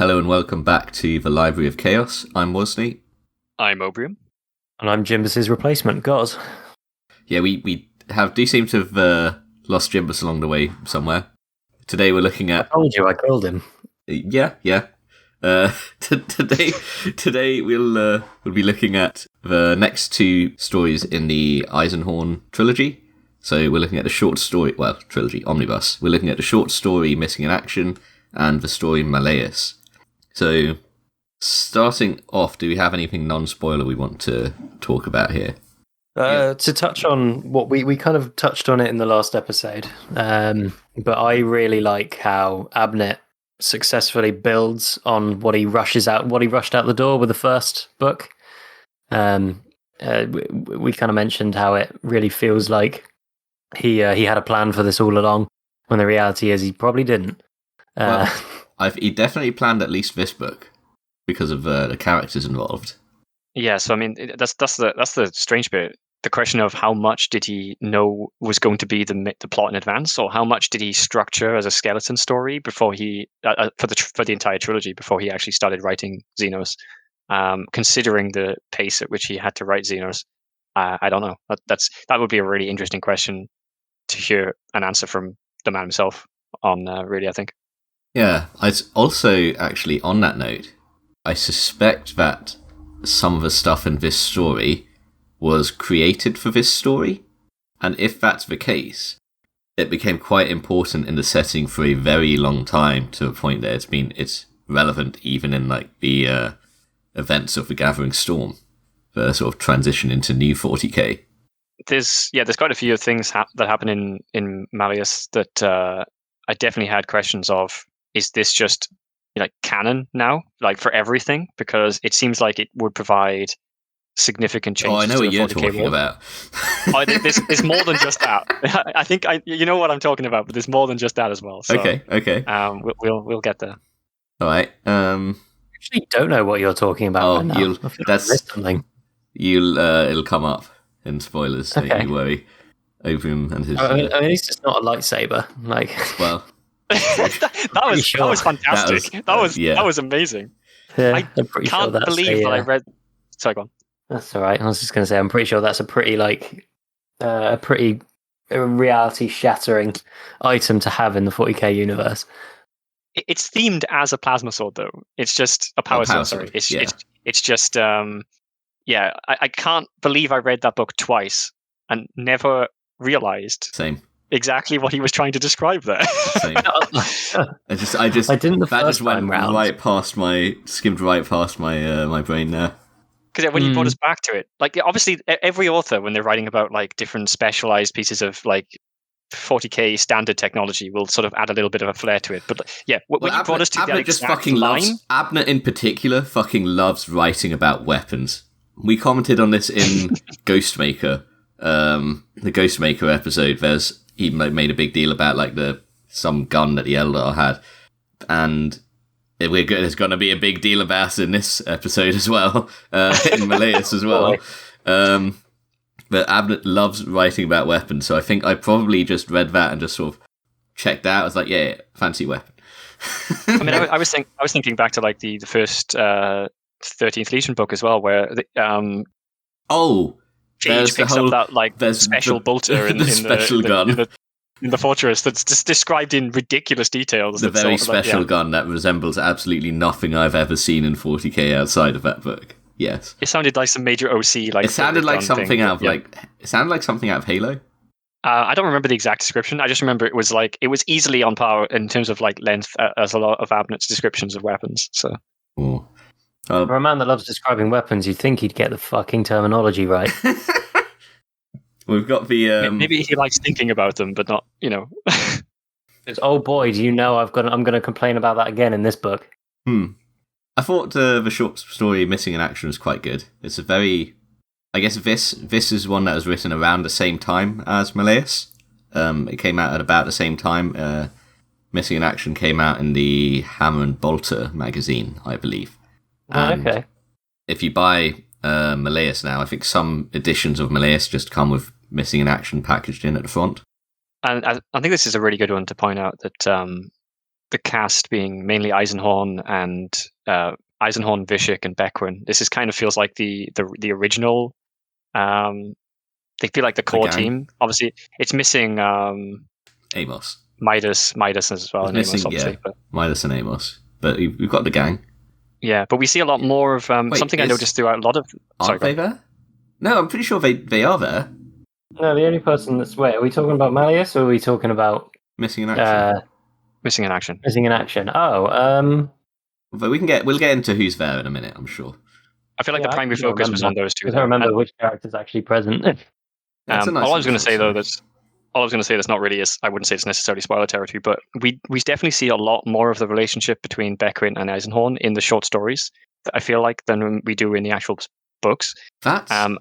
Hello and welcome back to the Library of Chaos. I'm Wosley. I'm Obrium. And I'm Jimbus's replacement, Goz. Yeah, we do seem to have lost Jimbus along the way somewhere. Today we're looking at... I told you, I called him. Yeah. Today we'll be looking at the next two stories in the Eisenhorn trilogy. So we're looking at the short story, trilogy, omnibus. We're looking at the short story Missing in Action and the story Malleus. So, starting off, do we have anything non-spoiler we want to talk about here? To touch on what we kind of touched on it in the last episode, but I really like how Abnett successfully builds on what he rushed out the door with the first book. We kind of mentioned how it really feels like he had a plan for this all along, when the reality is he probably didn't. He definitely planned at least this book because of the characters involved. Yeah, so I mean, that's the strange bit. The question of how much did he know was going to be the plot in advance, or how much did he structure as a skeleton story before he for the entire trilogy before he actually started writing Xenos. Considering the pace at which he had to write Xenos, I don't know. That would be a really interesting question to hear an answer from the man himself on. Really, I think. Yeah, I also actually on that note, I suspect that some of the stuff in this story was created for this story, and if that's the case, it became quite important in the setting for a very long time, to a point that it's relevant even in like the events of the Gathering Storm, the sort of transition into new 40k. There's quite a few things that happen in Malleus that I definitely had questions of. Is this just canon now, like for everything? Because it seems like it would provide significant changes. Oh, I know to what the you're 40K talking about. There's more than just that. I think you know what I'm talking about, but there's more than just that as well. So, Okay. We'll get there. All right. I actually don't know what you're talking about. It'll come up in spoilers. Okay. Don't you worry. Opium and his. I mean, at least it's not a lightsaber. Well. that was fantastic. That was amazing. Yeah, I can't believe that I read. Sorry, go on. That's all right. I was just going to say, I'm pretty sure that's a pretty reality shattering item to have in the 40k universe. It's themed as a plasma sword, though. It's just a power sword. Sorry, it's just I can't believe I read that book twice and never realized. Same. Exactly what he was trying to describe there. Same. I didn't the first time round. Skimmed right past my my brain there. Because when you brought us back to it, obviously every author, when they're writing about different specialized pieces of 40k standard technology, will sort of add a little bit of a flair to it. But when you brought us to Abnett that just exact fucking line, Abnett in particular fucking loves writing about weapons. We commented on this in Ghostmaker, the Ghostmaker episode. He made a big deal about some gun that the Eldar had, and there's going to be a big deal about it in this episode as well, in Malleus as well. But Abnett loves writing about weapons, so I think I probably just read that and just sort of checked out. I was like, yeah, fancy weapon. I mean, I was thinking back to the first 13th Legion book as well, where Cage picks up that special bolter in the special gun in the fortress that's just described in ridiculous details. The very special gun that resembles absolutely nothing I've ever seen in 40k outside of that book. Yes, it sounded like some major OC. It sounded like something out of it sounded like something out of Halo. I don't remember the exact description. I just remember it was easily on par in terms of length as a lot of Abnett's descriptions of weapons. So. For a man that loves describing weapons, you'd think he'd get the fucking terminology right. We've got the maybe he likes thinking about them, but not It's, oh boy, do you know I'm going to complain about that again in this book. I thought the short story Missing in Action was quite good. It's a very, I guess this is one that was written around the same time as Malleus. It came out at about the same time. Missing in Action came out in the Hammer and Bolter magazine, I believe. And okay. If you buy Malleus now, I think some editions of Malleus just come with Missing in Action packaged in at the front. And I think this is a really good one to point out that the cast being mainly Eisenhorn and Eisenhorn, Vishik, and Beckwin. This is kind of feels like the original. They feel like the core team. Obviously, it's missing Amos. Midas as well, and missing, Amos, obviously. But Midas and Amos. But we've got the gang. Yeah, but we see a lot more of something I noticed throughout a lot of. Aren't they there? No, I'm pretty sure they are there. No, the only person that's... Wait, are we talking about Malleus, or are we talking about... Missing in action? Missing in action. Missing in action. Oh, But we'll get into who's there in a minute, I'm sure. I feel like the primary focus was on those two. I don't remember which character's actually present. That's a nice all I was going to say, though, that's not really... I wouldn't say it's necessarily spoiler territory, but we definitely see a lot more of the relationship between Beckwin and Eisenhorn in the short stories, I feel like, than we do in the actual books. That's an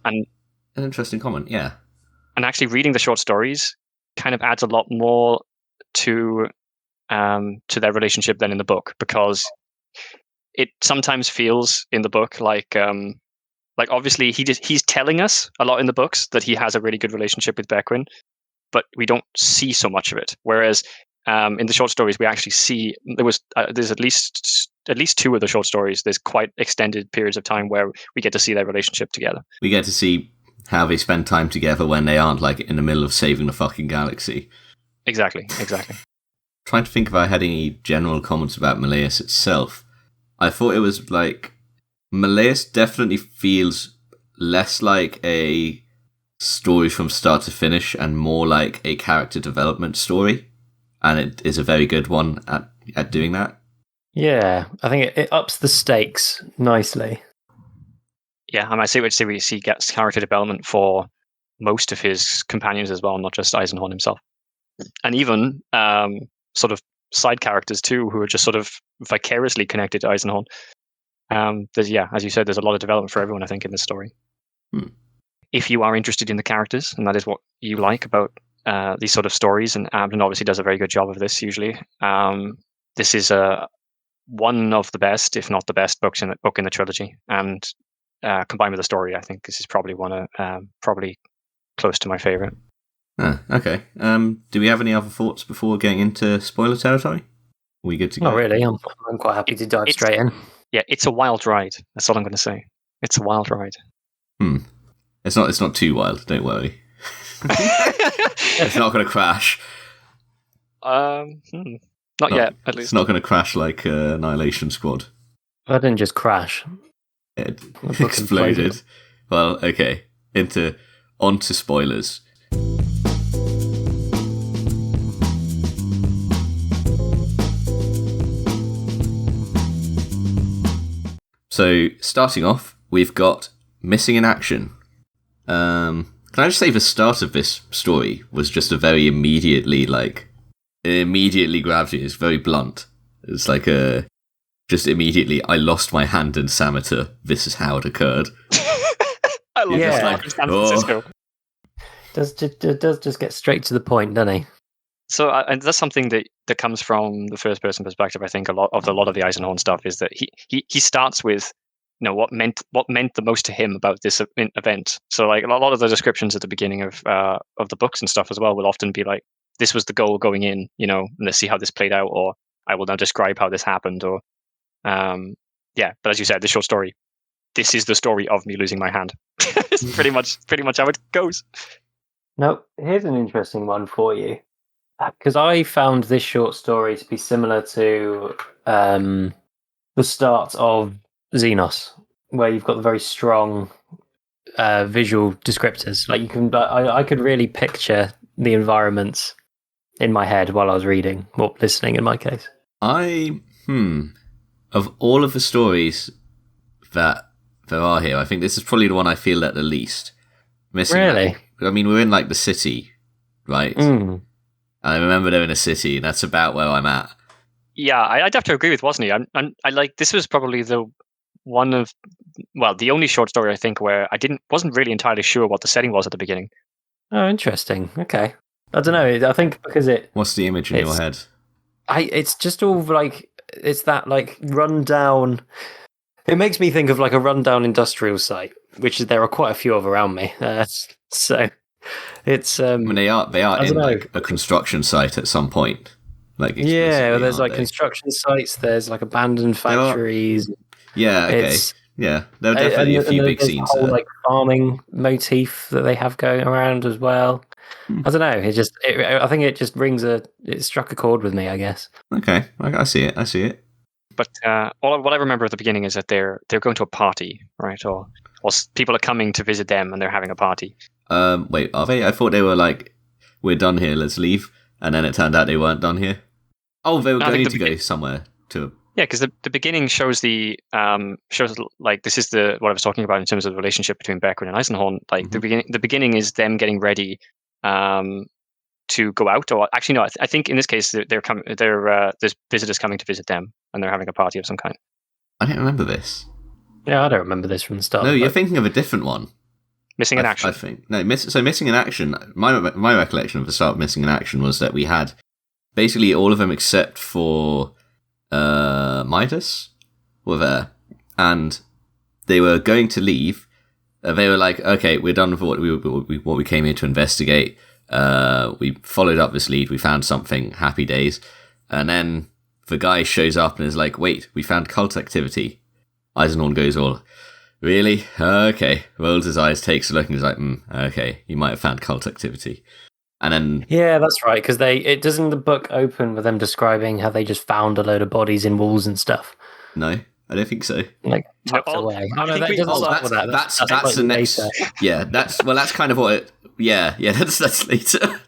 interesting comment, yeah. And actually reading the short stories kind of adds a lot more to their relationship than in the book, because it sometimes feels in the book like obviously he's telling us a lot in the books that he has a really good relationship with Beckwin, but we don't see so much of it. Whereas in the short stories, we actually see there's at least two of the short stories. There's quite extended periods of time where we get to see their relationship together. We get to see how they spend time together when they aren't like in the middle of saving the fucking galaxy. Exactly. Trying to think if I had any general comments about Malleus itself. I thought it was like Malleus definitely feels less like a story from start to finish and more like a character development story, and it is a very good one at doing that. Yeah, I think it ups the stakes nicely. Yeah, and I say we see gets character development for most of his companions as well, not just Eisenhorn himself, and even sort of side characters too, who are just sort of vicariously connected to Eisenhorn. As you said, there's a lot of development for everyone, I think, in this story. If you are interested in the characters, and that is what you like about these sort of stories, and Abnett obviously does a very good job of this usually. This is one of the best, if not the best, book in the trilogy, and combined with the story, I think this is probably probably close to my favorite. Okay. Do we have any other thoughts before getting into spoiler territory? Are we good to go? Not really. I'm quite happy to dive straight in. Yeah, it's a wild ride. That's all I'm going to say. It's a wild ride. It's not too wild. Don't worry. It's not going to crash. Not yet, at least. It's not going to crash like Annihilation Squad. I didn't just crash. It exploded. Well, okay. Onto spoilers. So, starting off, we've got Missing in Action. Can I just say the start of this story was just a very immediately grabbed you. It's very blunt. It's like just immediately, I lost my hand in Sameter. This is how it occurred. I love San Francisco. Does just get straight to the point, doesn't he? So, and that's something that comes from the first person perspective. I think a lot of the Eisenhorn stuff is that he starts with, what meant the most to him about this event. So, like a lot of the descriptions at the beginning of the books and stuff as well will often be like, this was the goal going in, and let's see how this played out, or I will now describe how this happened, or but as you said, the short story, this is the story of me losing my hand. It's pretty much how it goes. Now, here's an interesting one for you. Because I found this short story to be similar to the start of Xenos, where you've got the very strong visual descriptors. Like I could really picture the environments in my head while I was reading or listening. In my case, of all of the stories that there are here, I think this is probably the one I feel at the least missing. Really? I mean, we're in like the city, right? I remember they're in a city, and that's about where I'm at. Yeah, I'd have to agree with Wozni. I like this was probably the only short story I think where I wasn't really entirely sure what the setting was at the beginning. Oh, interesting. Okay, I don't know. I think because What's the image in your head? It's just all like it's that like rundown. It makes me think of like a rundown industrial site, which there are quite a few of around me. So. It's. I mean, they are in like a construction site at some point. Like Yeah, there's like aren't they? construction sites. There's like abandoned factories. Yeah, okay. It's- Yeah, there are definitely a few big there's scenes the whole there. like farming motif that they have going around as well. I don't know. I think it just it struck a chord with me, I guess. Okay, I see it. I see it. But what I remember at the beginning is that they're going to a party, right? Or people are coming to visit them and they're having a party. Wait, are they? I thought they were like, we're done here, let's leave. And then it turned out they weren't done here. Oh, they were going to go somewhere to. Yeah, because the beginning shows shows like this is what I was talking about in terms of the relationship between Beckwin and Eisenhorn. Like the beginning is them getting ready to go out, or actually no, I think in this case there's visitors coming to visit them and they're having a party of some kind. I don't remember this. Yeah, I don't remember this from the start. No, you're thinking of a different one. Missing in Action. I think no. Missing in Action. My recollection of the start of Missing in Action was that we had basically all of them except for Midas were there, and they were going to leave. They were like, "Okay, we're done with what we came here to investigate. We followed up this lead. We found something. Happy days." And then the guy shows up and is like, "Wait, we found cult activity." Eisenhorn goes all, "Really? Okay." Rolls his eyes, takes a look, and is like, "Okay, you might have found cult activity." And then yeah, that's right. Because it doesn't the book open with them describing how they just found a load of bodies in walls and stuff. No, I don't think so. Like tucked away. Oh no, that doesn't start with that. That's the next. Later. Yeah, that's kind of what it. Yeah, that's later.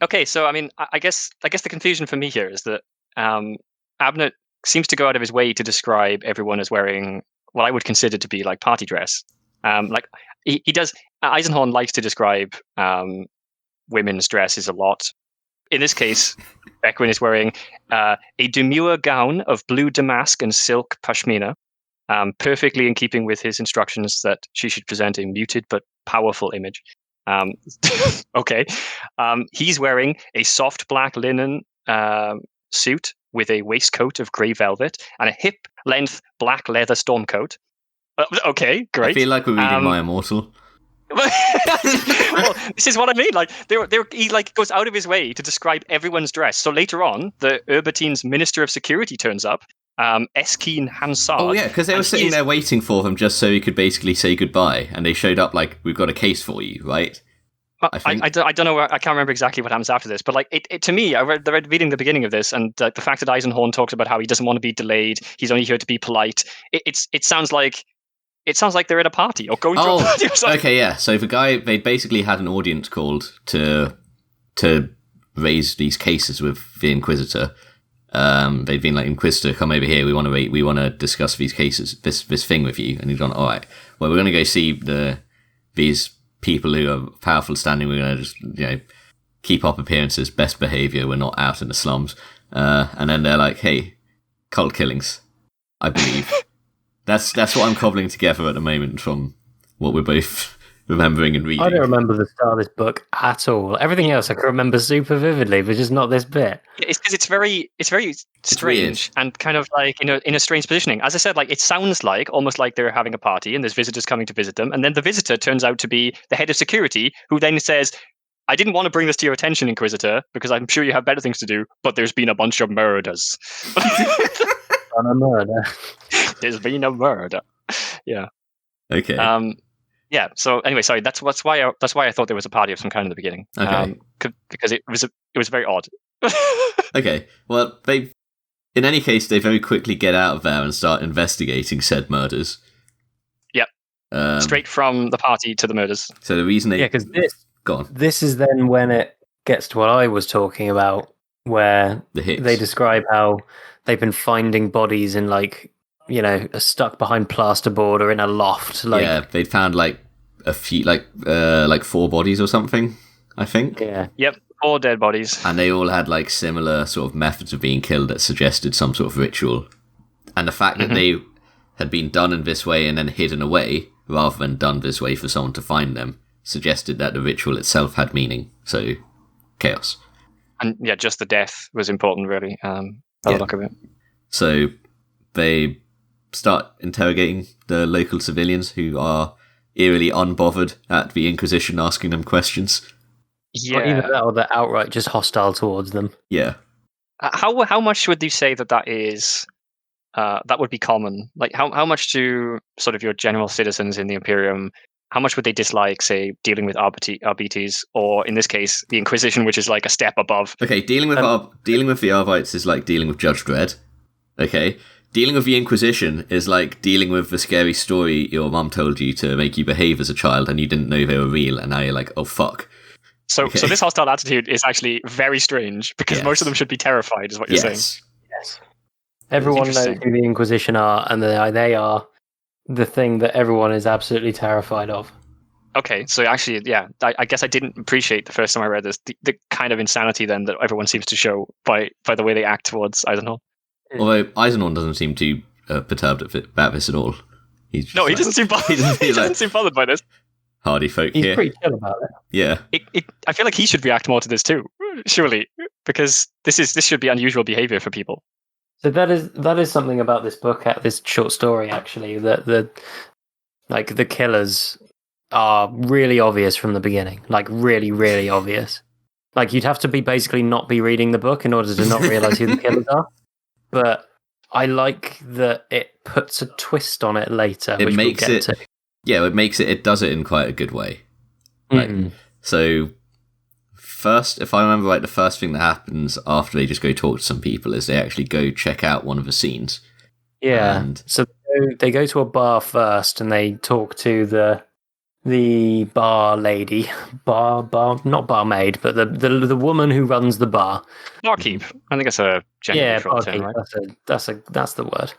Okay, so I mean, I guess the confusion for me here is that Abnett seems to go out of his way to describe everyone as wearing what I would consider to be like party dress. Like he does. Eisenhorn likes to describe women's dresses a lot. In this case, Beckwin is wearing a demure gown of blue damask and silk pashmina, perfectly in keeping with his instructions that she should present a muted but powerful image. Okay. He's wearing a soft black linen suit with a waistcoat of grey velvet and a hip-length black leather stormcoat. Okay, great. I feel like we're reading My Immortal. Well, this is what I mean. Like he like goes out of his way to describe everyone's dress. So later on, the Urbatine's Minister of Security turns up, Eskeen Hansard. Oh yeah, because they were sitting there waiting for him just so he could basically say goodbye, and they showed up like, "We've got a case for you," right? I don't know. I can't remember exactly what happens after this, but like it to me, I reading the beginning of this, and the fact that Eisenhorn talks about how he doesn't want to be delayed, he's only here to be polite. It sounds like they're at a party or going to a party or something. Okay, yeah. So they basically had an audience called to raise these cases with the Inquisitor. They'd been like, "Inquisitor, come over here. We want to discuss these cases, this thing with you." And he'd gone, "All right. Well, we're going to go see these people who are powerful standing. We're going to just keep up appearances, best behavior. We're not out in the slums." And then they're like, "Hey, cult killings, I believe." That's what I'm cobbling together at the moment from what we're both remembering and reading. I don't remember the start of this book at all. Everything else I can remember super vividly, but just not this bit. It's because it's very strange and kind of like in a strange positioning. As I said, like it sounds like almost like they're having a party and there's visitors coming to visit them, and then the visitor turns out to be the head of security, who then says, "I didn't want to bring this to your attention, Inquisitor, because I'm sure you have better things to do, but there's been a bunch of murders." On a murder. There's been a murder. Yeah. Okay. Yeah. So anyway, sorry. That's why I thought there was a party of some kind in the beginning. Okay. Because it was very odd. Okay. Well, in any case, they very quickly get out of there and start investigating said murders. Yep. Straight from the party to the murders. So the reason because go on. This is then when it gets to what I was talking about, where they describe how they've been finding bodies in stuck behind plasterboard or in a loft. Yeah, they'd found like a few, like 4 bodies or something, I think. Yeah. Yep, 4 dead bodies. And they all had like similar sort of methods of being killed that suggested some sort of ritual. And the fact that they had been done in this way and then hidden away, rather than done this way for someone to find them, suggested that the ritual itself had meaning. So, chaos. And yeah, just the death was important, really, by the look of it. So they start interrogating the local civilians, who are eerily unbothered at the Inquisition asking them questions. Yeah. Or either that or they're outright just hostile towards them. Yeah. How much would you say that is? That would be common. Like how much do sort of your general citizens in the Imperium? How much would they dislike, say, dealing with arbites, or in this case, the Inquisition, which is like a step above? Okay, dealing with the Arbites is like dealing with Judge Dredd. Okay, dealing with the Inquisition is like dealing with the scary story your mum told you to make you behave as a child, and you didn't know they were real, and now you're like, oh fuck. So, Okay. So this hostile attitude is actually very strange because most of them should be terrified, is what you're saying. Yes. Everyone knows who the Inquisition are, and they are the thing that everyone is absolutely terrified of. Okay, so actually, yeah, I guess I didn't appreciate the first time I read this the kind of insanity then that everyone seems to show by the way they act towards Eisenhorn. Although Eisenhorn doesn't seem too perturbed about this at all. He doesn't seem bothered. He doesn't seem bothered by this. Hardy folk He's here. pretty chill about it. Yeah. I feel like he should react more to this too, surely, because this should be unusual behavior for people. So that is something about this book, this short story, actually, that the killers are really obvious from the beginning, like really, really obvious. Like you'd have to basically not be reading the book in order to not realize who the killers are. But I like that it puts a twist on it later. It which makes we'll get to. Yeah, it does it in quite a good way. Like, So first, if I remember right, the first thing that happens after they just go talk to some people is they actually go check out one of the scenes. Yeah. And so they go to a bar first and they talk to the bar lady, not barmaid, but the woman who runs the bar. Barkeep. I think that's a gender neutral term, right? That's the word.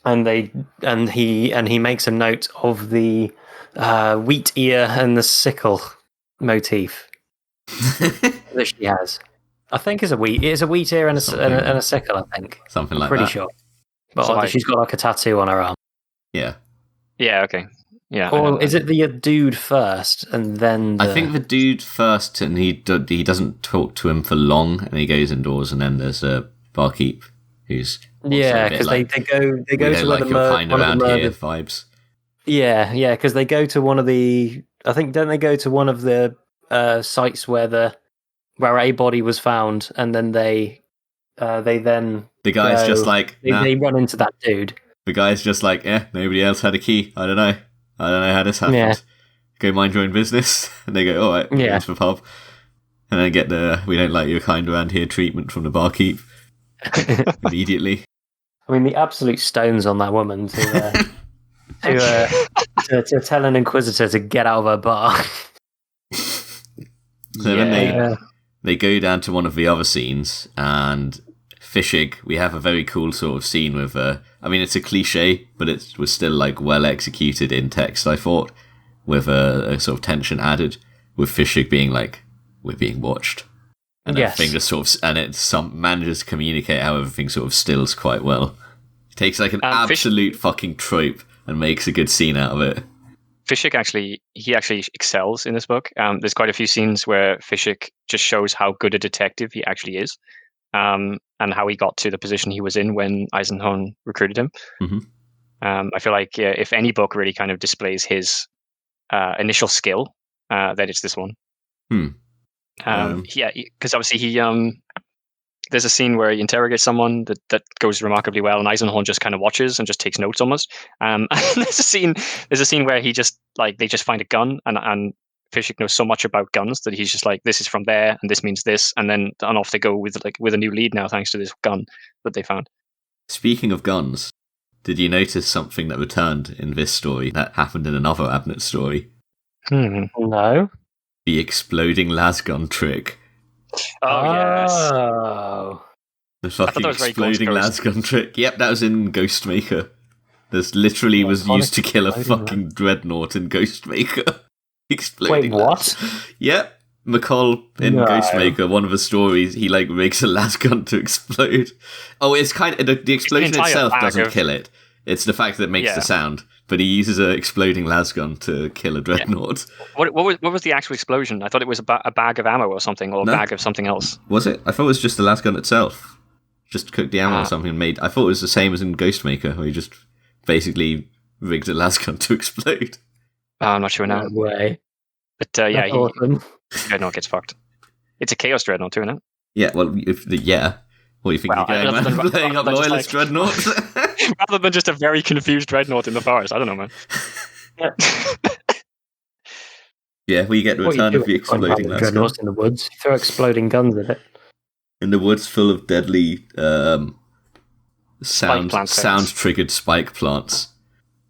And he makes a note of the wheat ear and the sickle motif that she has. I think it's a wheat ear and a sickle. I think something like pretty that. Sure, but she's got like a tattoo on her arm. Yeah. Yeah. Okay. Yeah. Or is it the dude first and then? I think the dude first, and he doesn't talk to him for long, and he goes indoors, and then there's a barkeep who's because they go to where the kind around here vibes. Yeah, because they go to one of the. I think don't they go to one of the sites where a body was found, and then they then the guy's just like they run into that dude. The guy's just like, nobody else had a key. I don't know how this happened. Yeah. Go mind your own business. And they go, all right, go to the pub, and then get the we don't like your kind around here treatment from the barkeep immediately. I mean, the absolute stones on that woman to tell an inquisitor to get out of her bar. So then they go down to one of the other scenes, and Fishig, we have a very cool sort of scene with I mean, it's a cliche, but it was still like well executed in text, I thought, with a sort of tension added, with Fishig being like, we're being watched. And everything just sort of, and it manages to communicate how everything sort of stills quite well. It takes like an absolute fucking trope and makes a good scene out of it. Fishik actually excels in this book. There's quite a few scenes where Fishik just shows how good a detective he actually is, and how he got to the position he was in when Eisenhorn recruited him. Mm-hmm. I feel like if any book really kind of displays his initial skill, then it's this one. Because obviously there's a scene where he interrogates someone that goes remarkably well, and Eisenhorn just kind of watches and just takes notes almost. And there's a scene where they just find a gun, and Fishik knows so much about guns that he's just like, this is from there, and this means this, and off they go with a new lead now thanks to this gun that they found. Speaking of guns, did you notice something that returned in this story that happened in another Abnett story? No. The exploding lasgun trick. Oh, yes. The fucking exploding lasgun trick. Yep, that was in Ghostmaker. This literally was used to kill a fucking dreadnought in Ghostmaker. Exploding. Wait, what? Yep. McCall in Ghostmaker, one of the stories, he rigs a lasgun to explode. Oh, it's kind of the explosion itself doesn't kill it. It's the fact that it makes the sound. But he uses an exploding lasgun to kill a dreadnought. Yeah. What was the actual explosion? I thought it was a bag of ammo or something, or a bag of something else. Was it? I thought it was just the lasgun itself. Just cooked the ammo or something and made. I thought it was the same as in Ghostmaker, where he just basically rigged a lasgun to explode. I'm not sure now. No way. But dreadnought gets fucked. It's a Chaos Dreadnought too, isn't it? Yeah, well, what do you think you're going, man? Playing up Loyalist Dreadnoughts? Rather than just a very confused Dreadnought in the forest. I don't know, man. Yeah, we get to a town of the exploding last gun. Dreadnoughts in the woods. You throw exploding guns at it. In the woods full of deadly sound-triggered spike plants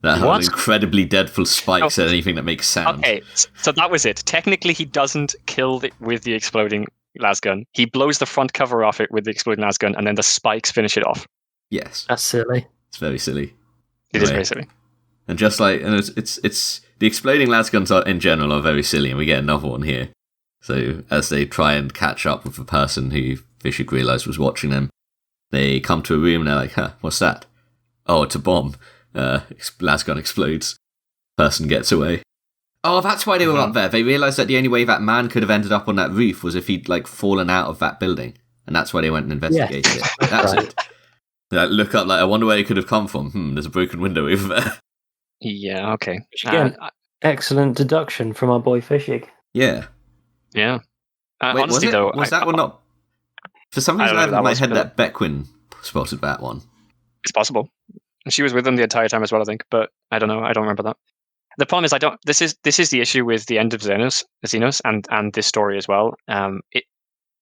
that have incredibly deadful spikes at anything that makes sound. Okay, so that was it. Technically, he doesn't kill it with the exploding lasgun. He blows the front cover off it with the exploding lasgun, and then the spikes finish it off. Yes. That's silly. It's very silly. It is very silly. And just like, and it's the exploding lasguns in general are very silly, and we get another one here. So as they try and catch up with the person who Fishig realised was watching them, they come to a room and they're like, huh, what's that? Oh, it's a bomb. Lasgun explodes. Person gets away. Oh, that's why they were up there. They realised that the only way that man could have ended up on that roof was if he'd like fallen out of that building. And that's why they went and investigated it. That's it. They look up, like, I wonder where he could have come from. There's a broken window over there. Yeah, okay. Again, excellent deduction from our boy Fishig. Yeah. Yeah. Wait, honestly, was that one not... For some reason I have in my head that Beckwin spotted that one. It's possible. She was with them the entire time as well, I think, but I don't know. I don't remember that. The problem is, this is the issue with the end of Xenos and this story as well. It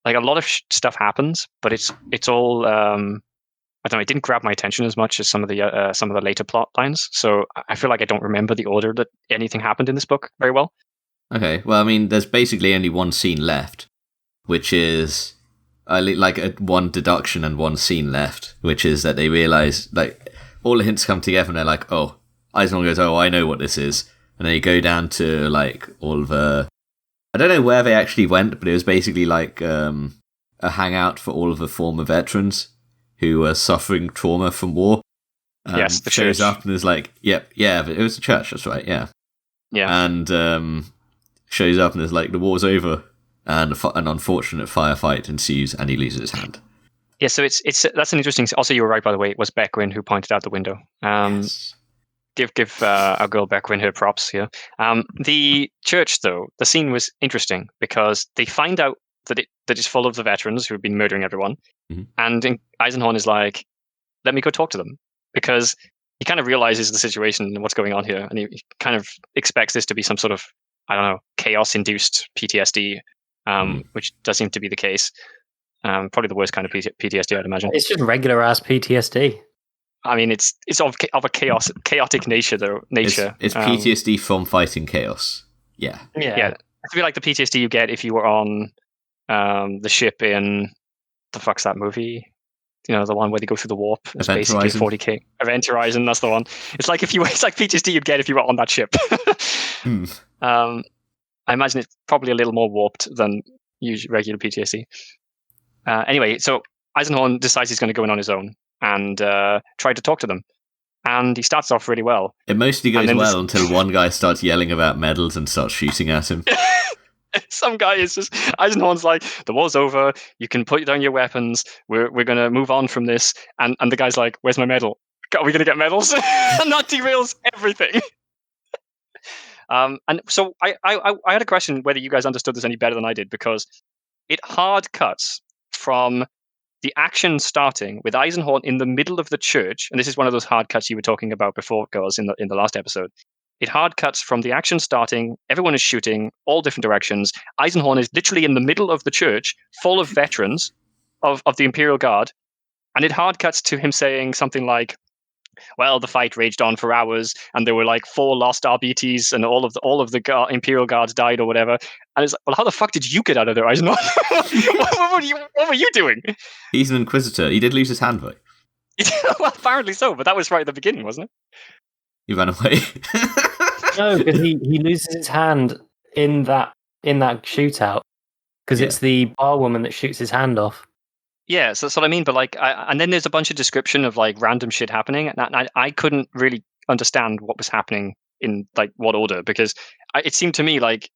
like a lot of stuff happens, but it's all I don't know. It didn't grab my attention as much as some of the later plot lines. So I feel like I don't remember the order that anything happened in this book very well. Okay, well, I mean, there's basically only one scene left, which is one deduction and one scene left, which is that they realise, like, all the hints come together and they're like, oh, Eisenhorn goes, oh, I know what this is. And then you go down to, like, all the... I don't know where they actually went, but it was basically like a hangout for all of the former veterans who were suffering trauma from war. Yes, the shows church. up and is like, yep, yeah, it was the church, that's right, yeah. Yeah. And shows up and is like, the war's over. And an unfortunate firefight ensues and he loses his hand. Yeah, so it's that's an interesting... Also, you were right, by the way, it was Beckwin who pointed out the window. Yes. Give our girl Beckwin her props here. The church, though, the scene was interesting because they find out that it's full of the veterans who have been murdering everyone. Mm-hmm. And Eisenhorn is like, let me go talk to them. Because he kind of realizes the situation and what's going on here. And he kind of expects this to be some sort of, I don't know, chaos-induced PTSD, which does seem to be the case. Probably the worst kind of PTSD, I'd imagine. It's just regular-ass PTSD. I mean, it's of a chaotic nature, though. It's PTSD from fighting chaos. Yeah. It's a bit like the PTSD you get if you were on the ship in the fuck's that movie? You know, the one where they go through the warp. It's Event basically Horizon. 40k. Event Horizon, that's the one. It's like PTSD you'd get if you were on that ship. I imagine it's probably a little more warped than regular PTSD. Anyway, so Eisenhorn decides he's going to go in on his own and try to talk to them. And he starts off really well. It mostly goes well until one guy starts yelling about medals and starts shooting at him. Some guy is just... Eisenhorn's like, the war's over, you can put down your weapons, we're going to move on from this. And the guy's like, where's my medal? Are we going to get medals? And that derails everything. And so I had a question whether you guys understood this any better than I did, because it hard cuts from the action starting with Eisenhorn in the middle of the church, and this is one of those hard cuts you were talking about before, girls, in the last episode. It hard cuts from the action starting, everyone is shooting, all different directions. Eisenhorn is literally in the middle of the church, full of veterans of the Imperial Guard, and it hard cuts to him saying something like, well, the fight raged on for hours, and there were like 4 lost RBTs, and all of the Imperial Guards died or whatever. And it's like, well, how the fuck did you get out of there, Eisenhorn? what were you doing? He's an Inquisitor. He did lose his hand, though. Well, apparently so, but that was right at the beginning, wasn't it? He ran away. No, because he loses his hand in that shootout, because it's the bar woman that shoots his hand off. Yeah, so that's what I mean. But like, and then there's a bunch of description of like random shit happening, and I couldn't really understand what was happening in like what order, because it seemed to me like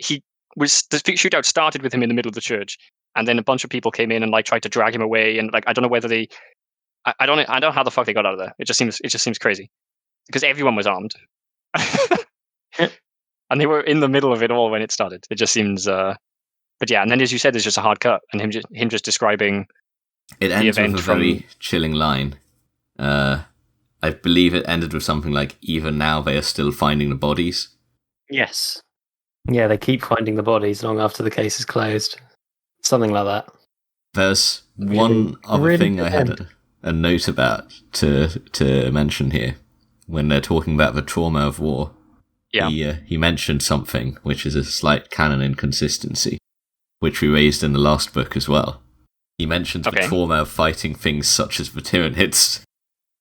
the shootout started with him in the middle of the church, and then a bunch of people came in and like tried to drag him away, and like I don't know whether I don't know how the fuck they got out of there. It just seems crazy, because everyone was armed, and they were in the middle of it all when it started. It just seems But yeah, and then as you said, there's just a hard cut, and him just describing. It ends event with a very chilling line. I believe it ended with something like, "Even now, they are still finding the bodies." Yes. Yeah, they keep finding the bodies long after the case is closed. Something like that. There's one other thing I had a note about to mention here. When they're talking about the trauma of war, he mentioned something which is a slight canon inconsistency, which we raised in the last book as well. He mentions the trauma of fighting things such as the Tyranids.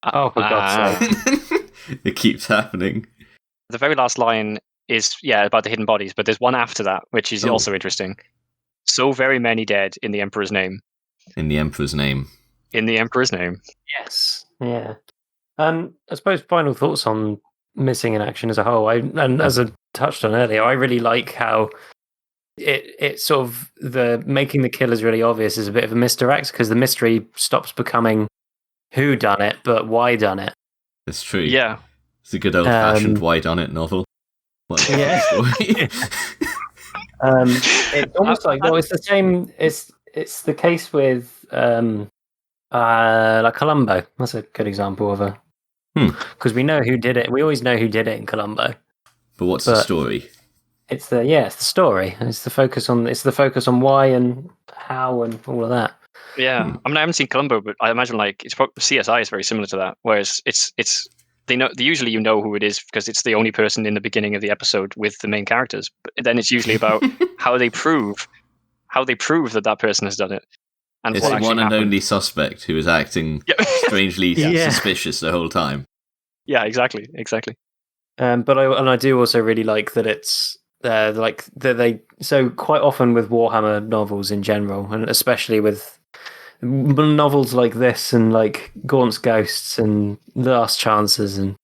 Oh, for God's sake. It keeps happening. The very last line is, about the hidden bodies, but there's one after that, which is also interesting. So very many dead in the Emperor's name. In the Emperor's name. In the Emperor's name. Yes. Yeah. I suppose final thoughts on missing in action as a whole. And as I touched on earlier, I really like how it sort of the making the killers really obvious is a bit of a misdirect, because the mystery stops becoming who done it, but why done it. It's true. Yeah. It's a good old-fashioned why done it novel. Yeah. It's almost like, well, it's the same. It's the case with like Columbo. That's a good example of because we know who did it. We always know who did it in Columbo. But what's the story? It's the story. It's the focus on why and how and all of that. Yeah, I mean, I haven't seen Columbo, but I imagine like CSI is very similar to that. Whereas it's usually you know who it is because it's the only person in the beginning of the episode with the main characters. But then it's usually about how they prove that person has done it. And it's the one and only suspect who is acting strangely suspicious the whole time. Yeah, exactly. But I do also really like that it's like that they so quite often with Warhammer novels in general, and especially with novels like this and like Gaunt's Ghosts and Last Chances and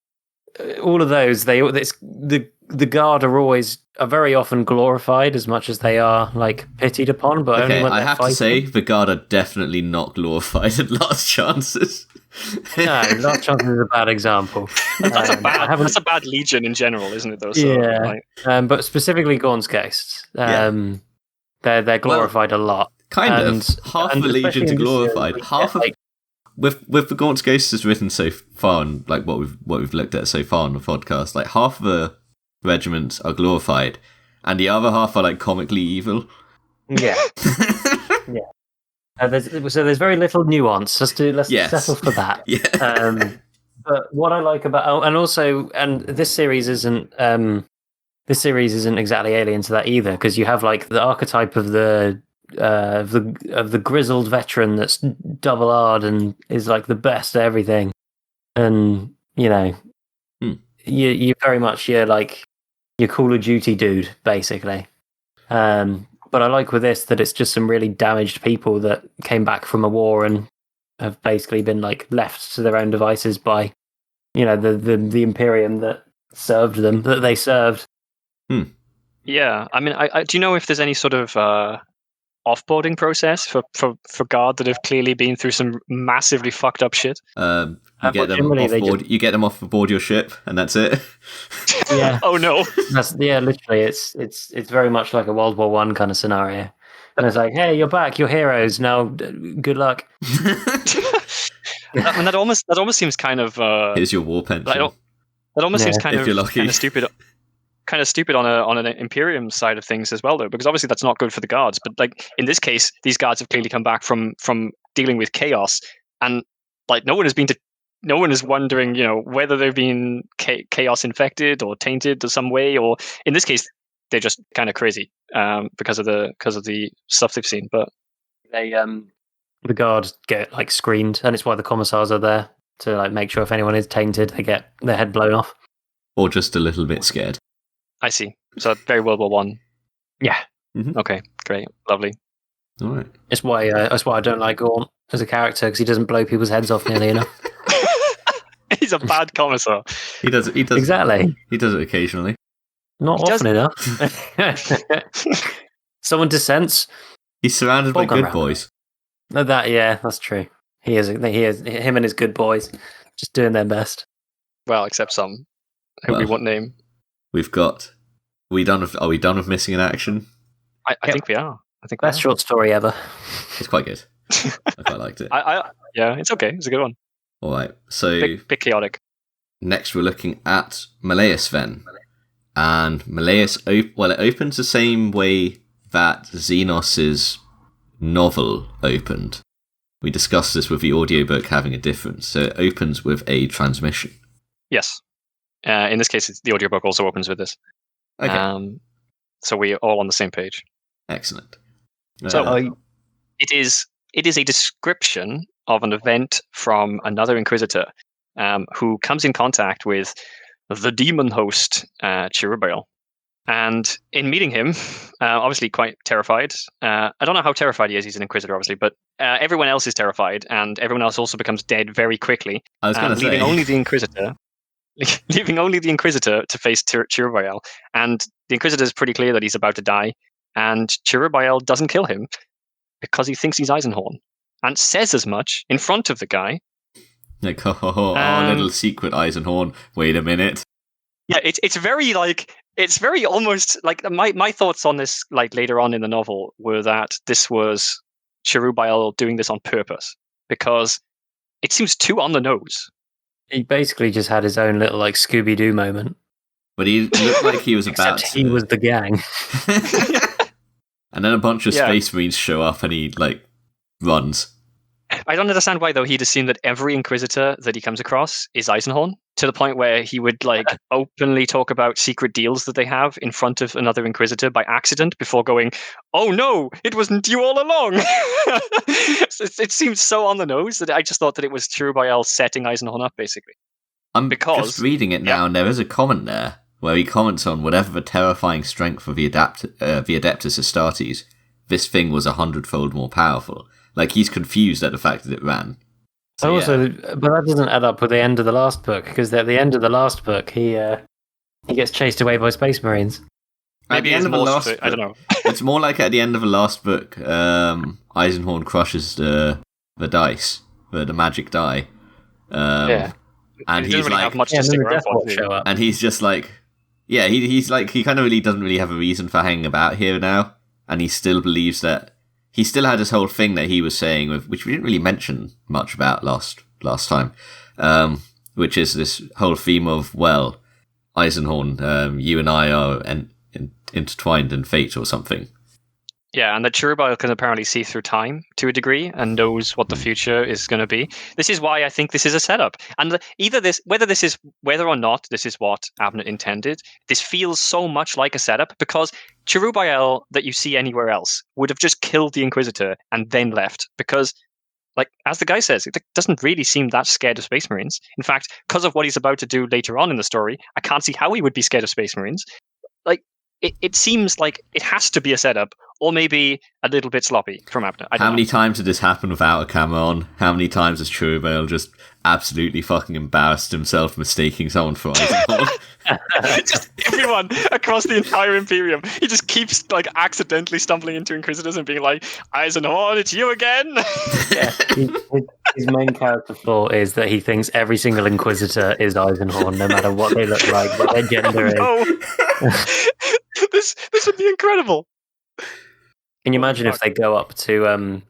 all of those, the Guard are very often glorified as much as they are like pitied upon. But only when I have to say, the Guard are definitely not glorified at Last Chances. No, Last Chances is a bad example. That's a bad legion in general, isn't it? Though. So, but specifically Gaunt's Ghosts, they're glorified a lot. Kind of. Half of the legions are glorified. Half of with the Gaunt's Ghosts is written so far, and like what we've looked at so far on the podcast, like half of the regiments are glorified, and the other half are like comically evil. Yeah. There's very little nuance. Let's settle for that. Yeah. But what I like about and this series isn't exactly alien to that either, because you have like the archetype of the grizzled veteran that's double-R'd and is like the best at everything, and you very much like your Call of Duty dude basically. But I like with this that it's just some really damaged people that came back from a war and have basically been like left to their own devices by, the Imperium that served them, that they served. Yeah, I mean, do you know if there's any sort of offboarding process for Guard that have clearly been through some massively fucked up shit? You get them off board your ship, and that's it. Yeah. Oh no. Literally, it's very much like a World War I kind of scenario. And it's like, hey, you're back, you're heroes now. Good luck. I mean, that almost seems kind of. Here's your war pension. That almost seems kind of stupid. Kind of stupid on an Imperium side of things as well, though, because obviously that's not good for the Guards. But like in this case, these Guards have clearly come back from dealing with chaos, and like no one is wondering, whether they've been chaos infected or tainted in some way, or in this case, they're just kind of crazy because of the stuff they've seen. But they the Guards get like screened, and it's why the commissars are there to like make sure if anyone is tainted, they get their head blown off, or just a little bit scared. I see. So very World War One. Yeah. Mm-hmm. Okay. Great. Lovely. All right. That's why I don't like Gaunt as a character, because he doesn't blow people's heads off nearly enough. He's a bad commissar. He does exactly. He does it occasionally. Not often enough. Someone dissents. He's surrounded by good boys. That's true. He is. Him and his good boys, just doing their best. Well, except some who we won't name. Are we done with missing in action? I think we are. I think Best short story ever. It's quite good. I quite liked it. Yeah, it's okay. It's a good one. All right, so Bit chaotic. next we're looking at Malleus then. And Malleus, it opens the same way that Xenos' novel opened. We discussed this with the audiobook having a difference. So it opens with a transmission. Yes. In this case, the audiobook also opens with this. Okay. So we're all on the same page. Excellent. So it is a description of an event from another Inquisitor who comes in contact with the demon host, Cherubael. And in meeting him, obviously quite terrified. I don't know how terrified he is. He's an Inquisitor, obviously, but everyone else is terrified, and everyone else also becomes dead very quickly. I was going to say, leaving only the Inquisitor to face Cherubael. And the Inquisitor is pretty clear that he's about to die, and Cherubael doesn't kill him because he thinks he's Eisenhorn, and says as much in front of the guy. Like, little secret Eisenhorn. Wait a minute. Yeah, it's very almost like my thoughts on this, like later on in the novel, were that this was Cherubael doing this on purpose because it seems too on the nose. He basically just had his own little like Scooby-Doo moment. But he looked like he was about Except he was the gang. And then a bunch of Space Marines show up and he runs. I don't understand why, though. He'd assume that every Inquisitor that he comes across is Eisenhorn, to the point where he would openly talk about secret deals that they have in front of another Inquisitor by accident before going, "Oh no, it wasn't you all along." It seems so on the nose that I just thought that it was Cherubael setting Eisenhorn up, basically. I'm just reading it now, and there is a comment there where he comments on whatever the terrifying strength of the Adeptus Astartes, this thing was 100-fold more powerful. Like, he's confused at the fact that it ran. So, but that doesn't add up with the end of the last book, because at the end of the last book, he gets chased away by Space Marines. Maybe at the end of the last book, I don't know. It's more like at the end of the last book, Eisenhorn crushes the dice, the magic die. And he's really have much to stick around for. And he's just like, he kind of really doesn't really have a reason for hanging about here now, and he still believes that. He still had this whole thing that he was saying, which we didn't really mention much about last time, which is this whole theme of, well, Eisenhorn, you and I are intertwined in fate or something. Yeah, and that Cherubael can apparently see through time to a degree and knows what the future is going to be. This is why I think this is a setup. And whether or not this is what Abnett intended, this feels so much like a setup because Cherubael that you see anywhere else would have just killed the Inquisitor and then left because, like, as the guy says, it doesn't really seem that scared of Space Marines. In fact, because of what he's about to do later on in the story, I can't see how he would be scared of Space Marines. Like, it seems like it has to be a setup, or maybe a little bit sloppy from Abnett. How many times did this happen without a camera on? How many times has Cherubael just absolutely fucking embarrassed himself mistaking someone for Eisenhorn? Just everyone across the entire Imperium. He just keeps accidentally stumbling into Inquisitors and being like, "Eisenhorn, it's you again." Yeah, his main character flaw is that he thinks every single Inquisitor is Eisenhorn, no matter what they look like, what their gender is. This would be incredible. Can you imagine if they go up to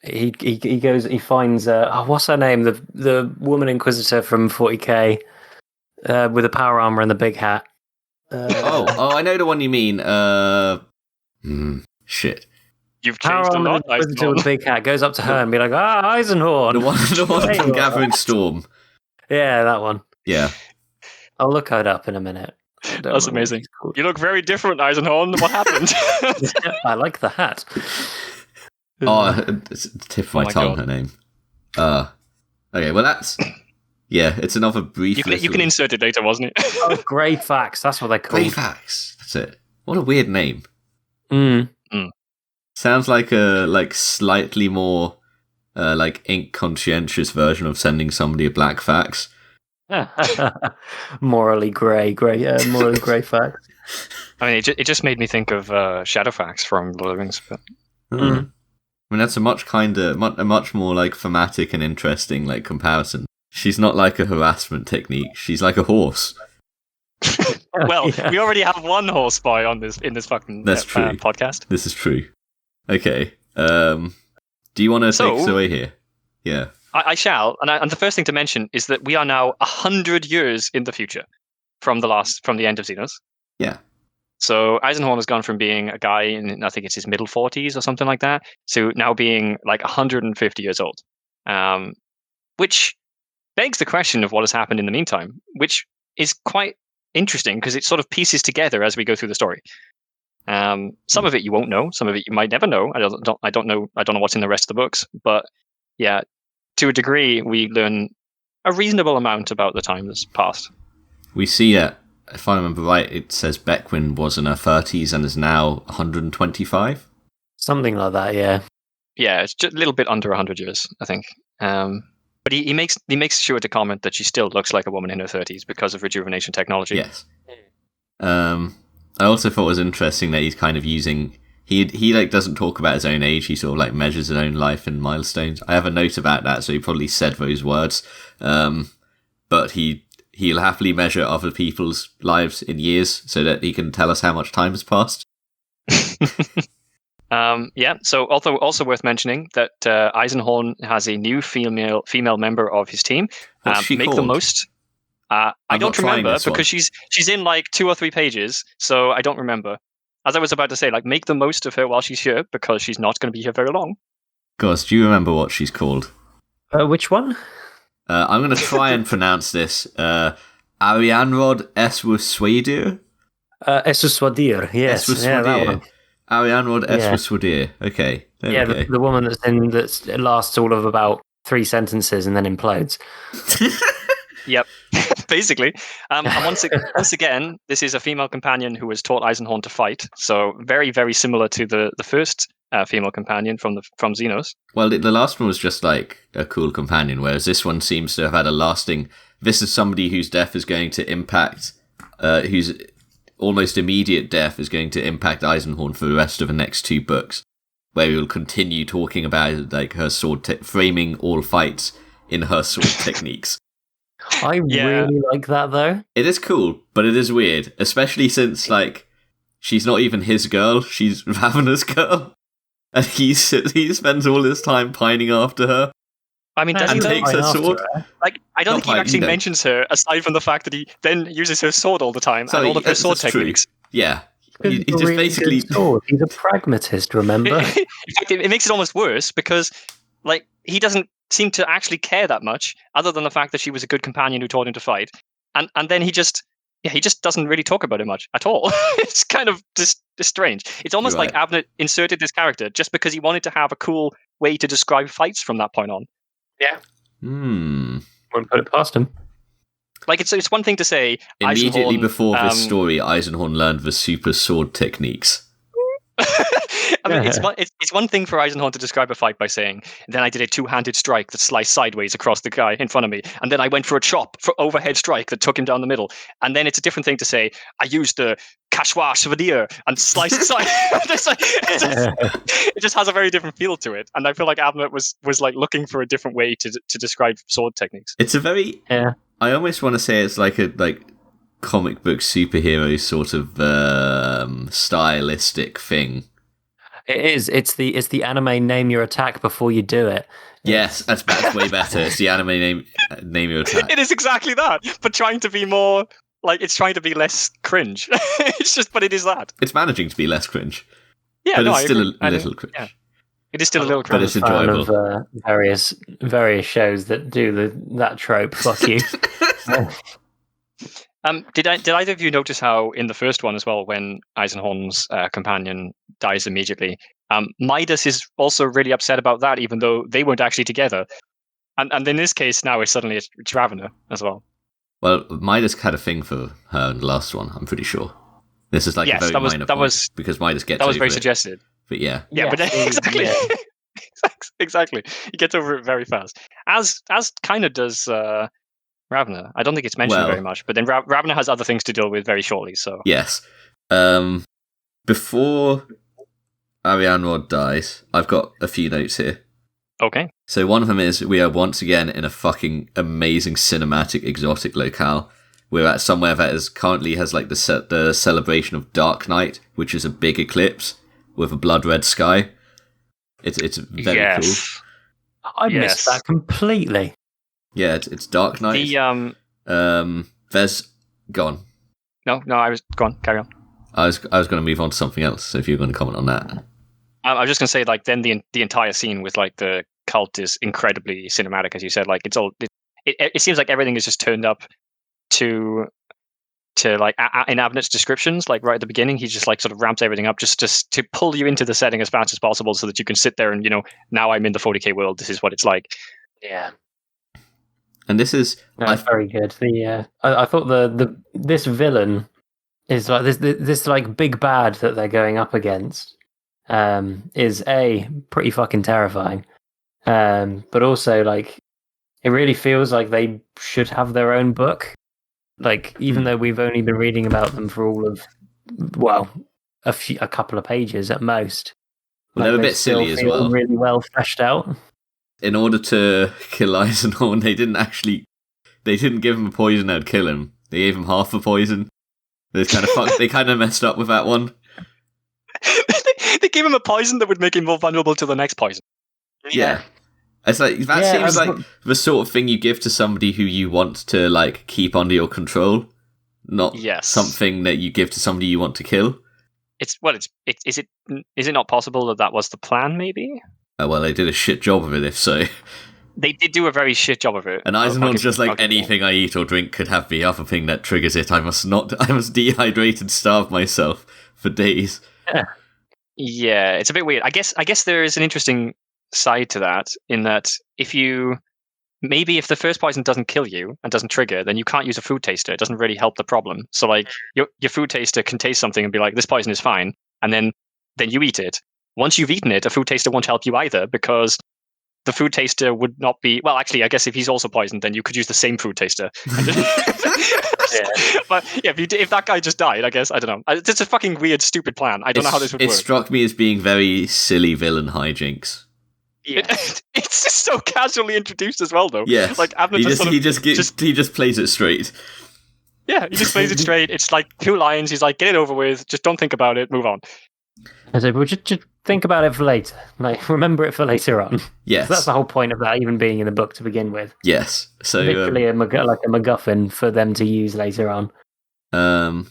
he finds what's her name, the woman Inquisitor from 40k with the power armor and the big hat. I know the one you mean. Shit. You've changed a lot. Inquisitor with the big hat goes up to her and be like, Eisenhorn. The one from Gathering Storm. Yeah, that one. Yeah. I'll look it up in a minute. That's amazing. You look very different, Eisenhorn. What happened? I like the hat. It's the tip of my tongue, her name. Okay, well that's... Yeah, it's another brief... You can insert it later, wasn't it? Grey Fax, that's what they're called. Grey Fax, that's it. What a weird name. Sounds like a slightly more ink conscientious version of sending somebody a black fax. morally grey fax. I mean, it just made me think of Shadowfax from Lord of the Rings. But... I mean, that's a much more thematic and interesting comparison. She's not like a harassment technique. She's like a horse. Well, we already have one horse spy in this fucking That's true. podcast. This is true. Okay. Do you want to take us away here? Yeah. I shall. And the first thing to mention is that we are now 100 years in the future from the end of Xenos. Yeah. So Eisenhorn has gone from being a guy in, I think it's his middle 40s or something like that, to now being like 150 years old. Which begs the question of what has happened in the meantime, which is quite interesting because it sort of pieces together as we go through the story. Some of it you won't know, some of it you might never know. I don't know what's in the rest of the books, but yeah, to a degree, we learn a reasonable amount about the time that's passed. We see, if I remember right, it says Beckwin was in her 30s and is now 125? Something like that, yeah. Yeah, it's just a little bit under 100 years, I think. But he makes sure to comment that she still looks like a woman in her 30s because of rejuvenation technology. Yes. I also thought it was interesting that he's kind of using... He like doesn't talk about his own age. He sort of like measures his own life in milestones. I have a note about that, so he probably said those words. But he'll happily measure other people's lives in years so that he can tell us how much time has passed. Yeah. So also worth mentioning that Eisenhorn has a new female member of his team. What's she Make called? the most. I don't remember because she's in like 2 or 3 pages, so I don't remember. As I was about to say, like, make the most of her while she's here because she's not going to be here very long. Gosh, do you remember what she's called? Which one? I'm going to try and pronounce this. Arianrod Eswuswadir? Eswuswadir, yes. Yeah, that one. Arianrod Eswuswadir. Okay. The woman that lasts all of about 3 sentences and then implodes. Yep, basically. And once again, this is a female companion who has taught Eisenhorn to fight. So very, very similar to the first female companion from Xenos. Well, the last one was just like a cool companion, whereas this one seems to have had a lasting... This is somebody whose death is going to impact... whose almost immediate death is going to impact Eisenhorn for the rest of the next 2 books, where he will continue talking about like her sword... framing all fights in her sword techniques. I really like that, though. It is cool, but it is weird, especially since, like, she's not even his girl, she's Ravena's girl. And he spends all his time pining after her. I mean, does he takes her sword? Like, I don't think he actually mentions her, aside from the fact that he then uses her sword all the time, and all of her sword techniques. True. Yeah. He just basically... He's a pragmatist, remember? In fact, it makes it almost worse, because, like, he doesn't seem to actually care that much, other than the fact that she was a good companion who taught him to fight. And then he just doesn't really talk about it much at all. It's kind of just strange. It's almost like Abnett inserted this character just because he wanted to have a cool way to describe fights from that point on. Yeah. Wouldn't put it past him. Like, it's one thing to say... Immediately before this story, Eisenhorn learned the super sword techniques. I mean, it's one thing for Eisenhorn to describe a fight by saying, then I did a 2-handed strike that sliced sideways across the guy in front of me, and then I went for a chop for overhead strike that took him down the middle. And then it's a different thing to say, I used the Kashwa Chevalier and sliced side. It just has a very different feel to it. And I feel like Abnett was like looking for a different way to describe sword techniques. It's a very... I almost want to say it's like a comic book superhero sort of stylistic thing. It is. It's the anime name your attack before you do it. Yes, that's way better. It's the anime name your attack. It is exactly that, but trying to be more like it's trying to be less cringe. But it is that. It's managing to be less cringe. Yeah, but it's still a little cringe. Yeah. It is still a little cringe. But it's enjoyable. Of, various shows that do that trope. Fuck you. Did either of you notice how in the first one as well, when Eisenhorn's companion dies immediately, Midas is also really upset about that, even though they weren't actually together. And in this case, now it's Ravena as well. Well, Midas had a thing for her in the last one, I'm pretty sure. This is like a very minor point, because Midas gets over it. That was very suggested. But yeah. Yeah, but exactly. Yeah. Exactly. He gets over it very fast. As kind of does... Ravena. I don't think it's mentioned very much, but then Ravena has other things to deal with very shortly. So yes, before Arianrod dies, I've got a few notes here. Okay. So one of them is we are once again in a fucking amazing cinematic exotic locale. We're at somewhere that currently has like the celebration of Dark Night, which is a big eclipse with a blood red sky. It's very cool. I missed that completely. Yeah, it's Dark Knight. There's go on. No, I was go on. Carry on. I was going to move on to something else. So if you're going to comment on that, I was just going to say, like, then the entire scene with like the cult is incredibly cinematic, as you said. Like, it's all it seems like everything is just turned up to like in Abnett's descriptions, like right at the beginning, he just like sort of ramps everything up just to pull you into the setting as fast as possible, so that you can sit there and now I'm in the 40k world. This is what it's like. Yeah. And this is very good. I thought this villain is like this like big bad that they're going up against is pretty fucking terrifying, but also like it really feels like they should have their own book. Like, even though we've only been reading about them for all of a couple of pages at most. Well, they're a bit silly as well. Really well fleshed out. In order to kill Eisenhorn, they didn't give him a poison that would kill him. They gave him half a poison. They kind of messed up with that one. They gave him a poison that would make him more vulnerable to the next poison. Yeah. It's like that seems like the sort of thing you give to somebody who you want to like keep under your control, not something that you give to somebody you want to kill. Is it not possible that was the plan? Maybe. Well, they did a shit job of it. If so, they did do a very shit job of it. And Eisenhorn's just like anything I eat or drink could have the other thing that triggers it. I must dehydrate and starve myself for days. Yeah, it's a bit weird. I guess there is an interesting side to that, in that if the first poison doesn't kill you and doesn't trigger, then you can't use a food taster. It doesn't really help the problem. So like your food taster can taste something and be like, this poison is fine, and then you eat it. Once you've eaten it, a food taster won't help you either, because the food taster would not be, well, actually, I guess if he's also poisoned, then you could use the same food taster. But yeah, if that guy just died, I guess, I don't know. It's a fucking weird, stupid plan. I don't know how this would work. It struck me as being very silly villain hijinks. Yeah. It's just so casually introduced as well, though. Yeah, like Abnett he just plays it straight. Yeah, he just plays it straight. It's like 2 lines. He's like, get it over with. Just don't think about it. Move on. I said, well, just think about it for later. Like, remember it for later on. Yes, so that's the whole point of that even being in the book to begin with. Yes, so literally like a MacGuffin for them to use later on. I'm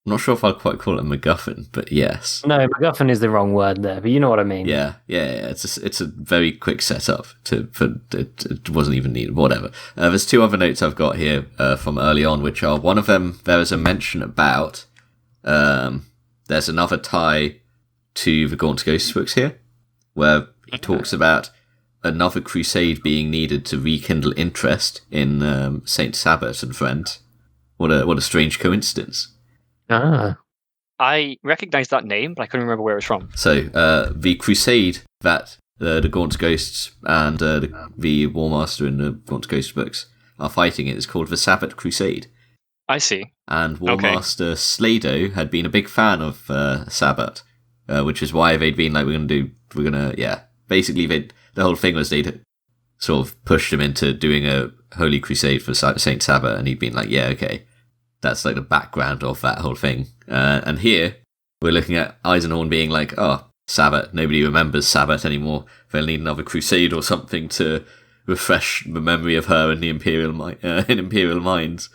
not sure if I'd quite call it a MacGuffin, but yes. No, MacGuffin is the wrong word there, but you know what I mean. Yeah. It's a very quick setup it wasn't even needed. Whatever. There's 2 other notes I've got here from early on, which are, one of them, there is a mention about there's another tie to the Gaunt's Ghosts books here, where he talks about another crusade being needed to rekindle interest in Saint Sabbat and friends. What a strange coincidence. Ah. I recognise that name, but I couldn't remember where it was from. So, the crusade that the Gaunt's Ghosts and the War Master in the Gaunt's Ghosts books are fighting is called the Sabbat Crusade. I see. And War Master Slado had been a big fan of Sabbat, which is why they'd been like, basically the whole thing was they'd sort of pushed him into doing a holy crusade for Saint Sabbat, and he'd been like, yeah, okay. That's like the background of that whole thing. And here, we're looking at Eisenhorn being like, oh, Sabbat. Nobody remembers Sabbat anymore. They'll need another crusade or something to refresh the memory of her in the Imperial minds.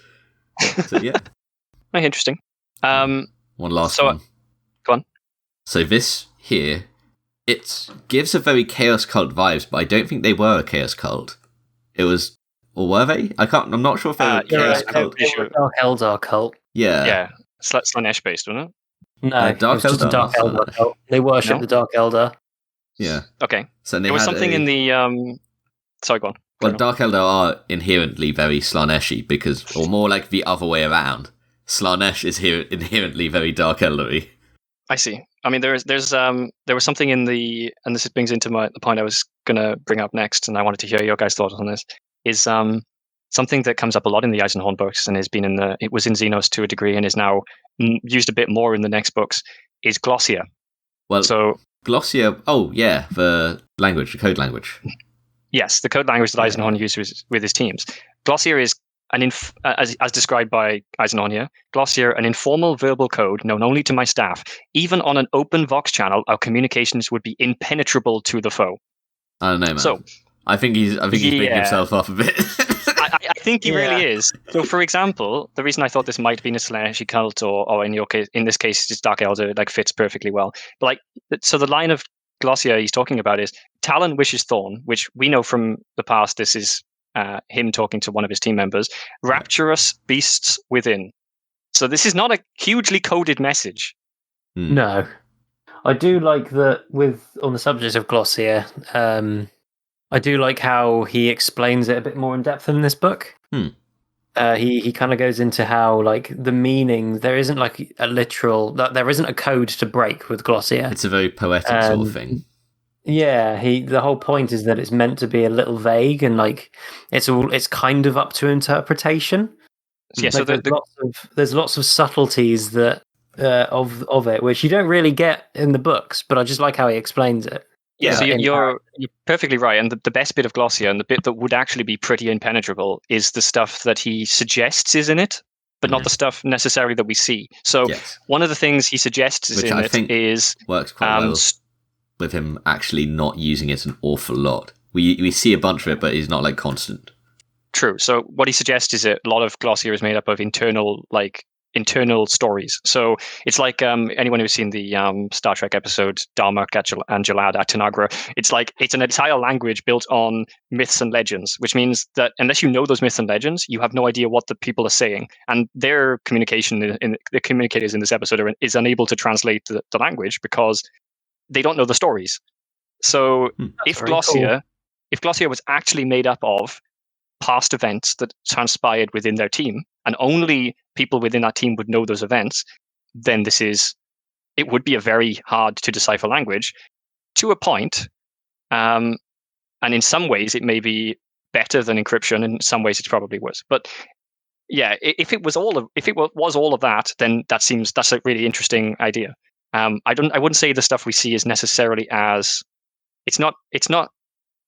So, yeah. Interesting. One last one. Go on. So this here, it gives a very Chaos Cult vibes, but I don't think they were a Chaos Cult. It was... Or were they? I'm not sure if they were Chaos Cult. Dark Eldar cult. Yeah. Yeah. Slanesh based, wasn't it? No, Dark it was just a Dark Eldar cult. They worship the Dark Eldar. Yeah. Okay. So there was something in the... Sorry, go on. Well, Dark Eldar are inherently very Slaneshi, or more like the other way around. Slanesh is inherently very Dark Eldar-y. I see. I mean, there was something in the... And this brings into the point I was going to bring up next, and I wanted to hear your guys' thoughts on this. Is something that comes up a lot in the Eisenhorn books and has been it was in Xenos to a degree and is now used a bit more in the next books, is Glossia. Well, so Glossia, the language, the code language. Yes, the code language that Eisenhorn uses with his teams. Glossia is as described by Eisenhorn here, Glossier, an informal verbal code known only to my staff. Even on an open Vox channel, our communications would be impenetrable to the foe. I don't know, man. So, I think he's picking himself up a bit. I think he really is. So, for example, the reason I thought this might be a Slaneshi cult, or in your case, in this case, it's Dark Elder, like fits perfectly well. But so the line of Glossier he's talking about is Talon wishes Thorn, which we know from the past. This is him talking to one of his team members. Rapturous beasts within. So this is not a hugely coded message. No, I do like that. On the subject of Glossier, I do like how he explains it a bit more in depth in this book. He kind of goes into how like the meaning, there isn't like a literal, there isn't a code to break with Glossier. It's a very poetic sort of thing. Yeah, the whole point is that it's meant to be a little vague and like it's kind of up to interpretation. Yeah, like, so there's lots of subtleties that of it which you don't really get in the books, but I just like how he explains it. Yeah, so you're perfectly right. And the best bit of Glossier, and the bit that would actually be pretty impenetrable, is the stuff that he suggests is in it, but not the stuff necessarily that we see. So one of the things he suggests is in it is works quite well with him actually not using it an awful lot. We see a bunch of it, but he's not like constant. True. So what he suggests is that a lot of Glossier is made up of internal stories. So it's like anyone who's seen the Star Trek episode Darmok Angelad at Tanagra, it's an entire language built on myths and legends, which means that unless you know those myths and legends, you have no idea what the people are saying, and their communication the communicators in this episode is unable to translate the language because they don't know the stories. So if Glossier was actually made up of past events that transpired within their team, and only people within that team would know those events, then it would be a very hard to decipher language to a point. And in some ways, it may be better than encryption. In some ways, it's probably worse. But yeah, if it was all of that, then that's a really interesting idea. I wouldn't say the stuff we see is necessarily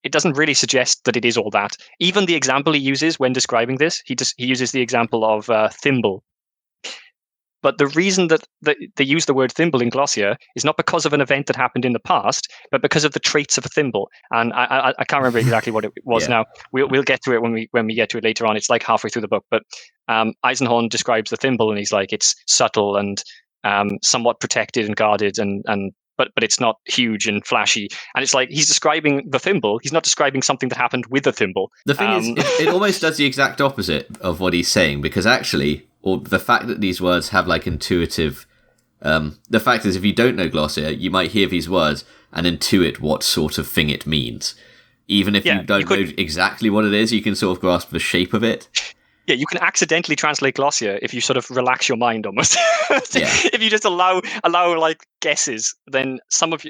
it doesn't really suggest that it is all that. Even the example he uses when describing this, he uses the example of thimble. But the reason that they use the word thimble in Glossier is not because of an event that happened in the past, but because of the traits of a thimble. And I can't remember exactly what it was now. We'll get to it when we get to it later on. It's like halfway through the book. But Eisenhorn describes the thimble, and he's like, it's subtle and somewhat protected and guarded, but it's not huge and flashy. And it's like he's describing the thimble. He's not describing something that happened with the thimble. The thing is, it almost does the exact opposite of what he's saying, because actually, or the fact that these words have like intuitive... the fact is, if you don't know Glossier, you might hear these words and intuit what sort of thing it means. Even if you don't know exactly what it is, you can sort of grasp the shape of it. Yeah, you can accidentally translate Glossier if you sort of relax your mind almost. If you just allow like guesses, then some of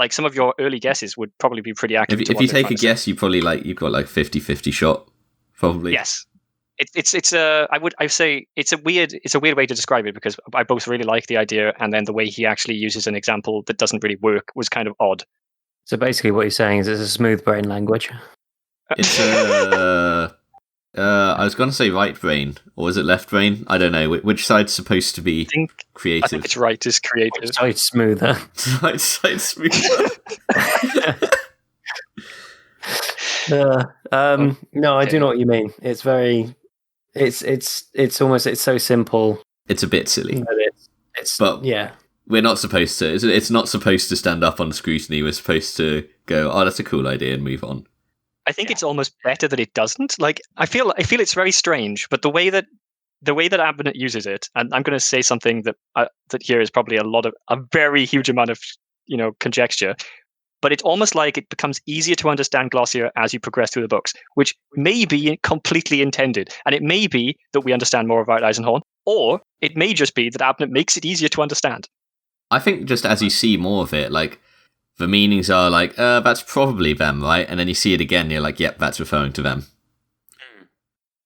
some of your early guesses would probably be pretty accurate. If you take a guess, you've got like 50-50 shot, probably. Yes. I would say it's a weird way to describe it, because I both really like the idea, and then the way he actually uses an example that doesn't really work was kind of odd. So basically what you're saying is it's a smooth brain language. It's I was going to say right brain, or is it left brain? I don't know. Which side's supposed to be creative? I think it's right is creative. Which side's smoother? Right side's smoother. No, I do know what you mean. It's very... It's almost... It's so simple. It's a bit silly. But we're not supposed to. It's not supposed to stand up on scrutiny. We're supposed to go, oh, that's a cool idea, and move on. I think it's almost better that it doesn't. Like, I feel it's very strange, but the way that Abnett uses it, and I'm going to say something that here is probably a very huge amount of conjecture, but it's almost like it becomes easier to understand Glossier as you progress through the books, which may be completely intended, and it may be that we understand more about Eisenhorn, or it may just be that Abnett makes it easier to understand. I think just as you see more of it, like, the meanings are like, that's probably them, right? And then you see it again, you're like, yep, that's referring to them.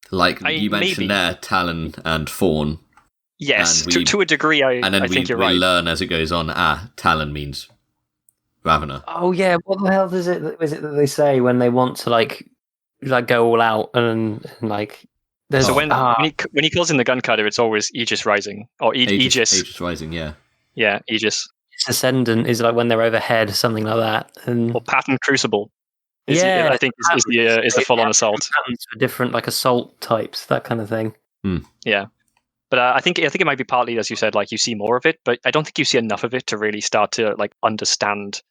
Like you mentioned there, Talon and Fawn. Yes, to a degree, I think you're right. And then we learn as it goes on, Talon means Ravener. Oh yeah, what the hell is it that they say when they want to like go all out and like So when he calls in the gun cutter, it's always Aegis Rising or Aegis. Aegis Rising, yeah. Yeah, Aegis. Its Ascendant is like when they're overhead, something like that. And or Pattern Crucible. Yeah, I think is the full-on assault. Patterns for different like assault types, that kind of thing. Yeah, but I think it might be partly, as you said, like you see more of it, but I don't think you see enough of it to really start to like understand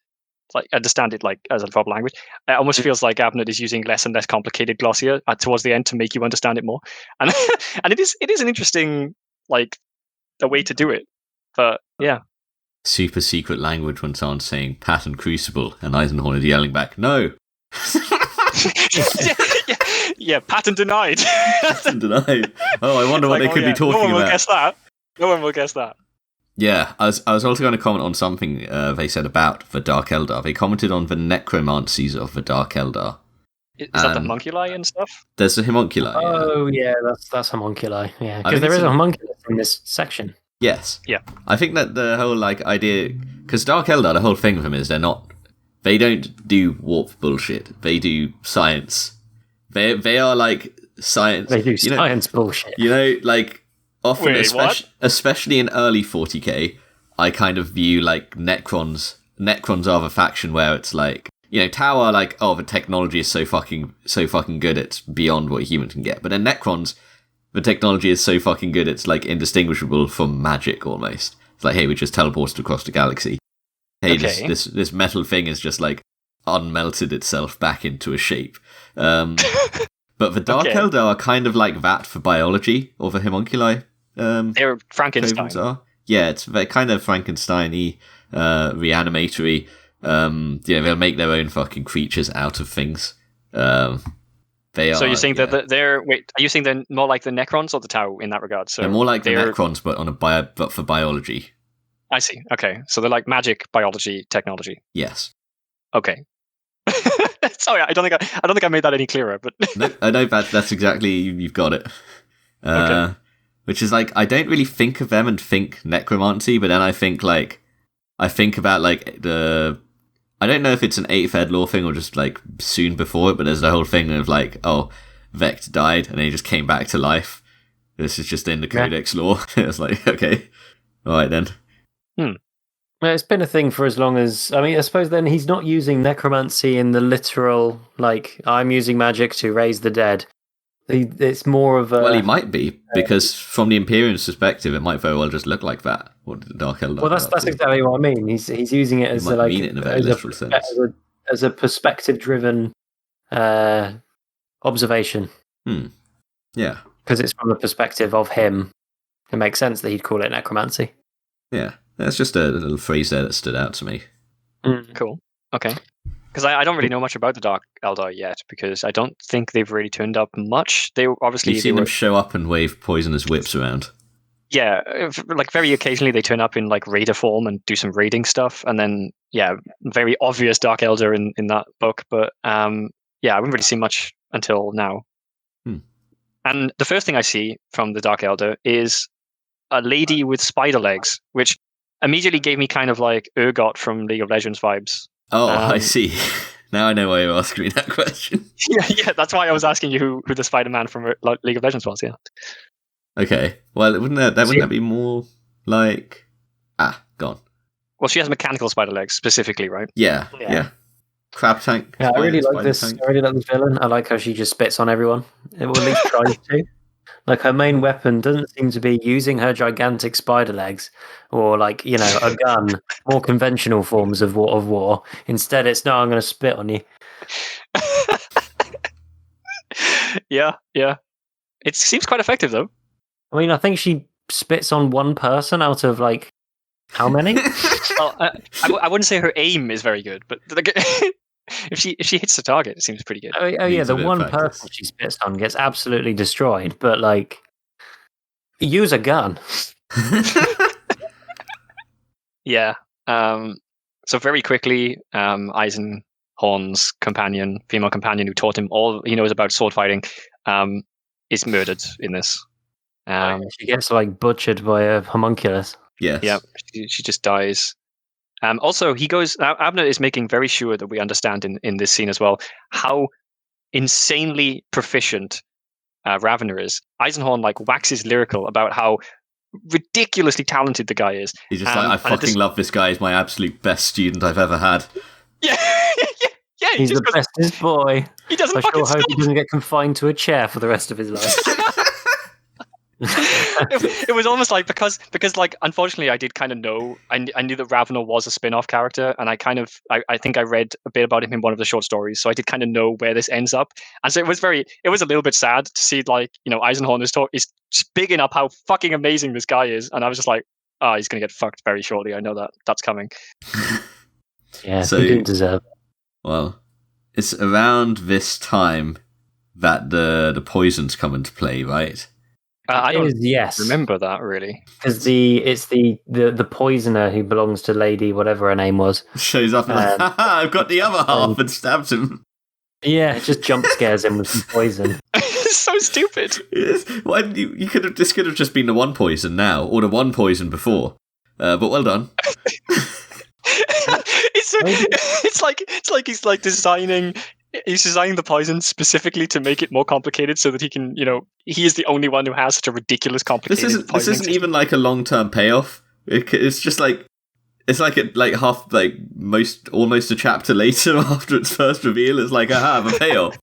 it like as a proper language. It almost feels like Abnett is using less and less complicated glossia towards the end to make you understand it more, and and it is an interesting like a way to do it. But yeah, super secret language when someone's saying Pattern Crucible and Eisenhorn is yelling back, no. yeah, patent denied. Patent denied. Oh, I wonder what they could be talking about. No one will guess that. No one will guess that. Yeah, I was also going to comment on something they said about the Dark Eldar. They commented on the necromancies of the Dark Eldar. Is that the homunculi and stuff? There's the homunculi. Oh, yeah, that's homunculi. Yeah, because there is a homunculus in this section. Yes. Yeah. I think that the whole like idea, because Dark Eldar, the whole thing of them is they don't do warp bullshit. They do science. They are like science. They do science bullshit. You know, like often, Wait, especially in early 40k, I kind of view like Necrons. Necrons are the faction where it's like, you know, Tau are like, oh, the technology is so fucking good, it's beyond what a human can get. But then Necrons, the technology is so fucking good, it's like indistinguishable from magic almost. It's like, hey, we just teleported across the galaxy. Hey, okay. this metal thing is just like unmelted itself back into a shape. But the Dark Eldar are kind of like that for biology, or the homunculi. They're Frankenstein. Yeah, they're kind of Frankenstein-y, reanimatory. They'll make their own fucking creatures out of things. They are. So you're saying that they're are you saying they're more like the Necrons or the Tau in that regard? So they're more like the Necrons, but for biology. I see. Okay, so they're like magic, biology, technology. Yes. Okay. Sorry, I don't think I made that any clearer. But no, I know that's exactly you've got it. Okay. Which is like I don't really think of them and think necromancy, but then I think about like I don't know if it's an 8th ed lore thing or just like soon before it, but there's the whole thing of like, oh, Vect died and then he just came back to life. This is just in the Codex lore. It's like, okay, all right then. Well, it's been a thing for as long as... I mean, I suppose then he's not using necromancy in the literal, like, I'm using magic to raise the dead. It's more of a... Well, he might be, because from the Imperium's perspective, it might very well just look like that. What the Dark Eldar. Well, that's exactly what I mean. He's using it as a, like, mean it in a very literal sense. As a perspective-driven observation. Yeah. Because it's from the perspective of him. It makes sense that he'd call it necromancy. Yeah. That's just a little phrase there that stood out to me. Cool. Okay. Because I don't really know much about the Dark Eldar yet, because I don't think they've really turned up much. They obviously... You've seen them show up and wave poisonous whips around. Yeah, like very occasionally they turn up in like raider form and do some raiding stuff, and then very obvious Dark Eldar in that book. But I haven't really seen much until now. And the first thing I see from the Dark Eldar is a lady with spider legs, which immediately gave me kind of like Urgot from League of Legends vibes. Oh, I see. Now I know why you're asking me that question. Yeah, that's why I was asking you who the Spider-Man from League of Legends was. Yeah. Okay. Well, wouldn't that be more like gone? Well, she has mechanical spider legs specifically, right? Yeah. Crab tank. Yeah, I really like this. Tank. I really like this villain. I like how she just spits on everyone. It will at least tries to. Like her main weapon doesn't seem to be using her gigantic spider legs or like, you know, a gun, more conventional forms of war. Instead, it's no, I'm going to spit on you. Yeah. It seems quite effective though. I mean, I think she spits on one person out of like how many? Well, I wouldn't say her aim is very good, but if she hits the target, it seems pretty good. Oh yeah, the one person she spits on gets absolutely destroyed. But like, use a gun. Yeah. So very quickly, Eisenhorn's female companion, who taught him all he knows about sword fighting, is murdered in this. She gets like butchered by a homunculus. Yes. Yeah, she just dies. Also, Abnett is making very sure that we understand in this scene as well how insanely proficient Ravener is, Eisenhorn like waxes lyrical about how ridiculously talented the guy is. He's just like, I fucking love this guy. He's my absolute best student I've ever had. Yeah, yeah. He's the bestest boy. He doesn't. I sure hope he doesn't get confined to a chair for the rest of his life. It was almost like because like unfortunately I did kind of know I knew that Ravener was a spin-off character, and I think I read a bit about him in one of the short stories, so I did kind of know where this ends up, and so it was a little bit sad to see, like, you know, Eisenhorn is bigging up how fucking amazing this guy is, and I was just like, oh, he's gonna get fucked very shortly. I know that's coming. Yeah, so, he didn't deserve it. Well, it's around this time that the poisons come into play, right? I don't yes. remember that really, because it's the poisoner who belongs to Lady whatever her name was shows up and like, haha, I've got the other half, and stabs him. Yeah, just jump scares him with some poison. It's so stupid. Why didn't this could have just been the one poison now, or the one poison before. But well done. It's like he's like designing the poison specifically to make it more complicated, so that he can, you know, he is the only one who has such a ridiculous complicated. This isn't even like a long-term payoff. It's just like almost a chapter later after its first reveal. It's like, I have a payoff.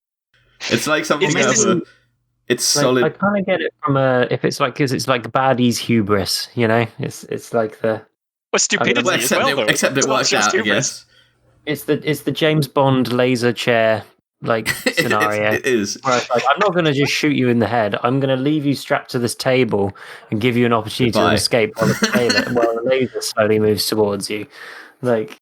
It's like something it's like, solid. I kind of get it from because it's like baddies hubris, you know. It's like the stupidity as well. Except it works out, I guess. It's the James Bond laser chair like scenario. It is. Where it's like, I'm not going to just shoot you in the head. I'm going to leave you strapped to this table and give you an opportunity to escape while the laser slowly moves towards you. Like,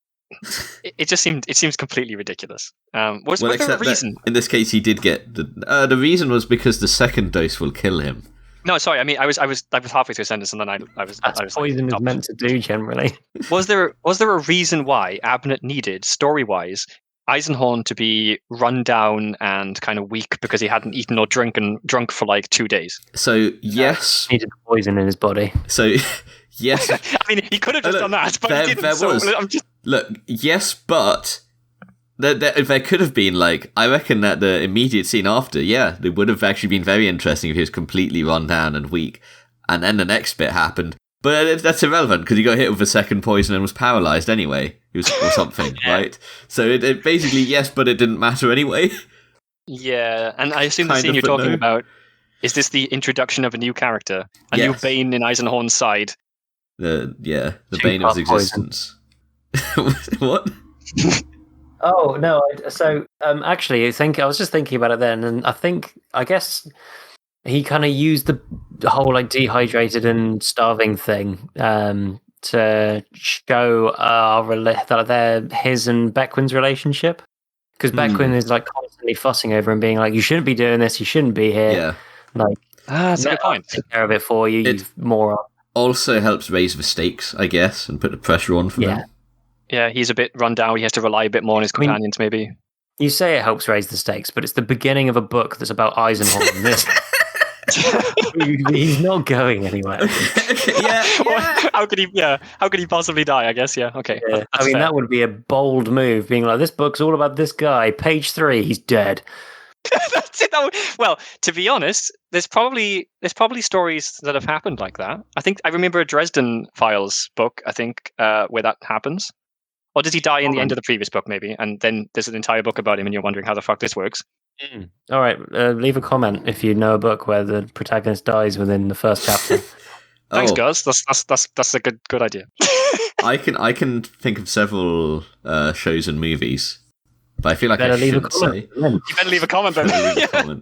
it seems completely ridiculous. Was there a reason? In this case, he did get the reason was because the second dose will kill him. No, sorry. I mean, I was halfway through a sentence, and then I was. Poison is meant to do generally. Was there a reason why Abnett needed, story-wise, Eisenhorn to be run down and kind of weak because he hadn't eaten or drunk for like 2 days? So yes, he needed poison in his body. So yes, I mean, he could have just done that, but he didn't. There was. Look, yes, but. There could have been, like, I reckon that the immediate scene after, yeah, it would have actually been very interesting if he was completely run down and weak, and then the next bit happened. But that's irrelevant, because he got hit with a second poison and was paralysed anyway, or something, yeah. Right? So it basically, yes, but it didn't matter anyway. Yeah, and I assume the scene you're talking about, is this the introduction of a new character? A new Bane in Eisenhorn's side? The Bane of his existence. What? Oh no! Actually, I was just thinking about it then, and I guess he kind of used the whole like dehydrated and starving thing to show his and Beckwin's relationship, because Beckwin is like constantly fussing over him, being like, "You shouldn't be doing this. You shouldn't be here." Yeah, like that's a good point. Take care of it for you, you moron. Also helps raise the stakes, I guess, and put the pressure on for them. Yeah, he's a bit run down. He has to rely a bit more on his companions, maybe. You say it helps raise the stakes, but it's the beginning of a book that's about Eisenhorn. He's not going anywhere. How could he possibly die? I guess. Yeah. Okay. Yeah. I mean, fair. That would be a bold move. Being like, this book's all about this guy. Page 3, he's dead. That's it. Well, to be honest, there's probably stories that have happened like that. I think I remember a Dresden Files book. I think where that happens. Or does he die in the end of the previous book, maybe? And then there's an entire book about him, and you're wondering how the fuck this works. All right, leave a comment if you know a book where the protagonist dies within the first chapter. Thanks, guys. That's a good idea. I can think of several shows and movies, but I feel like I shouldn't say. You better leave a comment, then.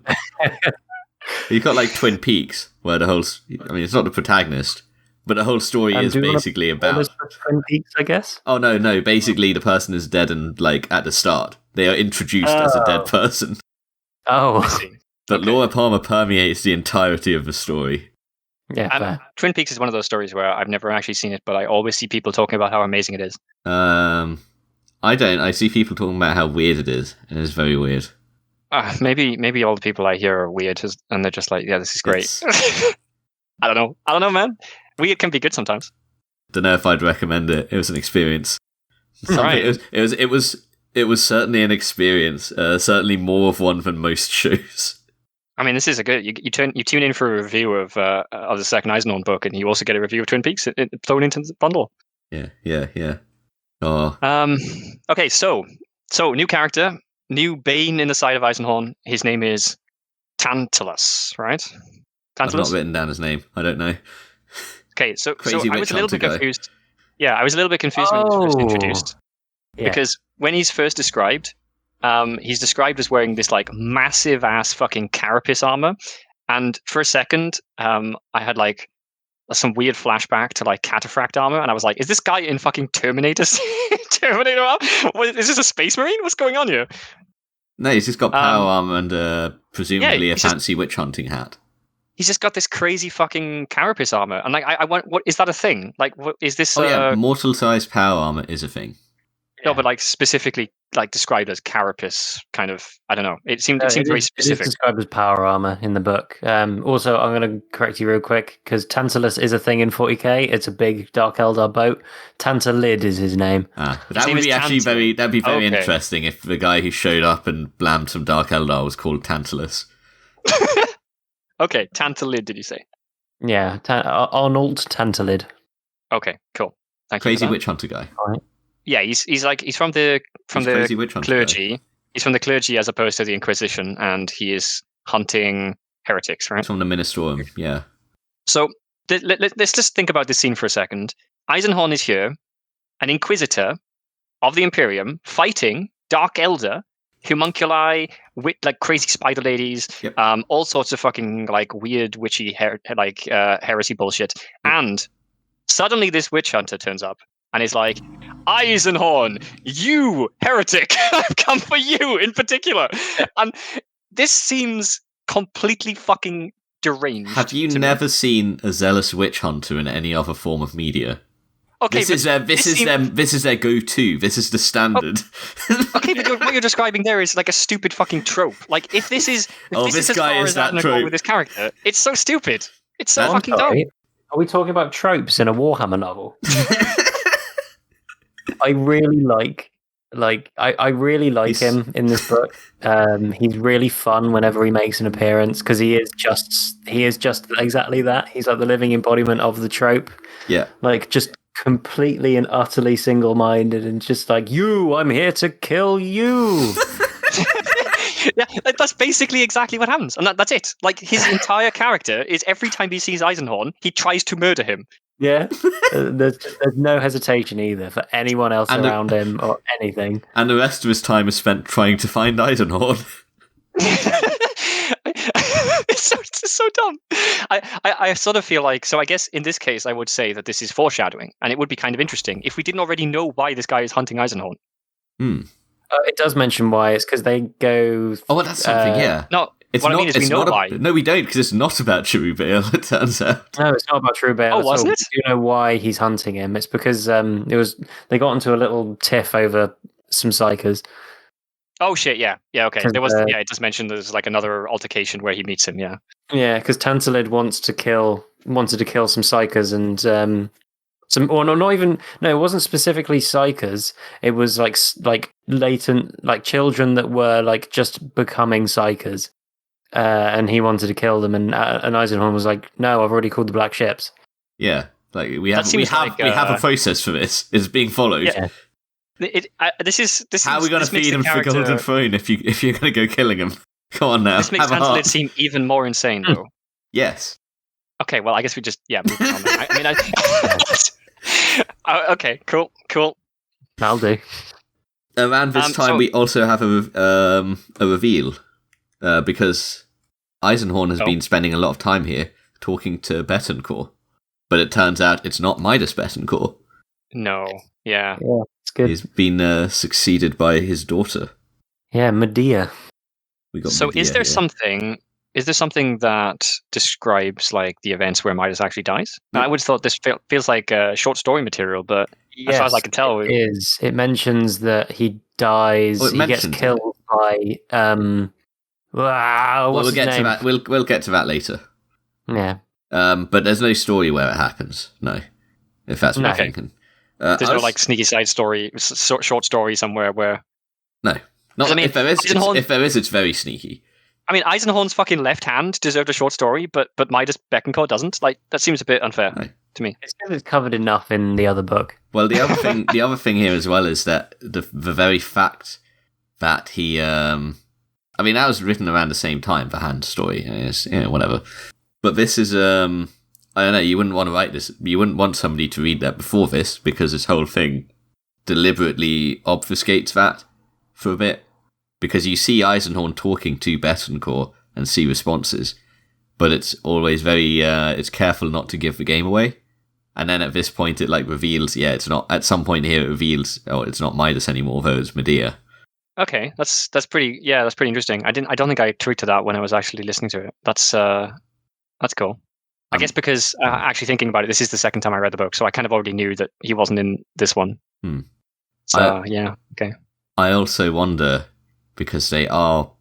You've got like Twin Peaks, where the whole. I mean, it's not the protagonist. But the whole story is basically about Twin Peaks, I guess. Oh no! Basically, the person is dead, and like at the start, they are introduced as a dead person. Oh, I see. But Laura Palmer permeates the entirety of the story. Yeah, Twin Peaks is one of those stories where I've never actually seen it, but I always see people talking about how amazing it is. I don't. I see people talking about how weird it is, and it's very weird. Maybe all the people I hear are weird, and they're just like, "Yeah, this is great." I don't know, man. Weird can be good sometimes. Don't know if I'd recommend it. It was an experience. Right. It was certainly an experience. Certainly more of one than most shows. I mean, this is a good. You tune in for a review of the second Eisenhorn book, and you also get a review of Twin Peaks thrown into the bundle. Yeah. Oh. Okay, so new character, new bane in the side of Eisenhorn. His name is Tantalus, right? Tantalus? I've not written down his name. I don't know. Okay, so Crazy I was a little bit guy. confused. Yeah, I was a little bit confused when he was first introduced. Yeah. Because when he's first described, he's described as wearing this like massive ass fucking carapace armor, and for a second, I had like some weird flashback to like cataphract armor, and I was like, "Is this guy in fucking Terminator armor? Is this a space marine? What's going on here?" No, he's just got power armor and presumably a fancy witch hunting hat. He's just got this crazy fucking carapace armor, and like I want, what is that a thing? Like, what is this? Oh yeah, mortal-sized power armor is a thing. No, but like specifically like described as carapace, kind of. I don't know. It seemed very specific. It is described as power armor in the book. Also, I'm going to correct you real quick because Tantalus is a thing in 40k. It's a big Dark Eldar boat. Tantalid is his name. But that would be actually that'd be very interesting if the guy who showed up and blamed some Dark Eldar was called Tantalus. Okay, Tantalid, did you say? Yeah, Arnold Tantalid. Okay, cool. Thank you. Crazy witch hunter guy. All right. Yeah, he's from the clergy. Guy. He's from the clergy as opposed to the Inquisition, and he is hunting heretics, right? He's from the Ministerium, yeah. So let's just think about this scene for a second. Eisenhorn is here, an Inquisitor of the Imperium, fighting Dark Elder, homunculi, with like crazy spider ladies, yep. All sorts of fucking like weird witchy heresy bullshit, yep. And suddenly this witch hunter turns up. And he's like, Eisenhorn, you heretic, I've come for you in particular. And this seems completely fucking deranged. Have you never seen a zealous witch hunter in any other form of media? Okay, this is their go-to. This is the standard. Okay, but what you're describing there is like a stupid fucking trope. Like if this is this guy is that trope with this character, it's so stupid. It's so fucking dumb. Are we talking about tropes in a Warhammer novel? I really like I really like him in this book. He's really fun whenever he makes an appearance because he is just exactly that. He's like the living embodiment of the trope. Yeah, like just completely and utterly single-minded and just like I'm here to kill you. Yeah, that's basically exactly what happens, and that's it. Like his entire character is every time he sees Eisenhorn, he tries to murder him. Yeah, there's no hesitation either for anyone else around him or anything. And the rest of his time is spent trying to find Eisenhorn. It's so dumb. I sort of feel like, so I guess in this case, I would say that this is foreshadowing, and it would be kind of interesting if we didn't already know why this guy is hunting Eisenhorn. It does mention why. It's because they go... Oh, well, that's something, yeah. No, I mean is we know why. No, we don't, because it's not about Cherubale, it turns out. No, it's not about Cherubale. Oh, wasn't it? You know why he's hunting him. It's because they got into a little tiff over some psychers. Oh, shit, yeah. Yeah, okay. There was, it does mention there's like another altercation where he meets him, yeah. Yeah, because Tantalid wanted to kill some psychers and... it wasn't specifically psychers. It was like latent, like children that were like just becoming psychers, and he wanted to kill them. And Eisenhorn was like, "No, I've already called the black ships." Yeah, like we have a process for this. It's being followed. Yeah. This is how are we going to feed him the golden throne if you're going to go killing him? Come on now. This makes Tantalid seem even more insane, though. Yes. Okay, well, I guess we just moving on. Okay, cool. That'll do. Around this time, we also have a reveal because Eisenhorn has been spending a lot of time here talking to Betancourt, but it turns out it's not Midas Betancourt. No, yeah, it's good. He's been succeeded by his daughter. Yeah, Medea. Is there something that describes like the events where Midas actually dies? I would have thought this feels like short story material, but as far as I can tell, it mentions that he dies. He gets killed by. We'll get to that. We'll get to that later. Yeah. But there's no story where it happens. No, if that's what you're thinking. There's no like sneaky side story, short story somewhere where. No, not. If there is, it's very sneaky. I mean, Eisenhorn's fucking left hand deserved a short story, but Midas Beckencore doesn't. Like, that seems a bit unfair to me. It's because it's covered enough in the other book. Well, the other thing here as well is that the very fact that he, I mean, that was written around the same time, the hand story. It's, whatever. But this is, I don't know. You wouldn't want to write this. You wouldn't want somebody to read that before this, because this whole thing deliberately obfuscates that for a bit. Because you see Eisenhorn talking to Bettencourt and see responses, but it's always very, it's careful not to give the game away. And then at this point it like reveals, it's not, at some point here it reveals, it's not Midas anymore, though it's Medea. Okay, that's pretty interesting. I don't think I tweaked to that when I was actually listening to it. That's cool. I guess because actually thinking about it, this is the second time I read the book, so I kind of already knew that he wasn't in this one. So, okay. I also wonder, because they are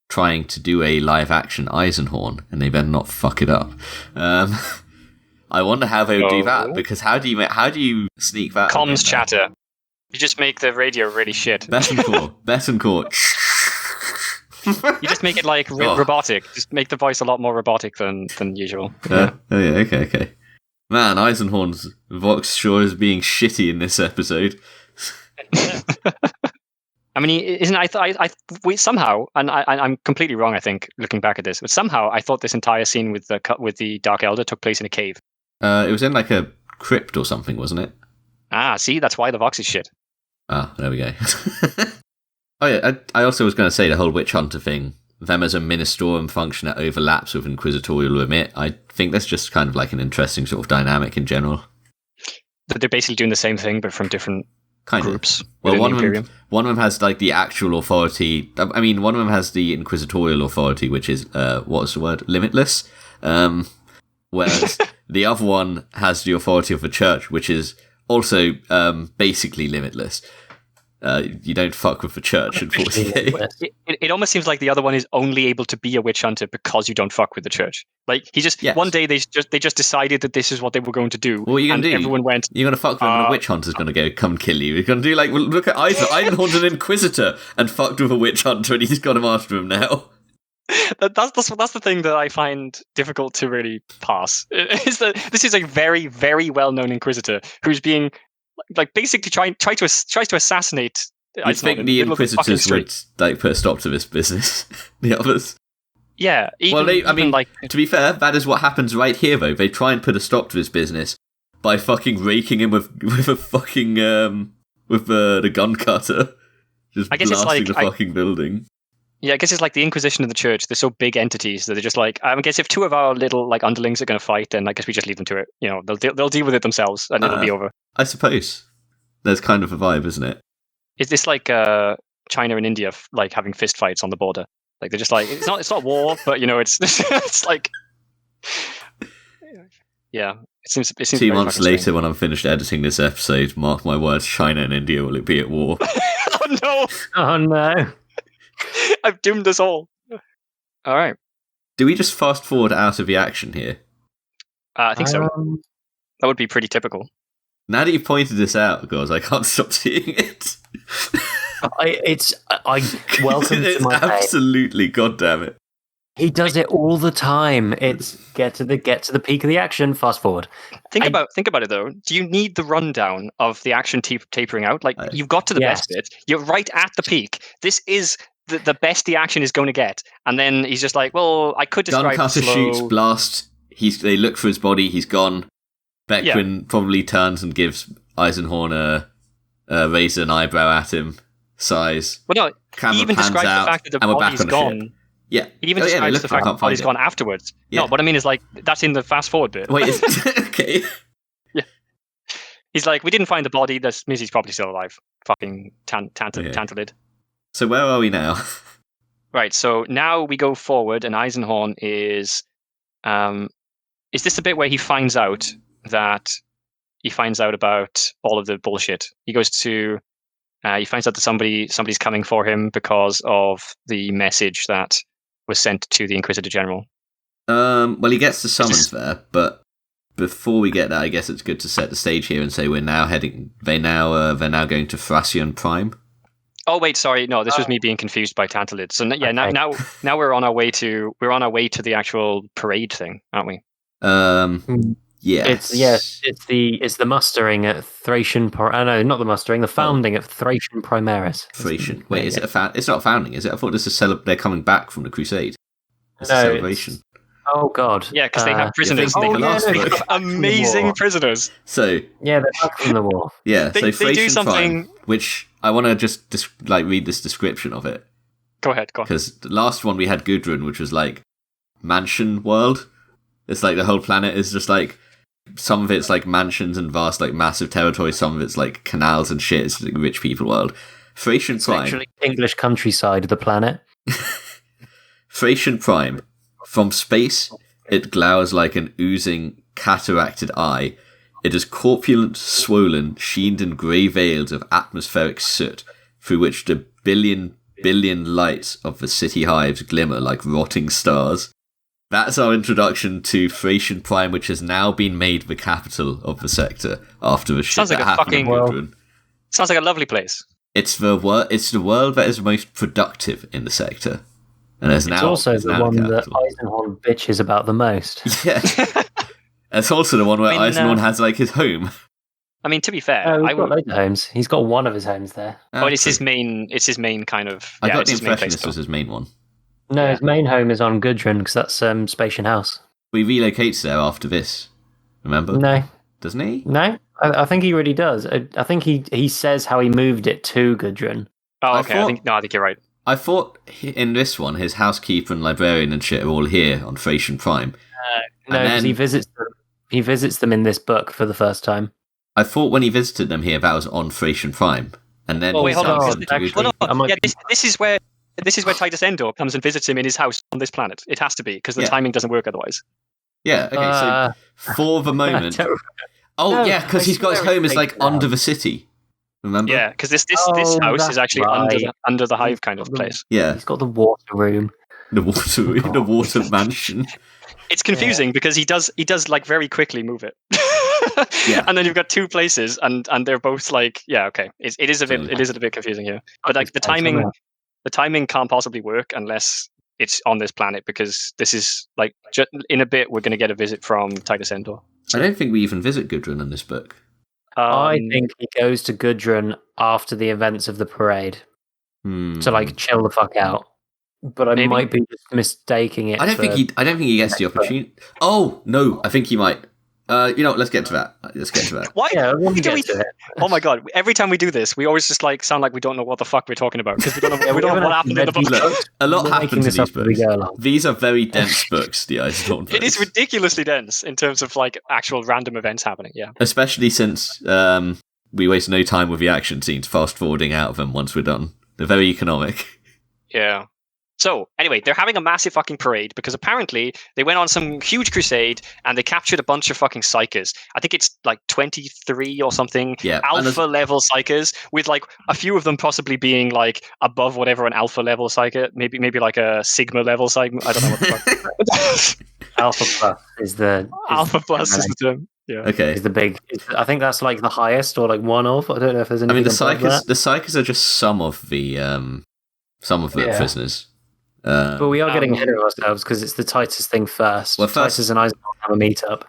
trying to do a live-action Eisenhorn, and they better not fuck it up. I wonder how they would do that, because how do you sneak that? Comms chatter. You just make the radio really shit. Bettencourt. You just make it like robotic. Just make the voice a lot more robotic than usual. Okay. Man, Eisenhorn's vox sure is being shitty in this episode. I mean, isn't we somehow, and I'm completely wrong, I think, looking back at this, but somehow I thought this entire scene with the Dark Elder took place in a cave. It was in like a crypt or something, wasn't it? See, that's why the vox is shit. There we go. Oh yeah, I also was going to say the whole witch hunter thing. Them as a ministorum function that overlaps with inquisitorial remit. I think that's just kind of like an interesting sort of dynamic in general. They're basically doing the same thing, but from different groups. Well, one of them has like the actual authority. I mean, one of them has the inquisitorial authority, which is what's the word? Limitless. Whereas the other one has the authority of the church, which is also basically limitless. You don't fuck with the church, unfortunately. It almost seems like the other one is only able to be a witch hunter because you don't fuck with the church. Like he just one day they just decided that this is what they were going to do. What are you gonna do? Everyone went. You're gonna fuck with them, and a witch hunter's gonna come kill you. You're gonna do like look at Eisenhorn's an inquisitor and fucked with a witch hunter, and he's got him after him now. That's the thing that I find difficult to really pass. Is that this is a very, very well-known inquisitor who's being like basically tries to assassinate. I think the inquisitors would like put a stop to this business. The others, yeah. To be fair, that is what happens right here. Though they try and put a stop to this business by fucking raking him with a fucking with the gun cutter, just blasting the fucking building. Yeah, I guess it's like the Inquisition of the Church. They're so big entities that they're just like, I guess if two of our little like underlings are going to fight, then I guess we just leave them to it. You know, they'll deal with it themselves, and it'll be over. I suppose there's kind of a vibe, isn't it? Is this like China and India like having fist fights on the border? Like they're just like it's not war, but you know it's it's like yeah. It seems 2 months later, when I'm finished editing this episode, mark my words, China and India will be at war. Oh no! Oh no! I've doomed us all. All right. Do we just fast forward out of the action here? I think so. That would be pretty typical. Now that you've pointed this out, guys, I can't stop seeing it. I welcome to my absolutely, goddamn it. He does it all the time. It's get to the peak of the action. Fast forward. Think about it though. Do you need the rundown of the action tapering out? Like you've got to the best bit. You're right at the peak. This is the best the action is going to get, and then he's just like, "Well, I could describe." Guncutter shoots, blast. They look for his body. He's gone. Beckwin probably turns and gives Eisenhorn a raise an eyebrow at him. Sighs. Well, no. Camera he even pans describes out, the fact that the and we're back body's on the gone. ship. Yeah. He even describes the fact that the body's gone afterwards. Yeah. No, what I mean is like that's in the fast forward bit. Wait, okay. Yeah. He's like, we didn't find the body. That means he's probably still alive. Fucking tantalid. So where are we now? Right. So now we go forward, and Eisenhorn is this the bit where he finds out about all of the bullshit? He goes to. He finds out that somebody's coming for him because of the message that was sent to the Inquisitor General. Well, he gets the summons there, but before we get there, I guess it's good to set the stage here and say they're now going to Thracian Prime. Oh wait, sorry. No, this was me being confused by Tantalid. So Okay. now we're on our way to the actual parade thing, aren't we? Yes. It's the mustering at Thracian. No, not the mustering. The founding at Thracian Primaris. Thracian. Wait, is it it's not founding, is it? I thought this is they're coming back from the Crusade. It's a No, celebration. Oh God! Yeah, because they have prisoners. thinking They of the last have book. amazing prisoners. So Yeah, they're back from the war. yeah, They so do Thracian something- Prime, which I want to just read this description of it, Go ahead. because the last one we had Gudrun, which was like mansion world. It's like the whole planet is just like, some of it's like mansions and vast, like massive territories. Some of it's like canals and shit. It's like rich people world. Thracian It's Prime. actually English countryside of the planet. Thracian Prime. From space, it glowers like an oozing, cataracted eye. It is corpulent, swollen, sheened in grey veils of atmospheric soot, through which the billion lights of the city hives glimmer like rotting stars. That's our introduction to Thracian Prime, which has now been made the capital of the sector after the shit Sounds like that a happened in fucking- Gudrun. Sounds like a lovely place. It's the world that is most productive in the sector. And there's It's now also there's the now one that capital. Eisenhorn bitches about the most. Yeah. It's also the one where I mean, Eisenhorn has like his home. I mean, to be fair, Oh, I he's got would. loads of homes. He's got one of his homes there. But it's his main. It's his main kind of. I got it's the his main impression place. this was his main one. No, Yeah. his main home is on Gudrun because that's Spatian House. He relocates there after this. Remember? No, Doesn't he? no, I think he really does. I think he says how he moved it to Gudrun. Oh, I okay. thought- I think you're right. I thought in this one, his housekeeper and librarian and shit are all here on Thracian Prime. No, And because then- he visits them. He visits them in this book for the first time. I thought when he visited them here, that was on Thracian Prime. And then Oh, wait, hold on, starts because- to actually- Gudrun. Well, no, I might yeah, be- this is where Titus Endor comes and visits him in his house on this planet. It has to be because the Yeah. timing doesn't work otherwise. Yeah, okay, so for the moment... Oh, No, yeah, because I he's got his swear home it's is like taken out. under the city. Remember? Yeah, because this Oh, house is that's actually right. under the hive kind of got the- place. Yeah, He's got the water room. the water mansion. It's confusing because he does like very quickly move it. Yeah. And then you've got two places and they're both like, yeah, okay. It is a bit confusing here. But like the timing can't possibly work unless it's on this planet, because this is like in a bit we're going to get a visit from Titus Endor. I don't think we even visit Gudrun in this book. I think he goes to Gudrun after the events of the parade to like chill the fuck out. But I Maybe. might be just mistaking it. I don't think he gets the opportunity. Oh no, I think he might. You know what, let's get to that. Why? Yeah, when we do get we? to it. Oh my god! Every time we do this, we always just like sound like we don't know what the fuck we're talking about because we don't know, we don't know what happened in the book. Look, a lot We're happens in making this these up as we books. go along. These are very dense books, the Eisenhorn books. It is ridiculously dense in terms of like actual random events happening. Yeah. Especially since we waste no time with the action scenes, fast forwarding out of them once we're done. They're very economic. Yeah. So, anyway, they're having a massive fucking parade because apparently they went on some huge crusade and they captured a bunch of fucking psychers. I think it's like 23 or something. Yeah, and Alpha level psychers, with like a few of them possibly being like above whatever an alpha level psyker, maybe like a sigma level psyker. I don't know what the fuck. Alpha Plus is the Alpha plus is the term. Yeah. Okay. is the big. I think that's like the highest or like one of. I don't know if there's I anything. mean, the above that. psychers are just some of the Yeah. prisoners. But we are getting ahead of ourselves because it's the Titus thing first. Well, first- Titus and Eisenhorn have a meetup.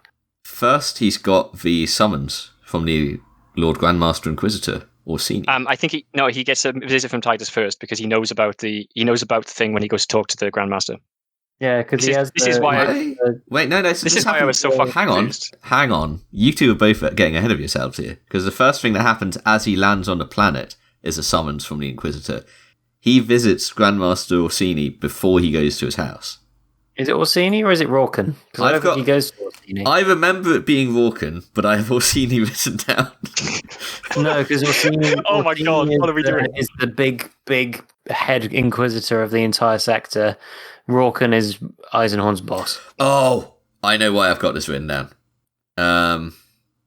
First, he's got the summons from the Lord Grandmaster Inquisitor Orsini. I think he gets a visit from Titus first because he knows about the thing when he goes to talk to the Grandmaster. Yeah, because This he is- has. this is why Wait, no, This is why I was so fucking Hang on, confused. hang on. You two are both getting ahead of yourselves here, because the first thing that happens as he lands on the planet is a summons from the Inquisitor. He visits Grandmaster Orsini before he goes to his house. Is it Orsini or is it Rorken? Because I I've don't think he goes to Orsini. I remember it being Rorken, but I have Orsini written down. No, because Orsini. Oh my God, Orsini what are we doing? Is the big head inquisitor of the entire sector. Rorken is Eisenhorn's boss. Oh, I know why I've got this written down. Is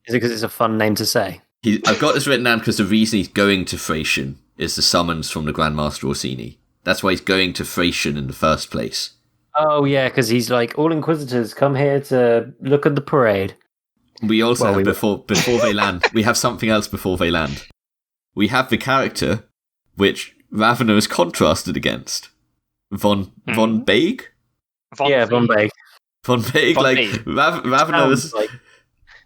it because it's a fun name to say? I've got this written down because the reason he's going to Thracian is the summons from the Grandmaster Orsini. That's why he's going to Thracian in the first place. Oh yeah, because he's like, all inquisitors come here to look at the parade. We also have we- before they land. We have something else before they land. We have the character, which Ravonna is contrasted against? Von Beeg? Von Beeg. Von Beeg, Von like Beeg. Ravonna was like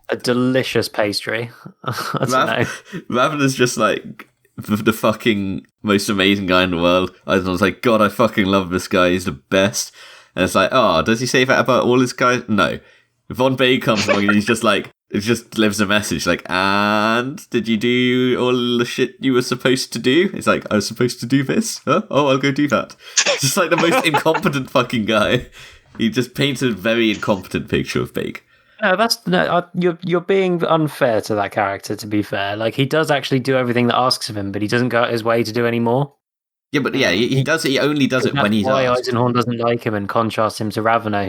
a delicious pastry. I don't know. Ravonna's just like the fucking most amazing guy in the world. I was like, God, I fucking love this guy. He's the best. And it's like, oh, does he say that about all his guys? No. Von Beeg comes along and he's just like, it just delivers a message like, and did you do all the shit you were supposed to do? It's like, I was supposed to do this? Huh? Oh, I'll go do that. Just like the most incompetent fucking guy. He just painted a very incompetent picture of Beeg. No, you're being unfair to that character, to be fair. Like, he does actually do everything that asks of him, but he doesn't go out his way to do any more. Yeah, but yeah, he does. He only does it when he's why asked. Eisenhorn doesn't like him and contrasts him to Ravonna,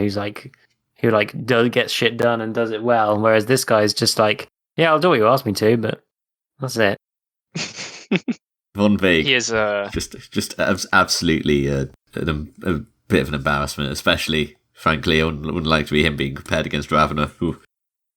who gets shit done and does it well, whereas this guy's just like, yeah, I'll do what you ask me to, but that's it. Von Beeg, he is just absolutely a bit of an embarrassment, especially, frankly, I wouldn't like to be him being compared against Ravonna. Ooh.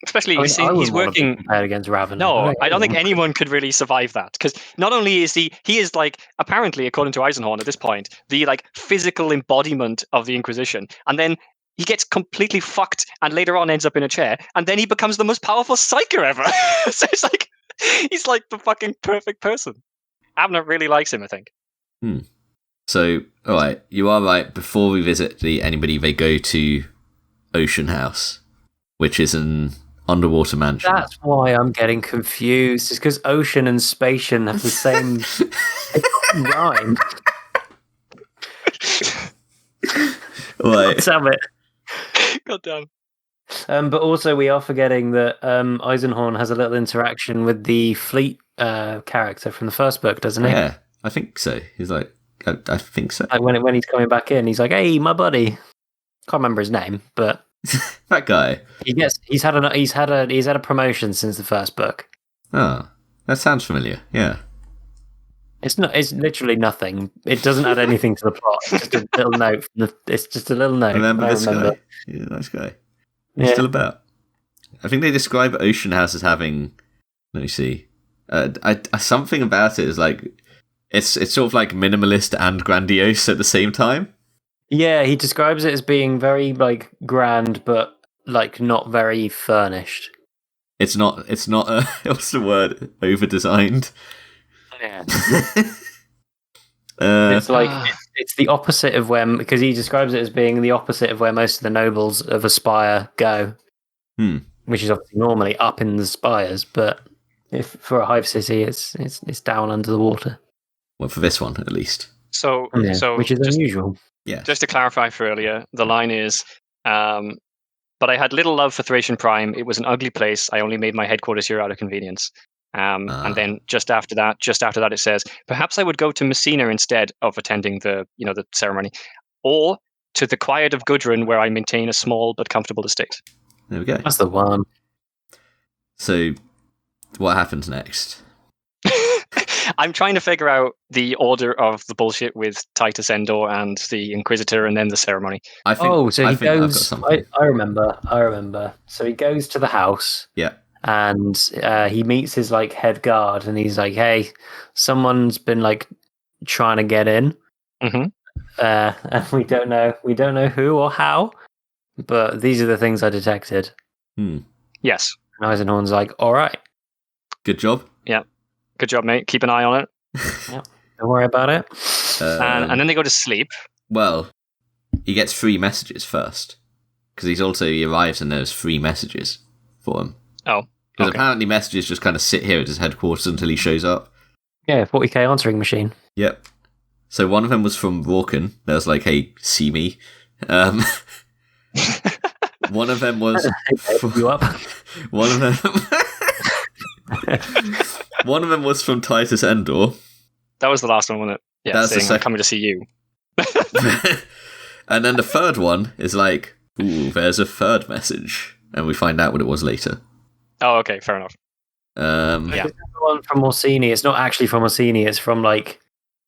Especially, he's working compared against Ravonna. No, I don't think anyone could really survive that, because not only is he is like, apparently, according to Eisenhorn at this point, the like physical embodiment of the Inquisition, and then he gets completely fucked and later on ends up in a chair, and then he becomes the most powerful psyker ever. So it's like, he's like the fucking perfect person. Abnett really likes him, I think. So, alright, you are right. Before we visit anybody, they go to Ocean House, which is an underwater mansion. That's why I'm getting confused. It's because ocean and spatian have the same rhyme. Right. Damn it. God damn. But also, we are forgetting that Eisenhorn has a little interaction with the Fleet character from the first book, doesn't he? Yeah, I think so. He's like, I think so. Like when he's coming back in, he's like, "Hey, my buddy." Can't remember his name, but that guy. He's had a promotion since the first book. Oh, that sounds familiar. Yeah. It's literally nothing. It doesn't add anything to the plot. It's just a little note. It's just a little note. Remember this guy? Yeah, nice guy. He's still about. I think they describe Ocean House as having. Let me see. Something about it is like it's sort of like minimalist and grandiose at the same time. Yeah, he describes it as being very like grand, but like not very furnished. It's not. What's the word? Over designed. Yeah. It's like it's the opposite of because he describes it as being the opposite of where most of the nobles of a spire go, which is obviously normally up in the spires, but if for a hive city, it's down under the water. Well, for this one at least. So which is unusual. Yeah. Just to clarify for earlier, the line is, but I had little love for Thracian Prime. It was an ugly place. I only made my headquarters here out of convenience. And then just after that, it says, perhaps I would go to Messina instead of attending the ceremony, or to the quiet of Gudrun, where I maintain a small but comfortable estate. There we go. That's the one. So, what happens next? I'm trying to figure out the order of the bullshit with Titus Endor and the Inquisitor, and then the ceremony. I remember. So he goes to the house. Yeah. And he meets his like head guard, and he's like, "Hey, someone's been like trying to get in, and we don't know who or how, but these are the things I detected." Yes. And Eisenhorn's like, "All right, good job. Yeah, good job, mate. Keep an eye on it. Yeah, don't worry about it." And then they go to sleep. Well, he gets 3 messages first because he arrives and there's 3 messages for him. Oh. Because apparently messages just kind of sit here at his headquarters until he shows up. Yeah, 40k answering machine. Yep. So one of them was from Rorken. That was like, hey, see me. One of them was... you up? One of them was from Titus Endor. That was the last one, wasn't it? Yeah, that's saying, I'm coming to see you. And then the third one is like, ooh, there's a third message. And we find out what it was later. Oh, okay, fair enough. Yeah. The one from Orsini, it's not actually from Orsini, it's from like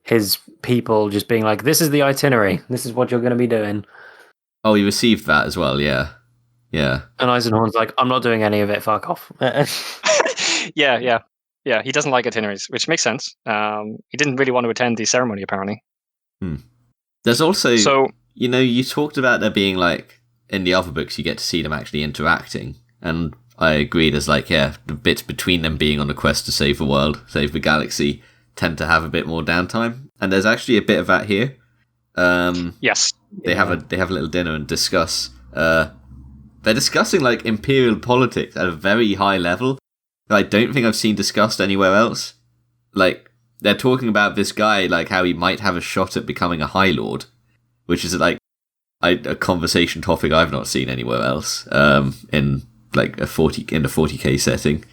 his people just being like, this is the itinerary, this is what you're going to be doing. Oh, he received that as well, yeah. Yeah. And Eisenhorn's like, I'm not doing any of it, fuck off. Yeah. Yeah, he doesn't like itineraries, which makes sense. He didn't really want to attend the ceremony, apparently. There's also, So, you talked about there being, like, in the other books, you get to see them actually interacting. And I agree, there's, like, the bits between them being on a quest to save the world, save the galaxy, tend to have a bit more downtime. And there's actually a bit of that here. yes. They have a little dinner and discuss. They're discussing, like, imperial politics at a very high level that I don't think I've seen discussed anywhere else. Like, they're talking about this guy, like, how he might have a shot at becoming a High Lord, which is, like, a conversation topic I've not seen anywhere else, in, like, a 40k setting.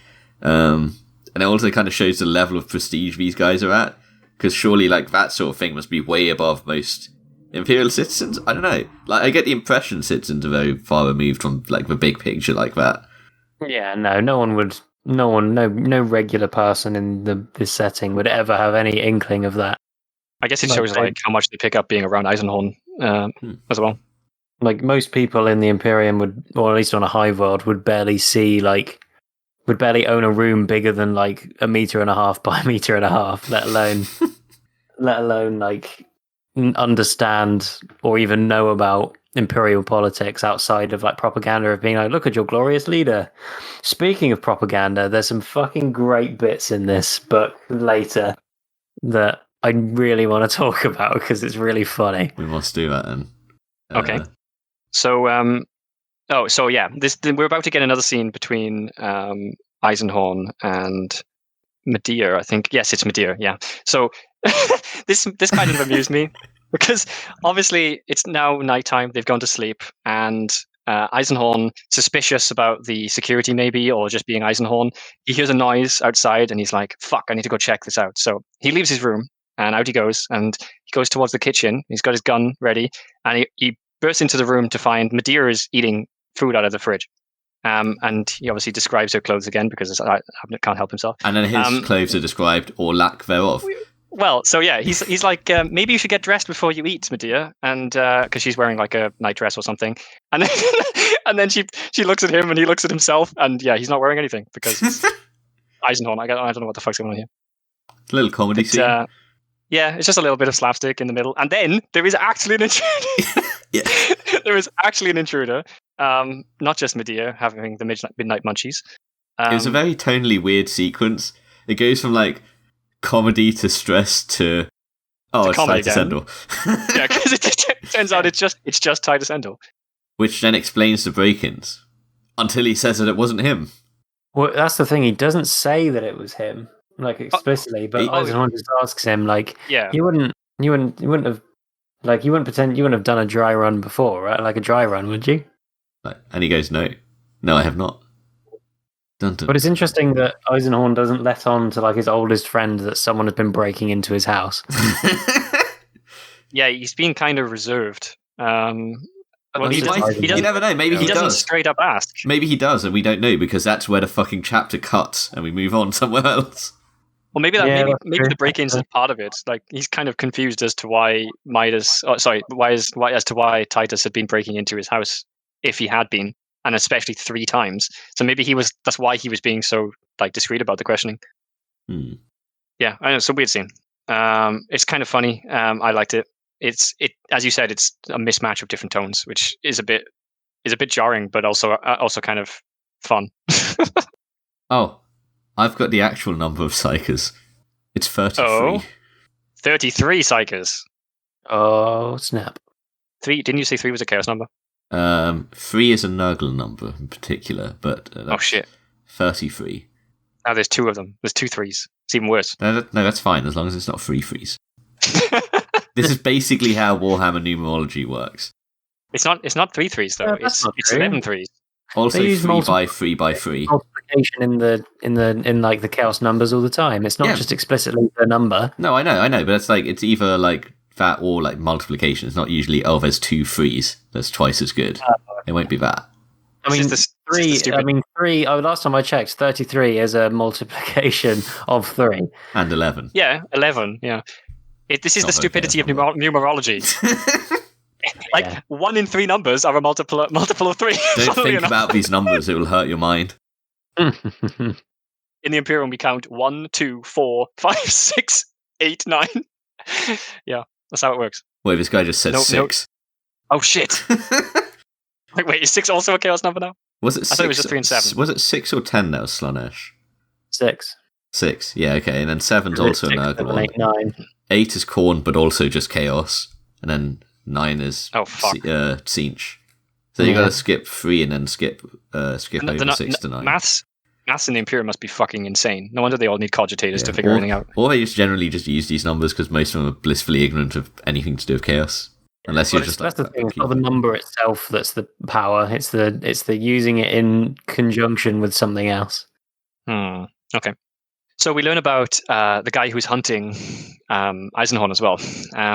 And it also kind of shows the level of prestige these guys are at, because surely, like, that sort of thing must be way above most Imperial citizens? I don't know. Like, I get the impression citizens are very far removed from, like, the big picture like that. Yeah, no regular person in this setting would ever have any inkling of that. I guess it shows like how much they pick up being around Eisenhorn as well. Like most people in the Imperium would, or at least on a hive world, would barely own a room bigger than like 1.5 meters by 1.5 meters, let alone like understand or even know about imperial politics outside of like propaganda of being like, look at your glorious leader. Speaking of propaganda, there's some fucking great bits in this book later that I really want to talk about because it's really funny. We must do that then. Okay. So, we're about to get another scene between Eisenhorn and Medea, I think. Yes, it's Medea, yeah. So this kind of amused me because obviously it's now nighttime, they've gone to sleep, and Eisenhorn, suspicious about the security maybe, or just being Eisenhorn, he hears a noise outside and he's like, fuck, I need to go check this out. So he leaves his room and out he goes, and he goes towards the kitchen. He's got his gun ready, and he bursts into the room to find Medea is eating food out of the fridge. And he obviously describes her clothes again because Abnett can't help himself. And then his clothes are described, or lack thereof. Well, so yeah, he's like, maybe you should get dressed before you eat, Medea, and because she's wearing like a night dress or something. And then and then she looks at him and he looks at himself, and yeah, he's not wearing anything because Eisenhorn. I don't know what the fuck's going on here. A little comedy scene. Yeah, it's just a little bit of slapstick in the middle, and then there is actually an intruder. Yeah. There is actually an intruder. Not just Medea having the midnight munchies. It was a very tonally weird sequence. It goes from like comedy to stress to it's Titus Endor. Yeah, because it turns out it's just Titus Endor. Which then explains the break-ins until he says that it wasn't him. Well, that's the thing. He doesn't say that it was him, like explicitly, but Eisenhorn just asks him, like, yeah, you wouldn't have, like, you wouldn't have done a dry run before, right? Like a dry run, would you? And he goes, no, I have not. Dun, dun. But it's interesting that Eisenhorn doesn't let on to like his oldest friend that someone has been breaking into his house. Yeah, he's being kind of reserved. Well, you never know. Maybe he doesn't does. Straight up ask. Maybe he does, and we don't know because that's where the fucking chapter cuts, and we move on somewhere else. Well, maybe the break-ins is part of it. Like he's kind of confused as to why why Titus had been breaking into his house if he had been, and especially 3 times. So maybe that's why he was being so like discreet about the questioning. Yeah, I know, it's a weird scene. It's kind of funny. I liked it. It as you said, it's a mismatch of different tones, which is a bit jarring, but also kind of fun. Oh, I've got the actual number of psychers. It's 33. Oh, 33 psychers. Oh, snap. 3? Didn't you say 3 was a chaos number? 3 is a Nurgle number in particular, but oh shit, 33. Now there's 2 of them. There's 2 3s. It's even worse. No, that's fine as long as it's not 3 3s. This is basically how Warhammer numerology works. It's not 3 3s though. It's 11 3s. Also 3 by 3 by 3. Multiplication in like the chaos numbers all the time. It's not just explicitly the number. No, I know, but it's either like that or like multiplication. It's not usually there's 2 3s. That's twice as good. It won't be that. I mean, 3. Last time I checked, 33 is a multiplication of 3 and 11. Yeah, 11. Yeah, this is the stupidity of numerology. Like 1 in 3 numbers are a multiple of 3. Don't think about these numbers; it will hurt your mind. in the Imperium we count 1, 2, 4, 5, 6, 8, 9. Yeah, that's how it works. Wait, this guy just said 6. Oh shit! Wait, is 6 also a chaos number now? Was it 6? I thought it was just 3 and 7. Was it 6 or 10 now, Slanesh? 6. 6, yeah, okay. And then 7's also an Nurgle one. 8, 9. 8 is Khorne, but also just chaos. And then 9 is Tzeentch. So you got to skip 3 and then skip over 6 to 9. Maths in the Imperium must be fucking insane. No wonder they all need cogitators to figure everything out. Or they generally just use these numbers because most of them are blissfully ignorant of anything to do with chaos. Unless you're just that's the thing. It's not the number itself that's the power. It's the using it in conjunction with something else. Okay. So we learn about the guy who's hunting Eisenhorn as well.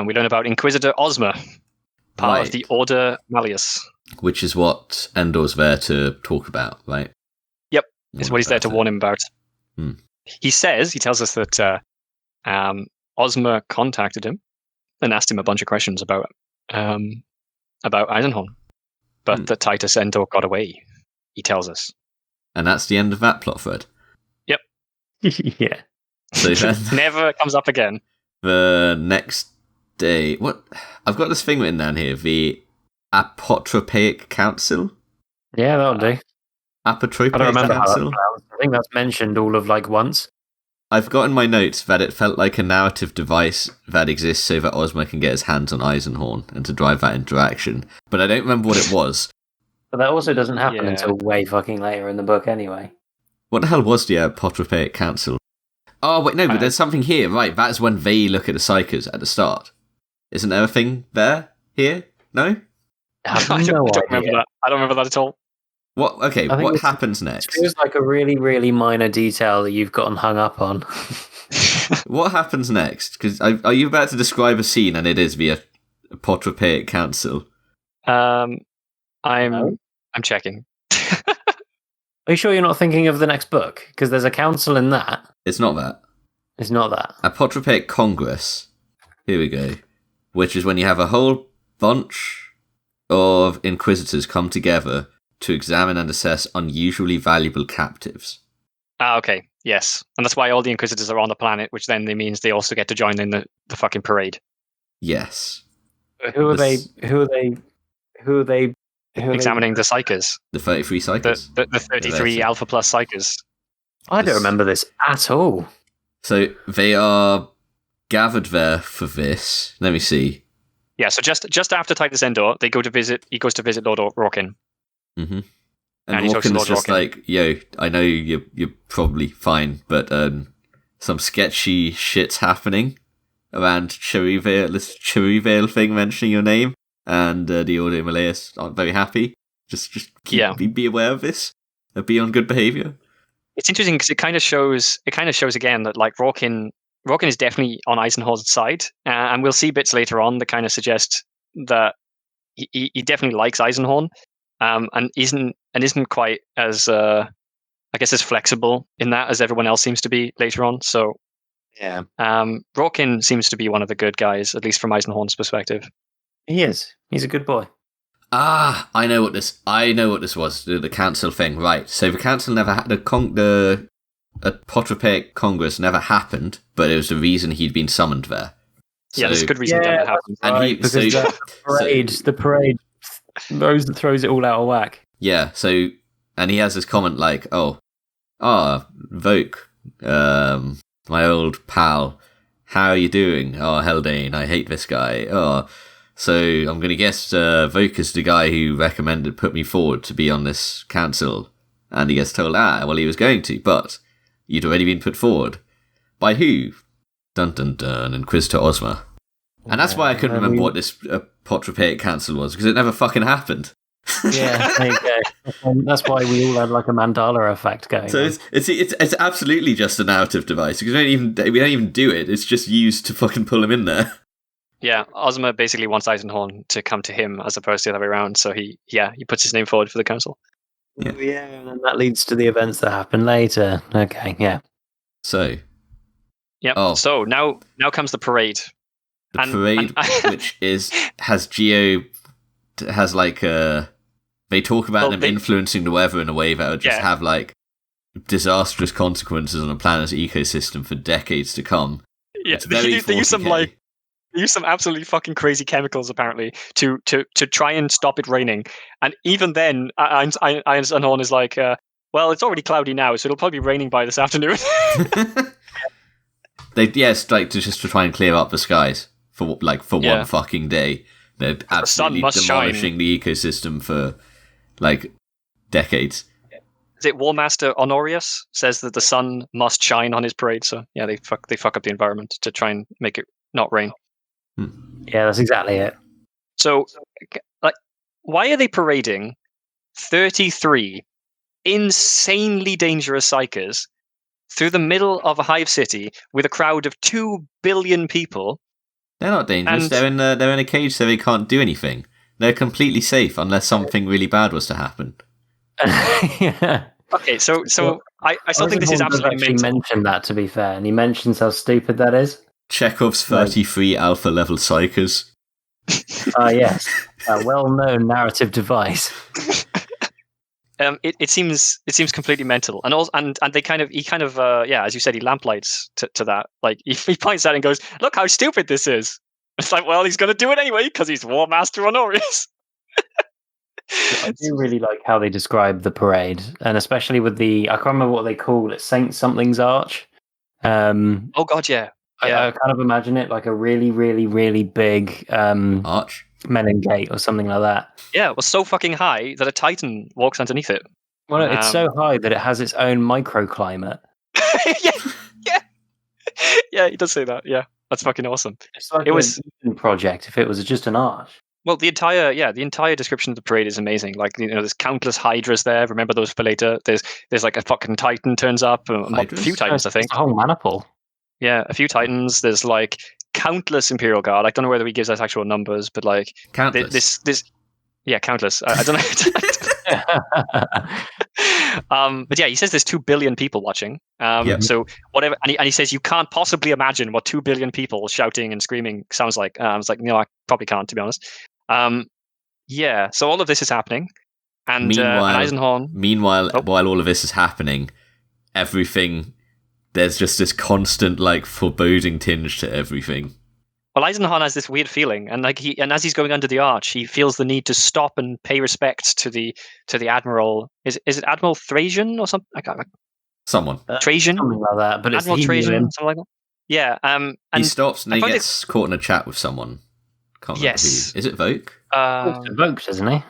We learn about Inquisitor Ozma, part of the Order Malleus. Which is what Endor's there to talk about, right? Yep, it's what he's there to warn him about. He tells us that Ozma contacted him and asked him a bunch of questions about Eisenhorn, but that Titus Endor got away, he tells us. And that's the end of that plot thread? Yep. Yeah. So never comes up again. The next day... What? I've got this thing written down here, the Apotropaic Council? Yeah, that'll do. Apotropaic I don't remember Council? I think that's mentioned all of once. I've got in my notes that it felt like a narrative device that exists so that Ozma can get his hands on Eisenhorn and to drive that interaction. But I don't remember what it was. But that also doesn't happen until way fucking later in the book anyway. What the hell was the Apotropaic Council? Oh, wait, no, but there's something here. Right, that's when they look at the Psychers at the start. Isn't there a thing there? Here? No? I don't remember that. I don't remember that at all. What? Okay, what happens next? It feels like a really, really minor detail that you've gotten hung up on. What happens next? Because are you about to describe a scene and it is the Apotropaic Council? I'm checking. Are you sure you're not thinking of the next book? Because there's a council in that. It's not that. It's not that. Apotropaic Congress. Here we go. Which is when you have a whole bunch of Inquisitors come together to examine and assess unusually valuable captives. Okay. Yes. And that's why all the Inquisitors are on the planet, which then means they also get to join in the fucking parade. Yes. Who are they examining the Psychers? The 33 Psychers. The 33 Alpha Plus Psychers. I don't remember this at all. So they are gathered there for this. Let me see. Yeah, so just after Titus Endor, he goes to visit Lord Rorkin. Mm-hmm. And Rorkin's just like, yo, I know you're probably fine, but some sketchy shit's happening around Cherryvale, this Cherryvale thing mentioning your name, and the Order Malleus aren't very happy. Just be aware of this. Be on good behavior. It's interesting because it kind of shows again that like Rorkin is definitely on Eisenhorn's side, and we'll see bits later on that kind of suggest that he definitely likes Eisenhorn, and isn't quite as as flexible in that as everyone else seems to be later on. So yeah, Rorkin seems to be one of the good guys, at least from Eisenhorn's perspective. He is. He's a good boy. I know what this was. The council thing, right? So the council never had the Apotropaic Congress never happened, but it was the reason he'd been summoned there. So, there's a good reason that happened. And the parade throws it all out of whack. Yeah. So, and he has this comment like, Voke, my old pal, how are you doing? Oh, Haldane, I hate this guy. Oh. So I'm going to guess Voke is the guy who put me forward to be on this council. And he gets told, he was going to, but you'd already been put forward. By who? Dun dun dun, Inquisitor Ozma. And that's why I couldn't remember what this Apotropaic Council was, because it never fucking happened. Yeah, there you go. That's why we all had like a Mandela effect going. So it's absolutely just a narrative device, because we don't even do it. It's just used to fucking pull him in there. Yeah, Ozma basically wants Eisenhorn to come to him as opposed to the other way around. So he puts his name forward for the council. Yeah, and that leads to the events that happen later. Okay, yeah. So. Yep. Oh. So now comes the parade. The parade, which has they talk about them influencing the weather in a way that would just have like disastrous consequences on a planet's ecosystem for decades to come. Yeah, It's very they use some 40K. They use some absolutely fucking crazy chemicals apparently to try and stop it raining. And even then, Eisenhorn is like, well, it's already cloudy now, so it'll probably be raining by this afternoon. It's like just to try and clear up the skies for one fucking day. They're absolutely demolishing the ecosystem for like decades. Is it War Master Honorius says that the sun must shine on his parade? So yeah, they fuck up the environment to try and make it not rain. Yeah, that's exactly it. So, like, why are they parading 33 insanely dangerous psychers through the middle of a hive city with a crowd of 2 billion people? They're not dangerous. They're in a cage, so they can't do anything. They're completely safe unless something really bad was to happen. Yeah. Okay, so I still think this is absolutely mental. He mentioned that, to be fair, and he mentions how stupid that is. Chekhov's 33 alpha level psychers. Yes, a well-known narrative device. It seems completely mental, and also and he kind of as you said, he lamplights to that. Like he points out and goes, "Look how stupid this is." It's like, well, he's going to do it anyway because he's War Master Honorius. I do really like how they describe the parade, and especially with I can't remember what they call it, Saint Something's Arch. Oh God, yeah. I kind of imagine it like a really, really, really big arch, meningate or something like that. Yeah, it was so fucking high that a Titan walks underneath it. Well, it's so high that it has its own microclimate. Yeah, he does say that. Yeah, that's fucking awesome. It's like a project if it was just an arch. Well, the entire description of the parade is amazing. Like, there's countless hydras there. Remember those for later. There's like a fucking Titan turns up. A few Titans, I think. It's a whole maniple. Yeah, a few Titans. There's like countless Imperial Guard. I don't know whether he gives us actual numbers, but like countless. Countless. I don't know. But yeah, he says there's 2 billion people watching. So whatever, and he says you can't possibly imagine what 2 billion people shouting and screaming sounds like. I was like, no, I probably can't, to be honest. So all of this is happening, and Eisenhorn. Meanwhile, while all of this is happening, there's just this constant like foreboding tinge to everything. Well, Eisenhorn has this weird feeling, and as he's going under the arch, he feels the need to stop and pay respect to the admiral. Is it Admiral Trajan or something? I can't. Someone. Trajan, something like that. But Admiral it's Trajan, something like that. Yeah. And he stops and he gets caught in a chat with someone. Can't remember who. Is it Vogue? It's Vogue, isn't he?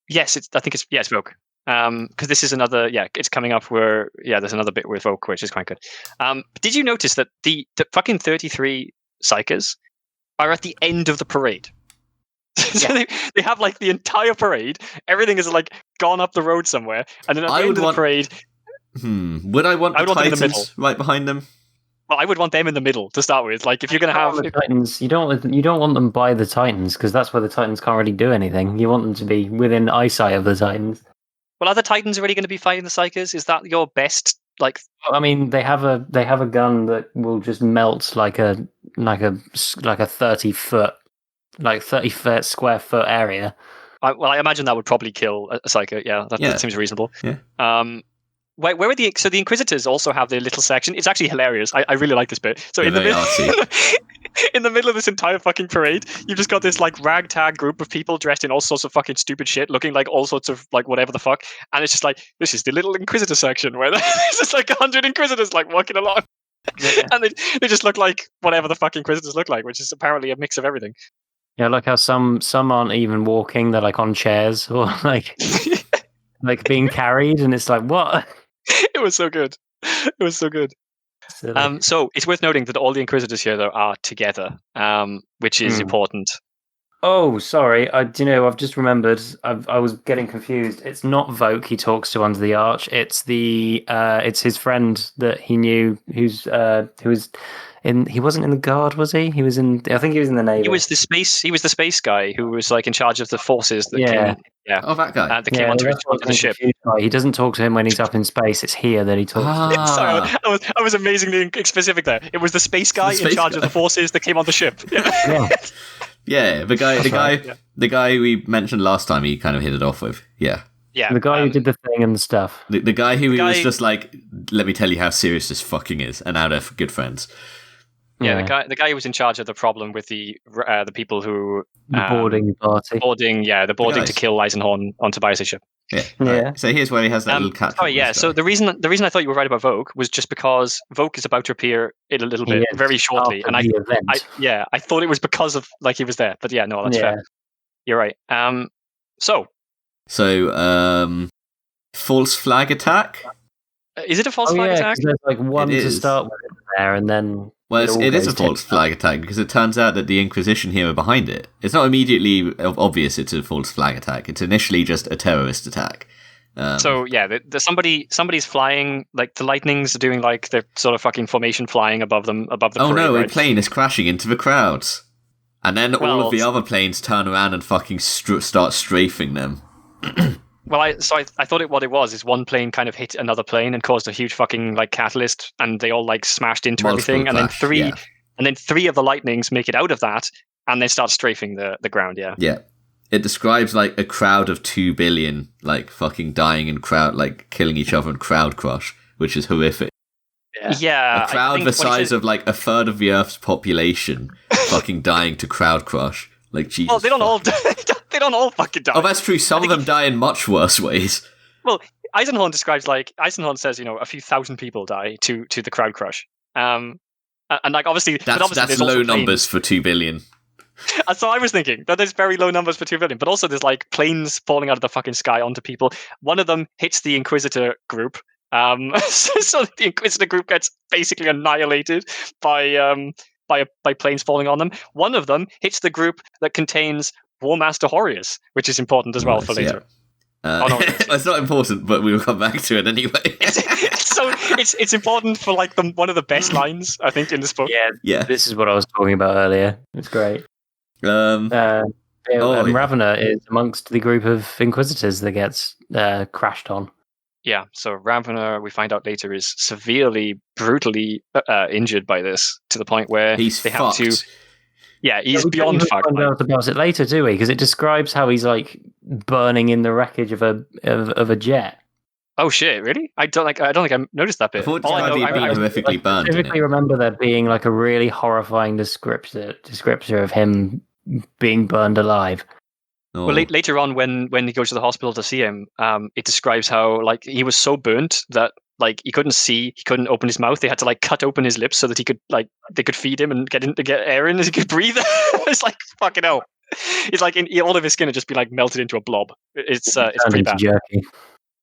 Yes, I think it's Vogue. Because this is another, it's coming up where, there's another bit with Vogue, which is quite good. Did you notice that the fucking 33 psychers are at the end of the parade? So they have like the entire parade, everything is like gone up the road somewhere, and then at the end of the parade... Would I want the Titans right behind them? Well, I would want them in the middle to start with. Like, if you're going to have the Titans, you don't want them by the Titans, because that's where the Titans can't really do anything. You want them to be within eyesight of the Titans. Well, are the Titans really going to be fighting the Psychers? Is that your best? Like, I mean, they have a gun that will just melt like a 30-foot, like 30 square foot area. I imagine that would probably kill a Psycho. Yeah, that seems reasonable. Yeah. Where are the Inquisitors also have their little section? It's actually hilarious. I really like this bit. So in the middle of this entire fucking parade, you've just got this like ragtag group of people dressed in all sorts of fucking stupid shit, looking like all sorts of like whatever the fuck, and it's just like, this is the little Inquisitor section where there's just like 100 Inquisitors like walking along, and they just look like whatever the fuck Inquisitors look like, which is apparently a mix of everything. Yeah, like how some aren't even walking; they're like on chairs or like like being carried, and it's like, what? It was so good. It was so good. So it's worth noting that all the Inquisitors here, though, are together, which is important. Oh, sorry. I've just remembered. I was getting confused. It's not Voke he talks to under the arch. It's it's his friend that he knew, who was in. He wasn't in the guard, was he? He was in. I think he was in the Navy. He was the space guy who was like in charge of the forces that came. Yeah. Oh, that guy. That came onto the ship. He doesn't talk to him when he's up in space. It's here that he talks. To Sorry, I was amazingly specific there. It was the space guy in charge of the forces that came on the ship. Yeah. Yeah, the guy we mentioned last time. He kind of hit it off with. Yeah. Yeah, The guy who did the thing and the stuff. The guy who guy- was just like, let me tell you how serious this fucking is, and now they're good friends. Yeah, the guy who was in charge of the problem with the people who The boarding party. the boarding to guys. kill Eisenhorn on Tobias' ship. Yeah. Yeah. So here's where he has that little catch. Oh yeah. So the reason I thought you were right about Vogue was just because Vogue is about to appear in a little bit, He is very shortly, after and the event. I thought it was because of like he was there, but yeah, no, that's fair. You're right. So false flag attack. Is it a false flag attack? There's like one It to is. start with there, and then Well, it is a false flag attack because it turns out that the Inquisition here are behind it. It's not immediately obvious it's a false flag attack. It's initially just a terrorist attack. So yeah, somebody's flying, like the lightnings are doing like their sort of fucking formation flying above the oh parade, no, right? a plane is crashing into the crowds. And then all of the other planes turn around and fucking start strafing them. Well, I thought what it was is one plane kind of hit another plane and caused a huge fucking like catalyst, and they all like smashed into everything, and then three of the lightnings make it out of that, and then start strafing the ground. Yeah. Yeah. It describes like a crowd of 2 billion, like fucking dying in crowd, like killing each other in crowd crush, which is horrific. Yeah. A crowd the size of like a third of the Earth's population, fucking dying to crowd crush. Like Jesus. Well, they don't all they don't all fucking die. Oh, that's true. Some of them die in much worse ways. Well, Eisenhorn says, a few thousand people die to the crowd crush. And like obviously that's there's low also numbers for 2 billion. So I was thinking that there's very low numbers for 2 billion, but also there's like planes falling out of the fucking sky onto people. One of them hits the Inquisitor group. So the Inquisitor group gets basically annihilated by planes falling on them. One of them hits the group that contains War Master Horrius, which is important as well for later. Yeah. It's not important, but we will come back to it anyway. So it's important for like one of the best lines I think in this book. Yeah. This is what I was talking about earlier. It's great. Ravener is amongst the group of Inquisitors that gets crashed on. Yeah, so Ravener, we find out later, is severely, brutally injured by this, to the point where he's have to... Yeah, he's beyond fucked. We find out about it later, do we? Because it describes how he's like burning in the wreckage of a jet. Oh shit! Really? I don't think I noticed that bit. I horrifically burned. I specifically remember there being like a really horrifying descriptor of him being burned alive. Oh. Well, later on, when he goes to the hospital to see him, it describes how like he was so burnt that like he couldn't see, he couldn't open his mouth. They had to like cut open his lips so that he could like they could feed him and get air in as he could breathe. It's like fucking hell. It's like all of his skin had just been like melted into a blob. It's pretty bad. Jerky.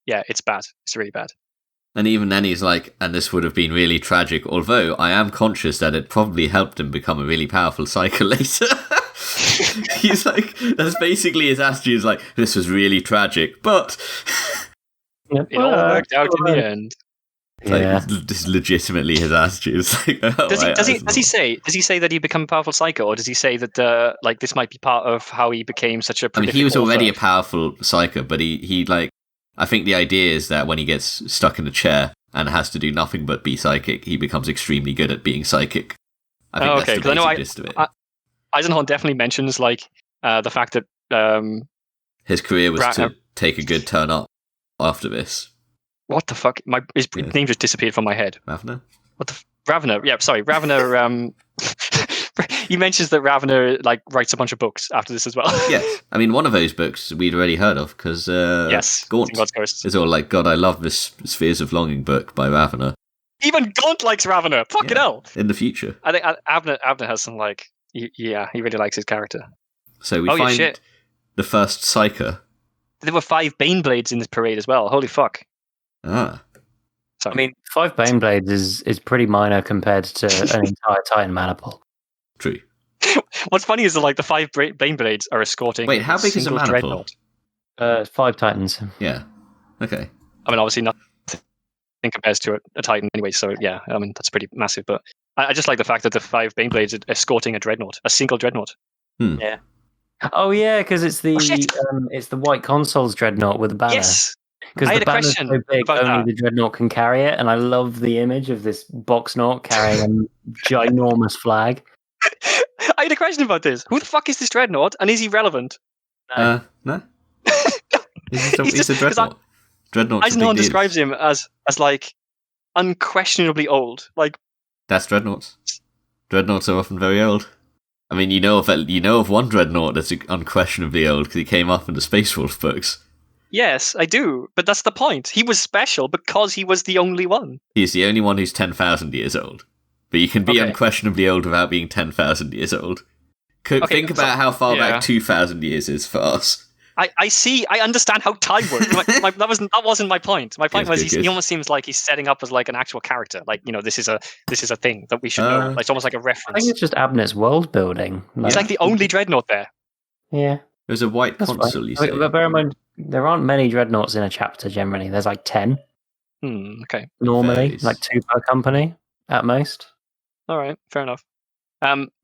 Yeah, it's bad. It's really bad. And even then he's like, and this would have been really tragic, although I am conscious that it probably helped him become a really powerful psycho later. He's like, that's basically his attitude, is like, this was really tragic, but... It all worked out in the end. Like, this is legitimately his attitude. It's like, does he say that he become a powerful psycho, or does he say that like this might be part of how he became such a prolific he was already author? a powerful psycho, but he like, I think the idea is that when he gets stuck in a chair and has to do nothing but be psychic, he becomes extremely good at being psychic. I think that's the basic gist of it. Eisenhorn definitely mentions like the fact that his career was to take a good turn up after this. What the fuck? His name just disappeared from my head. Ravener? Ravener. Yeah, sorry, Ravener. He mentions that Ravener like writes a bunch of books after this as well. Yes, I mean one of those books we'd already heard of because Gaunt God's Ghost is all like, God, I love this Spheres of Longing book by Ravener. Even Gaunt likes Ravener. Fucking hell! In the future, I think Abnett has some like, he really likes his character. So we find the first Psyker. There were 5 Baneblades in this parade as well. Holy fuck! Ah. Sorry. I mean, 5 Baneblades is pretty minor compared to an entire Titan maniple. True. What's funny is that like the 5 Baneblades are escorting. Wait, how big is a maniple? 5 Titans. Yeah. Okay. I mean, obviously nothing compares to a Titan anyway. So yeah, I mean that's pretty massive. But I just like the fact that the 5 Baneblades are escorting a single dreadnought. Yeah. Oh yeah, because it's the White Console's dreadnought with the banner. Yes. Because the banner's so big, only the dreadnought can carry it, and I love the image of this boxnaut carrying a ginormous flag. I had a question about this. Who the fuck is this dreadnought, and is he relevant? No. He's a dreadnought. Dreadnought's a big Eisenhorn deal. describes him as like unquestionably old. Like That's dreadnoughts. Dreadnoughts are often very old. I mean, you know of one dreadnought that's unquestionably old because he came up in the Space Wolf books. yes, I do, but that's the point. He was special because he was the only one. He's the only one who's 10,000 years old. But you can be Okay. unquestionably old without being 10,000 years old. Think about how far back 2,000 years is for us. I see. I understand how time works. That wasn't my point. My point Good, was good, good. he almost seems like he's setting up as like an actual character. Like, you know, this is a thing that we should know. Like, it's almost like a I reference. think it's just Abnett's world building. He's like the only dreadnought there. Yeah. There's a white That's consul, fine. you say. But bear in mind, there aren't many dreadnoughts in a chapter generally. There's like 10 Okay. normally, Varies. like 2 per company at most. All right. Fair enough.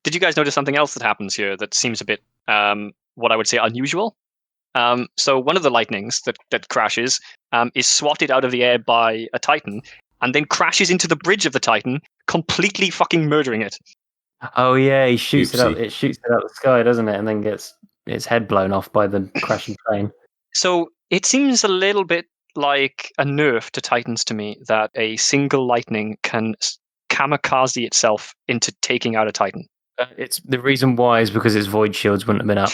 Did you guys notice something else that happens here that seems a bit, what I would say, unusual? So one of the lightnings that crashes is swatted out of the air by a Titan and then crashes into the bridge of the Titan, completely fucking murdering it. Oh yeah, he shoots it up. Oopsie. It shoots it out the sky, doesn't it? And then gets its head blown off by the crashing plane. So it seems a little bit like a nerf to Titans to me that a single lightning can kamikaze itself into taking out a Titan. It's the reason why is because its void shields wouldn't have been up.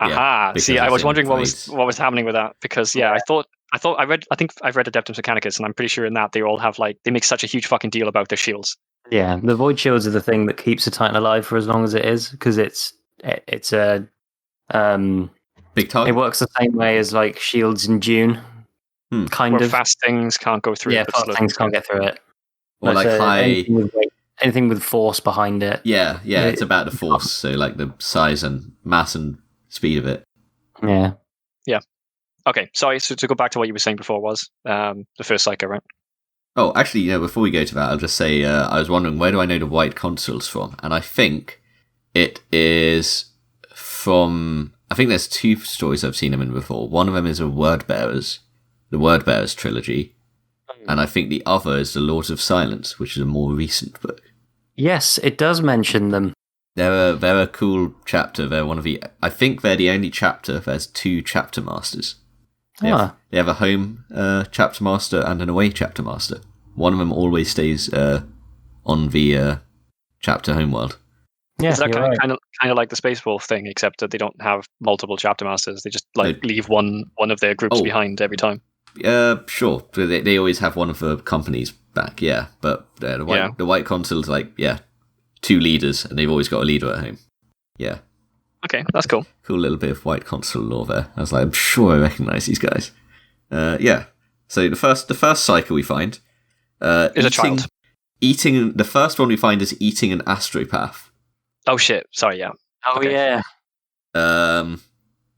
Yeah, Aha! because See, I it's was in wondering what voids. was happening with that because I think I've read Adeptus Mechanicus and I'm pretty sure in that they all have like they make such a huge fucking deal about their shields. Yeah, the void shields are the thing that keeps a Titan alive for as long as it is, because it's a Big it target. works the same way as like shields in Dune, kind Where of. fast things can't go through. Yeah, but fast slow things can't get through it. Or like So high... anything with weight, anything with force behind it. Yeah, it's about the force. So like the size and mass and speed of it. Yeah. Okay, sorry. So to go back to what you were saying before was the first Psycho, right? Oh, actually, before we go to that, I'll just say I was wondering, where do I know the white consuls from? And I think it is from... I think there's 2 stories I've seen them in before. One of them is the Word Bearers trilogy. And I think the other is the Lords of Silence, which is a more recent book. Yes, it does mention them. They're a cool chapter. They're one of the... I think they're the only chapter. There's 2 chapter masters. They have a home chapter master and an away chapter master. One of them always stays on the chapter homeworld. Yeah, Is that you're right. kind of like the Space Wolf thing, except that they don't have multiple chapter masters? They just like leave one of their groups behind every time. Sure. They always have one of the companies back, yeah. But the white consul's like, 2 leaders, and they've always got a leader at home. Yeah. Okay, that's cool. Cool little bit of white consul lore there. I was like, I'm sure I recognise these guys. So the first cycle we find Is a child. The first one we find is eating an astropath. Oh shit! Sorry, yeah. Oh Okay. yeah.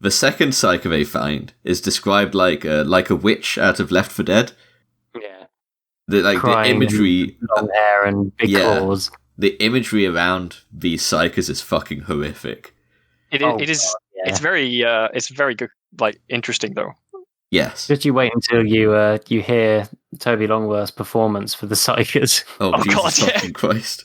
The second cycle they find is described like a witch out of Left 4 Dead. Yeah. The Crying imagery, long hair and big claws. the imagery around these cycles is fucking horrific. It is. God, yeah. It's very good. Like interesting though. Yes. Just you wait until you hear Toby Longworth's performance for the Psychers. Oh, Oh, Jesus God, yeah. fucking Christ.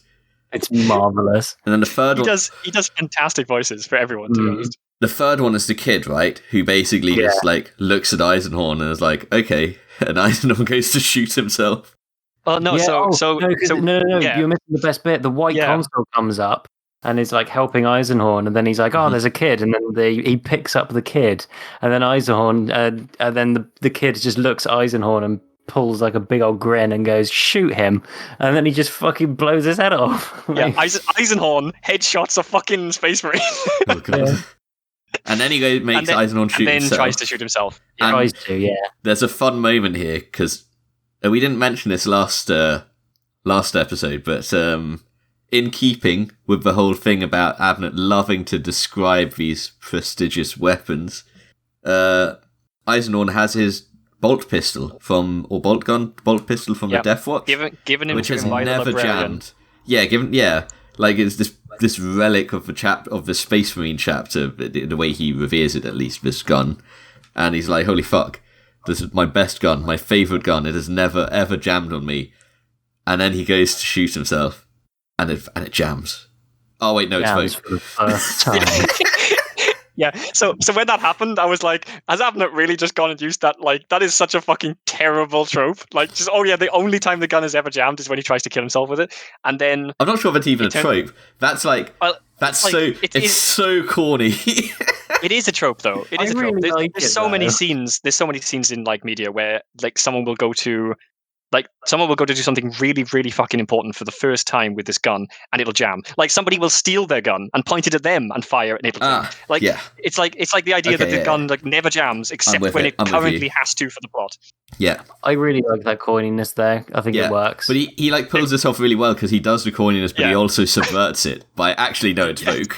It's marvelous. And then the third one... He does fantastic voices for everyone. To be honest. The third one is the kid, right? Who basically just like looks at Eisenhorn and is like, okay, and Eisenhorn goes to shoot himself. Oh no! Yeah, So no, yeah. you're missing the best bit. The white console comes up and is like helping Eisenhorn, and then he's like, "Oh, there's a kid," and then he picks up the kid, and then Eisenhorn, and then the kid just looks at Eisenhorn and pulls like a big old grin and goes, "Shoot him!" And then he just fucking blows his head off. Yeah, Eisenhorn headshots a fucking space marine. Oh god! Yeah. And then he makes Eisenhorn shoot and then himself. tries to shoot himself. He tries to, yeah. There's a fun moment here because we didn't mention this last episode, but in keeping with the whole thing about Abnett loving to describe these prestigious weapons, Eisenhorn has his bolt pistol from the Death Watch, given him which to has him by the never librarian. jammed. Like it's this relic of the Space Marine chapter, the way he reveres it, at least, this gun. And he's like, holy fuck, this is my best gun, my favourite gun, it has never ever jammed on me. And then he goes to shoot himself, and it jams. Oh wait, no, it's Jams fake. for the first time. Yeah. So when that happened, I was like, has Abnett really just gone and used that? Like, that is such a fucking terrible trope. Like, just the only time the gun is ever jammed is when he tries to kill himself with it, and then I'm not sure if it's even a trope. That's like that's like, it's so corny. It is a trope, though. It is a trope. Really There's so many scenes. There's so many scenes in like media where like someone will go to do something really, really fucking important for the first time with this gun, and it'll jam. Like somebody will steal their gun and point it at them and fire, and it'll jam. It's like the idea that the gun like never jams except when it currently has to for the plot. Yeah, I really like that corniness there. I think it works. But he like pulls this off really well because he does the corniness, but he also subverts it by actually no, it's Vogue.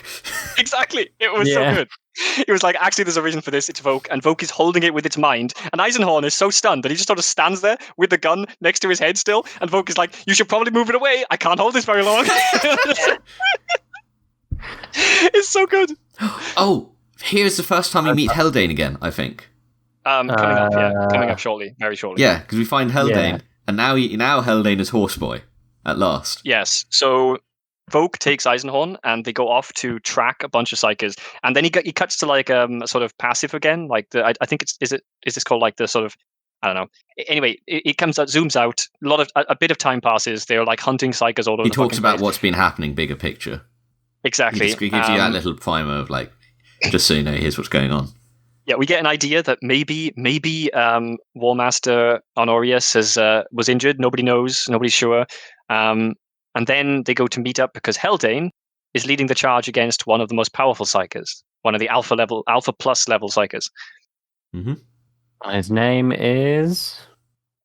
Exactly, it was so good. It was like, actually, there's a reason for this. It's Vogue, and Vogue is holding it with its mind. And Eisenhorn is so stunned that he just sort of stands there with the gun next to his head still. And Vogue is like, you should probably move it away. I can't hold this very long. It's so good. Oh, here's the first time we meet Haldane again, I think. Coming up shortly, very shortly. Yeah, because we find Haldane, and now Haldane is Horseboy at last. Yes, so Vogue takes Eisenhorn, and they go off to track a bunch of psychers, and then he cuts to like a sort of passive again, like I think is this called like the sort of, I don't know. Anyway, it comes out, zooms out. A bit of time passes. They're like hunting psychers all over. He talks about what's been happening, bigger picture. Exactly. He gives you that little primer of like, just so you know, here's what's going on. Yeah, we get an idea that maybe War Master Honorius was injured. Nobody knows. Nobody's sure. And then they go to meet up because Haldane is leading the charge against one of the most powerful psychers, one of the alpha plus level psychers. Mm-hmm. His name is...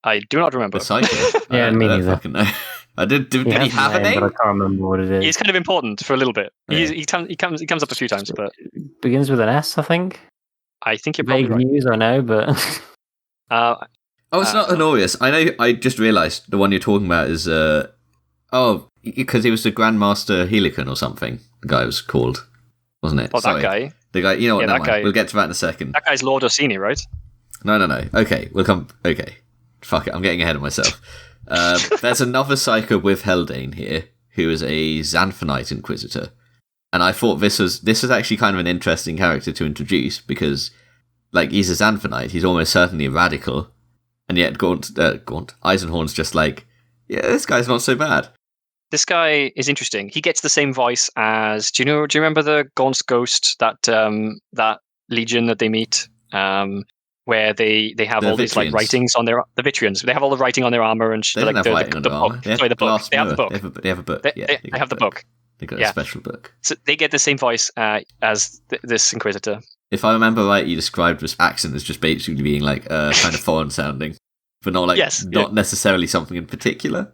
I do not remember. The psyker? Yeah, me neither. Did he have a name? But I can't remember what it is. He's kind of important for a little bit. Yeah. He comes up a few times, but begins with an S, I think. I think you're probably vague right. news, I know, but it's not Honorius. I know. I just realised the one you're talking about is because he was the Grandmaster Helicon or something. The guy was called, wasn't it? Oh, that guy. The guy. You know what? Yeah, that guy. We'll get to that in a second. That guy's Lord Orsini, right? No. Okay, we'll come. Okay, fuck it. I'm getting ahead of myself. There's another psycho with Haldane here, who is a Xanthonite Inquisitor, and I thought this was actually kind of an interesting character to introduce because, like, he's a Xanthonite. He's almost certainly a radical, and yet Eisenhorn's just like, yeah, this guy's not so bad. This guy is interesting. He gets the same voice as. Do you remember the Gaunt's Ghost, that legion that they meet, where they have all these like writings on the Vitrians. They have all the writing on their armor and they don't have writing on their armor. Sorry, the book. They have the book. They have a book. They have the book. They got a special book. So they get the same voice as this Inquisitor. If I remember right, you described this accent as just basically being like kind of foreign sounding, but not like not necessarily something in particular.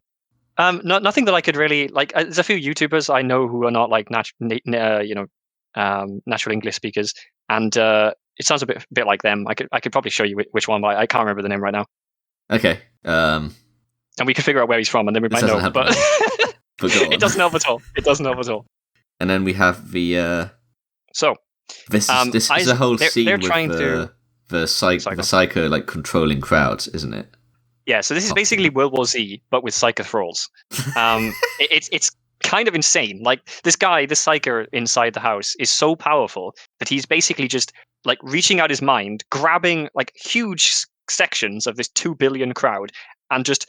Nothing that I could really like. There's a few YouTubers I know who are not like natural English speakers, and it sounds a bit like them. I could probably show you which one, but I can't remember the name right now. Okay. And we can figure out where he's from, and then we might know. But it doesn't help at all. It doesn't help at all. And then we have the. This is a whole scene with the psycho like controlling crowds, isn't it? Yeah, so this is basically World War Z, but with psycho thralls. It's kind of insane. Like this psyker inside the house is so powerful that he's basically just like reaching out his mind, grabbing like huge sections of this 2 billion crowd, and just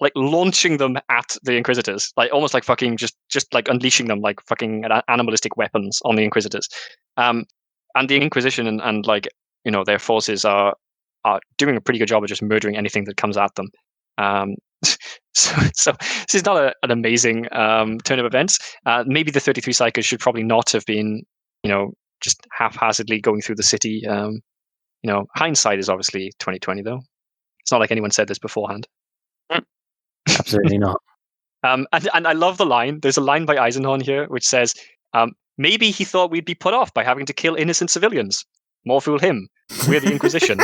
like launching them at the Inquisitors, like almost like fucking just like unleashing them like fucking animalistic weapons on the Inquisitors. And the Inquisition and like their forces are doing a pretty good job of just murdering anything that comes at them. So this is not an amazing turn of events. Maybe the 33 psychers should probably not have been, just haphazardly going through the city. Hindsight is obviously 2020, though. It's not like anyone said this beforehand. Absolutely not. And I love the line. There's a line by Eisenhorn here which says, maybe he thought we'd be put off by having to kill innocent civilians. More fool him. We're the Inquisition.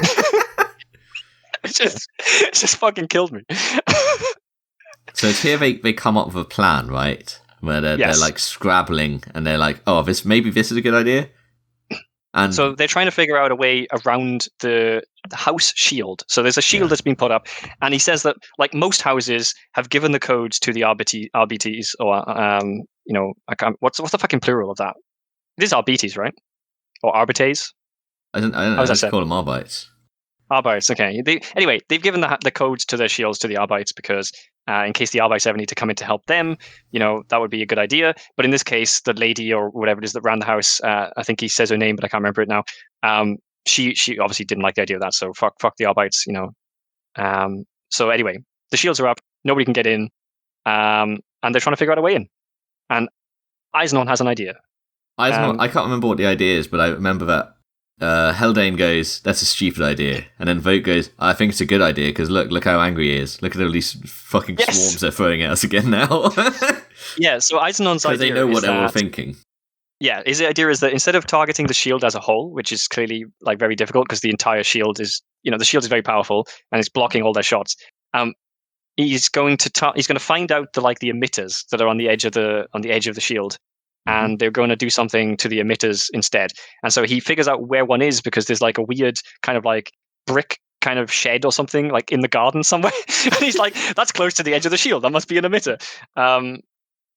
It just fucking killed me. So it's here they come up with a plan, right? Where they're like scrabbling and they're like, oh, this is a good idea. And so they're trying to figure out a way around the house shield. So there's a shield that's been put up, and he says that like most houses have given the codes to the RBTs, or I can't. What's the fucking plural of that? It is RBTs, right? or arbites. I don't know. How's that Let's said? call them Arbites. Arbites, okay. They've given the codes to their shields to the Arbites because in case the Arbites ever need to come in to help them, that would be a good idea. But in this case, the lady or whatever it is that ran the house, I think he says her name, but I can't remember it now. She obviously didn't like the idea of that, so fuck the Arbites, So anyway, the shields are up, nobody can get in, and they're trying to figure out a way in. And Eisenhorn has an idea. I can't remember what the idea is, but I remember that Haldane goes, "That's a stupid idea," and then Vogt goes, "I think it's a good idea because look how angry he is. Look at all these fucking swarms they're throwing at us again now." Yeah, so Eisenhorn's idea because they know what they were thinking. Yeah, his idea is that instead of targeting the shield as a whole, which is clearly like very difficult because the entire shield is, the shield is very powerful and it's blocking all their shots. He's going to find out the emitters that are on the edge of the shield, and they're going to do something to the emitters instead. And so he figures out where one is because there's like a weird kind of like brick kind of shed or something like in the garden somewhere. And he's like, "That's close to the edge of the shield. That must be an emitter."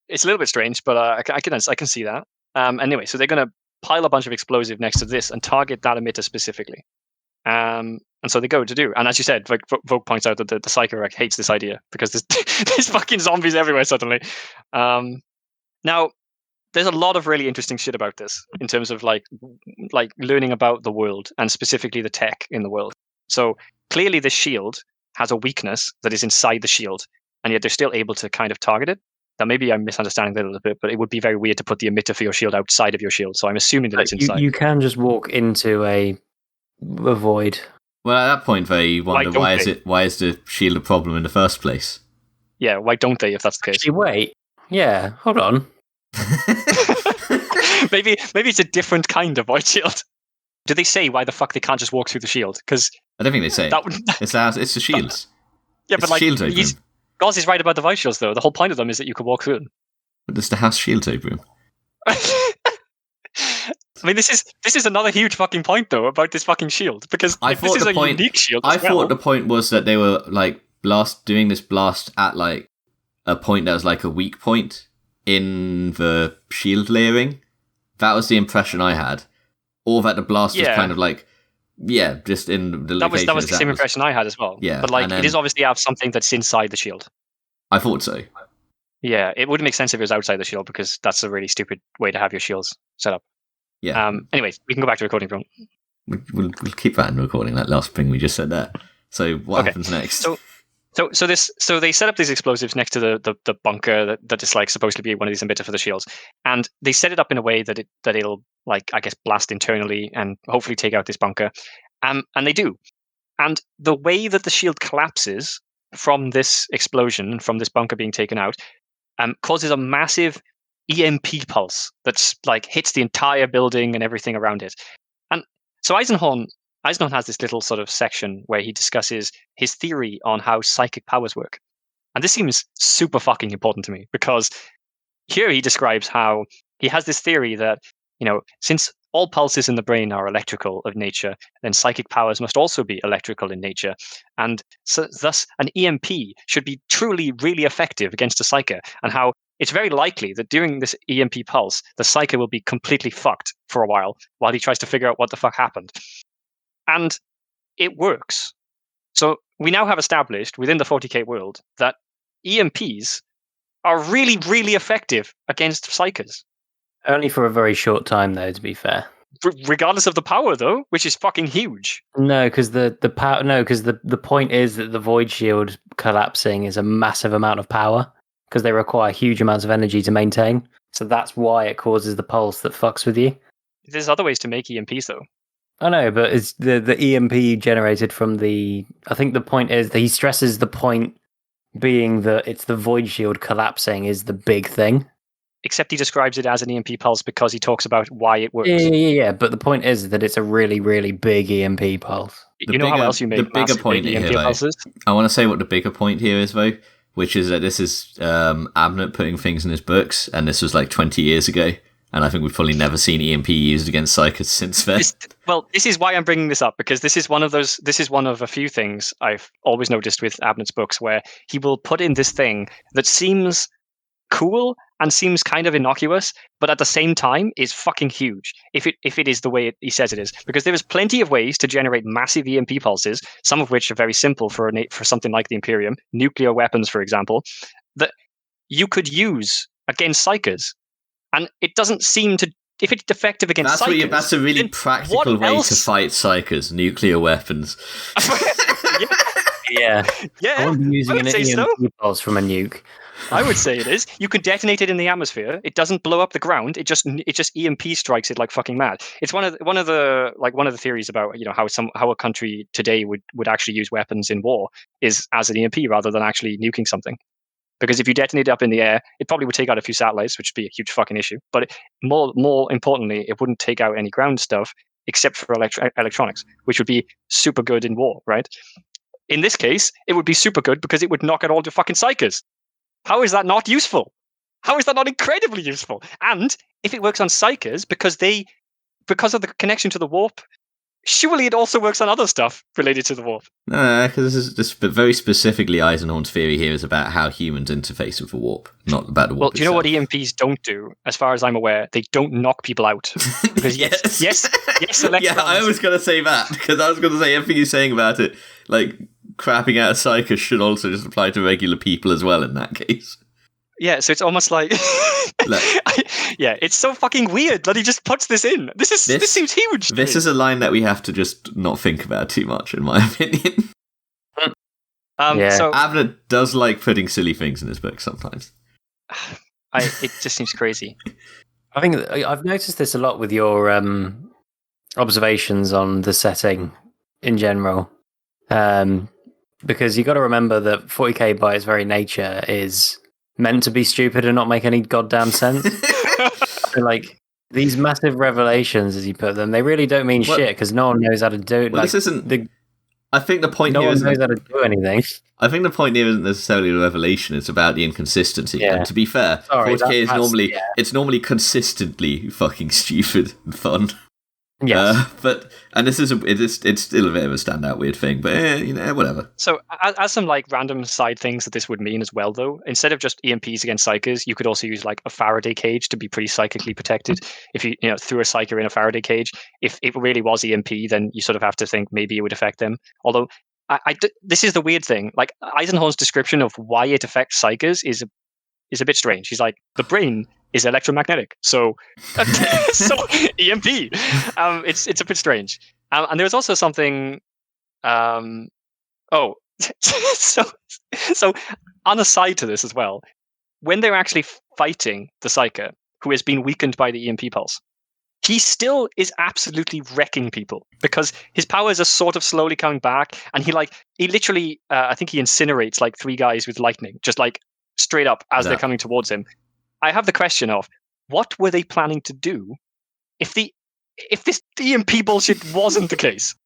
It's a little bit strange, but I can see that. Anyway, so they're going to pile a bunch of explosive next to this and target that emitter specifically. And so they go to do. And as you said, Vogt points out that the Psycho-Wreck hates this idea because there's fucking zombies everywhere suddenly. Now, there's a lot of really interesting shit about this in terms of like learning about the world and specifically the tech in the world. So clearly this shield has a weakness that is inside the shield, and yet they're still able to kind of target it. Now, maybe I'm misunderstanding that a little bit, but it would be very weird to put the emitter for your shield outside of your shield. So I'm assuming that it's inside. You can just walk into a void. Well, at that point, they wonder why is the shield a problem in the first place? Yeah, why don't they? If that's the case. Actually, wait. Yeah, hold on. maybe it's a different kind of void shield. Do they say why the fuck they can't just walk through the shield? Because I don't think they say it's the shields. Yeah, but like shields open. Gauze is right about the void shields, though. The whole point of them is that you could walk through them. But there's the house shields open. I mean, this is another huge fucking point, though, about this fucking shield. Because this is a unique shield. I thought the point was that they were like doing this blast at like a point that was like a weak point in the shield layering. That was the impression I had. Or that the blast was kind of like, just in the location. That was the same impression I had as well. Yeah, but like, it is obviously have something that's inside the shield. I thought so. Yeah, it wouldn't make sense if it was outside the shield because that's a really stupid way to have your shields set up. Yeah. Anyways, we can go back to recording, Ron. We'll keep that in recording. That last thing we just said there. So what happens next? So they set up these explosives next to the bunker that is like supposed to be one of these emitters for the shields, and they set it up in a way that it'll like I guess blast internally and hopefully take out this bunker, and they do, and the way that the shield collapses from this explosion, from this bunker being taken out, causes a massive EMP pulse that's like hits the entire building and everything around it, and so Eisenhorn has this little sort of section where he discusses his theory on how psychic powers work. And this seems super fucking important to me because here he describes how he has this theory that, since all pulses in the brain are electrical of nature, then psychic powers must also be electrical in nature. And so, thus, an EMP should be truly, really effective against a psyker, and how it's very likely that during this EMP pulse, the psyker will be completely fucked for a while he tries to figure out what the fuck happened. And it works. So we now have established within the 40k world that EMPs are really, really effective against psykers. Only for a very short time, though, to be fair. Regardless of the power, though, which is fucking huge. No, because the power. No, because the point is that the void shield collapsing is a massive amount of power because they require huge amounts of energy to maintain. So that's why it causes the pulse that fucks with you. There's other ways to make EMPs, though. I know, but it's the EMP generated from the... I think the point is that he stresses the point being that it's the void shield collapsing is the big thing. Except he describes it as an EMP pulse because he talks about why it works. Yeah, but the point is that it's a really, really big EMP pulse. How else you make the bigger point EMP here, pulses? I want to say what the bigger point here is, though, which is that this is Abnett putting things in his books, and this was like 20 years ago. And I think we've probably never seen EMP used against psychers since then. This is why I'm bringing this up, because this is one of a few things I've always noticed with Abnett's books, where he will put in this thing that seems cool and seems kind of innocuous, but at the same time is fucking huge if it is the way he says it is. Because there is plenty of ways to generate massive EMP pulses, some of which are very simple for something like the Imperium, nuclear weapons, for example, that you could use against psychers. And it doesn't seem to... If it's effective against psychers... That's a really practical way to fight psychers, nuclear weapons. Yeah. I won't be using an EMP pulse from a nuke. I would say it is. You can detonate it in the atmosphere. It doesn't blow up the ground. It just EMP strikes it like fucking mad. It's one of the theories about how a country today would actually use weapons in war is as an EMP rather than actually nuking something. Because if you detonate it up in the air, it probably would take out a few satellites, which would be a huge fucking issue. But more importantly, it wouldn't take out any ground stuff except for electronics, which would be super good in war, right? In this case, it would be super good because it would knock out all the fucking psychers. How is that not useful? How is that not incredibly useful? And if it works on psychers because of the connection to the warp, surely it also works on other stuff related to the warp. No, because this is just very specifically Eisenhorn's theory here is about how humans interface with the warp, not about the warp. Well, do you know what EMPs don't do? As far as I'm aware, they don't knock people out. Because yes, electrons. Yeah, I was going to say that because I was going to say everything you're saying about it, like crapping out a psyker should also just apply to regular people as well in that case. Yeah, so it's almost like it's so fucking weird that he just puts this in. This seems huge. This is a line that we have to just not think about too much, in my opinion. So Abnett does like putting silly things in his book sometimes. It just seems crazy. I think I've noticed this a lot with your observations on the setting in general. Because you got to remember that 40k by its very nature is meant to be stupid and not make any goddamn sense. So, like, these massive revelations, as you put them, they really don't mean shit because no one knows how to do it. Well, this isn't... I think the point here isn't... No one knows how to do anything. I think the point here isn't necessarily the revelation, it's about the inconsistency. Yeah. And to be fair, 40k is normally consistently fucking stupid and fun. Yes. And this it's still a bit of a standout weird thing, but whatever. So as some like random side things that this would mean as well, though, instead of just EMPs against psychers, you could also use like a Faraday cage to be pretty psychically protected. If you threw a psyker in a Faraday cage, if it really was EMP, then you sort of have to think maybe it would affect them. Although this is the weird thing. Like Eisenhorn's description of why it affects psychers is a bit strange. He's like, the brain is electromagnetic, so EMP. It's a bit strange. And there's also something. So on a side to this as well, when they're actually fighting the Psyker, who has been weakened by the EMP pulse, he still is absolutely wrecking people because his powers are sort of slowly coming back, and he literally, I think he incinerates like 3 guys with lightning, just like straight up as they're coming towards him. I have the question of what were they planning to do if this EMP bullshit wasn't the case?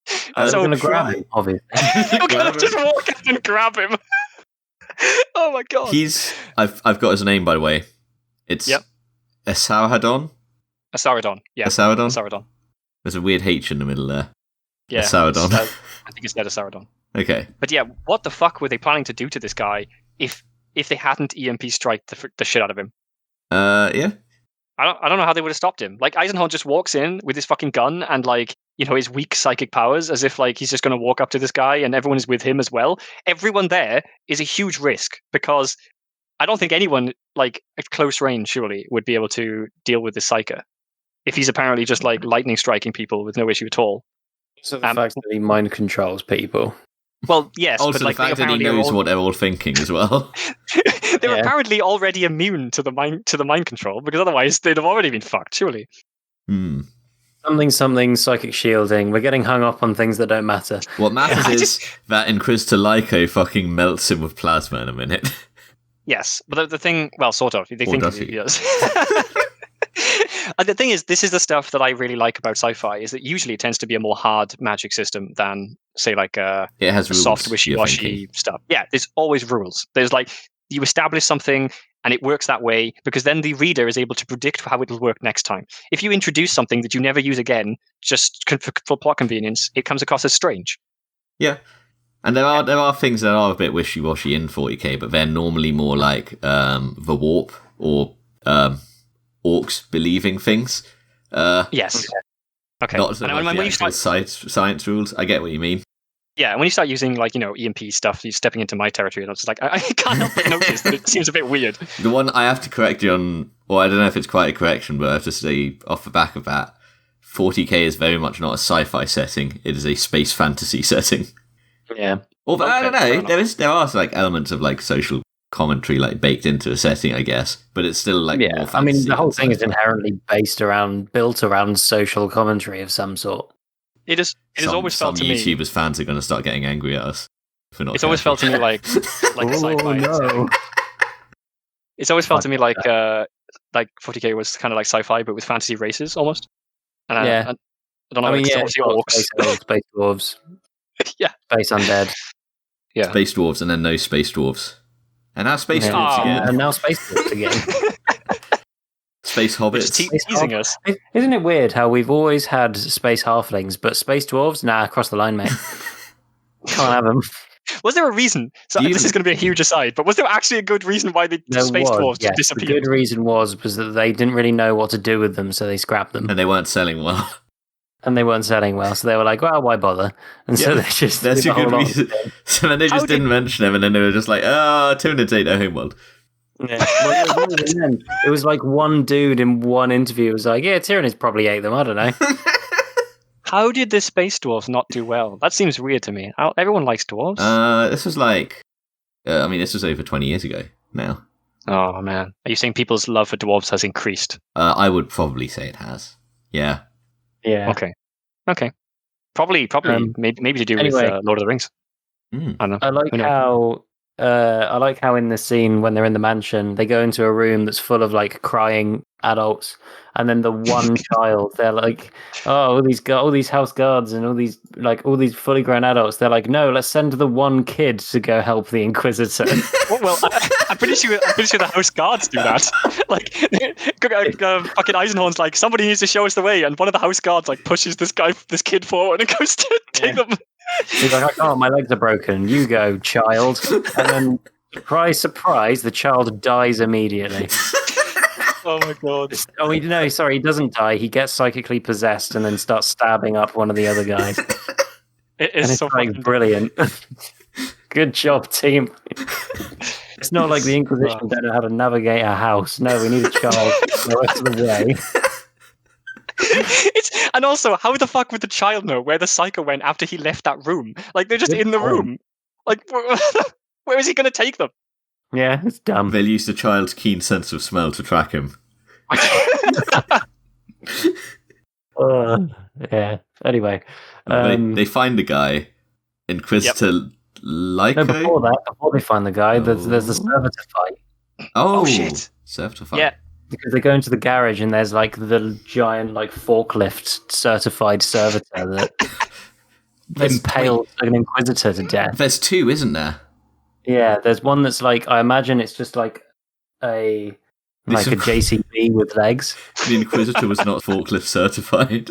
So going to grab him, obviously. You're going to just walk up and grab him. Oh my god! I've got his name, by the way. It's Asauradon. Asauradon. Yeah. Asauradon. There's a weird H in the middle there. Yeah. Asauradon. I think it's said Asauradon. Okay. But yeah, what the fuck were they planning to do to this guy if they hadn't EMP strike the shit out of him? Yeah. I don't know how they would have stopped him. Like Eisenhorn just walks in with his fucking gun and like his weak psychic powers, as if like he's just going to walk up to this guy and everyone is with him as well. Everyone there is a huge risk because I don't think anyone like at close range surely would be able to deal with this psyker if he's apparently just like lightning striking people with no issue at all. So the fact that he mind controls people. Well, yes, also but like the fact that he knows what they're all thinking as well. They're apparently already immune to the mind control because otherwise they'd have already been fucked, surely. Something psychic shielding. We're getting hung up on things that don't matter. What matters is that Inquisitor Lyco fucking melts him with plasma in a minute. Yes, but the thing, well, sort of. They think he does. And the thing is, this is the stuff that I really like about sci-fi, is that usually it tends to be a more hard magic system than, say, like it has rules, soft, wishy-washy stuff. Yeah, there's always rules. There's like, you establish something and it works that way because then the reader is able to predict how it'll work next time. If you introduce something that you never use again, just for plot convenience, it comes across as strange. Yeah. And there are things that are a bit wishy-washy in 40k, but they're normally more like the warp or orcs believing things. Yes. Okay. Not so And much when the you actual science rules. I get what you mean. Yeah, when you start using like EMP stuff, you're stepping into my territory, and I was just like, I can't help but notice that it seems a bit weird. The one I have to correct you on, well, I don't know if it's quite a correction, but I have to say off the back of that, 40k is very much not a sci-fi setting. It is a space fantasy setting. Yeah. Although I don't know, there are like elements of like social commentary like baked into a setting, I guess, but it's still like more fantasy. I mean, the whole thing is sci-fi. inherently built around social commentary of some sort. It is always felt to me. Some YouTubers fans are going to start getting angry at us for not. It's always felt to me like a sci-fi. No. It's always felt to me like 40k was kind of like sci-fi, but with fantasy races almost. And I don't know. I mean, it's yeah, obviously orcs. Space dwarves. Yeah. Space undead. Yeah. Space dwarves and then no space dwarves. And now space dwarves again. And now space dwarves again. Space hobbits. Teasing us. Isn't it weird how we've always had space halflings, but space dwarves? Nah, across the line, mate. Can't have them. Was there a reason? So this is going to be a huge aside, but was there actually a good reason why the space dwarves just disappeared? The good reason was that they didn't really know what to do with them, so they scrapped them. And they weren't selling well. And they weren't selling well, so they were like, well, why bother? And so they just... That's a good reason. So then they just didn't mention them, and then they were just like, Tyranids ate their homeworld. Yeah. Well, it was like one dude in one interview was like, yeah, Tyranids probably ate them, I don't know. How did the space dwarves not do well? That seems weird to me. Everyone likes dwarves. This was like... this was over 20 years ago now. Oh, man. Are you saying people's love for dwarves has increased? I would probably say it has. Yeah. Yeah. Okay. Probably. Maybe to do with Lord of the Rings. I don't know. I like how in the scene when they're in the mansion, they go into a room that's full of like crying adults, and then the one child, they're like, all these house guards and all these fully grown adults. They're like, no, let's send the one kid to go help the Inquisitor. Well, I'm pretty sure the house guards do that. Like, fucking Eisenhorn's like, somebody needs to show us the way, and one of the house guards like pushes this kid forward and goes to take them. He's like, oh, my legs are broken. You go, child. And then, surprise, the child dies immediately. Oh my god. Oh, no, sorry, he doesn't die. He gets psychically possessed and then starts stabbing up one of the other guys. It's so like brilliant. Good job, team. It's not like the Inquisition don't know how to navigate a house. No, we need a child the rest of the way. And also, how the fuck would the child know where the psycho went after he left that room? Like, they're just in the room. Like, where is he going to take them? Yeah, it's dumb. They'll use the child's keen sense of smell to track him. Yeah. Anyway, they find the guy, Inquisitor Lyco. No, before they find the guy, there's the servitor fight. Oh shit! Servitor fight. Yeah. Because they go into the garage and there's like the giant like forklift certified servitor that impales an Inquisitor to death. There's two, isn't there? Yeah, there's one that's like, I imagine it's just like a JCB with legs. The Inquisitor was not forklift certified.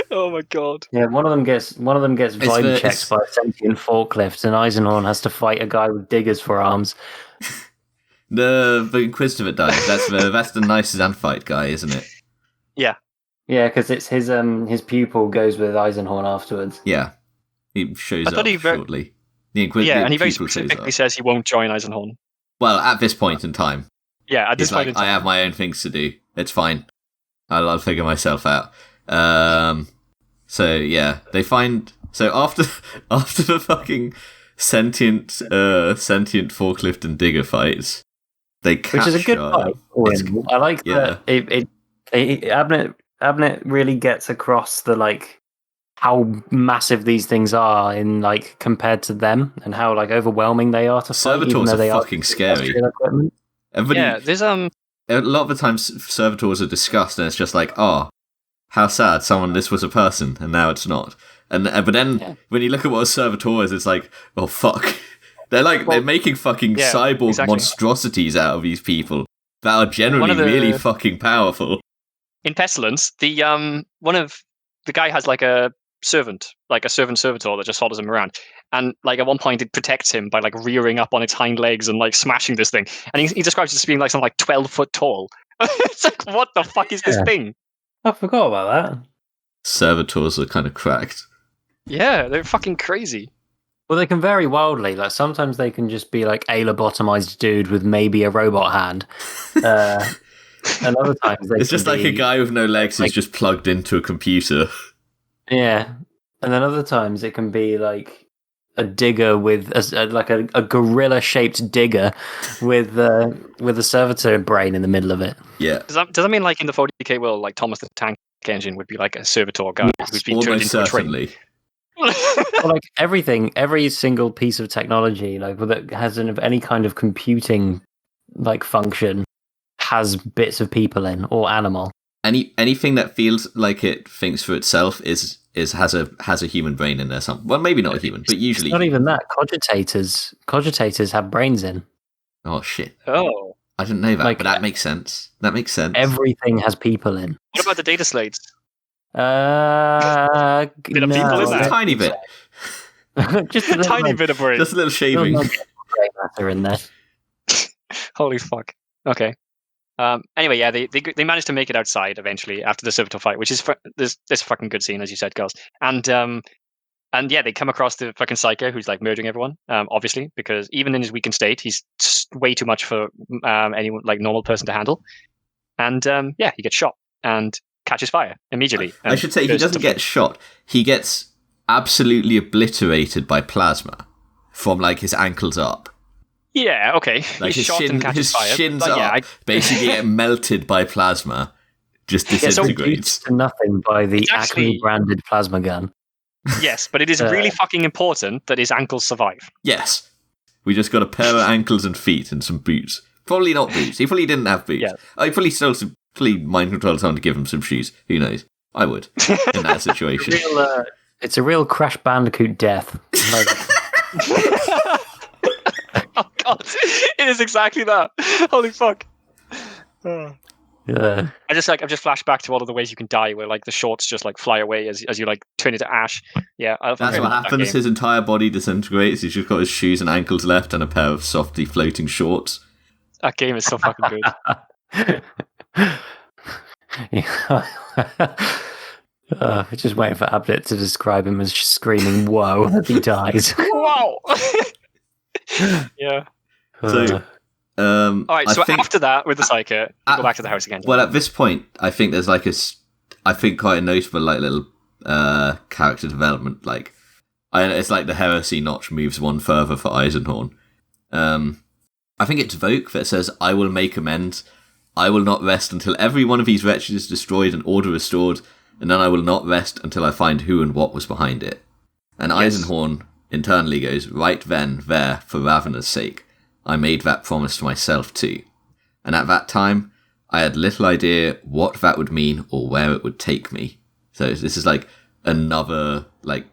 Oh my god! Yeah, one of them gets vibe checked by a sentient forklift, and Eisenhorn has to fight a guy with diggers for arms. The Inquisitor that dies. That's the nicest Xanthite guy, isn't it? Yeah. Yeah, because it's his pupil goes with Eisenhorn afterwards. Yeah, he shows up shortly. The Inquisitor. Yeah, and he very specifically says he won't join Eisenhorn. Well, at this point in time. Yeah, at this point in time. I have my own things to do. It's fine. I'll figure myself out. So yeah, they find. So after the fucking sentient forklift and digger fights. Which is a good fight. I like that. Abnett really gets across the like how massive these things are in like compared to them, and how like overwhelming they are to fight. Servitors are fucking scary. There's a lot of the times servitors are discussed, and it's just like, oh, how sad! This was a person, and now it's not. But then when you look at what a servitor is, it's like, oh fuck. They're making fucking cyborg monstrosities out of these people that are generally really fucking powerful. In Pestilence, the one of the guy has like a servant, like a servant servitor that just follows him around. And like at one point, it protects him by like rearing up on its hind legs and like smashing this thing. And he describes it as being like something like 12 foot tall. It's like, what the fuck is this thing? I forgot about that. Servitors are kind of cracked. Yeah, they're fucking crazy. Well, they can vary wildly. Like sometimes they can just be like a lobotomized dude with maybe a robot hand. And other times it's just like a guy with no legs who's just plugged into a computer. Yeah, and then other times it can be like a digger with a gorilla-shaped digger with a servitor brain in the middle of it. Yeah. Does that mean like in the 40k world, like Thomas the Tank Engine would be like a servitor guy who's been turned into a train? Well, like every single piece of technology, like that has any kind of computing like function, has bits of people in or animal. Anything that feels like it thinks for itself has a human brain in there. Well, maybe not a human, but usually it's not even that. Cogitators have brains in. Oh shit! Oh, I didn't know that, but that makes sense. That makes sense. Everything has people in. What about the data slates? People in that? A tiny bit. Just a tiny bit of brain. Just a little shaving. Brain matter in there. Holy fuck. Okay. Anyway, yeah, they managed to make it outside eventually after the servitor fight, which is this fucking good scene, as you said, girls. And yeah, they come across the fucking psycho who's like murdering everyone, obviously, because even in his weakened state, he's way too much for anyone like normal person to handle. And yeah, he gets shot and catches fire immediately. I should say he doesn't get shot. He gets absolutely obliterated by plasma from like his ankles up. Yeah, okay. Like he's shot and catches fire. His shins up, basically get melted by plasma, just disintegrates. To nothing by the Acme branded plasma gun. Yes, but it is really fucking important that his ankles survive. Yes. We just got a pair of ankles and feet and some boots. Probably not boots. He probably didn't have boots. Yeah. He probably stole some, mind control someone to give him some shoes. Who knows? I would, in that situation. It's a real Crash Bandicoot death. Oh god, it is exactly that. Holy fuck. Yeah. I've just flashed back to all of the ways you can die, where like the shorts just like fly away as you like turn into ash. Yeah, that's what happens. His entire body disintegrates. He's just got his shoes and ankles left, and a pair of softly floating shorts. That game is so fucking good. Just waiting for Abnett to describe him as screaming "Whoa!" as he dies. Whoa! Yeah. So, all right. So after that, with the psycho, go back to the house again. Well, at this point, I think there's like quite a notable like little character development. Like, it's like the heresy notch moves one further for Eisenhorn. I think it's Voke that says, "I will make amends. I will not rest until every one of these wretches is destroyed and order restored, and then I will not rest until I find who and what was behind it." And yes. Eisenhorn internally goes, "Right then, there, for Ravener's sake, I made that promise to myself too. And at that time, I had little idea what that would mean or where it would take me." So this is like another like.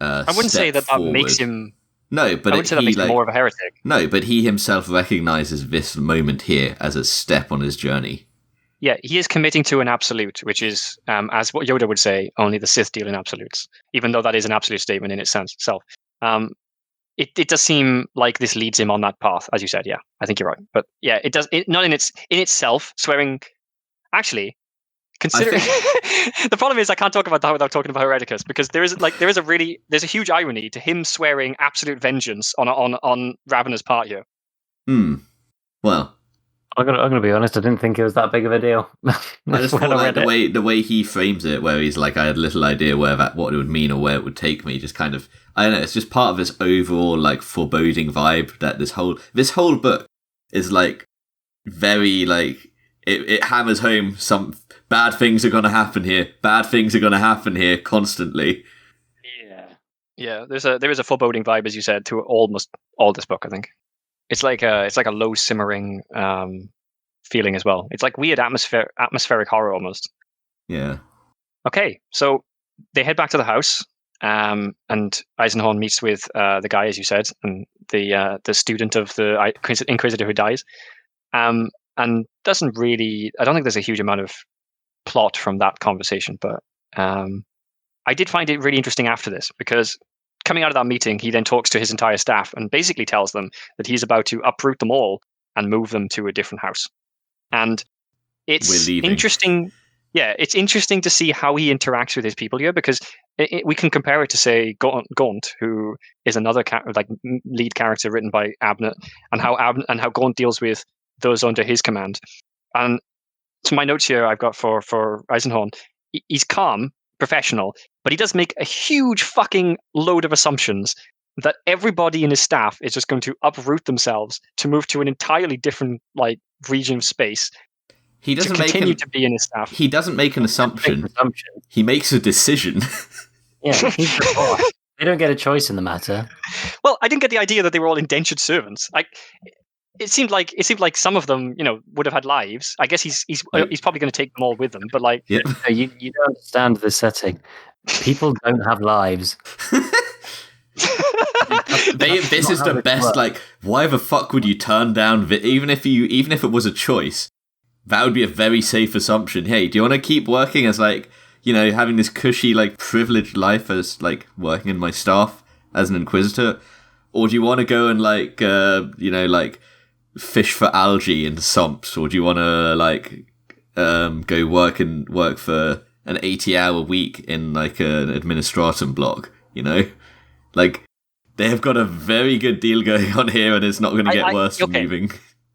I wouldn't say that makes him. No, but I would say that makes him more of a heretic. No, but he himself recognizes this moment here as a step on his journey. Yeah, he is committing to an absolute, which is, as what Yoda would say, only the Sith deal in absolutes. Even though that is an absolute statement in itself. It does seem like this leads him on that path, as you said. Yeah, I think you're right. But yeah, it does. Not in itself. Swearing, actually, considering the problem is I can't talk about that without talking about Hereticus, because there's a huge irony to him swearing absolute vengeance on Ravener's part here. Well, I'm gonna be honest. I didn't think it was that big of a deal. I just thought like the way he frames it, where he's like, I had little idea what it would mean or where it would take me. Just kind of, I don't know. It's just part of this overall like foreboding vibe that this whole book is like very like it hammers home some bad things are gonna happen here. Bad things are gonna happen here constantly. Yeah. There is a foreboding vibe, as you said, to almost all this book. I think. It's like a low simmering feeling as well. It's like weird atmospheric horror almost. Yeah. Okay, so they head back to the house, and Eisenhorn meets with the guy, as you said, and the student of the Inquisitor who dies, and doesn't really. I don't think there's a huge amount of plot from that conversation, but I did find it really interesting after this, because coming out of that meeting, he then talks to his entire staff and basically tells them that he's about to uproot them all and move them to a different house. And it's interesting. Yeah, it's interesting to see how he interacts with his people here, because we can compare it to, say, Gaunt, who is another lead character written by Abnett, and how Gaunt deals with those under his command. And so my notes here I've got for Eisenhorn, he's calm, professional, but he does make a huge fucking load of assumptions that everybody in his staff is just going to uproot themselves to move to an entirely different region of space. He doesn't to be in his staff. He doesn't make an assumption. He makes a decision. Yeah, he's the boss. They don't get a choice in the matter. Well, I didn't get the idea that they were all indentured servants. It seemed like some of them, would have had lives. I guess he's probably going to take them all with him. But you don't understand the setting. People don't have lives. This is the best. Why the fuck would you turn down? Even if it was a choice, that would be a very safe assumption. Hey, do you want to keep working as having this cushy privileged life as working in my staff as an Inquisitor, or do you want to go and fish for algae in sumps, or do you want to go work for an 80-hour week in an administratum block? They have got a very good deal going on here, and it's not going to get worse from moving.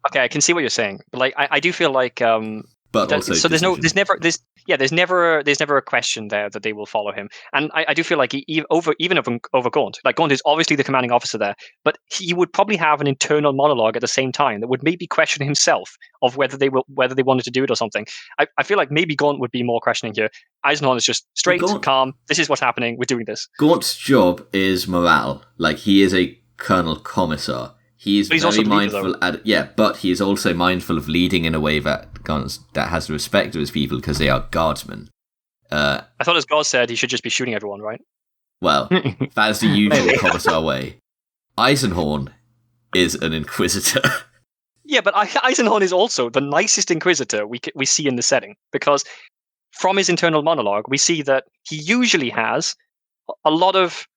Okay, I can see what you're saying, but I do feel like but also so there's never a question there that they will follow him, and I do feel like even over Gaunt, Gaunt is obviously the commanding officer there, but he would probably have an internal monologue at the same time that would maybe question himself of whether they wanted to do it or something. I feel like maybe Gaunt would be more questioning here. Eisenhorn is just straight, calm. This is what's happening. We're doing this. Gaunt's job is morale. He is a colonel commissar. He is very mindful. But he is also mindful of leading in a way that has the respect of his people, because they are guardsmen. I thought, as God said, he should just be shooting everyone, right? Well, that is the usual commissar way. Eisenhorn is an Inquisitor. Yeah, but Eisenhorn is also the nicest Inquisitor we see in the setting, because from his internal monologue, we see that he usually has a lot of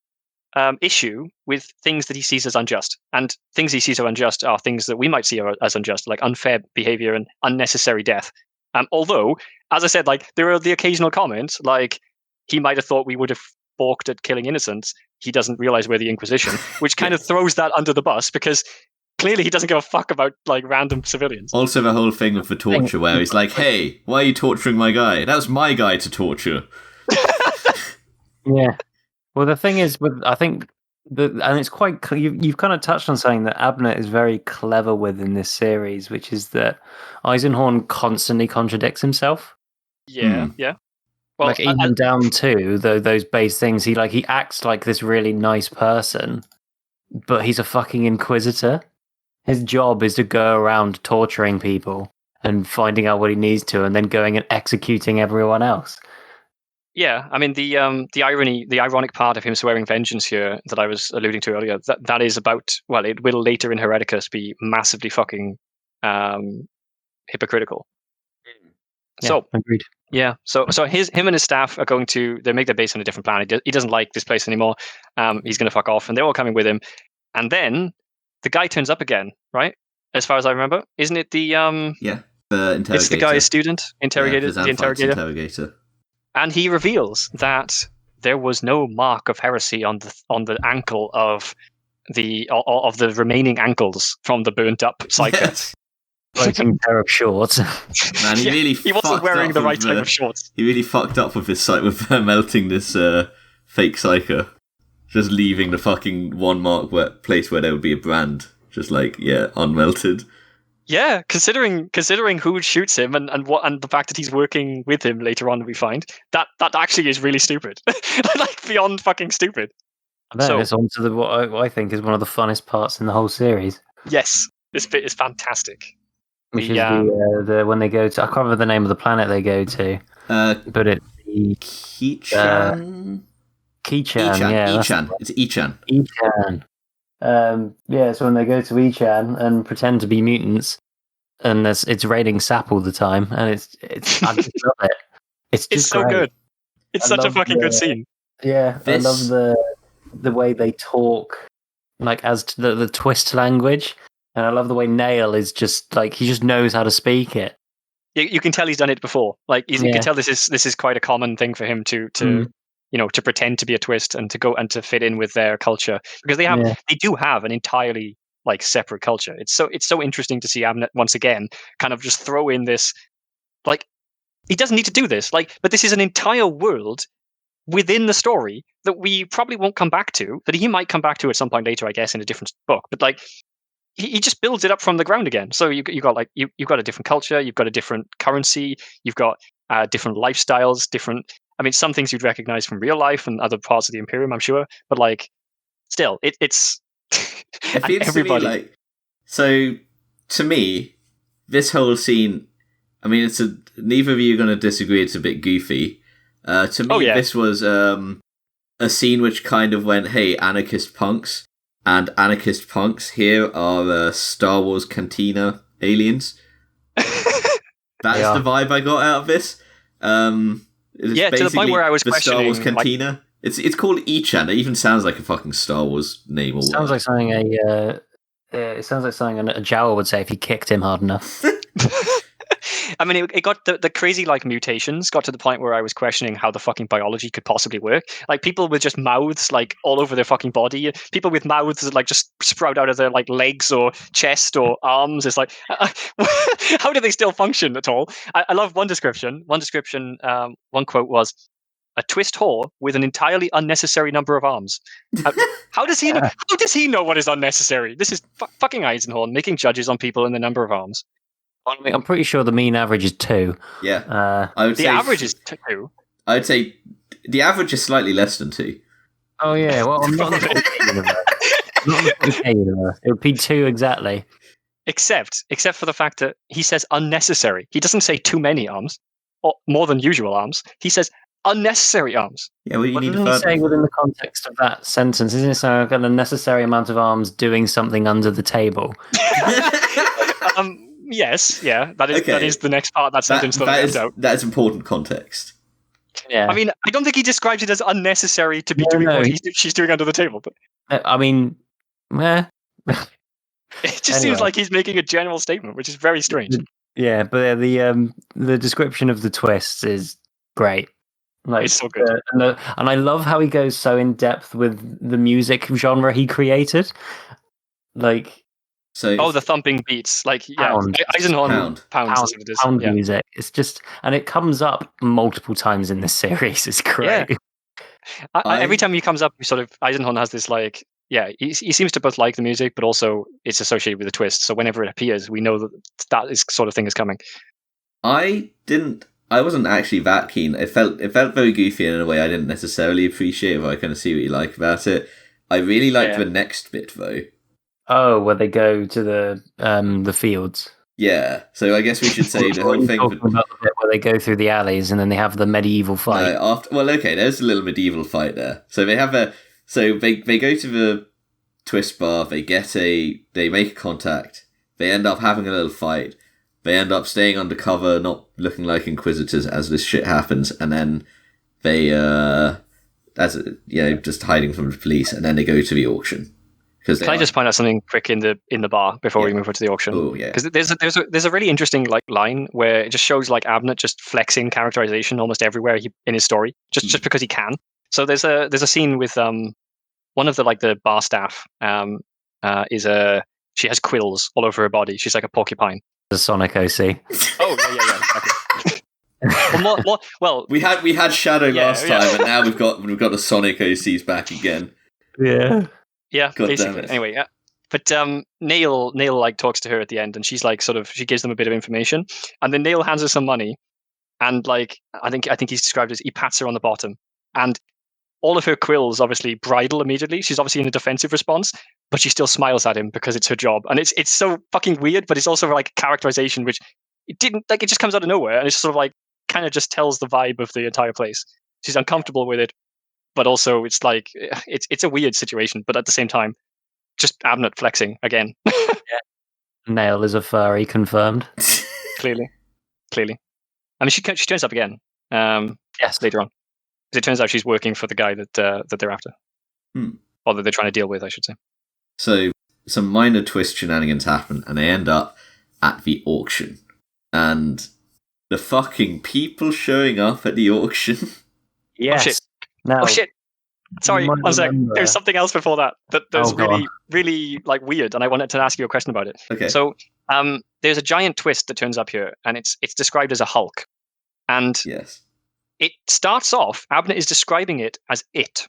issue with things that he sees as unjust, and things he sees as unjust are things that we might see as unjust, like unfair behavior and unnecessary death. Although, as I said, there are the occasional comments, he might have thought we would have balked at killing innocents. He doesn't realize we're the Inquisition, which kind of throws that under the bus, because clearly he doesn't give a fuck about random civilians. Also, the whole thing with the torture, where he's like, "Hey, why are you torturing my guy? That was my guy to torture." Yeah. Well, the thing is, and it's quite. You've kind of touched on something that Abnett is very clever with in this series, which is that Eisenhorn constantly contradicts himself. Yeah, yeah. Well, even down to those base things, he acts like this really nice person, but he's a fucking Inquisitor. His job is to go around torturing people and finding out what he needs to, and then going and executing everyone else. Yeah, I mean the ironic part of him swearing vengeance here that I was alluding to earlier, that is about, well, it will later in Hereticus be massively fucking hypocritical. Yeah, so agreed. Yeah, so him and his staff are going to make their base on a different planet. He doesn't like this place anymore. He's going to fuck off, and they're all coming with him. And then the guy turns up again, right? As far as I remember, isn't it the the interrogator? It's the guy's student, interrogator, the interrogator. And he reveals that there was no mark of heresy on the ankle of the remaining ankles from the burnt up psycho. Yes. Like a pair of shorts. Man, he wasn't wearing the right type of shorts. He really fucked up with his melting this fake psycho, just leaving the fucking one mark place where there would be a brand, just unmelted. Yeah, considering who shoots him and the fact that he's working with him later on, we find that actually is really stupid, beyond fucking stupid. So it's on to what I think is one of the funnest parts in the whole series. Yes, this bit is fantastic. Which is the when they go to, I can't remember the name of the planet they go to, but it's Keychan. Echan. It's Echan. So when they go to Echan and pretend to be mutants, and it's raining sap all the time, and it's I just love it. It's so good. It's such a fucking good scene. Yeah, I love the way they talk, like as to the twist language, and I love the way Nail is just like he just knows how to speak it. You can tell he's done it before. Like you can tell this is quite a common thing for him to to pretend to be a twist and to go and to fit in with their culture, because they do have an entirely like separate culture. It's so interesting to see Abnett once again kind of just throw in this, like, he doesn't need to do this, like, but this is an entire world within the story that we probably won't come back to, that he might come back to at some point later, I guess, in a different book. But like, he just builds it up from the ground again. So you got like you've got a different culture, you've got a different currency, you've got different lifestyles, different. I mean, some things you'd recognize from real life and other parts of the Imperium, I'm sure. But like, still, it's it feels everybody. To me like, so to me, this whole scene. I mean, neither of you are going to disagree. It's a bit goofy. To me, this was a scene which kind of went, "Hey, anarchist punks." And anarchist punks here are Star Wars Cantina aliens. That's the vibe I got out of this. To the point where I was questioning... Star Wars Cantina. Like, it's called Echan. It even sounds like a fucking Star Wars name. Sounds like something it sounds like something a Jawa would say if he kicked him hard enough. I mean, it got the crazy like mutations got to the point where I was questioning how the fucking biology could possibly work. Like people with just mouths like all over their fucking body, people with mouths that like just sprout out of their like legs or chest or arms. It's like, how do they still function at all? I love one description. One quote was, "A twist whore with an entirely unnecessary number of arms." How does he know? How does he know what is unnecessary? This is fucking Eisenhorn making judges on people and the number of arms. I mean, I'm pretty sure the mean average is 2. Yeah, I would say the average is 2. I would say the average is slightly less than 2. Oh yeah, well, I'm not in the 4K universe. Not in the 4K universe. It would be 2 exactly. Except for the fact that he says unnecessary. He doesn't say too many arms or more than usual arms. He says unnecessary arms. Yeah, well, you need to say within the context of that sentence, isn't it? So I've got an unnecessary amount of arms doing something under the table. Yes, yeah, that is the next part of that sentence that I left out. That is important context. Yeah, I mean, I don't think he describes it as unnecessary to be doing what she's doing under the table. But I mean, it just seems like he's making a general statement, which is very strange. Yeah, but the description of the twists is great. Like, it's so good, and I love how he goes so in depth with the music genre he created, like. So, the thumping beats, like Eisenhorn pound music. It's just, and it comes up multiple times in this series. It's great. Yeah. Every time he comes up, Eisenhorn has this like, he seems to both like the music, but also it's associated with a twist. So whenever it appears, we know that is sort of thing is coming. I wasn't actually that keen. It felt very goofy in a way I didn't necessarily appreciate, but I kind of see what you like about it. I really liked the next bit though. Oh, where they go to the fields. Yeah, so I guess we should say the whole thing about the bit where they go through the alleys and then they have the medieval fight. There's a little medieval fight there. So they have they go to the twist bar. They make a contact. They end up having a little fight. They end up staying undercover, not looking like inquisitors as this shit happens, and then they just hiding from the police, and then they go to the auction. Can I just point out something quick in the bar before we move on to the auction? Oh yeah. Because there's a really interesting like line where it just shows like Abnett just flexing characterization almost everywhere in his story, just because he can. So there's a scene with one of the bar staff she has quills all over her body. She's like a porcupine. The Sonic OC. Oh yeah. Well, we had Shadow last time, and now we've got the Sonic OCs back again. Yeah. Yeah, God basically. Anyway, but Nail like talks to her at the end, and she's like she gives them a bit of information, and then Nail hands her some money, and like I think he's described as he pats her on the bottom, and all of her quills obviously bridle immediately. She's obviously in a defensive response, but she still smiles at him because it's her job, and it's so fucking weird, but it's also like characterization which it just comes out of nowhere, and it's sort of like kind of just tells the vibe of the entire place. She's uncomfortable with it. But also, it's like it's a weird situation. But at the same time, just Abnett flexing again. Nail is a furry, confirmed. Clearly. I mean, she turns up again. Yes, later on. Because it turns out she's working for the guy that they're after. Or that they're trying to deal with, I should say. So some minor twist shenanigans happen, and they end up at the auction. And the fucking people showing up at the auction. Yes. Oh shit. Now, oh shit. Sorry, one sec. There's something else before that that's really like weird, and I wanted to ask you a question about it. Okay. So there's a giant twist that turns up here, and it's described as a Hulk. And yes, it starts off, Abnett is describing it as it.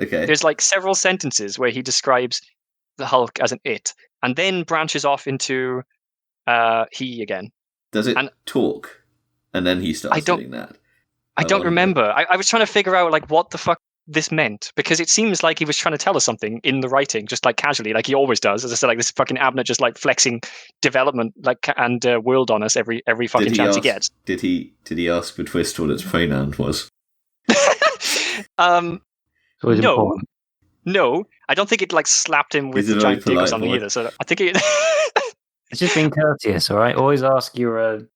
Okay. There's like several sentences where he describes the Hulk as an it, and then branches off into he again. Does it talk? And then he starts doing that. I don't remember. I was trying to figure out like what the fuck this meant, because it seems like he was trying to tell us something in the writing, just like casually, like he always does. As I said, like this fucking Abnett just like flexing development like and world on us every fucking chance he gets. Did he ask the twist what its pronoun was? No, I don't think it like slapped him with the giant dick or something either. So I think it. It's just being courteous, all right. Always ask your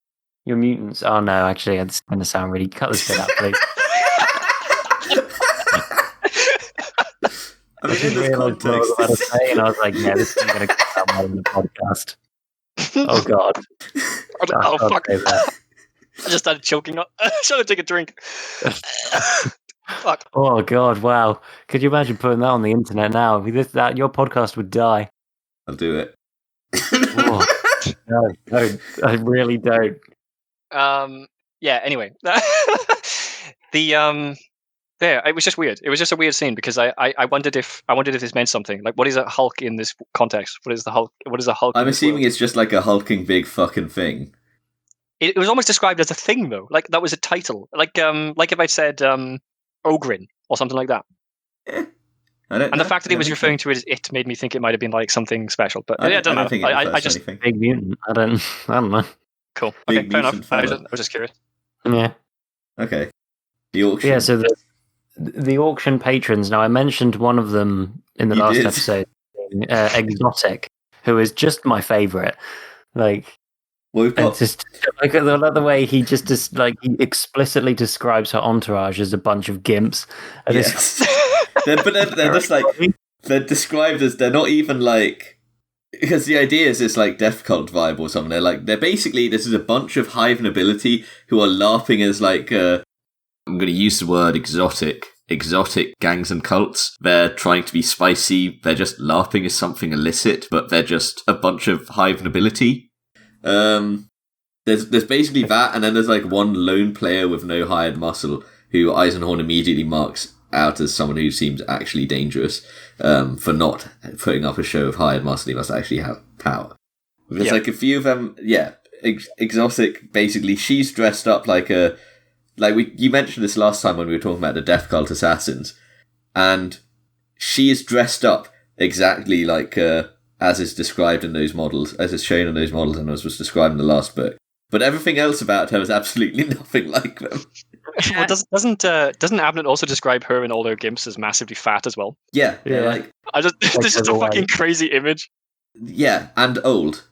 mutants. Oh no, actually, it's going to sound really. Cut this bit out, please. I didn't realize what I was about to say, and I was like, "Yeah, this is going to cut out more in the podcast." Oh god! Oh fuck! I just started choking. I should have taken a drink. Fuck. Oh god! Wow! Could you imagine putting that on the internet now? That your podcast would die. I'll do it. Oh, no, I really don't. Yeah. Anyway, there. It was just weird. It was just a weird scene because I wondered if this meant something. Like, what is a Hulk in this context? What is the Hulk? What is a Hulk? I'm assuming it's just like a hulking big fucking thing. It was almost described as a thing though. Like that was a title. Like if I said Ogrin or something like that. And the fact that he was referring to it as it made me think it might have been like something special. But yeah, it doesn't matter. I just big mutant. I don't know. Cool. Okay, fair enough. I was just curious. Yeah. Okay. The auction. Yeah. So the auction patrons. Now I mentioned one of them in the last episode, Exotic, who is just my favorite. Like. Well, we've got... just like the way he he explicitly describes her entourage as a bunch of gimps. And yes. they're just like they're described as they're not even like, because the idea is this like death cult vibe or something. They're basically, this is a bunch of hive nobility who are LARPing as like I'm going to use the word exotic gangs and cults. They're trying to be spicy. They're just LARPing as something illicit, but they're just a bunch of hive nobility. There's basically that, and then there's like one lone player with no hired muscle who Eisenhorn immediately marks out as someone who seems actually dangerous for not putting up a show of hired muscle. He must actually have power. There's like a few of them. Yeah, Exotic. Basically, she's dressed up like you mentioned this last time when we were talking about the Death Cult assassins, and she is dressed up exactly like as is described in those models, as is shown in those models, and as was described in the last book. But everything else about her is absolutely nothing like them. Well, doesn't Abnett also describe her and all her gimps as massively fat as well? Yeah. Like this is a fucking crazy image. Yeah, and old.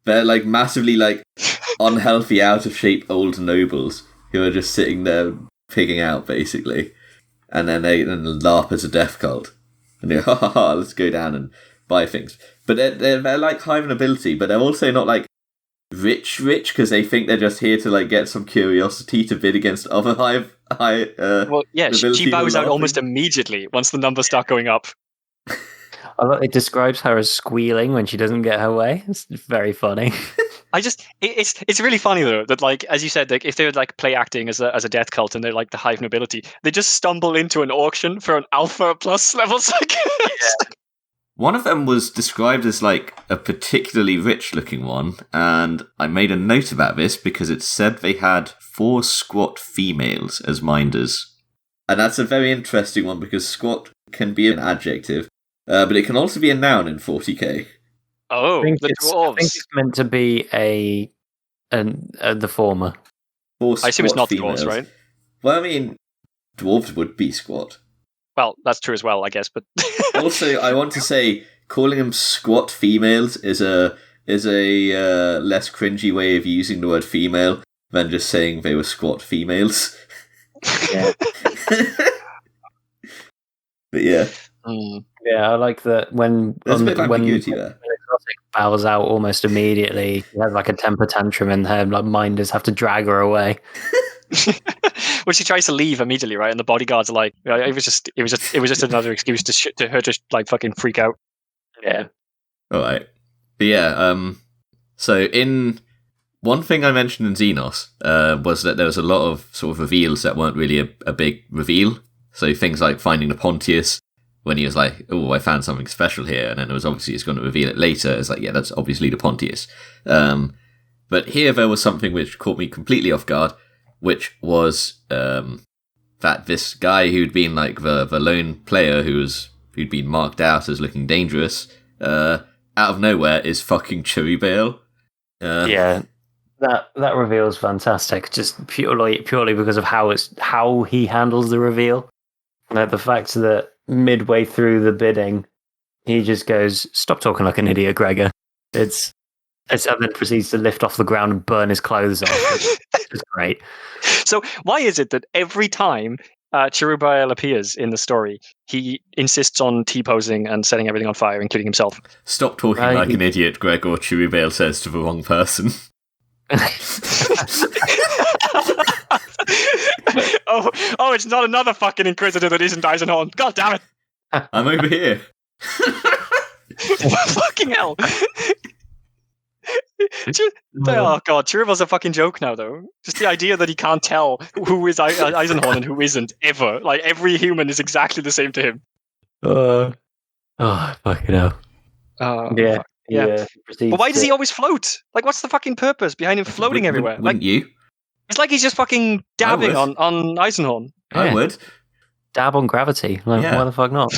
They're like massively like unhealthy, out of shape old nobles who are just sitting there pigging out basically, and then they LARP as a death cult, and they go, ha ha ha, let's go down and buy things. But they're like hive nobility, but they're also not like rich because they think they're just here to like get some curiosity to bid against other hive. Well, yeah, she bows out almost immediately once the numbers start going up. It describes her as squealing when she doesn't get her way. It's very funny. It's really funny though that, like, as you said, like if they would like play acting as a death cult and they're like the hive nobility, they just stumble into an auction for an alpha plus level psychic. Yeah. One of them was described as like a particularly rich looking one, and I made a note about this because it said they had 4 squat females as minders. And that's a very interesting one because squat can be an adjective, but it can also be a noun in 40k. Oh, I think it's meant to be the former. I assume it's not females. Dwarves, right? Well, I mean, dwarves would be squat. Well, that's true as well, I guess. But also, I want to say, calling them squat females is a less cringy way of using the word female than just saying they were squat females. Yeah. But yeah. Yeah, I like that when There's a bit of ambiguity there. Bows out almost immediately. She has like a temper tantrum, and her like minders have to drag her away. Well, she tries to leave immediately, right? And the bodyguards are like, it was just another excuse to her just like fucking freak out. Yeah. All right. But yeah. So in one thing I mentioned in Xenos was that there was a lot of sort of reveals that weren't really a big reveal. So things like finding the Pontius when he was like, "Oh, I found something special here," and then it was obviously he's going to reveal it later. It's like, yeah, that's obviously the Pontius. But here there was something which caught me completely off guard, which was that this guy who'd been like the lone player who'd been marked out as looking dangerous, out of nowhere is fucking Cherubale. Yeah, that reveal is fantastic. Just purely because of how he handles the reveal. Like the fact that midway through the bidding, he just goes, "Stop talking like an idiot, Gregor." It's and then proceeds to lift off the ground and burn his clothes off. It's great. So why is it that every time Cherubale appears in the story, he insists on T-posing and setting everything on fire, including himself? Stop talking like an idiot, Gregor, Cherubale says to the wrong person. oh, it's not another fucking Inquisitor that isn't Eisenhorn. God damn it. I'm over here. Fucking hell. Oh god, Cherubale's a fucking joke now, though. Just the idea that he can't tell who is Eisenhorn and who isn't, ever. Like, every human is exactly the same to him. Fucking hell. Yeah. Yeah. But why does he always float? Like, what's the fucking purpose behind him floating everywhere? Wouldn't you? It's like he's just fucking dabbing on Eisenhorn. I would. Dab on gravity. Like, why the fuck not?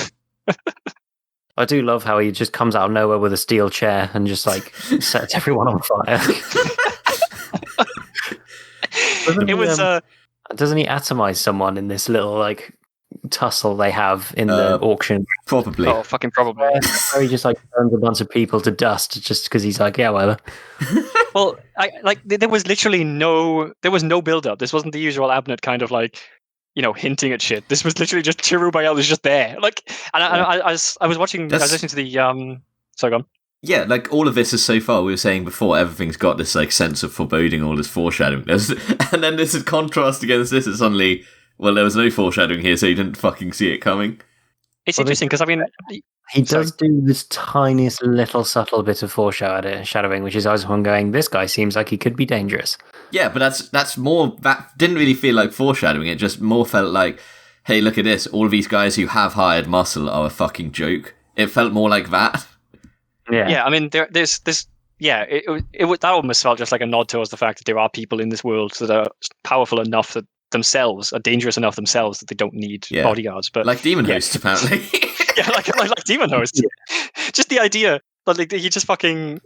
I do love how he just comes out of nowhere with a steel chair and just like sets everyone on fire. Doesn't he atomize someone in this little like tussle they have in the auction? Probably. Oh, fucking probably. Where he just like burns a bunch of people to dust just because he's like, yeah, whatever. Well, there was literally no build up. This wasn't the usual Abnett kind of like, hinting at shit. This was literally just Cherubale was just there. Like, and I was watching. I was listening to the Sorry, go on. Yeah, like all of this is so far. We were saying before, everything's got this like sense of foreboding, all this foreshadowing, and then this is contrast against this. It's suddenly, well, there was no foreshadowing here, so you didn't fucking see it coming. It's interesting because he does do this tiniest little subtle bit of foreshadowing, which is Eisenhorn going, "This guy seems like he could be dangerous." Yeah, but that's more. That didn't really feel like foreshadowing. It just more felt like, hey, look at this. All of these guys who have hired muscle are a fucking joke. It felt more like that. Yeah. I mean, there's this. Yeah, that almost felt just like a nod towards the fact that there are people in this world that are powerful enough that themselves are dangerous enough themselves that they don't need bodyguards. But like demon hosts, apparently. Yeah, like demon hosts. Yeah. Just the idea that like, he just fucking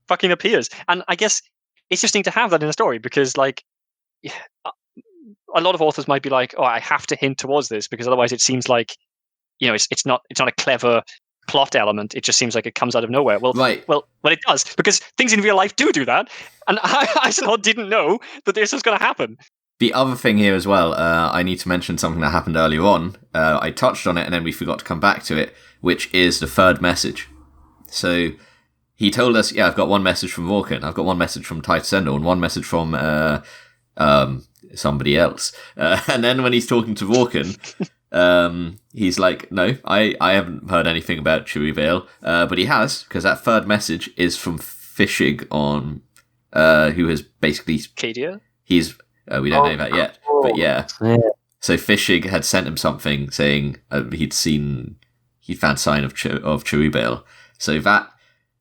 appears, and I guess it's interesting to have that in a story because like a lot of authors might be like, oh, I have to hint towards this because otherwise it seems like it's not a clever plot element. It just seems like it comes out of nowhere. Well, right. Well, it does because things in real life do that, and Eisenhorn didn't know that this was going to happen. The other thing here as well, I need to mention something that happened earlier on. I touched on it and then we forgot to come back to it, which is the third message. So he told us, I've got one message from Vorken, I've got one message from Titus Endor, and one message from somebody else. And then when he's talking to Vorken, he's like, no, I haven't heard anything about Cherubale, but he has, because that third message is from Fishig on, who has basically... Cadia? We don't know that yet, but yeah. So Fishig had sent him something saying he'd found sign of Cherubale. So that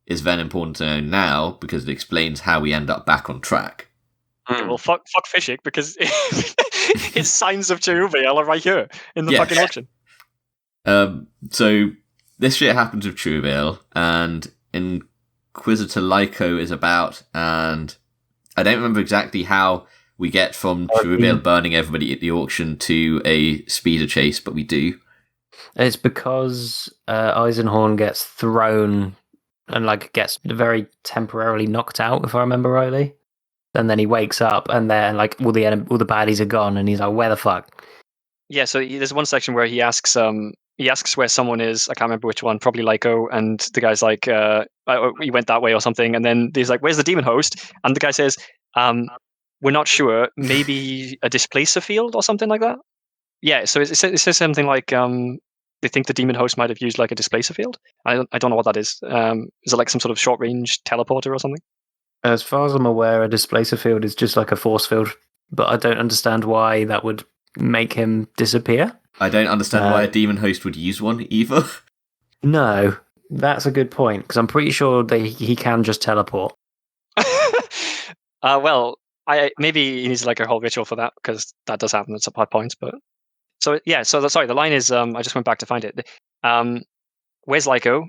is then important to know now because it explains how we end up back on track. Okay, well, fuck Fishig because his signs of Cherubale are right here in the fucking auction. So this shit happens with Cherubale, and Inquisitor Lyco is about, and I don't remember exactly how we get from Cherubale burning everybody at the auction to a speeder chase, but we do. It's because Eisenhorn gets thrown and gets very temporarily knocked out, if I remember rightly. And then he wakes up, and then all the baddies are gone, and he's like, "Where the fuck?" Yeah, so there's one section where he asks where someone is. I can't remember which one, probably Lyco, and the guy's like, he went that way or something, and then he's like, where's the demon host? And the guy says, we're not sure, maybe a displacer field or something like that. Yeah, so it says something like they think the demon host might have used like a displacer field. I don't know what that is. Is it like some sort of short range teleporter or something? As far as I'm aware, a displacer field is just like a force field, but I don't understand why that would make him disappear. I don't understand why a demon host would use one either. No, that's a good point, because I'm pretty sure he can just teleport. Well, maybe he needs like a whole ritual for that, because that does happen at some points. But sorry, the line is I just went back to find it. Where's Lyco?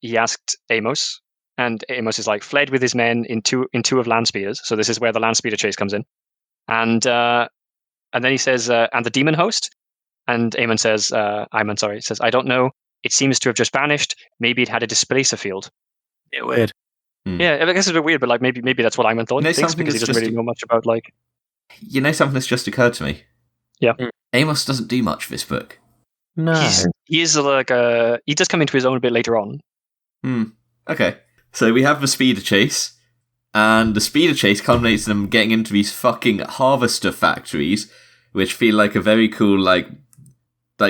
He asked Amos, and Amos is like fled with his men in two of Landspeeders. So this is where the Landspeeder chase comes in, and then he says, and the demon host, and Ayman says, I don't know. It seems to have just vanished. Maybe it had a displacer field. Yeah, weird. Yeah, I guess it's a bit weird, but like maybe that's what Ayman thought. He thinks because he doesn't really know much about like. You know, something that's just occurred to me. Yeah. Amos doesn't do much for this book. No, he's like he does come into his own a bit later on. Okay, so we have the speeder chase, and the speeder chase culminates in them getting into these fucking harvester factories, which feel like a very cool like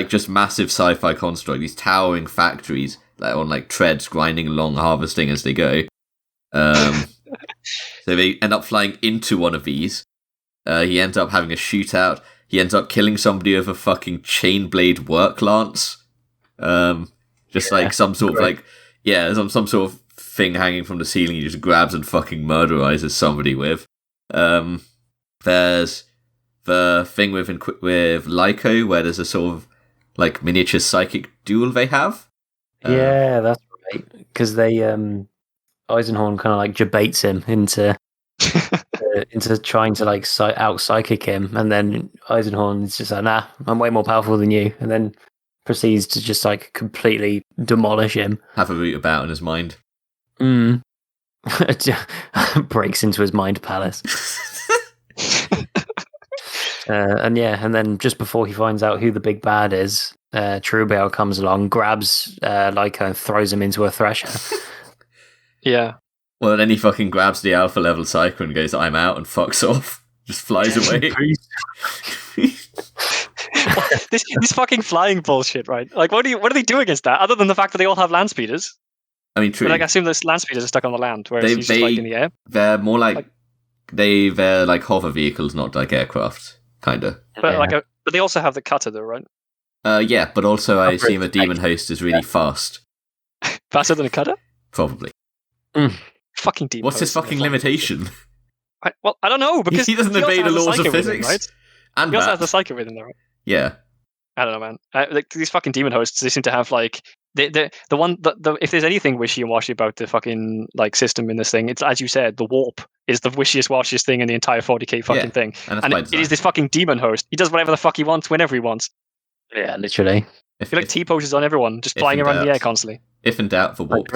just massive sci-fi construct. These towering factories that are on like treads, grinding along, harvesting as they go. So they end up flying into one of these. He ends up having a shootout. He ends up killing somebody with a fucking chain blade work lance. Like some sort of like, some sort of thing hanging from the ceiling he just grabs and fucking murderizes somebody with. There's the thing with Lyco, where there's a sort of like miniature psychic duel they have. Yeah, that's right. Because they Eisenhorn kind of like debates him into trying to like out psychic him, and then Eisenhorn is just like, nah, I'm way more powerful than you, and then proceeds to just like completely demolish him. Have a root about in his mind. Breaks into his mind palace. And then just before he finds out who the big bad is, Trumpet comes along, grabs Lyco and throws him into a thresher. Yeah. Well, then he fucking grabs the alpha level psycho and goes, I'm out, and fucks off. Just flies away. this fucking flying bullshit, right? Like, what do they do against that, other than the fact that they all have land speeders? I mean, true. But, like, I assume those land speeders are stuck on the land, whereas he's just, like, in the air. They're more like they're like hover vehicles, not like aircraft, kind of. But but they also have the cutter, though, right? Yeah, but also I assume a demon host is really fast. Faster than a cutter? Probably. Fucking demon. What's his fucking limitation? I don't know, because he doesn't obey the laws of physics. Him, right? And he also has the psycho with him, though, right? Yeah. I don't know, man. Like these fucking demon hosts, they seem to have like the if there's anything wishy and washy about the fucking like system in this thing, it's, as you said, the warp is the wishiest washiest thing in the entire 40k fucking thing. And it is this fucking demon host. He does whatever the fuck he wants whenever he wants. Yeah, literally. He like T-poses on everyone, just flying around in the air constantly. If in doubt, the warp.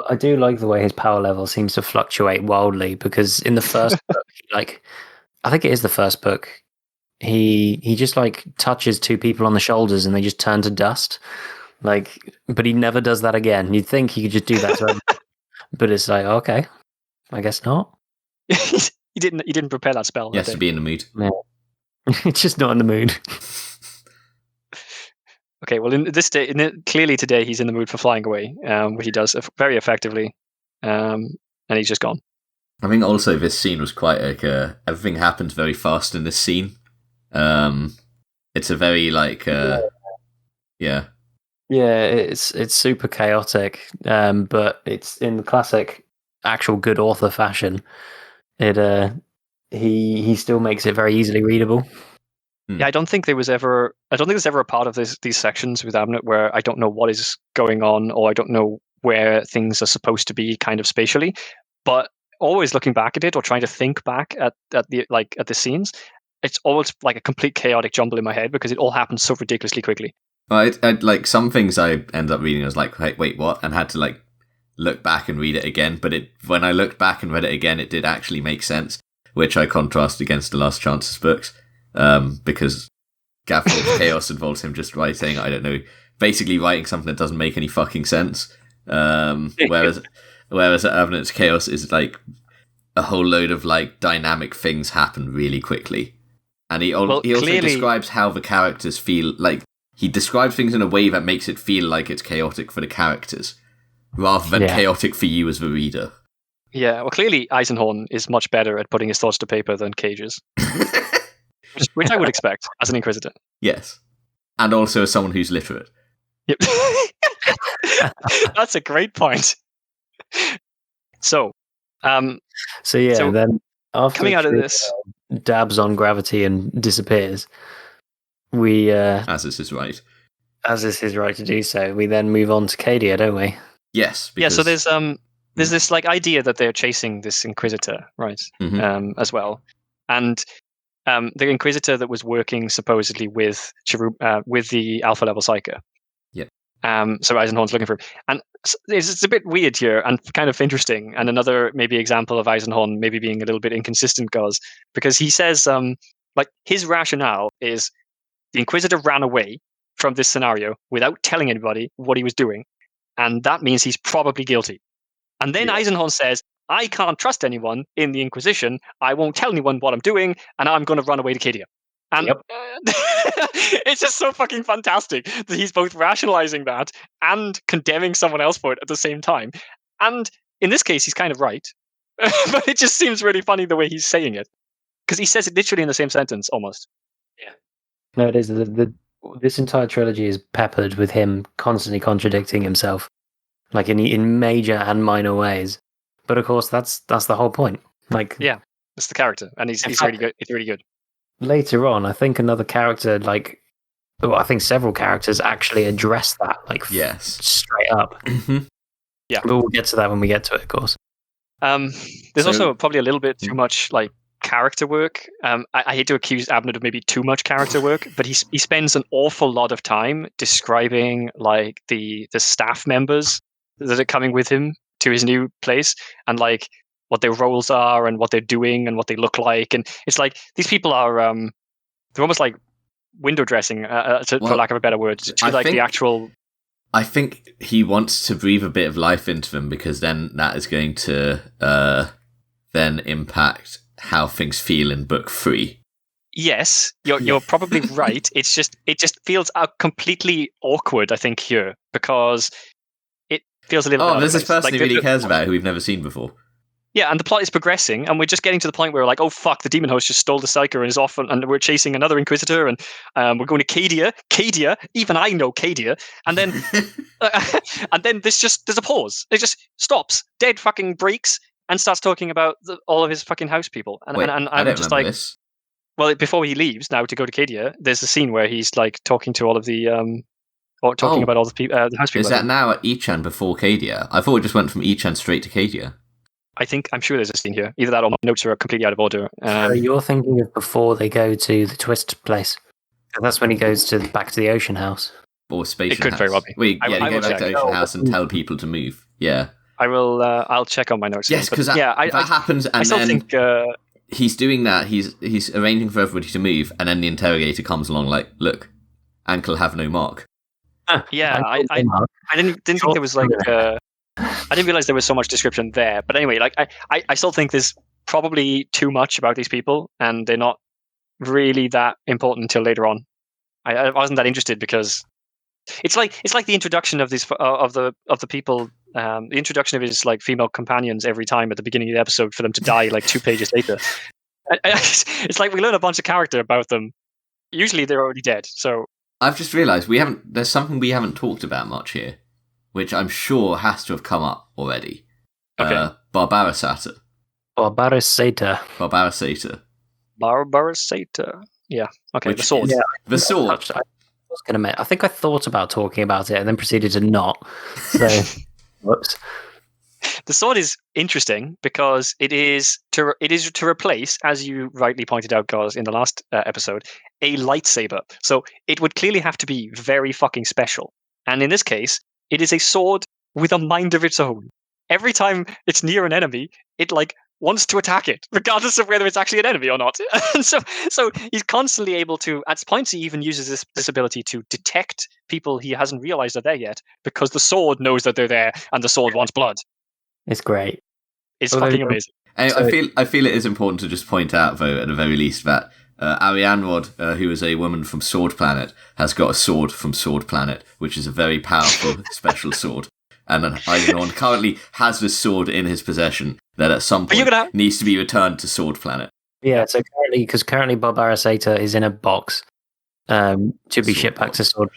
I do like the way his power level seems to fluctuate wildly, because in the first book, I think it is the first book, he just like touches two people on the shoulders and they just turn to dust. Like, but he never does that again. You'd think he could just do that to everyone. But it's like, okay, I guess not. he didn't prepare that spell. He has to be in the mood. Yeah. It's just not in the mood. Okay, well, clearly today he's in the mood for flying away, which he does very effectively, and he's just gone. I think also this scene was quite like everything happens very fast in this scene. It's a very like yeah, it's super chaotic, but it's in the classic actual good author fashion. He still makes it very easily readable. Yeah, I don't think there's ever a part of these sections with Abnett where I don't know what is going on, or I don't know where things are supposed to be kind of spatially. But always looking back at it or trying to think back at the scenes, it's always like a complete chaotic jumble in my head because it all happens so ridiculously quickly. I like some things I ended up reading, I was like, wait, what? And had to like look back and read it again. But when I looked back and read it again, it did actually make sense, which I contrast against the Last Chances books. Because Gavril's chaos involves him just writing, I don't know, basically writing something that doesn't make any fucking sense. Whereas Abnett's chaos is like a whole load of like dynamic things happen really quickly. And he also describes how the characters feel, like he describes things in a way that makes it feel like it's chaotic for the characters, rather than chaotic for you as the reader. Yeah, well, clearly Eisenhorn is much better at putting his thoughts to paper than Cage's. which I would expect as an Inquisitor. Yes. And also as someone who's literate. Yep. That's a great point. So, then after coming out of this, dabs on gravity and disappears, we as is his right. As is his right to do so, we then move on to Cadia, don't we? Yes. Yeah. So there's this like idea that they're chasing this Inquisitor, right? Mm-hmm. As well, and the Inquisitor that was working supposedly with the Alpha level Psyker. So Eisenhorn's looking for him. And it's a bit weird here and kind of interesting. And another maybe example of Eisenhorn maybe being a little bit inconsistent, because he says like his rationale is the Inquisitor ran away from this scenario without telling anybody what he was doing, and that means he's probably guilty. And then Eisenhorn says, I can't trust anyone in the Inquisition. I won't tell anyone what I'm doing, and I'm going to run away to Cadia. And it's just so fucking fantastic that he's both rationalizing that and condemning someone else for it at the same time. And in this case, he's kind of right. But it just seems really funny the way he's saying it. Because he says it literally in the same sentence, almost. Yeah. No, it is. This entire trilogy is peppered with him constantly contradicting himself, like in major and minor ways. But of course, that's the whole point. Like, yeah, that's the character, and he's really good. It's really good. Later on, I think another character, I think several characters actually address that, straight up. Yeah, but we'll get to that when we get to it, of course. There's also probably a little bit too much character work. I hate to accuse Abnett of maybe too much character work, but he spends an awful lot of time describing like the staff members that are coming with him to his new place, and like what their roles are and what they're doing and what they look like. And it's like these people are they're almost like window dressing, for lack of a better word, to the actual. I think he wants to breathe a bit of life into them, because then that is going to then impact how things feel in book 3. Yes, you're probably right. It just feels completely awkward, I think, here, because it feels a little bit. There's this person he really cares about who we've never seen before. Yeah, and the plot is progressing, and we're just getting to the point where we're like, oh fuck, the demon host just stole the Psyker and is off, and we're chasing another Inquisitor, and we're going to Cadia. Even I know Cadia, and then and then there's a pause. It just stops, dead fucking breaks, and starts talking about all of his fucking house people. And I'm just like, this. Well, before he leaves now to go to Cadia, there's a scene where he's like talking to all of the about all the people, the house people. Is that now at Echan before Cadia? I thought it just went from Echan straight to Cadia. I'm sure there's a scene here. Either that or my notes are completely out of order. So you're thinking of before they go to the Twist place. That's when he goes back to the Ocean House. Or Spatial It could House. very well be. They go back to Ocean House and tell people to move. Yeah. I will. I'll check on my notes. Yes, because that happens, and I still think he's doing that. He's arranging for everybody to move, and then the interrogator comes along, like, look, ankle have no mark. Yeah, I didn't think there was like. I didn't realize there was so much description there. But anyway, like I still think there's probably too much about these people, and they're not really that important until later on. I wasn't that interested because it's like the introduction of these of the people. The introduction of his like female companions every time at the beginning of the episode for them to die like 2 pages later. It's like we learn a bunch of character about them. Usually they're already dead. So I've just realised there's something we haven't talked about much here, which I'm sure has to have come up already. Okay. Barbarosata. Yeah. Okay. The sword. The sword. I think I thought about talking about it and then proceeded to not. So, whoops. The sword is interesting because it is to replace, as you rightly pointed out, guys, in the last episode, a lightsaber. So it would clearly have to be very fucking special. And in this case, it is a sword with a mind of its own. Every time it's near an enemy, it like wants to attack it, regardless of whether it's actually an enemy or not. And so he's constantly able to, at points he even uses this ability to detect people he hasn't realized are there yet, because the sword knows that they're there and the sword wants blood. It's great. It's fucking amazing. I feel it is important to just point out, though, at the very least, that Arianrod, who is a woman from Sword Planet, has got a sword from Sword Planet, which is a very powerful special sword. And then Eisenhorn currently has this sword in his possession that at some point needs to be returned to Sword Planet. Yeah, so currently Bob Arasata is in a box to be shipped back to Sword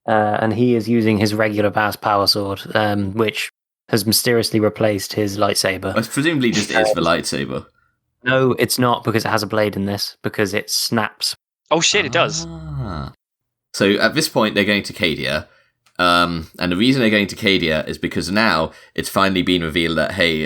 Planet. And he is using his regular power sword, which has mysteriously replaced his lightsaber. It presumably just is the lightsaber. No, it's not, because it has a blade in this, because it snaps. Oh shit, it does. So at this point, they're going to Cadia. And the reason they're going to Cadia is because now it's finally been revealed that, hey,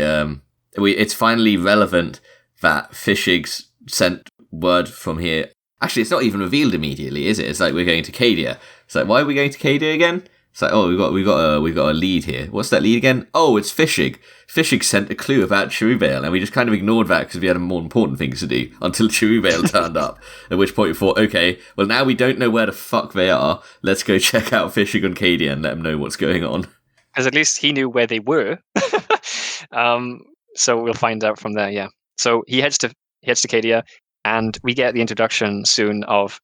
it's finally relevant that Fishig's sent word from here. Actually, it's not even revealed immediately, is it? It's like, we're going to Cadia. It's like, why are we going to Cadia again? It's like, oh, we got a lead here. What's that lead again? Oh, it's Fishig. Fishig sent a clue about Cherubale, and we just kind of ignored that because we had more important things to do until Cherubale turned up. At which point we thought, okay, well now we don't know where the fuck they are. Let's go check out Fishig on Cadia and let them know what's going on. Because at least he knew where they were. So we'll find out from there. Yeah. So he heads to Cadia, and we get the introduction soon of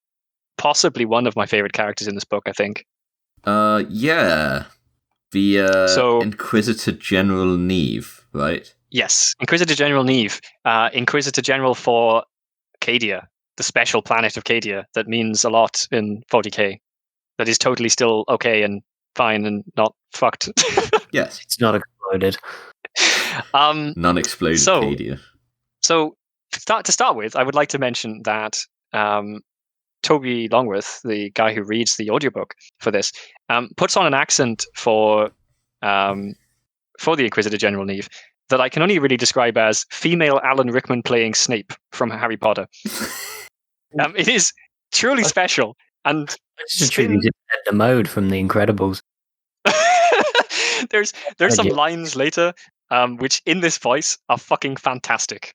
possibly one of my favorite characters in this book, I think. Yeah. The Inquisitor General Neve, right? Yes, Inquisitor General Neve. Inquisitor General for Cadia, the special planet of Cadia that means a lot in 40k. That is totally still okay and fine and not fucked. Yes. It's not exploded. Non-exploded Cadia. So to start with, I would like to mention that Toby Longworth, the guy who reads the audiobook for this, puts on an accent for the Inquisitor General Neve that I can only really describe as female Alan Rickman playing Snape from Harry Potter. It is truly special. And it's attributed to the mode from The Incredibles. There's some lines later which in this voice are fucking fantastic.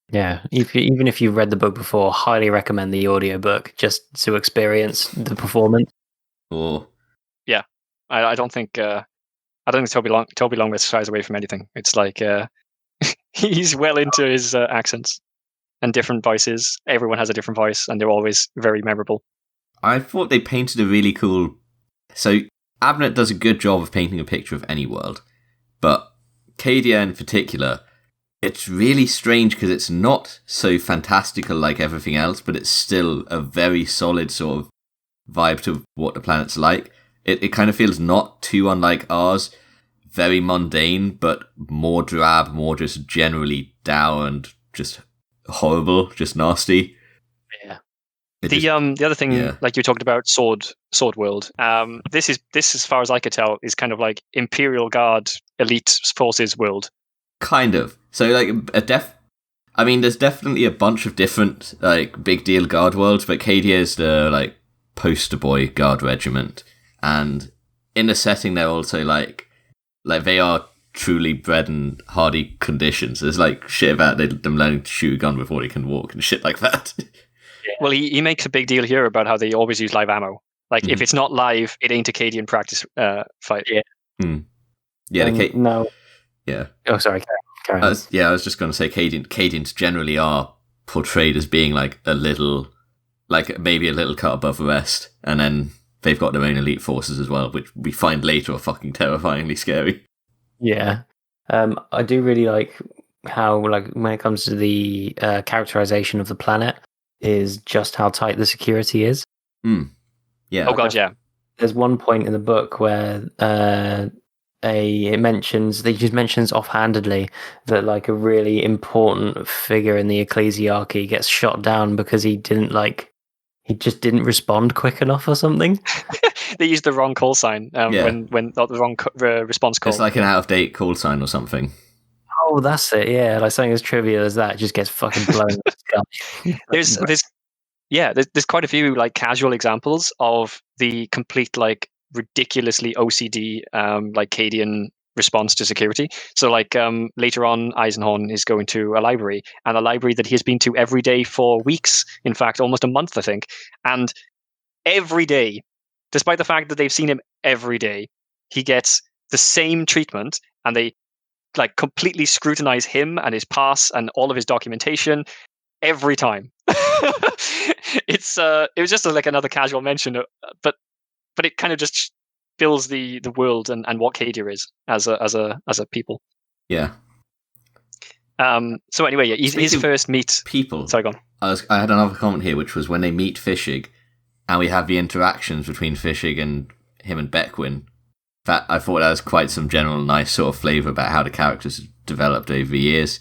Yeah, even if you've read the book before, highly recommend the audiobook just to experience the performance. Oh. Yeah, I don't think Toby Longworth shies away from anything. It's like he's well into his accents and different voices. Everyone has a different voice, and they're always very memorable. I thought they painted a really cool... So, Abnett does a good job of painting a picture of any world, but Cadia in particular... It's really strange because it's not so fantastical like everything else, but it's still a very solid sort of vibe to what the planet's like. It kind of feels not too unlike ours, very mundane, but more drab, more just generally dour and just horrible, just nasty. Yeah. The other thing, like you talked about, Sword World. This as far as I could tell, is kind of like Imperial Guard elite forces world. Kind of. So, like, there's definitely a bunch of different, like, big deal guard worlds, but Cadia is the, like, poster boy guard regiment. And in the setting, they're also, like they are truly bred in hardy conditions. There's, like, shit about them learning to shoot a gun before they can walk and shit like that. Well, he makes a big deal here about how they always use live ammo. Like, if it's not live, it ain't a Cadian practice fight. Yeah. Yeah, no. Yeah. Oh, sorry. Carry on. I was just going to say Cadians generally are portrayed as being like a little, like maybe a little cut above the rest, and then they've got their own elite forces as well, which we find later are fucking terrifyingly scary. Yeah. I do really like how, like, when it comes to the characterization of the planet, is just how tight the security is. Yeah. Oh god, yeah. There's one point in the book where he just mentions offhandedly that, like, a really important figure in the ecclesiarchy gets shot down because he just didn't respond quick enough or something. They used the wrong call sign when not the wrong response call. It's like an out of date call sign or something. Oh, that's it. Yeah, like something as trivial as that just gets fucking blown in the sky. There's quite a few like casual examples of the complete like ridiculously OCD like Cadian response to security. So like later on, Eisenhorn is going to a library, and a library that he has been to every day for weeks, in fact, almost a month, I think. And every day, despite the fact that they've seen him every day, he gets the same treatment, and they like completely scrutinize him and his pass and all of his documentation every time. It was just like another casual mention, but it kind of just fills the world and what Cadia is as a people. Yeah. So anyway, yeah, his first meet. People. Sorry, go on. I had another comment here, which was when they meet Fishig, and we have the interactions between Fishig and him and Beckwin. That I thought that was quite some general nice sort of flavour about how the characters have developed over the years.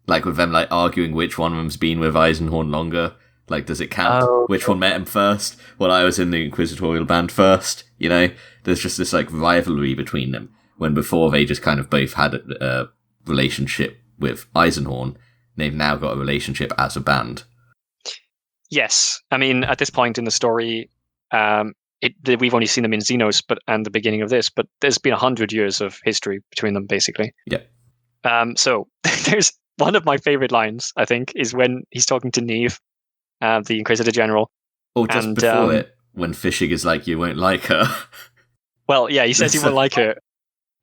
Like with them like arguing which one of them's been with Eisenhorn longer. Like, does it count which one met him first? Well, I was in the Inquisitorial band first. You know, there's just this like rivalry between them. When before they just kind of both had a relationship with Eisenhorn, they've now got a relationship as a band. Yes, I mean at this point in the story, we've only seen them in Xenos, and the beginning of this, but there's been 100 years of history between them, basically. Yeah. So there's one of my favorite lines, I think, is when he's talking to Neve, the Inquisitor General. Or just before it, when Fishig is like, "You won't like her." Well, yeah, he says he won't like her,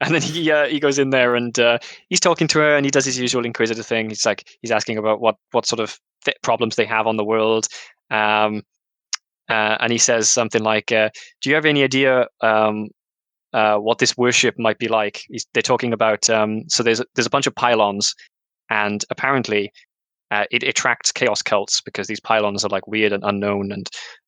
and then he goes in there and he's talking to her, and he does his usual Inquisitor thing. He's asking about what sort of problems they have on the world. And he says something like, "Do you have any idea what this worship might be like?" They're talking about so there's a bunch of pylons, and apparently it attracts chaos cults because these pylons are like weird and unknown,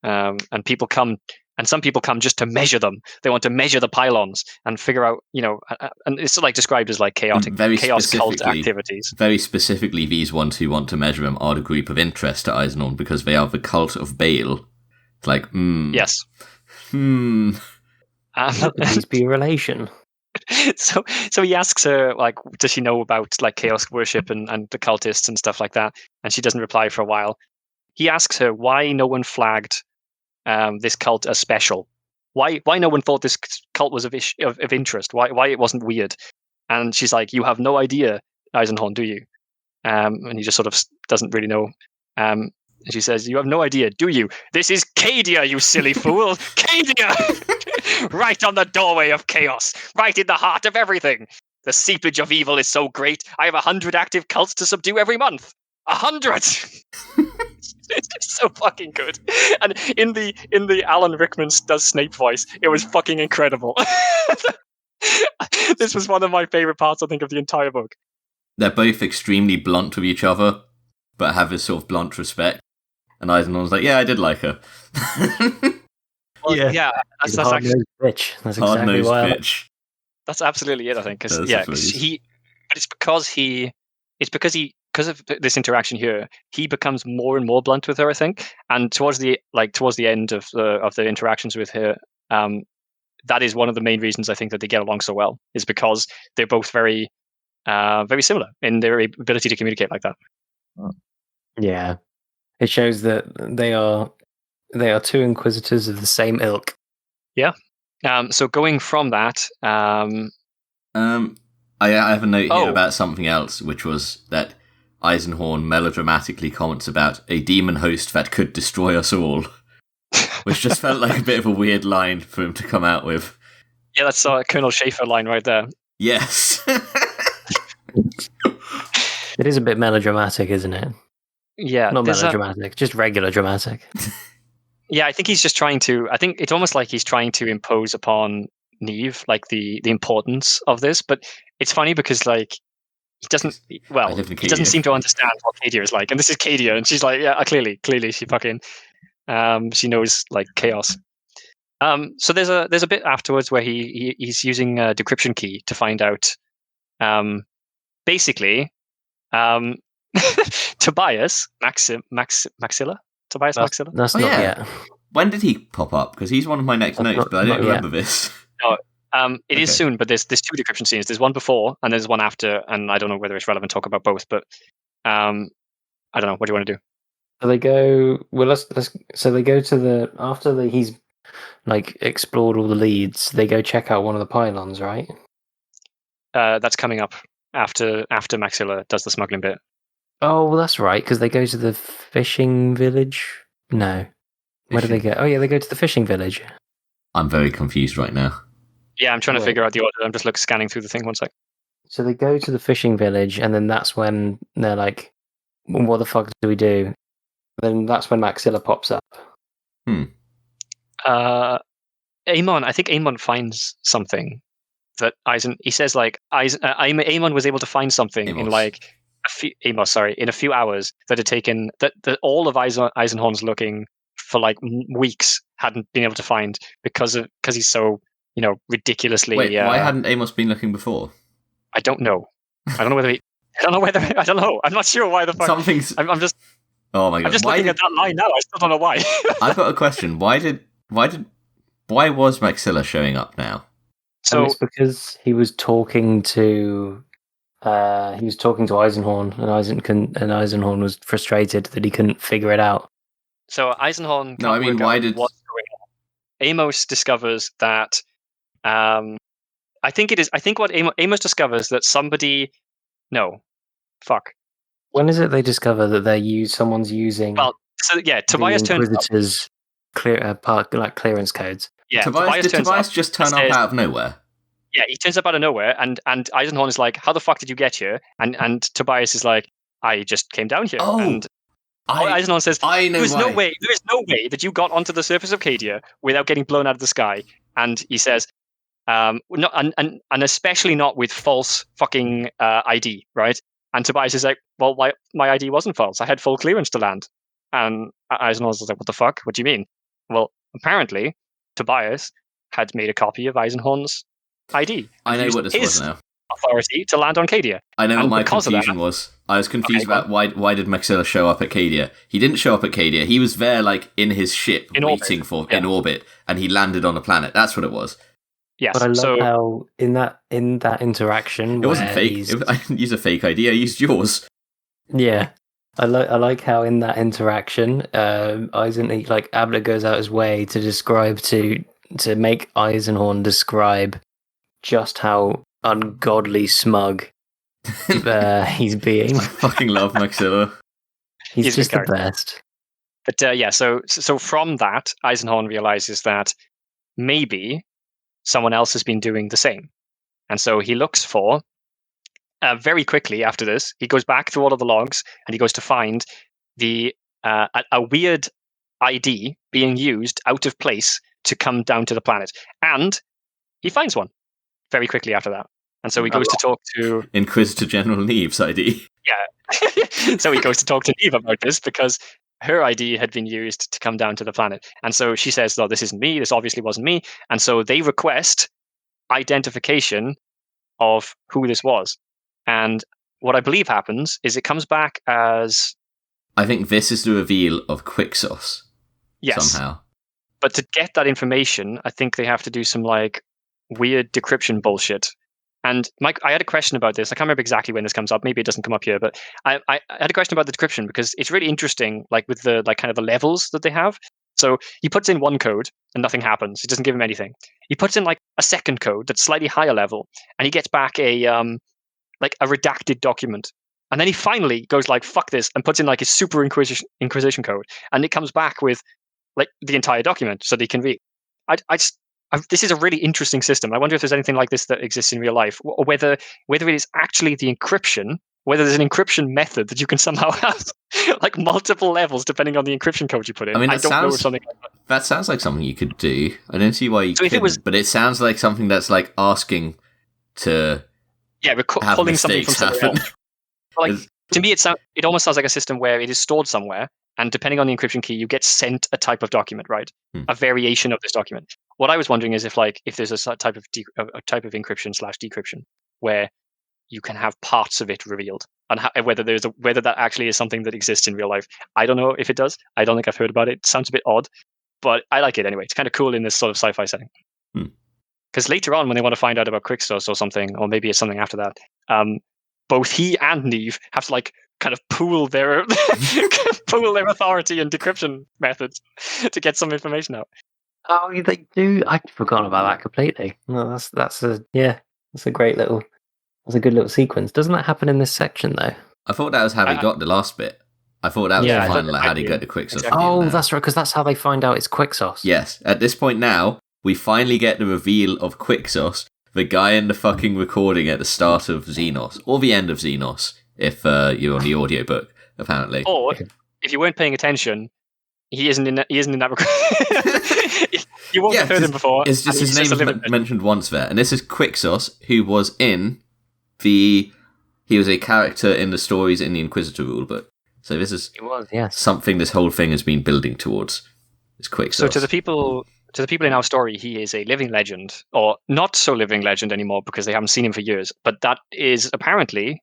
and people come. And some people come just to measure them. They want to measure the pylons and figure out, and it's like described as like chaos cult activities. Very specifically, these ones who want to measure them are the group of interest to Eisenhorn because they are the cult of Baal. It's like, Yes. How could these be a relation? So he asks her, like, does she know about like chaos worship and the cultists and stuff like that? And she doesn't reply for a while. He asks her why no one flagged this cult as special. Why no one thought this cult was of interest? Why it wasn't weird? And she's like, "You have no idea, Eisenhorn, do you?" And he just sort of doesn't really know. And she says, "You have no idea, do you? This is Cadia, you silly fool! Cadia! Right on the doorway of chaos, right in the heart of everything. The seepage of evil is so great, I have 100 active cults to subdue every month. 100!" It's just so fucking good. And in the Alan Rickman does Snape voice, it was fucking incredible. This was one of my favorite parts, I think, of the entire book. They're both extremely blunt with each other, but have this sort of blunt respect. And Eisenhorn's like, "Yeah, I did like her." Well, yeah, that's actually bitch. That's exactly why. Bitch. That's absolutely it, I think. Because of this interaction here, he becomes more and more blunt with her, I think. And towards the end of the interactions with her, that is one of the main reasons I think that they get along so well, is because they're both very, very similar in their ability to communicate like that. Yeah, it shows that they are two Inquisitors of the same ilk. Yeah. So going from that, I have a note here about something else, which was that Eisenhorn melodramatically comments about a demon host that could destroy us all, which just felt like a bit of a weird line for him to come out with. Yeah, that's a Colonel Schaefer line right there. Yes. It is a bit melodramatic, isn't it? Yeah. Not melodramatic, just regular dramatic. Yeah, I think he's just trying to... I think it's almost like he's trying to impose upon Neve, like, the importance of this, but it's funny because, like, he doesn't seem to understand what Cadia is like, and this is Cadia, and she's like, yeah, clearly she fucking she knows like chaos. So there's a bit afterwards where he's using a decryption key to find out basically Tobias Maxilla. Tobias Maxilla. That's not yet. When did he pop up? Because he's one of my next notes, but I don't remember this. No. It is soon, but there's two decryption scenes. There's one before and there's one after, and I don't know whether it's relevant to talk about both, but I don't know. What do you want to do? So they go. Well, so they go to after he's like explored all the leads. They go check out one of the pylons, right? that's coming up after Maxilla does the smuggling bit. Oh, well, that's right, because they go to the fishing village. No, where do they go? Oh, yeah, they go to the fishing village. I'm very confused right now. Yeah, I'm trying to figure out the order. I'm just scanning through the thing. One sec. So they go to the fishing village, and then that's when they're like, "What the fuck do we do?" Then that's when Maxilla pops up. Amon, I think Amon finds something that he says Amon was able to find something in like in a few hours that had taken that all of Eisenhorn's looking for like weeks hadn't been able to find because he's so ridiculously. Wait, why hadn't Amos been looking before? I don't know. I don't know whether I don't know. I'm not sure why the fuck. Something's. I'm just. Oh my god! I'm just looking at that line now. I still don't know why. I've got a question. Why was Maxilla showing up now? So it's because he was talking to Eisenhorn, and Eisenhorn was frustrated that he couldn't figure it out. So Eisenhorn. No, I mean, why did what's going on? Amos discovers that. I think what Amos discovers that somebody. No, fuck. When is it they discover that someone's using? Well, so yeah, Tobias turns up. Clearance codes. Yeah, Did Tobias just turn up out of nowhere? Yeah, he turns up out of nowhere, and Eisenhorn is like, "How the fuck did you get here?" And Tobias is like, "I just came down here." Oh, and Eisenhorn says, "I know There is no way that you got onto the surface of Cadia without getting blown out of the sky." And he says, and especially not with false fucking ID, right? And Tobias is like, "Well, my ID wasn't false. I had full clearance to land." And Eisenhorn is like, "What the fuck? What do you mean?" Well, apparently, Tobias had made a copy of Eisenhorn's ID. I know what this was now. Authority to land on Cadia. I know what my confusion was. I was confused about why did Maxilla show up at Cadia. He didn't show up at Cadia. He was there like in his ship in orbit, and he landed on a planet. That's what it was. Yes. But I love how in that interaction, it wasn't fake. I didn't use a fake ID. I used yours. Yeah. I like how in that interaction, Abnett goes out his way to describe to make Eisenhorn describe just how ungodly smug he's being. I fucking love Maxilla. He's just the best. But so from that, Eisenhorn realizes that maybe someone else has been doing the same, and so he looks for. Very quickly after this, he goes back through all of the logs and he goes to find a weird ID being used out of place to come down to the planet, and he finds one very quickly after that. And so he goes to talk to Inquisitor General Neve's ID. Yeah, so he goes to talk to Neve about this because her ID had been used to come down to the planet, and so she says, "No, this isn't me. This obviously wasn't me." And so they request identification of who this was. And what I believe happens is it comes back as... I think this is the reveal of Quicksos. Yes. Somehow. But to get that information, I think they have to do some like weird decryption bullshit. And Mike, I had a question about this. I can't remember exactly when this comes up. Maybe it doesn't come up here, but I had a question about the decryption because it's really interesting, like with the kind of the levels that they have. So he puts in one code and nothing happens. It doesn't give him anything. He puts in like a second code that's slightly higher level, and he gets back a redacted document. And then he finally goes like, fuck this, and puts in like his super inquisition code. And it comes back with like the entire document so they can read. This is a really interesting system. I wonder if there's anything like this that exists in real life, or whether it is actually the encryption, whether there's an encryption method that you can somehow have like multiple levels depending on the encryption code you put in. I mean, I don't know if something like that. That sounds like something you could do. I don't see why you couldn't, but it sounds like something that's like asking to pulling something from somewhere else. Like, to me, it almost sounds like a system where it is stored somewhere, and depending on the encryption key, you get sent a type of document, right? A variation of this document. What I was wondering is if there's a type of encryption/decryption where you can have parts of it revealed, and whether that actually is something that exists in real life. I don't know if it does. I don't think I've heard about it. It sounds a bit odd, but I like it anyway. It's kind of cool in this sort of sci-fi setting. Because later on, when they want to find out about Quicksos or something, or maybe it's something after that, both he and Neve have to like kind of pool their authority and decryption methods to get some information out. Oh, they do. I'd forgotten about that completely. No, that's a great little That's a good little sequence. Doesn't that happen in this section though? I thought that was how he got the last bit. I thought that was Yeah, the I thought final, that how might he be got the Quicksilver. exactly. Oh, that's right, because that's how they find out it's Quicksos. Yes, at this point now, we finally get the reveal of Quicksos, the guy in the fucking recording at the start of Xenos, or the end of Xenos, if you're on the audiobook, apparently. Or if you weren't paying attention, he isn't in that recording. You won't have heard him before. It's just his name is mentioned once there, and this is Quicksos, who was in he was a character in the stories in the Inquisitor rulebook. So this is something this whole thing has been building towards. Is Quicksos. So to the people in our story, he is a living legend, or not so living legend anymore because they haven't seen him for years. But that is apparently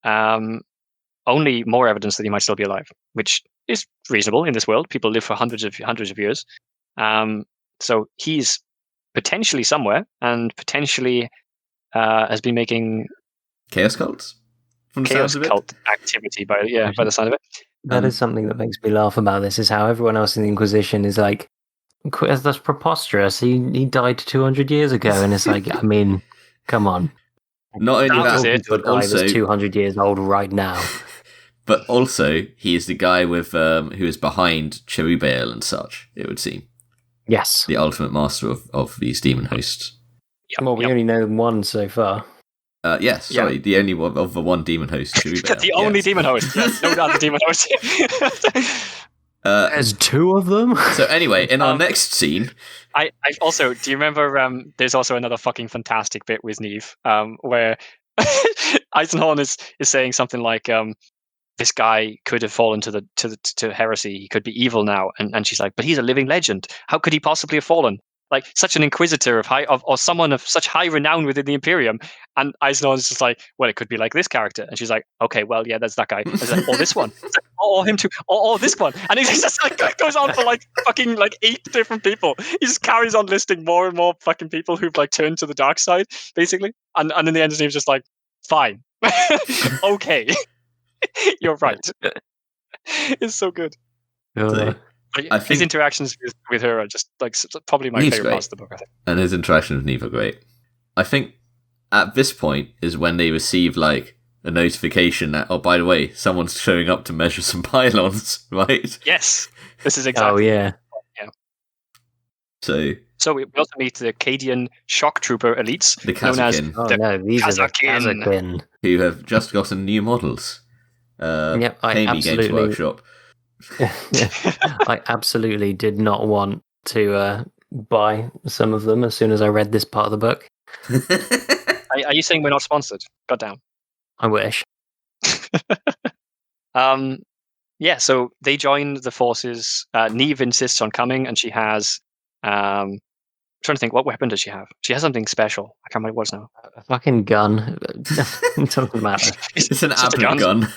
only more evidence that he might still be alive, which is reasonable in this world. People live for hundreds of years. So he's potentially somewhere, and potentially has been making chaos cults. Chaos cult activity by the sound of it. That is something that makes me laugh about this, is how everyone else in the Inquisition is like, that's preposterous. He died 200 years ago, and it's like, I mean, come on. Not only that, but also 200 years old right now. But also, he is the guy with who is behind Cherubale and such, it would seem. Yes. The ultimate master of these demon hosts. Well, we only know one so far. Yes, sorry, the only one of the one demon host. The only demon host. Yes, no other demon host. There's two of them. So anyway, in our next scene, I also, do you remember? There's also another fucking fantastic bit with Neve, where Eisenhorn is saying something like, "This guy could have fallen to heresy. He could be evil now," and she's like, "But he's a living legend. How could he possibly have fallen? Like such an inquisitor or someone of such high renown within the Imperium." And Eisenhorn is just like, "Well, it could be like this character." And she's like, "Okay, well, yeah, that's that guy." And like, "Or this one, like, or him too, or this one." And it just like goes on for like fucking like 8 different people. He just carries on listing more and more fucking people who've like turned to the dark side, basically. And in the end, he's just like, "Fine, okay, you're right." It's so good. I think his interactions with her are just like probably my favorite parts of the book, I think. And his interactions with Neve are great. I think at this point is when they receive like a notification that, oh, by the way, someone's showing up to measure some pylons, right? Yes, this is exactly. Oh yeah. So we also meet the Cadian shock trooper elites, the Kazakin. These are the Kazakin, who have just gotten new models. Pay me, Games Workshop. I absolutely did not want to buy some of them as soon as I read this part of the book. Are you saying we're not sponsored? Goddamn. I wish. So they join the forces. Neve insists on coming, and she has. I'm trying to think, what weapon does she have? She has something special. I can't remember what it was now. A fucking gun. It doesn't matter. It's an Abnett gun.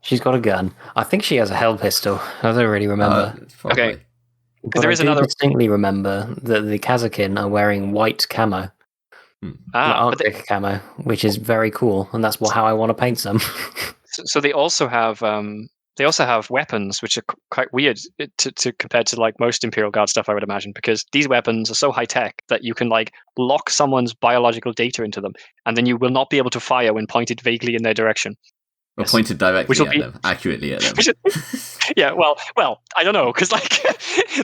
She's got a gun. I think she has a hell pistol. I don't really remember. Okay. Because there is another. I distinctly remember that the Kazakin are wearing white camo. Arctic camo, which is very cool, and that's how I want to paint some. So they also have weapons, which are quite weird to compared to like most Imperial Guard stuff, I would imagine, because these weapons are so high tech that you can like lock someone's biological data into them, and then you will not be able to fire when pointed vaguely in their direction. Or pointed directly at them, accurately at them. Yeah, well, I don't know, because like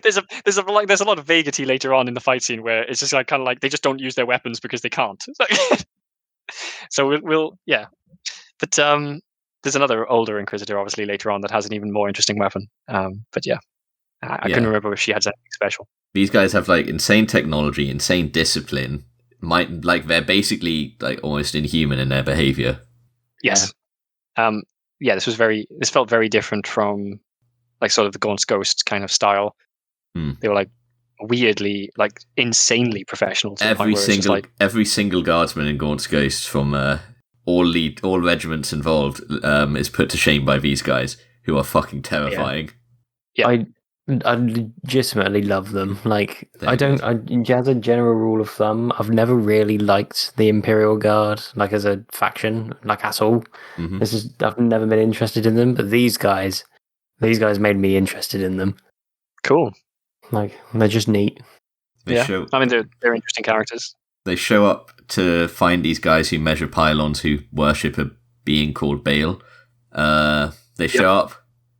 there's a lot of vagity later on in the fight scene where it's just like kind of like they just don't use their weapons because they can't. So we'll but there's another older Inquisitor obviously later on that has an even more interesting weapon. But yeah, I couldn't remember if she had something special. These guys have like insane technology, insane discipline. They're basically like almost inhuman in their behavior. Yes. This felt very different from like sort of the Gaunt's Ghosts kind of style. They were like weirdly, like insanely professional. Every single guardsman in Gaunt's Ghosts from all regiments involved is put to shame by these guys who are fucking terrifying. Yeah. I legitimately love them. Like, as a general rule of thumb, I've never really liked the Imperial Guard, like as a faction, like at all. Mm-hmm. I've never been interested in them, but these guys made me interested in them. Cool. Like, they're just neat. I mean, they're interesting characters. they show up to find these guys who measure pylons who worship a being called Baal. They show up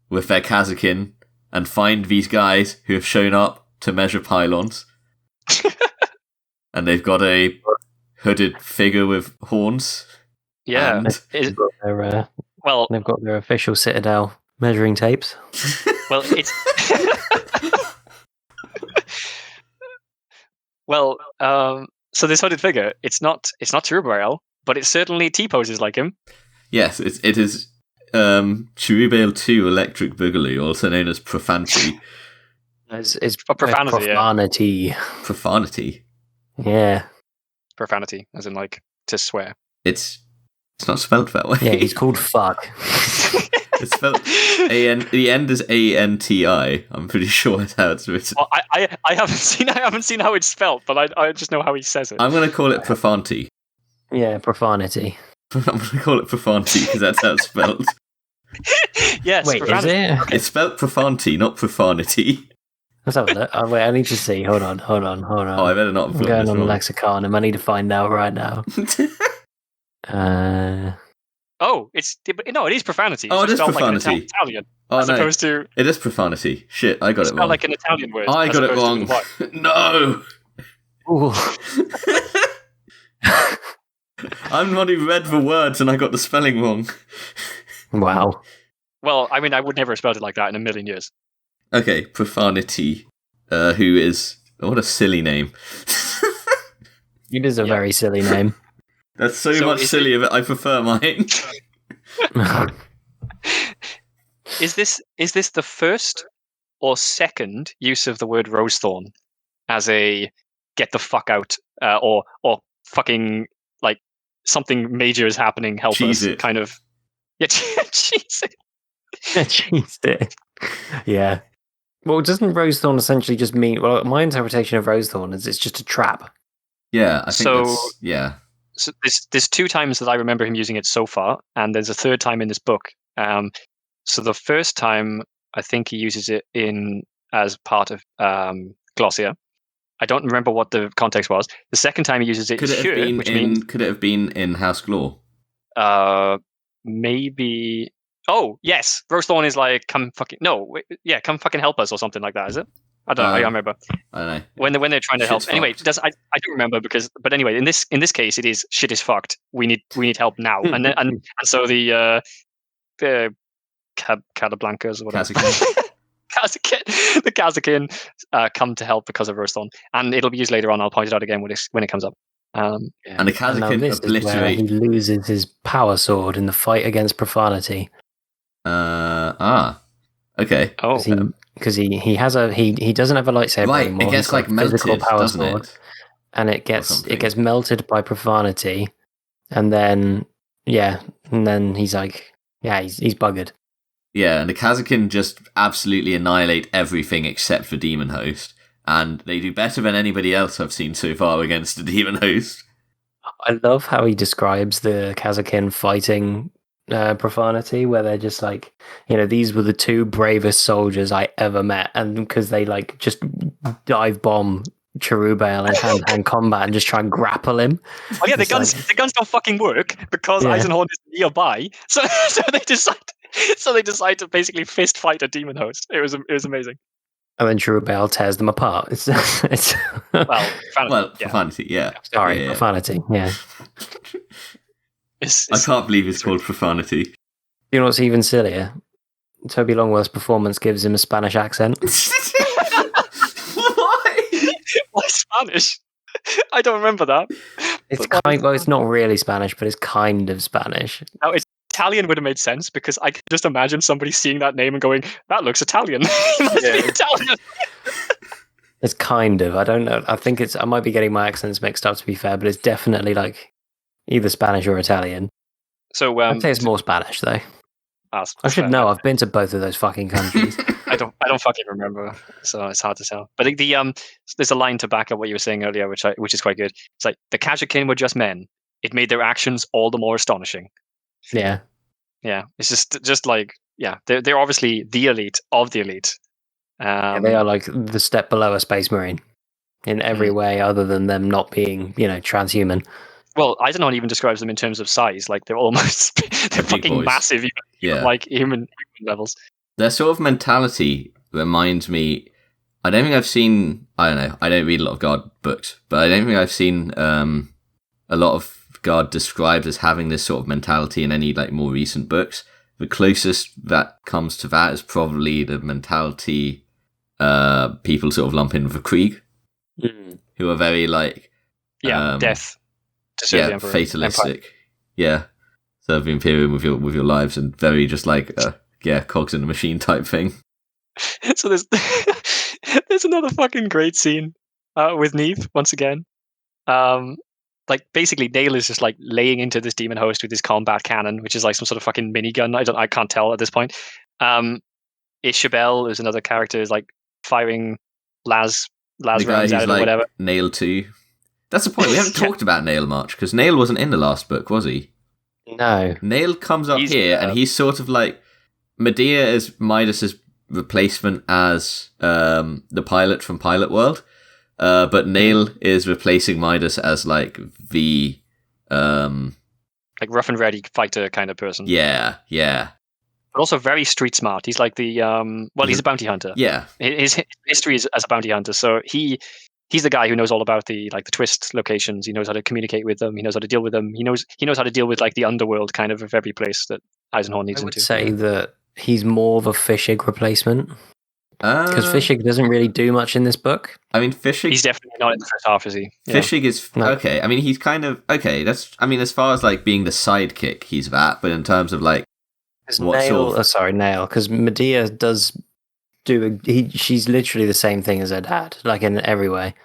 with their Kazakin and find these guys who have shown up to measure pylons. And they've got a hooded figure with horns. Yeah. And They've got their official Citadel measuring tapes. Well, it's so this hooded figure, it's not Cherubael, but it certainly T-poses like him. yes, it is Cherubael 2 Electric Boogaloo, also known as Profanity. It's profanity, yeah. profanity. Profanity? Yeah. Profanity, as in like to swear. It's not spelled that way. Yeah, he's called fuck. It's spelled the end is ANTI. I'm pretty sure that's how it's written. Well, I haven't seen how it's spelled, but I just know how he says it. I'm going to call it Profanity. Yeah, profanity. I'm going to call it Profanity because that's how it's spelled. Yes. Wait, profanity. is it? It's spelled Profanity, not Profanity. Let's have a look. Oh, wait, I need to see. Hold on. Oh, I better not have I'm got going this on wrong. Lexiconum. I need to find out right now. Oh, it is profanity. It's Oh, it is spelled profanity. Like an Italian, Oh, as no. opposed to It is Profanity. Shit, I got it's it spelled wrong. like an Italian word. I as got it opposed to wrong. what? No! Ooh. I'm the one who read the words and I got the spelling wrong. Wow. Well, I mean, I would never have spelled it like that in a million years. Okay, Profanity, who is... What a silly name. It is a very silly name. That's so much sillier that I prefer mine. Is this the first or second use of the word Rosethorn as a get the fuck out or fucking like something major is happening, help Cheese us it. kind of cheese it. Jeez. Yeah. Well, doesn't Rosethorn essentially just mean... Well, my interpretation of Rosethorn is it's just a trap. Yeah, I think So- that's... Yeah. So there's 2 times that I remember him using it so far, and there's a 3rd time in this book. So the first time I think he uses it as part of Glossia. I don't remember what the context was. The second time he uses it Could is it have here, been which means Could it have been in House Glaw? maybe. Oh yes, Rosethorn is like come fucking come fucking help us or something like that. Is it? I don't know. I don't remember. I don't know. When they're trying to help. Shit's Anyway, fucked. I don't remember but anyway, in this case, it is shit is fucked. We need help now. and then and so the Casablancas or whatever. The Kazakin come to help because of Rosethorn, and it'll be used later on. I'll point it out again when it comes up. And the And now Kazakin this is where obliterate... he loses his power sword in the fight against profanity. Okay. Oh, Because he doesn't have a lightsaber Right, anymore. it gets He's got like melted, physical power doesn't sword, it? and it something. gets melted by profanity, and then he's like, he's buggered. Yeah, and the Kazakin just absolutely annihilate everything except the Demon Host. And they do better than anybody else I've seen so far against the Demon Host. I love how he describes the Kazakin fighting profanity, where they're just like, these were the 2 bravest soldiers I ever met, and because they like just dive bomb Cherubael in hand-to-hand combat and just try and grapple him. Oh yeah, the guns don't fucking work because Eisenhorn is nearby. So they decide to basically fist fight a demon host. It was amazing. And then Cherubael tears them apart. It's Profanity, yeah. Sorry, Yeah. profanity. Yeah. I can't believe it's called Profanity. You know what's even sillier? Toby Longworth's performance gives him a Spanish accent. Why? Why Spanish? I don't remember that. It's it's not really Spanish, but it's kind of Spanish. Now, Italian would have made sense because I could just imagine somebody seeing that name and going, "That looks Italian." He must be Italian. It's kind of. I don't know. I think I might be getting my accents mixed up, to be fair, but it's definitely like either Spanish or Italian. So I'd say it's more Spanish, though. I should know. I've been to both of those fucking countries. I don't fucking remember, so it's hard to tell. But there's a line to back up what you were saying earlier, which is quite good. It's like the Kazakin were just men. It made their actions all the more astonishing. Yeah. It's just like they're obviously the elite of the elite. They are like the step below a space marine. in every way other than them not being, transhuman. Well, Eisenhorn even describes them in terms of size. Like they're almost they're big fucking boys. massive, even like human levels. Their sort of mentality reminds me. I don't think I've seen. I don't know. I don't read a lot of Guard books, but I don't think I've seen a lot of Guard described as having this sort of mentality in any like more recent books. The closest that comes to that is probably the mentality people sort of lump in with the Krieg, who are very like death. To serve the Emperor. Fatalistic. Empire. Yeah, serve the Imperium with your lives, and very just like cogs in the machine type thing. So there's there's another fucking great scene with Neve once again. Like basically Nail is just like laying into this demon host with his combat cannon, which is like some sort of fucking minigun. I can't tell at this point. Ishabel is another character, is like firing las rounds out or like whatever. Nail 2. That's the point. We haven't talked about Nail much because Nail wasn't in the last book, was he? No. Nail comes up here, and he's sort of like Medea is Midas's replacement as the pilot from Pilot World, but Nail is replacing Midas as like the like rough and ready fighter kind of person. Yeah. But also very street smart. He's like the he's a bounty hunter. Yeah, his history is as a bounty hunter, so he's the guy who knows all about the twist locations. He knows how to communicate with them. He knows how to deal with them. He knows how to deal with like the underworld kind of every place that Eisenhorn needs I would into. say that he's more of a Fischig replacement. Because Fischig doesn't really do much in this book. I mean, Fischig... He's definitely not in the first half, is he? Fischig is... No. Okay, I mean, he's kind of... Okay, that's... I mean, as far as, like, being the sidekick, he's that. But in terms of, like... Nail... because Medea does do... She's literally the same thing as her dad, like, in every way.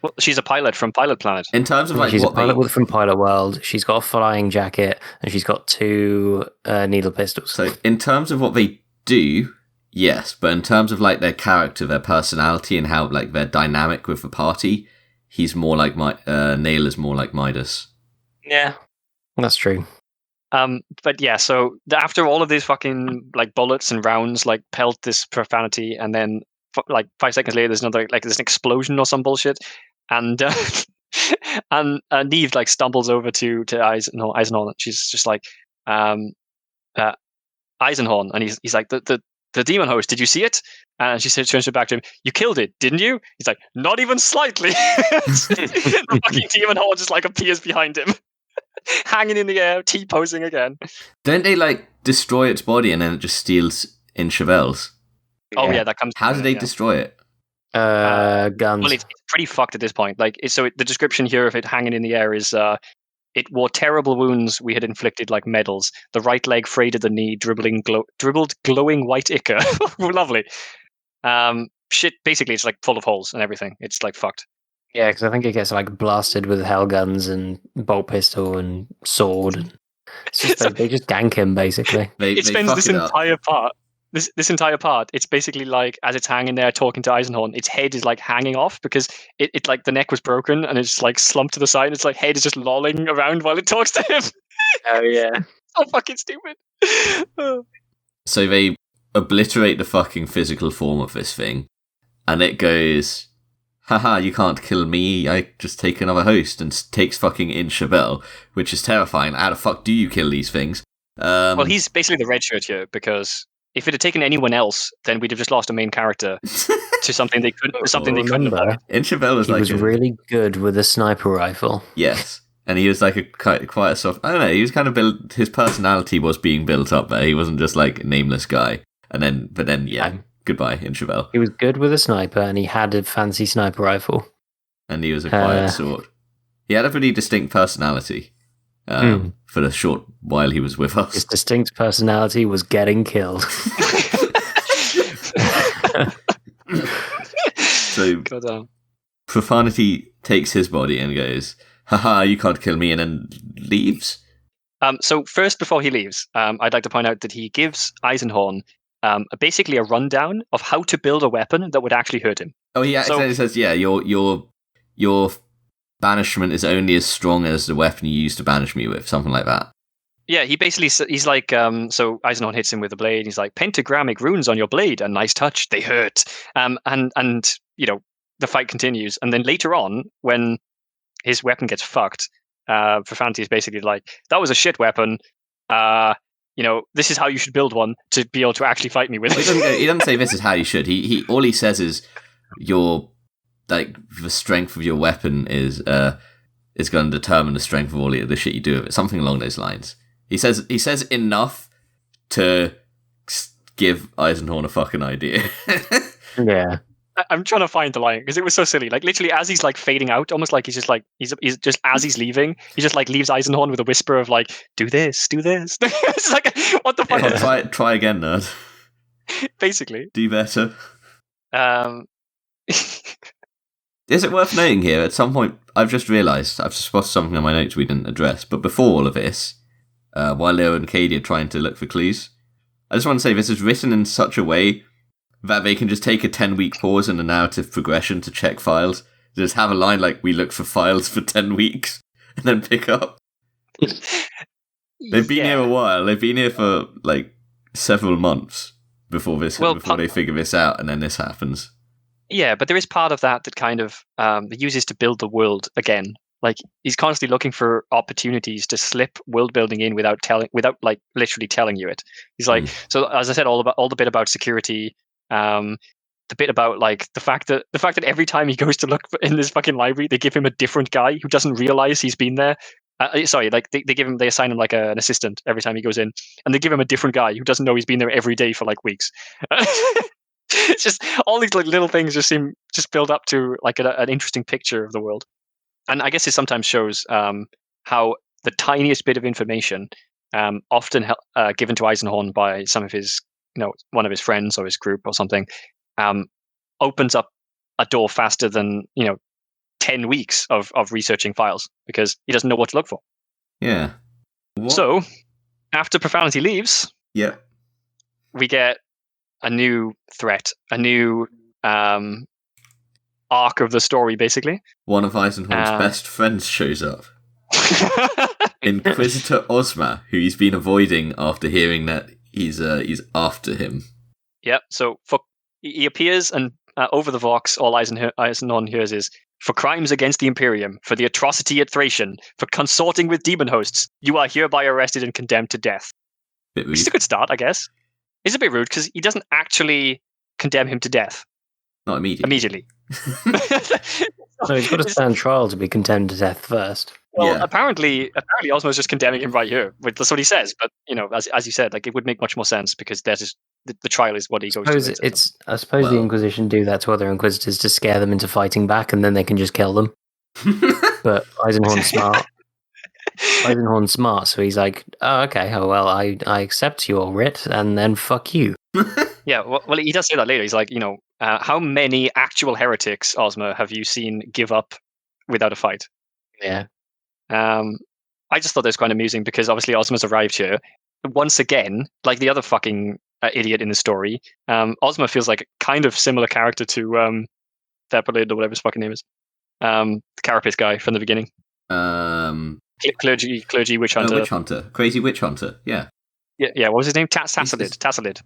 Well, she's a pilot from Pilot Planet. In terms of, like, she's a pilot from Pilot World. She's got a flying jacket, and she's got 2 needle pistols. So, in terms of what they do... Yes, but in terms of like their character, their personality, and how like they're dynamic with the party, he's more like Nail is more like Midas. Yeah, that's true. But yeah, so after all of these fucking like bullets and rounds like pelt this profanity, and then like 5 seconds later, there's another like there's an explosion or some bullshit, and and Neve like stumbles over to Eisenhorn. She's just like Eisenhorn, and he's like the demon host, did you see it? And she turns back to him, you killed it, didn't you? He's like, not even slightly. The fucking demon horn just like appears behind him, hanging in the air, T-posing again. Don't they like destroy its body and then it just steals in Chevelle's? Oh yeah, that comes. How do they destroy it? Guns. Well, it's pretty fucked at this point. Like, the description here of it hanging in the air is, it wore terrible wounds we had inflicted like medals. The right leg frayed at the knee, dribbled glowing white ichor. Lovely. Shit, basically it's like full of holes and everything. It's like fucked. Yeah, because I think it gets like blasted with hell guns and bolt pistol and sword. It's just they just gank him basically. It spends this entire part. This entire part, it's basically like as it's hanging there talking to Eisenhorn, its head is like hanging off because it like the neck was broken and it's like slumped to the side. And it's like head is just lolling around while it talks to him. Oh yeah, so fucking stupid. So they obliterate the fucking physical form of this thing, and it goes, haha, you can't kill me. I just take another host, and takes fucking in Chevelle, which is terrifying. How the fuck do you kill these things? Well, he's basically the red shirt here because. If it had taken anyone else, then we'd have just lost a main character to something they couldn't. Couldn't have. Inchevelle was really good with a sniper rifle. Yes, and he was like quite a soft. I don't know. He was kind of built. His personality was being built up there. He wasn't just like a nameless guy. But then, goodbye, Inchevelle. He was good with a sniper, and he had a fancy sniper rifle. And he was a quiet sort. He had a pretty distinct personality. For the short while he was with us. His distinct personality was getting killed. So, Profanity takes his body and goes, haha, you can't kill me, and then leaves? So first, before he leaves, I'd like to point out that he gives Eisenhorn basically a rundown of how to build a weapon that would actually hurt him. Oh, he actually says, yeah, your banishment is only as strong as the weapon you use to banish me with, something like that. Yeah, he basically, he's like, so Eisenhorn hits him with a blade. He's like, pentagrammic runes on your blade, a nice touch, they hurt. And the fight continues, and then later on, when his weapon gets fucked, Profanity is basically like, "That was a shit weapon. This is how you should build one to be able to actually fight me with." He doesn't say this is how you should. He all he says is the strength of your weapon is going to determine the strength of all the shit you do with it. Something along those lines. He says enough to give Eisenhorn a fucking idea. Yeah. I'm trying to find the line because it was so silly. Like literally, as he's like fading out, almost like he's just as he's leaving, he just like leaves Eisenhorn with a whisper of like, "Do this, do this." It's like, what the fuck? Yeah, try again, nerd. Basically, Do better. Is it worth noting here? At some point, I've just realised I've spotted something on my notes we didn't address. But before all of this, while Leo and Katie are trying to look for clues, I just want to say this is written in such a way that they can just take a 10-week pause in the narrative progression to check files. Just have a line like, "We look for files for 10 weeks," and then pick up. They've been here a while. They've been here for like several months before they figure this out, and then this happens. Yeah, but there is part of that kind of uses to build the world again. Like he's constantly looking for opportunities to slip world building in without like literally telling you it. He's like, so as I said, all the bit about security, the bit about like the fact that every time he goes to look in this fucking library, they give him a different guy who doesn't realize he's been there. They assign him like an assistant every time he goes in, and they give him a different guy who doesn't know he's been there every day for like weeks. It's just all these like little things just build up to like an interesting picture of the world. And I guess it sometimes shows how the tiniest bit of information, often given to Eisenhorn by some of his, one of his friends or his group or something, opens up a door faster than 10 weeks of researching files because he doesn't know what to look for. Yeah. What? So after Profanity leaves, we get a new threat, a new arc of the story, basically. One of Eisenhorn's best friends shows up. Inquisitor Ozma, who he's been avoiding after hearing that he's after him. Yep, so he appears, and over the Vox, all Eisenhorn hears is, "For crimes against the Imperium, for the atrocity at Thracian, for consorting with demon hosts, you are hereby arrested and condemned to death." Bit rude. Which is a good start, I guess. It's a bit rude because he doesn't actually condemn him to death. Not immediately. So he's got to stand trial to be condemned to death first. Well, apparently Ozma's just condemning him right here. That's what he says. But as you said, like it would make much more sense because that is the trial is what he goes to. I suppose the Inquisition do that to other Inquisitors to scare them into fighting back, and then they can just kill them. But Eisenhorn's smart. Eisenhorn's smart, so he's like, "Oh, okay. Oh well, I accept your writ, and then fuck you." Yeah. Well, he does say that later. He's like, how many actual heretics, Ozma, have you seen give up without a fight? Yeah. I just thought that was quite amusing because obviously Ozma's arrived here once again, like the other fucking idiot in the story. Ozma feels like a kind of similar character to Thepalid or whatever his fucking name is. The Carapace guy from the beginning. Clergy witch hunter. Witch hunter. Crazy witch hunter. Yeah. Yeah. What was his name? Tasselid.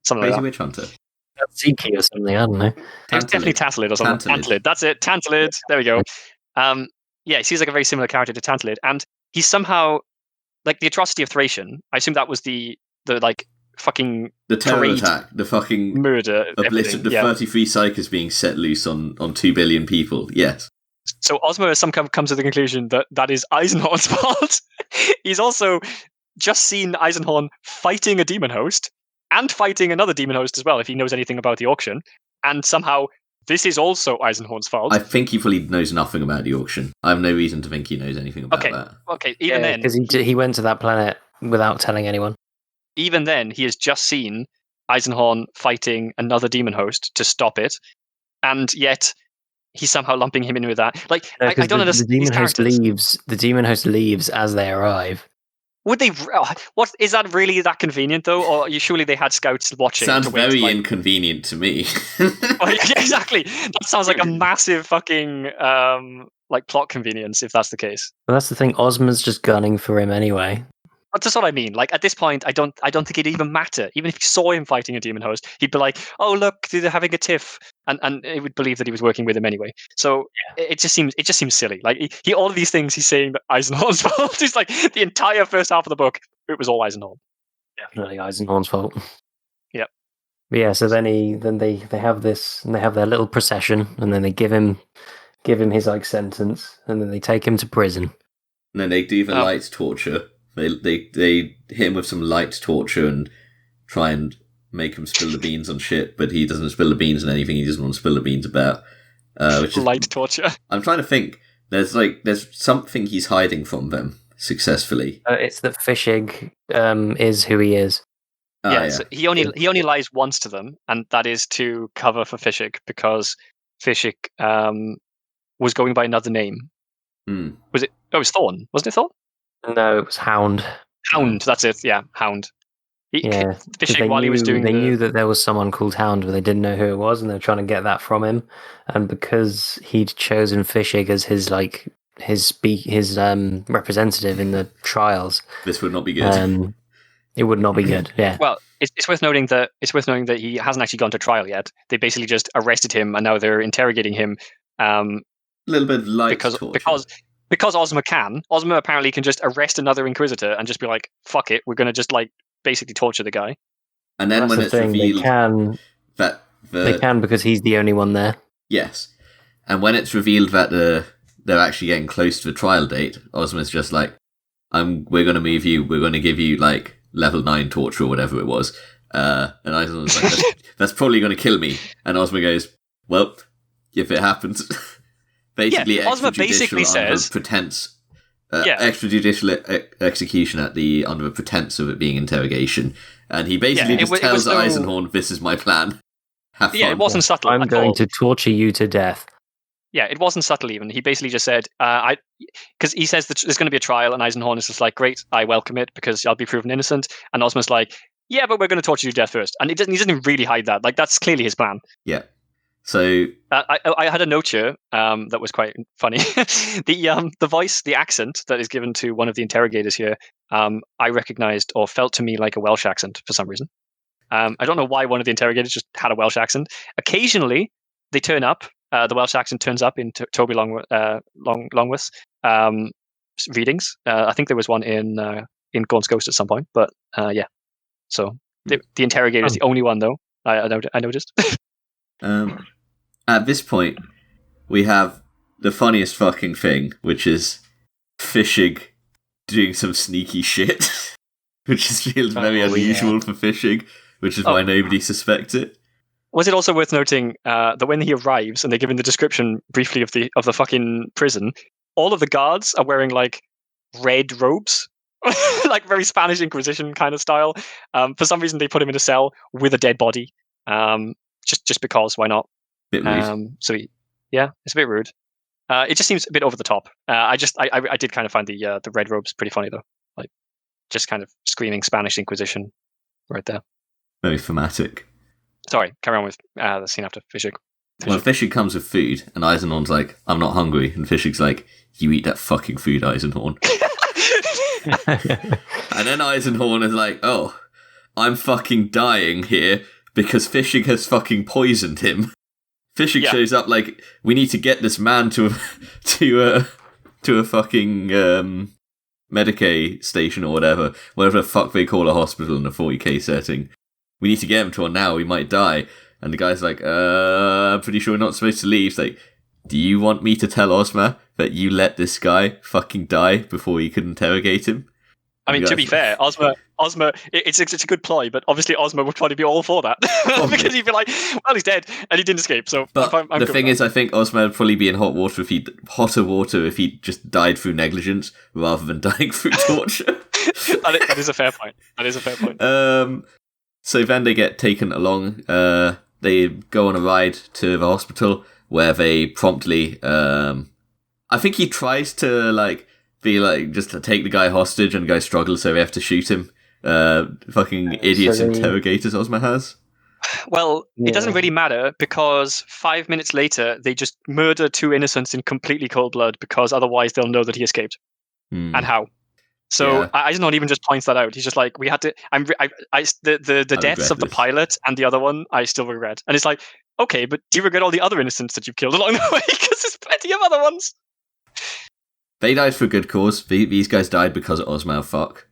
Something Crazy like that. witch hunter. Ziki or something, I don't know. It's definitely Tasselid or something. Tantalid. That's it. Tantalid. There we go. He seems like a very similar character to Tantalid, and he's somehow like the atrocity of Thracian. I assume that was the like fucking the terror attack, the fucking murder, the 33 psychers being set loose on 2 billion people. Yes. So Ozma comes to the conclusion that is Eisenhorn's fault. He's also just seen Eisenhorn fighting a demon host and fighting another demon host as well, if he knows anything about the auction, and somehow this is also Eisenhorn's fault. I think he probably knows nothing about the auction. I have no reason to think he knows anything about that. Okay, even then... because he went to that planet without telling anyone. Even then, he has just seen Eisenhorn fighting another demon host to stop it, and yet he's somehow lumping him in with that. Like, I don't understand. The demon host leaves as they arrive. Would they? What is that really that convenient though? Or surely they had scouts watching? Sounds very inconvenient to me. Exactly. That sounds like a massive fucking plot convenience if that's the case. Well, that's the thing. Ozma's just gunning for him anyway. That's what I mean. Like at this point, I don't think it'd even matter. Even if you saw him fighting a demon host, he'd be like, "Oh, look, they're having a tiff," and it would believe that he was working with him anyway. So it just seems silly. Like he all of these things he's saying that Eisenhorn's fault. It's like the entire first half of the book, it was all Eisenhorn. Definitely Eisenhorn's fault. Yep. But yeah. So then they have this, and they have their little procession, and then they give him his like sentence, and then they take him to prison. And then they do the light torture. They hit him with some light torture and try and make him spill the beans on shit, but he doesn't spill the beans on anything he doesn't want to spill the beans about. Which is light torture. I'm trying to think. There's something he's hiding from them successfully. It's that Fishig is who he is. Yeah. So he only lies once to them, and that is to cover for Fishig, because Fishig was going by another name. Was it? Oh, it was Thorn. Wasn't it Thorn? No, it was Hound. Hound, that's it. Yeah, Hound. Fishig, while he was doing, they knew that there was someone called Hound, but they didn't know who it was, and they were trying to get that from him. And because he'd chosen Fishig as his representative in the trials, this would not be good. It would not be good. Yeah. Well, it's worth noting that he hasn't actually gone to trial yet. They basically just arrested him, and now they're interrogating him. A little bit light torture. Because Ozma apparently can just arrest another Inquisitor and just be like, fuck it, we're going to just like basically torture the guy. And then when it's revealed they can because he's the only one there. Yes. And when it's revealed that they're actually getting close to the trial date, Ozma's just like, we're going to move you, we're going to give you like level 9 torture or whatever it was. And Eisenhorn's like, that's probably going to kill me. And Ozma goes, well, if it happens... Basically, Ozma basically says pretense, extrajudicial execution under the pretense of it being interrogation, and he basically tells Eisenhorn, "This is my plan. Have fun." Yeah, it wasn't subtle. I'm going to torture you to death. Yeah, it wasn't subtle even. He basically just said, because he says that there's going to be a trial, and Eisenhorn is just like, "Great, I welcome it because I'll be proven innocent." And Ozma's like, "Yeah, but we're going to torture you to death first." And he doesn't really hide that. Like that's clearly his plan. Yeah. So I had a note here that was quite funny. The voice, the accent that is given to one of the interrogators here, I recognized or felt to me like a Welsh accent for some reason. I don't know why one of the interrogators just had a Welsh accent. Occasionally, they turn up. The Welsh accent turns up in Toby Longworth's readings. I think there was one in Gaunt's Ghost at some point. But yeah, so the interrogator is the only one though. I noticed. At this point, we have the funniest fucking thing, which is Fishig doing some sneaky shit, which feels very unusual for Fishig, which is why nobody suspects it. Was it also worth noting that when he arrives and they're given the description briefly of the fucking prison, all of the guards are wearing like red robes, like very Spanish Inquisition kind of style. For some reason, they put him in a cell with a dead body. Just because, why not? Bit rude. It's a bit rude. It just seems a bit over the top. I did kind of find the red robes pretty funny though, like just kind of screaming Spanish Inquisition right there. Very thematic. Sorry, carry on with the scene after Fishig. Well, Fishig comes with food, and Eisenhorn's like, "I'm not hungry," and Fishig's like, "You eat that fucking food, Eisenhorn." And then Eisenhorn is like, "Oh, I'm fucking dying here." Because Fishig has fucking poisoned him. Fishig shows up like, we need to get this man to a fucking Medicaid station or whatever the fuck they call a hospital in a 40k setting. We need to get him to one now, we might die. And the guy's like, I'm pretty sure we're not supposed to leave. He's like, do you want me to tell Ozma that you let this guy fucking die before you could interrogate him? I mean, to be fair, Ozma, it's a good ploy, but obviously Ozma would probably be all for that. Because he'd be like, well, he's dead, and he didn't escape, so but I'm the thing is, I think Ozma would probably be in hotter water if he just died through negligence, rather than dying through torture. That is a fair point. So then they get taken along, they go on a ride to the hospital, where they promptly, I think he tries to, like, be like, just to take the guy hostage, and the guy struggles, so they have to shoot him. Fucking idiots interrogators Ozma has. Well, it doesn't really matter, because 5 minutes later, they just murder 2 innocents in completely cold blood, because otherwise they'll know that he escaped. And how? So Yeah. Eisenhorn even just points that out. He's just like, we had to. The deaths of the this. pilot and the other one, I still regret. And it's like, okay, but do you regret all the other innocents that you've killed along the way? Because there's plenty of other ones. They died for a good cause. These guys died because of Osmo. Fuck.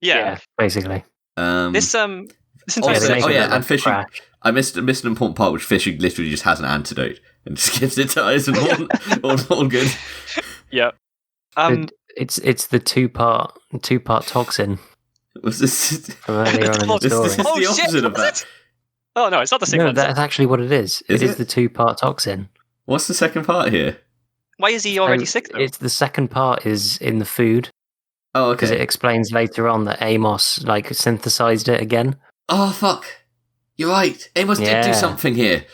Yeah. Basically. This entire Also, section. and fishing. Crash. I missed an important part, which fishing literally just has an antidote and just gives it to Eisenhorn. all good. Yeah. It's the two-part toxin Was this? from earlier on in the This story. is the opposite of that. Oh no, it's not the same No, one. that's actually what it is. Is It is it? the two-part toxin. What's the second part here? Why is he already So sick though? It's the second part is in the food Oh, because okay. it explains later on that Amos synthesized it again. Oh, fuck. You're right. Amos did do Yeah. something here.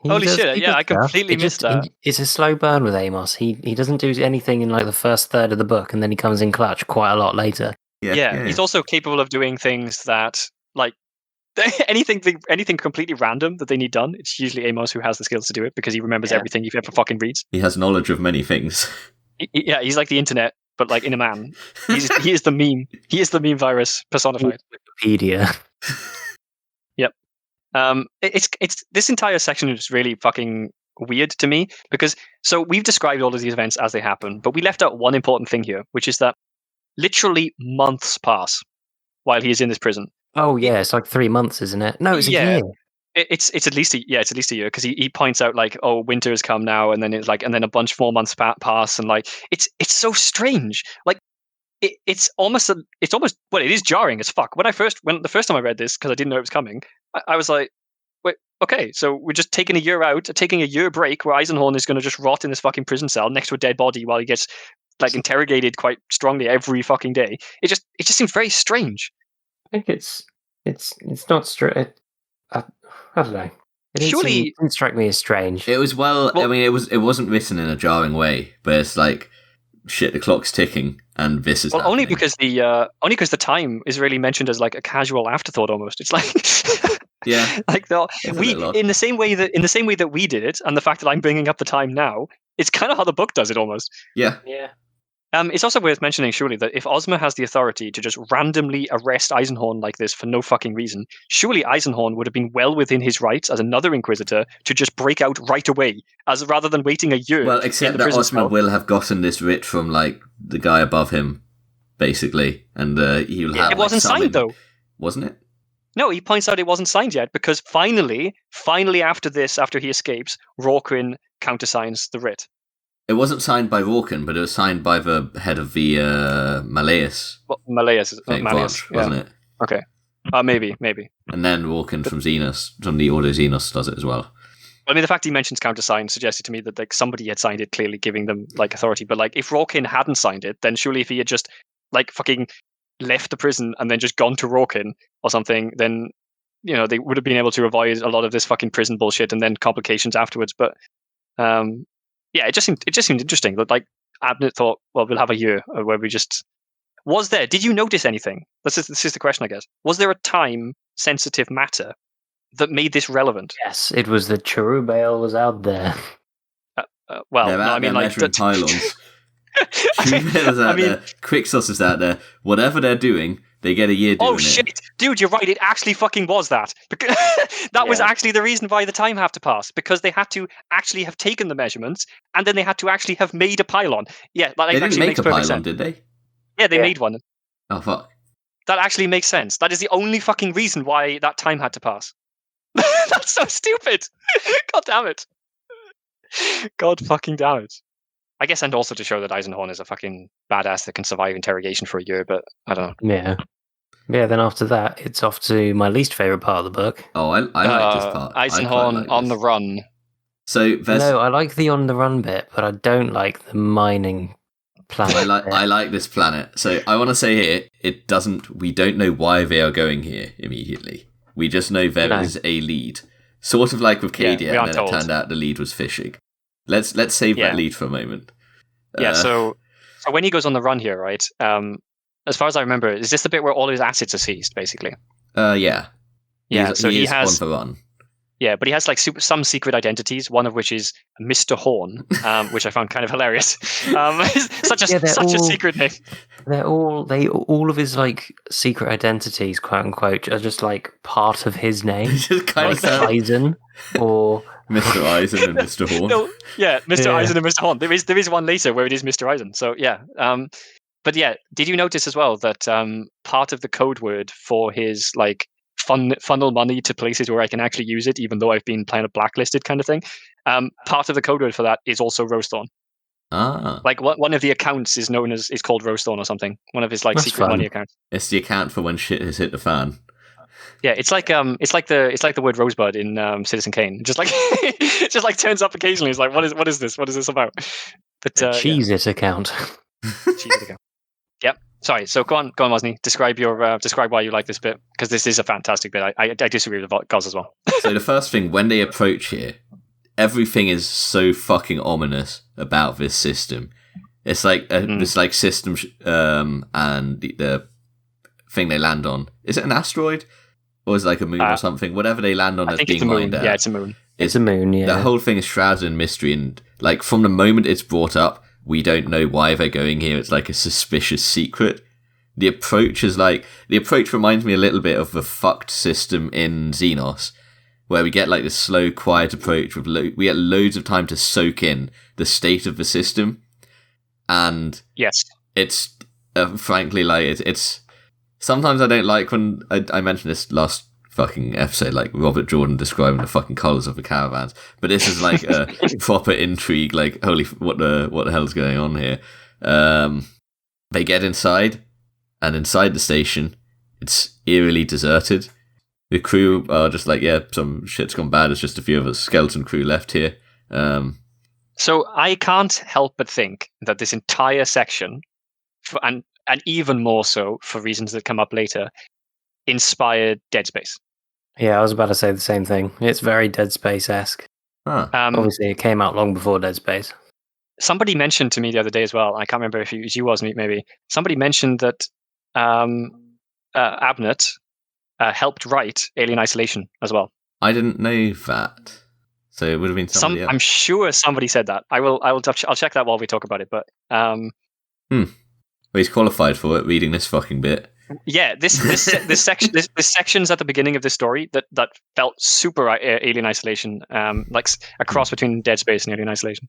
He Holy does- shit, he yeah, does I stuff. completely It missed just- that. It's a slow burn with Amos. He doesn't do anything in like the first third of the book, and then he comes in clutch quite a lot later. Yeah, he's also capable of doing things that, like, anything completely random that they need done. It's usually Amos who has the skills to do it because he remembers Yeah. everything he ever fucking reads. He has knowledge of many things. Yeah, he's like the internet, but like in a man. He is the meme. He is the meme virus personified. Wikipedia. It's this entire section is really fucking weird to me because so we've described all of these events as they happen, but we left out one important thing here, which is that literally months pass while he is in this prison. Oh yeah, it's like 3 months, isn't it? No, it's a Yeah. year. It's at least a year because he points out like, oh, winter has come now, and then it's like, and then a bunch more months pass, and like it's so strange. Like it's almost well, it is jarring as fuck. When the first time I read this because I didn't know it was coming, I was like, wait, okay, so we're just taking a year out, taking a year break where Eisenhorn is going to just rot in this fucking prison cell next to a dead body while he gets like interrogated quite strongly every fucking day. It just seems very strange. I think it's not straight. I don't know. Surely- It didn't strike me as strange. It was Well- I mean, it wasn't written in a jarring way, but it's like, shit, the clock's ticking, and this is Well, only happening. because the time is really mentioned as like a casual afterthought almost. It's like Yeah. like It's a we bit odd. in the same way that we did it, and the fact that I'm bringing up the time now, it's kind of how the book does it almost. Yeah. Yeah. It's also worth mentioning, surely, that if Ozma has the authority to just randomly arrest Eisenhorn like this for no fucking reason, surely Eisenhorn would have been well within his rights as another Inquisitor to just break out right away, as rather than waiting a year. Well, in except the that prison Osmo cell. will have gotten this writ from like the guy above him, basically, and he'll have. It wasn't signed though. wasn't it? No, he points out it wasn't signed yet because finally after he escapes, Rorquin countersigns the writ. It wasn't signed by Rorquin, but it was signed by the head of the Malleus Well, Malleus, branch, yeah. wasn't it? Okay, maybe. And then Rorquin from the Order Xenos does it as well. I mean, the fact he mentions countersign suggested to me that like somebody had signed it, clearly giving them like authority. But like, if Rorquin hadn't signed it, then surely if he had just like fucking left the prison and then just gone to Rorquin or something, then they would have been able to avoid a lot of this fucking prison bullshit and then complications afterwards. But yeah, it just seemed interesting that like Abnett thought, well, we'll have a year where we just. Did you notice anything? This is the question, I guess. Was there a time sensitive matter that made this relevant? Yes, it was the Cherubale was out there. Well, They're no, out I mean, there like measuring pylons. I out mean, there. Quicksource's out there. Whatever they're doing, they get a year doing oh shit, dude, you're right. It actually fucking was that. Because that was Yeah. actually the reason why the time had to pass, because they had to actually have taken the measurements, and then they had to actually have made a pylon. Yeah, that They didn't actually make makes a perfect pylon, sense. did they? Yeah, they Yeah. made one. Oh fuck. That actually makes sense. That is the only fucking reason why that time had to pass. That's so stupid. God damn it. God fucking damn it. I guess, and also to show that Eisenhorn is a fucking badass that can survive interrogation for a year, but I don't know. Yeah. Yeah, then after that, it's off to my least favourite part of the book. Oh, I like this part. I quite Eisenhorn like on this. the run. So there's. No, I like the on the run bit, but I don't like the mining planet. bit. I like this planet. So I want to say here, we don't know why they are going here immediately. We just know there is a lead. Sort of like with Yeah, Cadia, we and aren't then told. it turned out the lead was fishing. Let's save Yeah. that lead for a moment. Yeah, so when he goes on the run here, right? As far as I remember, is this the bit where all his assets are seized, basically? Yeah. Yeah, He so he is has on the run. Yeah, but he has like some secret identities. One of which is Mr. Horn, which I found kind of hilarious. Such a secret name. All of his like secret identities, quote unquote, are just like part of his name. Just kind like Eisen or Mr. Eisen and Mr. Horn. No, yeah, Mr. Eisen and Mr. Horn. There is one later where it is Mr. Eisen. So yeah. But yeah, did you notice as well that part of the code word for his like funnel money to places where I can actually use it, even though I've been kind of blacklisted, kind of thing. Part of the code word for that is also Rosethorn. Ah, like one of the accounts is called Rosethorn or something. One of his like That's secret fun. money accounts. it's the account for when shit has hit the fan. Yeah, it's like the word Rosebud in Citizen Kane. Just like it just like turns up occasionally. It's like what is this? What is this about? But Cheez-It account. Cheez-It account. Yep. Sorry. So go on, Wozny. Describe why you like this bit, because this is a fantastic bit. I disagree with Goz as well. So the first thing, when they approach here, everything is so fucking ominous about this system. It's like this like system, and the thing they land on. Is it an asteroid, or is it like a moon or something? Whatever they land on, I as think being it's a moon. mined out. Yeah, it's a moon. It's a moon. Yeah, The whole thing is shrouded in mystery, and like from the moment it's brought up, we don't know why they're going here. It's like a suspicious secret. The approach reminds me a little bit of the fucked system in Xenos, where we get like this slow, quiet approach with we get loads of time to soak in the state of the system, and yes, it's frankly like it's. Sometimes I don't like when I mentioned this last fucking episode, like Robert Jordan describing the fucking colours of the caravans, but this is like a proper intrigue. Like, holy, what the hell's going on here? They get inside, and inside the station, it's eerily deserted. The crew are just like, yeah, some shit's gone bad. It's just a few of us skeleton crew left here. So I can't help but think that this entire section, and even more so for reasons that come up later, inspired Dead Space. Yeah, I was about to say the same thing. It's very Dead Space-esque. Huh. Obviously, it came out long before Dead Space. Somebody mentioned to me the other day as well, I can't remember if it was you, wasn't it, maybe. Somebody mentioned that Abnett helped write Alien Isolation as well. I didn't know that. So it would have been somebody else. I'm sure somebody said that. I'll check that while we talk about it. But Well, he's qualified for it. Reading this fucking bit. Yeah, this section's at the beginning of this story that felt super Alien Isolation, like a cross between Dead Space and Alien Isolation.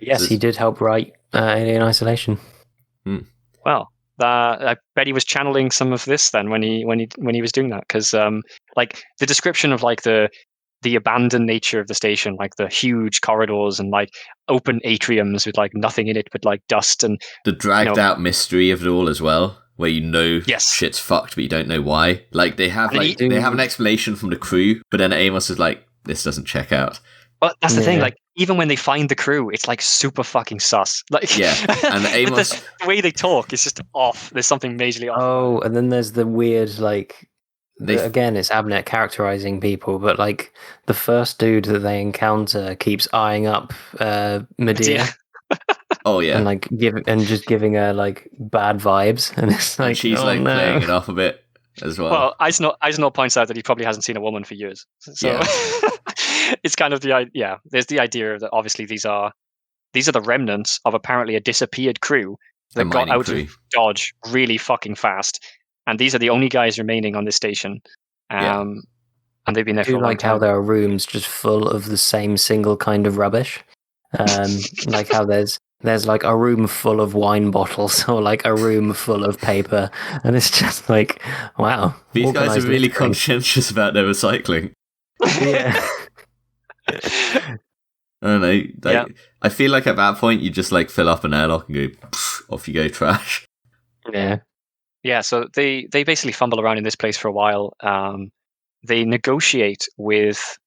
Yes, he did help write Alien Isolation. Well, I bet he was channeling some of this then when he was doing that, because like the description of like the abandoned nature of the station, like the huge corridors and like open atriums with like nothing in it but like dust, and the dragged out mystery of it all as well, where yes, shit's fucked but you don't know why. Like they have they have an explanation from the crew, but then Amos is like, this doesn't check out. Well, that's the thing. Like even when they find the crew, it's like super fucking sus. Like yeah, and Amos, the way they talk is just off. There's something majorly off. Oh, and then there's the weird like. Again, it's Abnett characterizing people, but like the first dude that they encounter keeps eyeing up Medea. Oh yeah, and like just giving her like bad vibes, and it's like, and she's like playing it off a bit as well. Well, Eisner points out that he probably hasn't seen a woman for years, so it's kind of there's the idea that obviously these are the remnants of apparently a disappeared crew that got out of Dodge really fucking fast. And these are the only guys remaining on this station, and they've been there for a long time. I do like how there are rooms just full of the same single kind of rubbish, like how there's like a room full of wine bottles or like a room full of paper, and it's just like, wow, these guys are really conscientious about their recycling. Yeah. I don't know. I feel like at that point you just like fill up an airlock and go, off you go, trash. Yeah. Yeah, so they basically fumble around in this place for a while. They negotiate with.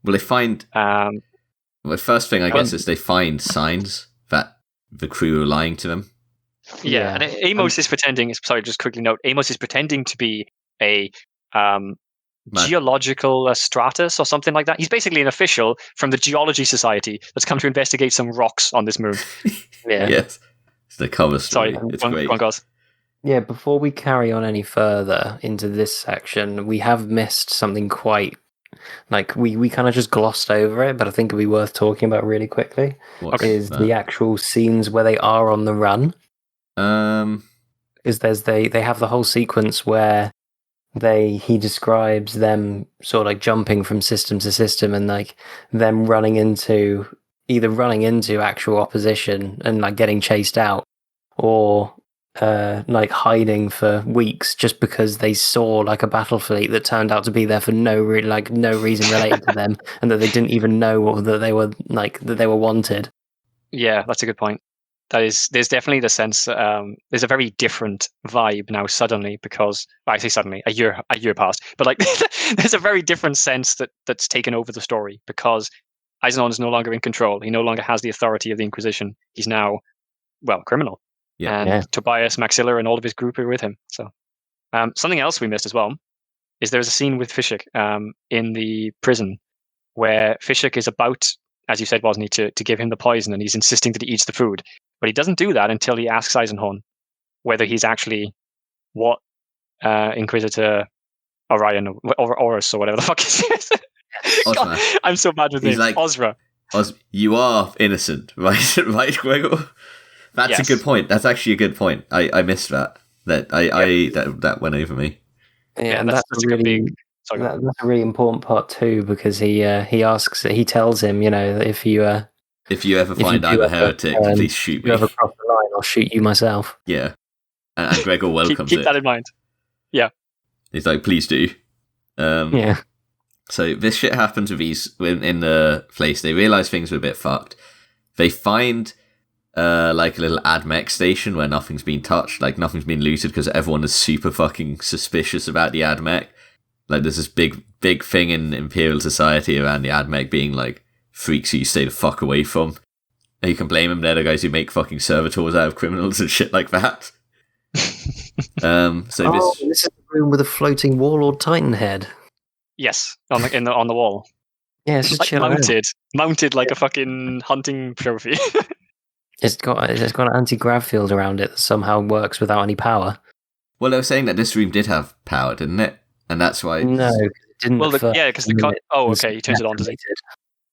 Well, they find. The first thing I guess is they find signs that the crew are lying to them. Yeah, and Amos is pretending. Sorry, just quickly note. Amos is pretending to be a geological stratus or something like that. He's basically an official from the Geology Society that's come to investigate some rocks on this moon. Yeah. Yes, it's the cover story. It's great. Go on, guys. Yeah, before we carry on any further into this section, we have missed something quite like we kind of just glossed over it, but I think it'd be worth talking about really quickly. Is the actual scenes where they are on the run. Is they have the whole sequence where he describes them sort of like jumping from system to system and like them running into actual opposition and like getting chased out, or like hiding for weeks just because they saw like a battle fleet that turned out to be there for no reason related to them, and that they didn't even know that they were wanted. Yeah, that's a good point. There's definitely the sense. There's a very different vibe now suddenly, because I say suddenly a year passed, but like there's a very different sense that's taken over the story, because Eisenhorn is no longer in control. He no longer has the authority of the Inquisition. He's now, well, criminal. Yeah. And Tobias, Maxilla, and all of his group are with him. So something else we missed as well is there's a scene with Fishik in the prison where Fishik is about, as you said, wasn't he, to give him the poison, and he's insisting that he eats the food. But he doesn't do that until he asks Eisenhorn whether he's actually what Inquisitor Orion or Horus or whatever the fuck his name is. God, I'm so bad with names. Like, Ozra. You are innocent, right? Right, Gregor? That's a good point. That's actually a good point. I missed that. That went over me. Yeah, and that's a really that's a really important part too, because he tells him, that if you ever find I'm a heretic, please shoot me. If you ever cross the line, I'll shoot you myself. Yeah, and Gregor welcomes keep that in mind. Yeah, he's like, please do. Yeah. So this shit happens with these in the place. They realize things are a bit fucked. They find like a little Admech station where nothing's been touched, like nothing's been looted, because everyone is super fucking suspicious about the Admech. Like there's this big thing in Imperial society around the Admech being like freaks who you stay the fuck away from. And you can blame them. They're the guys who make fucking servitors out of criminals and shit like that. This is the room with a floating warlord titan head. Yes, on the wall. Yeah, it's just like mounted like a fucking hunting trophy. It's got an anti-grav field around it that somehow works without any power. Well, they were saying that this room did have power, didn't it? And that's why. No, it didn't. Well, because he turns it on. Does it?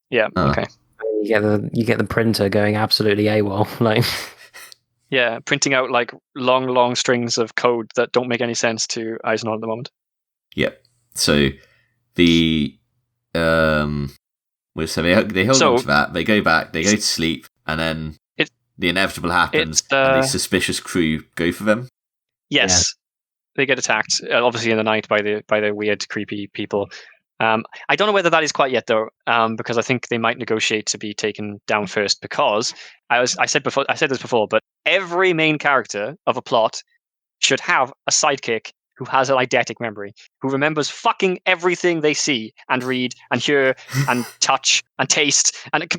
Yeah. Oh. Okay. You get the printer going absolutely AWOL, like. Yeah, printing out like long strings of code that don't make any sense to Eisenhorn at the moment. Yep. So they hold on to that. They go back. They go to sleep, and then the inevitable happens, and the suspicious crew go for them. Yes, they get attacked. Obviously, in the night by the weird, creepy people. I don't know whether that is quite yet though, because I think they might negotiate to be taken down first. Because I said this before, but every main character of a plot should have a sidekick who has an eidetic memory, who remembers fucking everything they see and read and hear and touch and taste,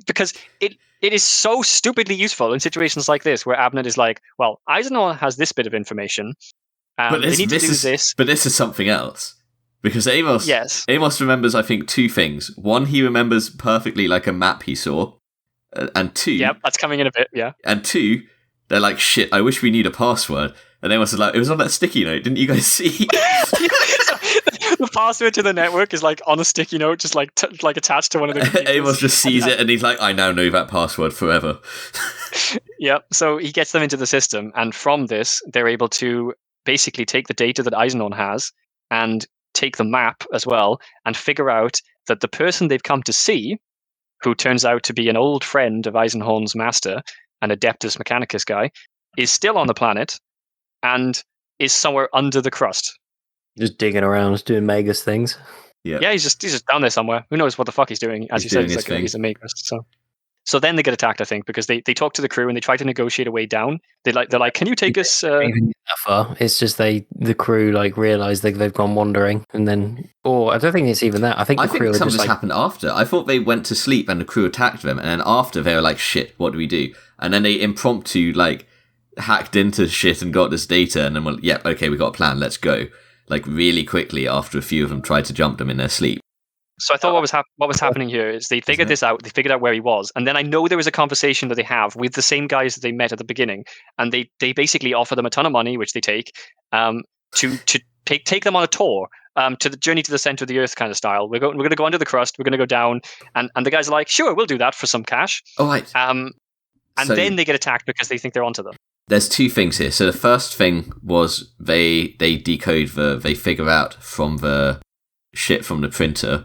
because it is so stupidly useful in situations like this, where Abnett is like, well, Eisenhorn has this bit of information, but they need to do this. But this is something else. Because Amos remembers, I think, two things. One, he remembers perfectly like a map he saw. And two... Yep, that's coming in a bit, yeah. And two, they're like, shit, I wish we knew a password. And Amos is like, it was on that sticky note, didn't you guys see? The password to the network is like on a sticky note, just like attached to one of the computers. Amos just sees it and he's like, I now know that password forever. Yep, so he gets them into the system, and from this, they're able to basically take the data that Eisenhorn has and take the map as well, and figure out that the person they've come to see, who turns out to be an old friend of Eisenhorn's master, an Adeptus Mechanicus guy, is still on the planet and is somewhere under the crust. Just digging around, just doing Magus things. Yeah, he's just down there somewhere. Who knows what the fuck he's doing? As you said, he's a Magus. So then they get attacked, I think, because they talk to the crew and they try to negotiate a way down. They're like, can you take us? It's just the crew realize they've gone wandering, and then, I don't think it's even that. I think some of this happened after. I thought they went to sleep and the crew attacked them, and then after they were like, shit, what do we do? And then they impromptu hacked into shit and got this data, and then went, yep, okay, we got a plan, let's go. Really quickly after a few of them tried to jump them in their sleep. So I thought what was happening here is they figured this out. They figured out where he was, and then I know there was a conversation that they have with the same guys that they met at the beginning, and they basically offer them a ton of money, which they take, to take them on a tour to the journey to the center of the earth kind of style. We're going to go under the crust. We're going to go down, and the guys are like, sure, we'll do that for some cash. Oh, right. And then they get attacked because they think they're onto them. There's two things here. So the first thing was they decode they figure out from the shit from the printer,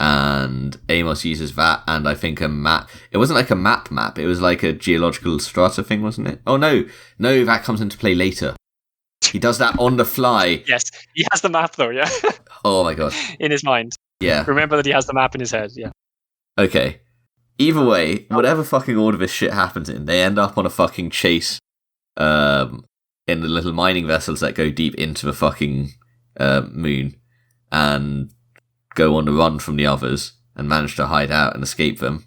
and Amos uses that, and I think a map. It wasn't like a map. It was like a geological strata thing, wasn't it? Oh no, that comes into play later. He does that on the fly. Yes, he has the map though. Yeah. Oh my god. In his mind. Yeah. Remember that he has the map in his head. Yeah. Okay. Either way, whatever fucking order this shit happens in, they end up on a fucking chase. In the little mining vessels that go deep into the fucking moon, and go on the run from the others and manage to hide out and escape them.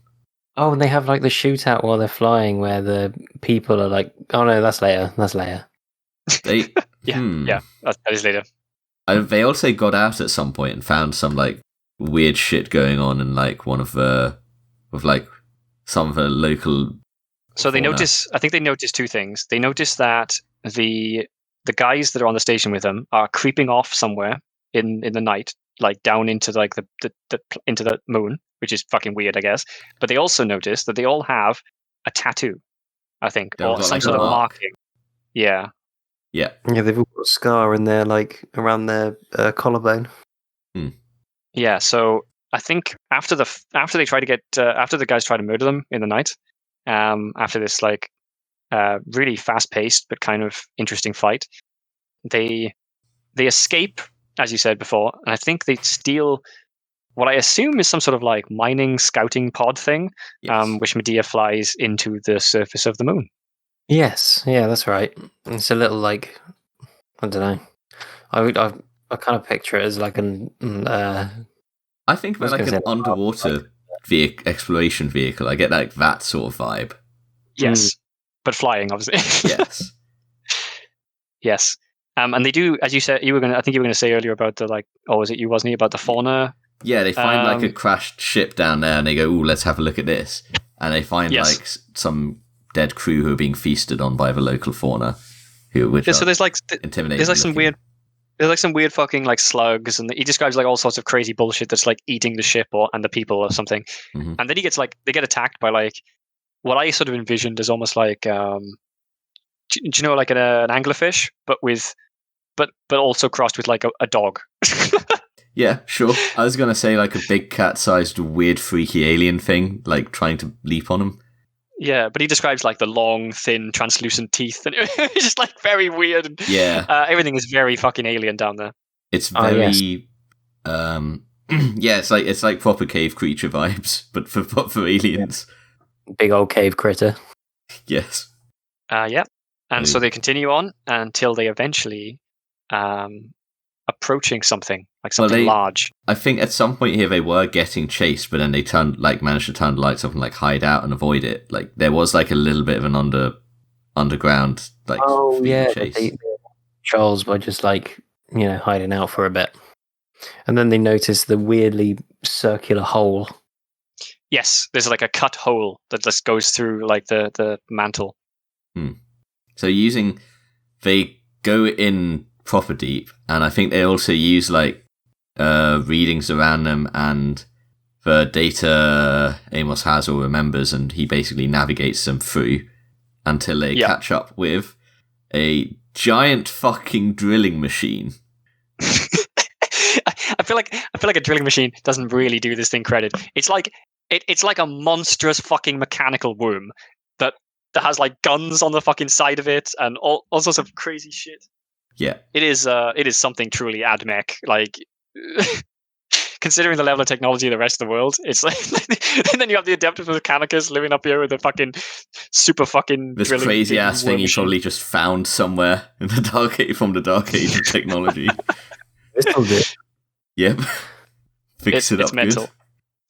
Oh, and they have like the shootout while they're flying, where the people are like, "Oh no, that's later. That's later." They, yeah, that is later. They also got out at some point and found some like weird shit going on in like some of the local. So they notice. I think they notice two things. They notice that the guys that are on the station with them are creeping off somewhere in the night, like down into like the into the moon, which is fucking weird, I guess. But they also notice that they all have a tattoo, I think, or some sort of marking. Yeah. Yeah, they've all got a scar in there, like around their collarbone. Yeah, so I think after the guys try to murder them in the night, after this like really fast-paced but kind of interesting fight, they escape, as you said before, and I think they steal what I assume is some sort of like mining scouting pod thing, which Medea flies into the surface of the moon. Yes, yeah, that's right. It's a little like, I don't know. I kind of picture it as like an. I think of it like an underwater exploration vehicle. I get like that sort of vibe. Yes, but flying, obviously. Yes. Yes, and they do, as you said, I think you were going to say earlier about the like, oh, was it you? Wasn't he about the fauna? Yeah, they find like a crashed ship down there, and they go, "Ooh, let's have a look at this." And they find like some dead crew who are being feasted on by the local fauna, so there's like intimidating. There's like some weird. There's like some weird fucking like slugs, and he describes like all sorts of crazy bullshit that's like eating the ship and the people or something. Mm-hmm. And then they get attacked by like what I sort of envisioned as almost like do you know like an anglerfish, but also crossed with like a dog. Yeah, sure. I was gonna say like a big cat-sized weird freaky alien thing, like trying to leap on him. Yeah, but he describes like the long, thin, translucent teeth, and it's just like very weird. And, yeah, everything is very fucking alien down there. It's very, yeah, it's like proper cave creature vibes, but for aliens. Big old cave critter. Yes. Yeah, and so they continue on until they eventually approaching something like something large. I think at some point here they were getting chased, but then they managed to turn the lights off and like hide out and avoid it. Like there was like a little bit of an underground like chase. They Charles by just like hiding out for a bit, and then they notice the weirdly circular hole. Yes, there's like a cut hole that just goes through like the mantle. So they go in proper deep, and I think they also use like readings around them and the data Amos has or remembers, and he basically navigates them through until they catch up with a giant fucking drilling machine. I feel like a drilling machine doesn't really do this thing credit. It's like a monstrous fucking mechanical worm that has like guns on the fucking side of it and all sorts of crazy shit. Yeah, it is something truly Admech. Like, considering the level of technology of the rest of the world, it's like, and then you have the Adeptus Mechanicus living up here with a fucking super fucking this crazy ass thing he probably just found somewhere in the dark age from the dark age of technology. Yep, fix it up. It's mental. Good.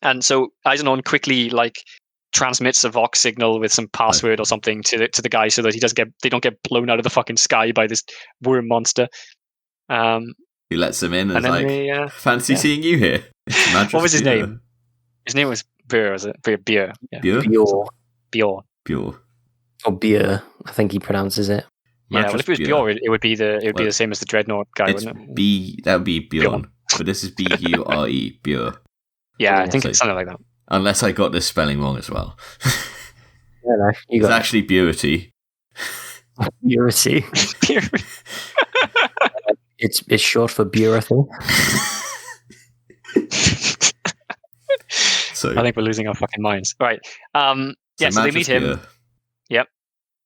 And so Eisenhorn quickly like transmits a Vox signal with some password or something to the guy so that they don't get blown out of the fucking sky by this worm monster. He lets them in and is like, fancy seeing you here. What was his name? His name was Beer, was it? Beer. Yeah. Beer. Or Beer, I think he pronounces it. Yeah, well, if it was Beer, it would be the same as the Dreadnought guy, wouldn't it? That would be Bjorn. but this is B-U-R-E, Bure. Yeah, I think it's something like that. Unless I got this spelling wrong as well. No, it's actually Burity. Burity. It's short for Burity. So I think we're losing our fucking minds. Right. So they meet him. Bure. Yep.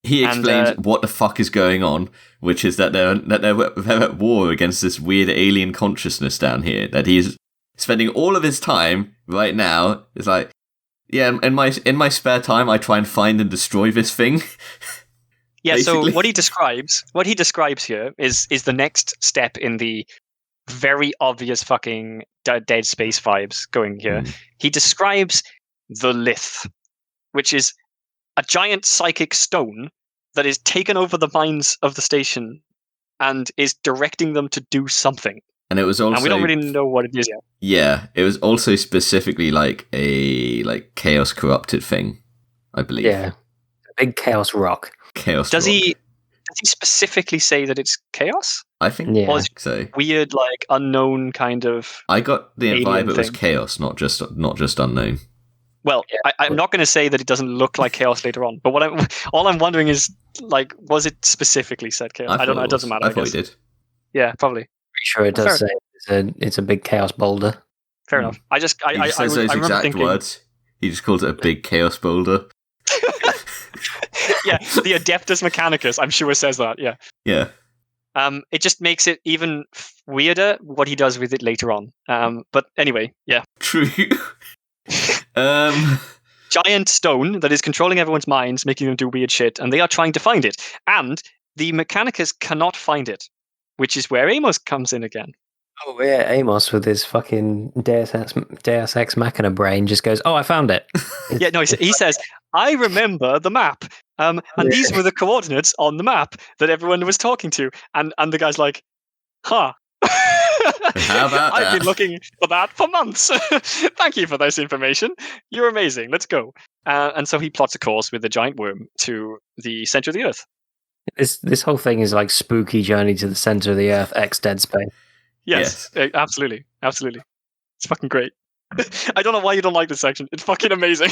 He explains what the fuck is going on, which is that they're at war against this weird alien consciousness down here. That he's spending all of his time right now. It's like, yeah, in my spare time, I try and find and destroy this thing. Yeah. So what he describes here is the next step in the very obvious fucking Dead Space vibes going here. He describes the Lith, which is a giant psychic stone that is taken over the minds of the station and is directing them to do something. And it was also, and we don't really know what it is yet. Yeah, it was also specifically like a chaos corrupted thing, I believe. Yeah, a big chaos rock. Does he specifically say that it's chaos? I think so. Weird, like unknown kind of. I got the vibe it was thing. Chaos, not just unknown. Well, I'm not going to say that it doesn't look like chaos later on, but all I'm wondering is, like, was it specifically said chaos? I don't know. It doesn't matter. I thought it did. Yeah, probably. Pretty sure it does say it's a big chaos boulder. Fair enough. I says those exact thinking, words. He just calls it a big chaos boulder. Yeah, the Adeptus Mechanicus, I'm sure says that. Yeah. Yeah. It just makes it even weirder what he does with it later on. But anyway, yeah. True. Giant stone that is controlling everyone's minds, making them do weird shit, and they are trying to find it. And the Mechanicus cannot find it, which is where Amos comes in again. Oh yeah, Amos with his fucking Deus Ex Machina brain just goes, "Oh, I found it." Yeah, no, he says, "I remember the map, and these were the coordinates on the map that everyone was talking to." And the guy's like, "Huh." How about I've been looking for that for months. Thank you for this information. You're amazing. Let's go. And so he plots a course with the giant worm to the center of the Earth. This whole thing is like spooky journey to the center of the Earth x Dead Space. Yes. Absolutely. It's fucking great. I don't know why you don't like this section. It's fucking amazing.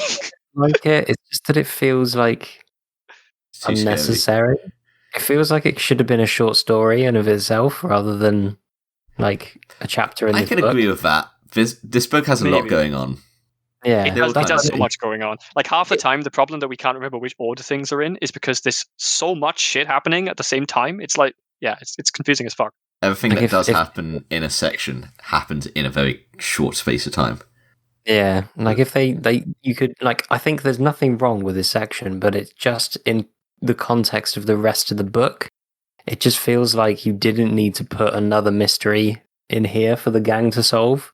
Like it. It's just that it feels like unnecessary. Scary. It feels like it should have been a short story in of itself rather than like a chapter in the book. I can agree with that. This book has a lot going on. Yeah, it does so much going on. Like half the time, the problem that we can't remember which order things are in is because there's so much shit happening at the same time. It's like, yeah, it's confusing as fuck. Everything that does happen in a section happens in a very short space of time. Yeah, like if you could, like, I think there's nothing wrong with this section, but it's just in the context of the rest of the book. It just feels like you didn't need to put another mystery in here for the gang to solve.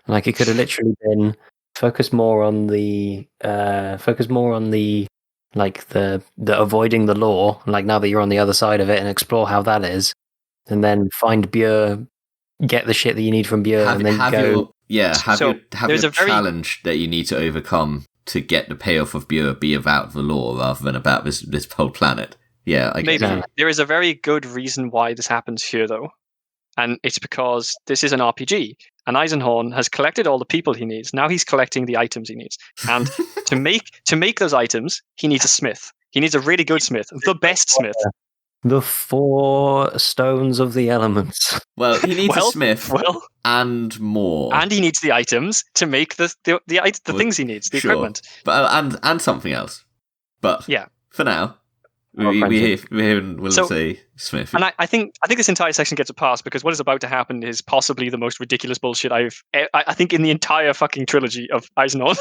Like it could have literally been focus more on the like the avoiding the law. Like now that you're on the other side of it, and explore how that is, and then find Bure, get the shit that you need from Bure, and then go. Have your challenge that you need to overcome to get the payoff of Bure be about the law rather than about this whole planet. Yeah, I guess. Maybe. There is a very good reason why this happens here, though. And it's because this is an RPG. And Eisenhorn has collected all the people he needs. Now he's collecting the items he needs. And to make those items, he needs a smith. He needs a really good smith. The best smith. The 4 stones of the elements. Well, he needs a smith and more. And he needs the items to make the things he needs, the equipment. But and something else. But yeah, for now, we'll say Smith. And I think this entire section gets a pass because what is about to happen is possibly the most ridiculous bullshit I think in the entire fucking trilogy of Eisenhorn.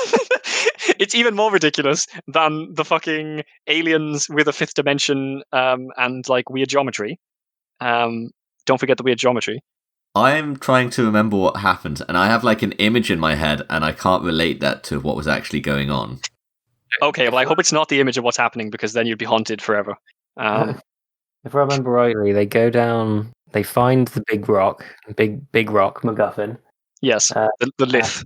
It's even more ridiculous than the fucking aliens with a 5th dimension and like weird geometry. Don't forget the weird geometry. I'm trying to remember what happened, and I have like an image in my head, and I can't relate that to what was actually going on. Okay, well, I hope it's not the image of what's happening, because then you'd be haunted forever. If I remember rightly, they go down, they find the big rock MacGuffin. Yes, the Lith.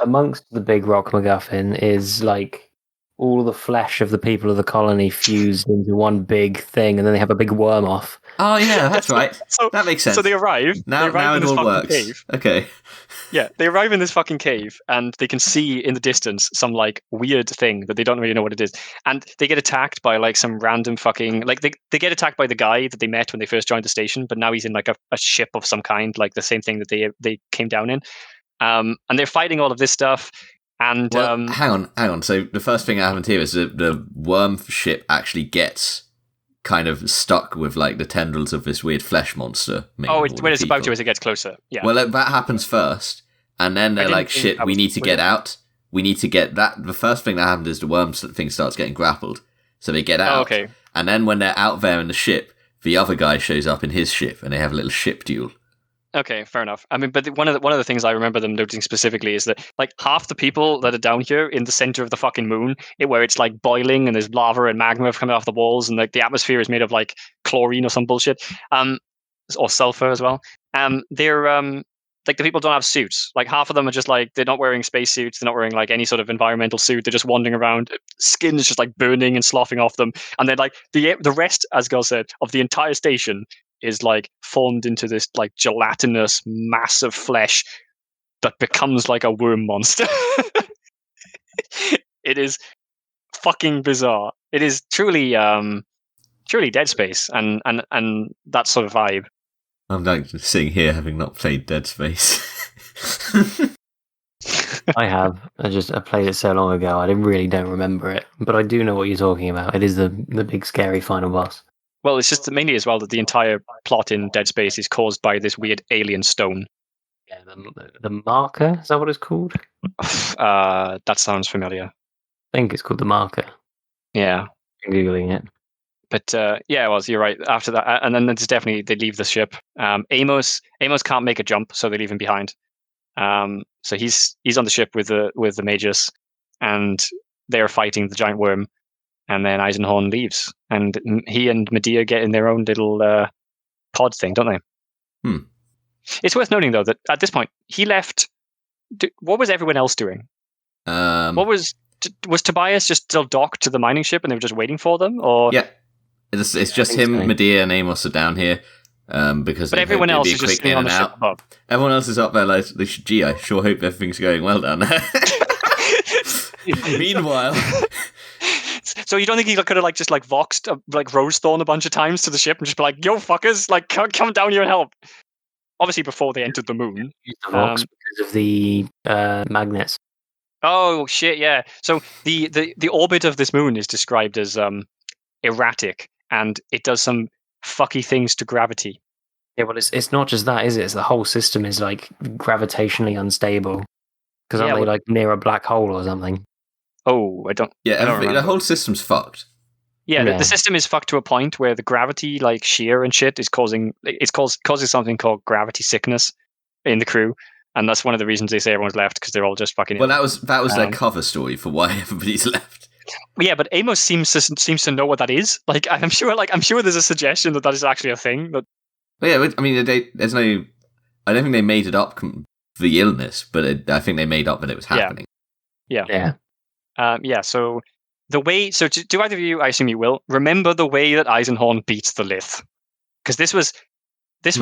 Amongst the big rock MacGuffin is like all the flesh of the people of the colony fused into one big thing, and then they have a big worm off, Oh yeah, that's right. That makes sense. So they arrive. Now in it this all fucking works. cave. Okay. Yeah, they arrive in this fucking cave, and they can see in the distance some like weird thing that they don't really know what it is, and they get attacked by like some random fucking like they get attacked by the guy that they met when they first joined the station, but now he's in like a ship of some kind, like the same thing that they came down in, and they're fighting all of this stuff. And well, hang on. So the first thing that happened here is the worm ship actually gets kind of stuck with like the tendrils of this weird flesh monster. When it's about to as it gets closer. Yeah. Well, that happens first, and then they're like, "Shit, we need to get out. We need to get that." The first thing that happens is the worm thing starts getting grappled, so they get out. Okay. And then when they're out there in the ship, the other guy shows up in his ship, and they have a little ship duel. Okay, fair enough. I mean, but one of the things I remember them noting specifically is that like half the people that are down here in the center of the fucking moon, where it's like boiling and there's lava and magma coming off the walls, and like the atmosphere is made of like chlorine or some bullshit, or sulfur as well. They're like the people don't have suits. Like half of them are just like they're not wearing spacesuits. They're not wearing like any sort of environmental suit. They're just wandering around. Skin is just like burning and sloughing off them. And then like the rest, as Gus said, of the entire station is like formed into this like gelatinous mass of flesh that becomes like a worm monster. It is fucking bizarre. It is truly Dead Space and that sort of vibe. I'm like sitting here having not played Dead Space. I have. I played it so long ago. I really don't remember it, but I do know what you're talking about. It is the big scary final boss. Well, it's just mainly as well that the entire plot in Dead Space is caused by this weird alien stone. Yeah, the marker, is that what it's called? That sounds familiar. I think it's called the marker. Yeah. I'm Googling it. But yeah, you're right. After that, and then there's definitely they leave the ship. Amos can't make a jump, so they leave him behind. So he's on the ship with the Magus, and they're fighting the giant worm. And then Eisenhorn leaves, and he and Medea get in their own little pod thing, don't they? It's worth noting though that at this point he left. What was everyone else doing? What was Tobias just still docked to the mining ship, and they were just waiting for them? Or yeah. It's just him, so. Medea, and Amos are down here because but everyone else is just sitting on the ship above. Everyone else is up there like, gee, I sure hope everything's going well down there. Meanwhile... So you don't think he could have like just like voxed like Rose Thorn a bunch of times to the ship and just be like, "Yo, fuckers, like come down here and help." Obviously, before they entered the moon, because of the magnets. Oh shit! Yeah. So the orbit of this moon is described as erratic, and it does some fucky things to gravity. Yeah, well, it's not just that, is it? It's the whole system is like gravitationally unstable because aren't they like near a black hole or something? Oh, I don't. Yeah, I don't the whole system's fucked. Yeah, the system is fucked to a point where the gravity, like shear and shit, is causing something called gravity sickness in the crew, and that's one of the reasons they say everyone's left because they're all just fucking. Well, that was their cover story for why everybody's left. Yeah, but Amos seems to know what that is. Like, I'm sure there's a suggestion that is actually a thing. But yeah, I mean, there's no. I don't think they made it up for the illness, but I think they made up that it was happening. Yeah. So do either of you, I assume you will, remember the way that Eisenhorn beats the Lith? Because this was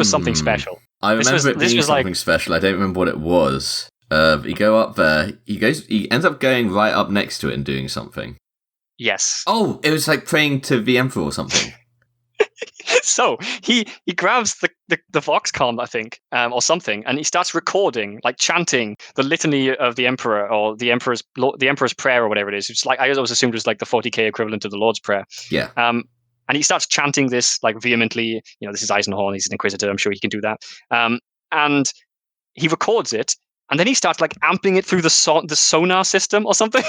something special. I remember it being something special. I don't remember what it was. You go up there. He ends up going right up next to it and doing something. Yes. Oh, it was like praying to the Emperor or something. So he grabs the Voxcom, I think, or something, and he starts recording, like chanting the litany of the Emperor or the Emperor's prayer or whatever it is. It's like I always assumed it was like the 40k equivalent of the Lord's Prayer. Yeah. And he starts chanting this like vehemently. You know, this is Eisenhorn. He's an Inquisitor. I'm sure he can do that. And he records it. And then he starts like amping it through the sonar system or something.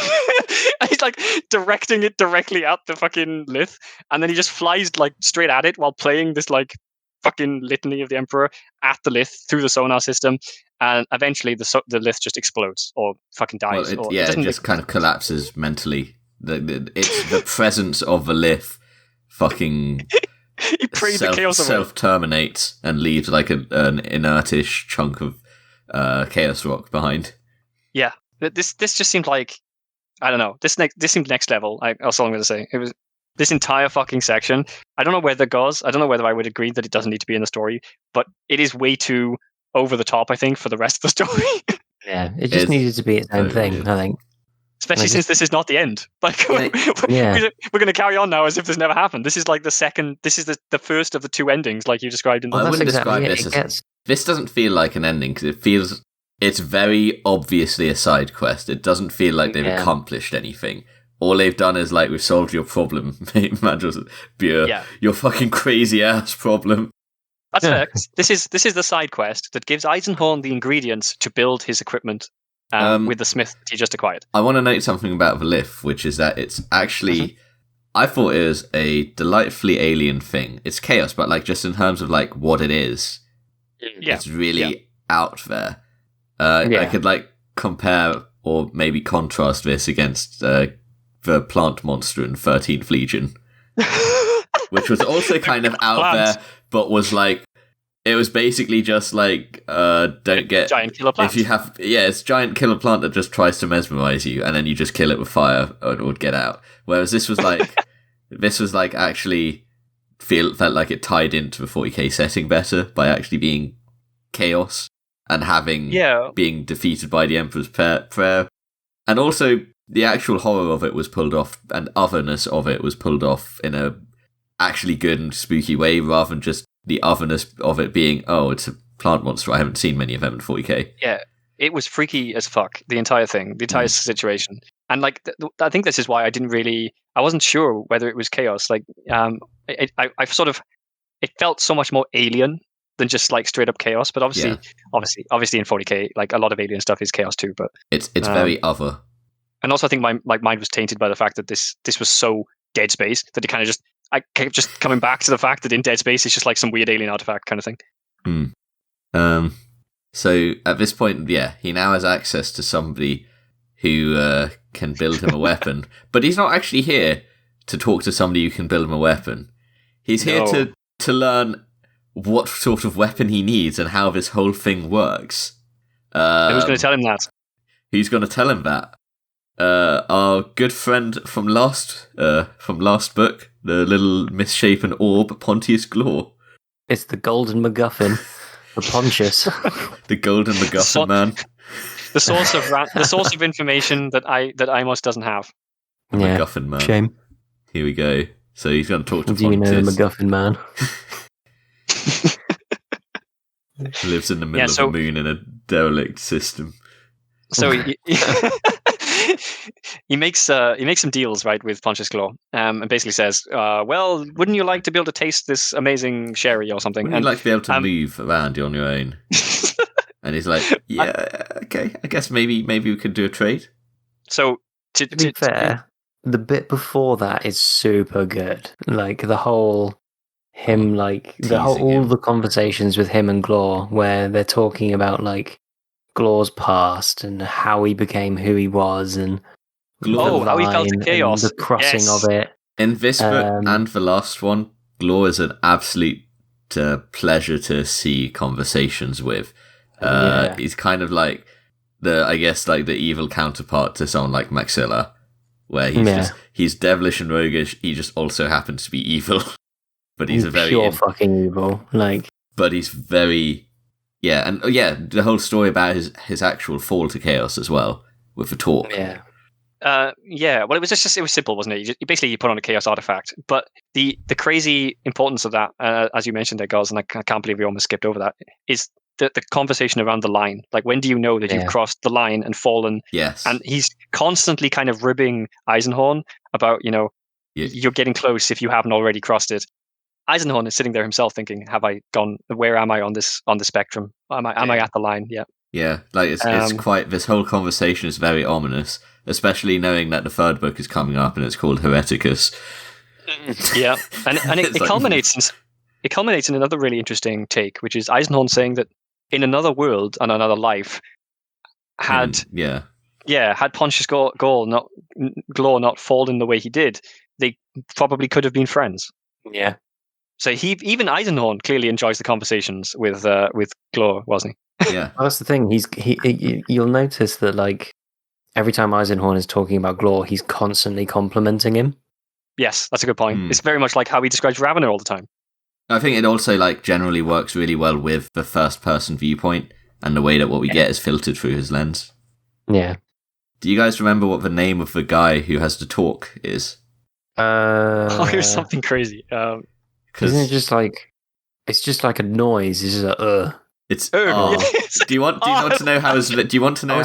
And he's like directing it directly at the fucking Lith. And then he just flies like straight at it while playing this like fucking litany of the Emperor at the Lith through the sonar system. And eventually the Lith just explodes or fucking dies. Well, it just kind of collapses mentally. It's the presence of the Lith fucking he prayed the chaos away. Self-terminates and leaves like an inertish chunk of chaos rock behind. Yeah, this just seemed like, I don't know, this seemed next level. That's all I'm going to say. It was this entire fucking section I don't know whether it goes. I don't know whether I would agree that it doesn't need to be in the story, but it is way too over the top, I think, for the rest of the story. Yeah, it just needed to be its own thing, I think. Especially since this is not the end. Like, we're going to carry on now as if this never happened. This is like the second. This is the first of the two endings, like you described in the. I wouldn't describe this as. This doesn't feel like an ending because it's very obviously a side quest. It doesn't feel like they've accomplished anything. All they've done is like, we've solved your problem. It might just be your fucking crazy ass problem. That's fair. This is the side quest that gives Eisenhorn the ingredients to build his equipment with the smith that he just acquired. I want to note something about Valif, which is that it's actually, I thought it was a delightfully alien thing. It's chaos, but like just in terms of like what it is, it's really out there. I could like compare or maybe contrast this against the plant monster in 13th Legion, which was also kind of out there, but was like, it was basically just like, don't get giant killer plant. If you have, it's giant killer plant that just tries to mesmerize you, and then you just kill it with fire, and it would get out. Whereas this was like, actually felt like it tied into the 40k setting better by actually being chaos and being defeated by the Emperor's prayer, and also the actual horror of it was pulled off, and otherness of it was pulled off in a actually good and spooky way, rather than just the otherness of it being, it's a plant monster. I haven't seen many of them in 40k. Yeah, it was freaky as fuck, the entire thing, the entire situation. And like, I think this is why I wasn't sure whether it was chaos. Like, I sort of, it felt so much more alien than just like straight up chaos. But obviously in 40k, like a lot of alien stuff is chaos too. But it's very other. And also, I think my mind was tainted by the fact that this was so Dead Space that it kind of just, I kept just coming back to the fact that in Dead Space it's just like some weird alien artifact kind of thing. So at this point, he now has access to somebody who can build him a weapon, but he's not actually here to talk to somebody who can build him a weapon. He's here to learn what sort of weapon he needs and how this whole thing works. Who's going to tell him that? Who's going to tell him that? Our good friend from last book, the little misshapen orb, Pontius Glor. It's the golden MacGuffin, the Pontius. The golden MacGuffin man. The source of information that Amos doesn't have. MacGuffin man. Shame. Here we go. So he's going to talk to Do Pontius. you know the MacGuffin man? He lives in the middle of the moon in a derelict system. So he makes some deals, right, with Pontius Claw, and basically says, well, wouldn't you like to be able to taste this amazing sherry or something? Wouldn't you like to be able to move around on your own? And he's like, okay, I guess maybe we could do a trade. So to be fair, the bit before that is super good. Like the whole him, like all the conversations with him and Glor, where they're talking about like Glor's past and how he became who he was, and how he felt the chaos, the crossing of it. In this book and the last one, Glor is an absolute pleasure to see conversations with. He's kind of like the evil counterpart to someone like Maxilla, where he's devilish and roguish. He just also happens to be evil, but he's a very pure fucking evil. Like, but he's very. Yeah, and the whole story about his actual fall to chaos as well, with the talk. Yeah. Well, it was simple, wasn't it? You put on a chaos artifact, but the crazy importance of that, as you mentioned there, Guz, and I can't believe we almost skipped over that, is the conversation around the line. Like, when do you know that you've crossed the line and fallen? Yes. And he's constantly kind of ribbing Eisenhorn about, you're getting close if you haven't already crossed it. Eisenhorn is sitting there himself thinking, have I gone, where am I on the spectrum? Am I at the line? Yeah. Yeah, like it's quite, this whole conversation is very ominous, especially knowing that the third book is coming up and it's called Hereticus. Yeah, and it culminates in another really interesting take, which is Eisenhorn saying that in another world and another life, had Pontius Glor not fallen the way he did, they probably could have been friends. Yeah. So even Eisenhorn clearly enjoys the conversations with Glor, wasn't he? Yeah, well, that's the thing. You'll notice that like every time Eisenhorn is talking about Glor, he's constantly complimenting him. Yes, that's a good point. Hmm. It's very much like how he describes Ravener all the time. I think it also like generally works really well with the first-person viewpoint and the way that what we get is filtered through his lens. Yeah. Do you guys remember what the name of the guy who has to talk is? Oh, here's something crazy. Isn't it just like it's just like a noise? It's just It's Yeah, Do you want to know how his name? Do you want to know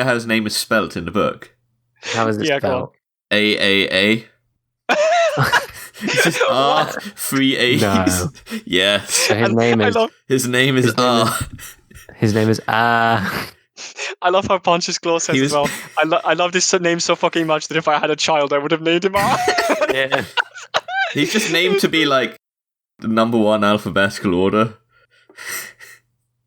how his name is spelt in the book? How is it Yeah, go spelled? AAA. It's just R, 3 A's. No. Yes. So his name is His name is R. his name is I love how Pontius Claw says as well. I love this name so fucking much that if I had a child, I would have named him R. Yeah. He's just named to be like the number one alphabetical order.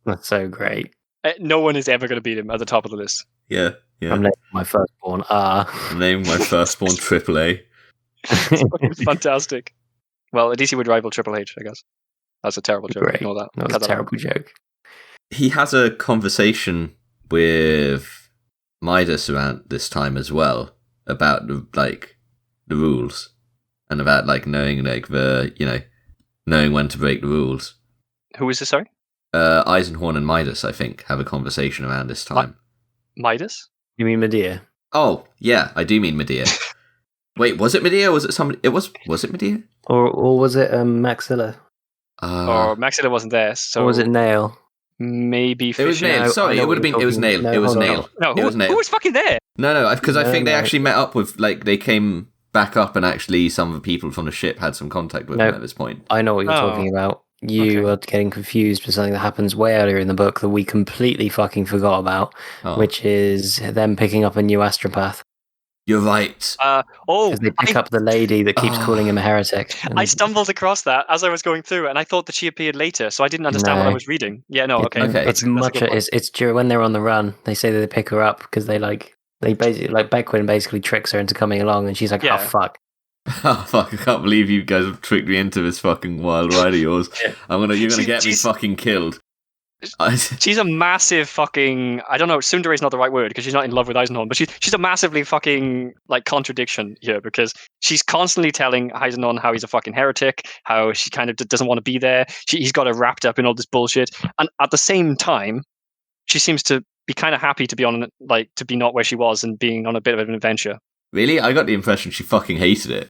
That's so great. No one is ever going to beat him at the top of the list. Yeah. I'm naming my firstborn R. I'm naming my firstborn AAA. It's fucking fantastic. Well, at least he would rival Triple H, I guess. That's a terrible joke. Great. Ignore that. That was a terrible joke. He has a conversation with Midas around this time as well about the rules and about knowing knowing when to break the rules. Who is this, sorry? Eisenhorn and Midas, I think, have a conversation around this time. Midas? You mean Medea? Oh, yeah, I do mean Medea. Wait, was it Medea or was it somebody? Was it Medea? Or was it Maxilla? Or Maxilla wasn't there, so... Or was it Nail? Maybe Fisher. It was Nail. Sorry, it would have been. It was Nail. No, it was hold on. Nail. No, It was Nail. who was fucking there? No, because I think they No. actually met up with, they came back up and actually some of the people from the ship had some contact with No. them at this point. I know what you're talking about. You are getting confused with something that happens way earlier in the book that we completely fucking forgot about, which is them picking up a new astropath. You're right. Because they pick up the lady that keeps calling him a heretic. I stumbled across that as I was going through, and I thought that she appeared later, so I didn't understand what I was reading. Yeah, no, okay. It's when they're on the run. They say that they pick her up because they basically Beckwin basically tricks her into coming along, and she's like, "Oh fuck." Oh fuck! I can't believe you guys have tricked me into this fucking wild ride of yours. You're gonna get me fucking killed. She's a massive fucking... I don't know, tsundere is not the right word because she's not in love with Eisenhorn, but she's a massively fucking contradiction here because she's constantly telling Eisenhorn how he's a fucking heretic, how she kind of doesn't want to be there. He's got her wrapped up in all this bullshit, and at the same time, she seems to be kind of happy to be on to be not where she was and being on a bit of an adventure. Really? I got the impression she fucking hated it.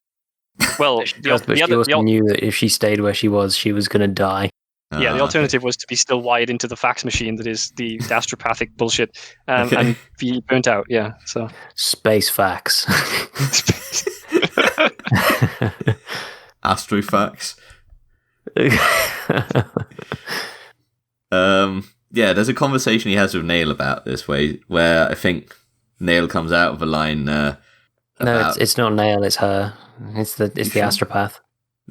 Well, she also knew that if she stayed where she was going to die. Yeah, the alternative was to be still wired into the fax machine that is the astropathic bullshit and be burnt out. Yeah, so space fax. Astrofax. Yeah, there's a conversation he has with Nail about this where I think Nail comes out of a line. No, it's not Nail. It's her. It's the astropath.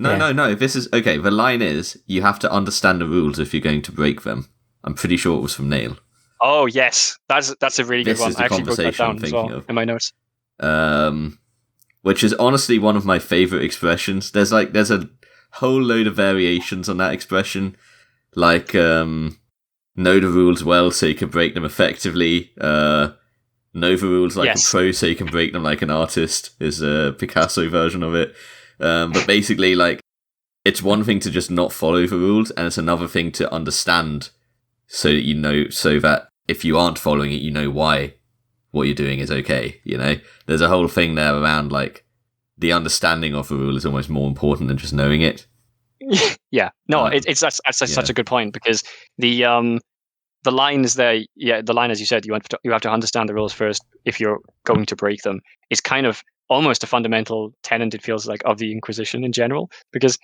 No. This is okay. The line is you have to understand the rules if you're going to break them. I'm pretty sure it was from Nail. Oh yes, that's a really good one. This is the I actually wrote that down as well in my notes. Which is honestly one of my favorite expressions. There's a whole load of variations on that expression, like know the rules well so you can break them effectively. Know the rules like a pro so you can break them like an artist is a Picasso version of it. But basically, it's one thing to just not follow the rules, and it's another thing to understand so that if you aren't following it, you know why what you're doing is okay. There's a whole thing there around the understanding of the rule is almost more important than just knowing it. Yeah, no, that's such a good point because the line is there. Yeah, the line, as you said, you have to understand the rules first if you're going to break them. Is kind of almost a fundamental tenet, it feels like, of the Inquisition in general, because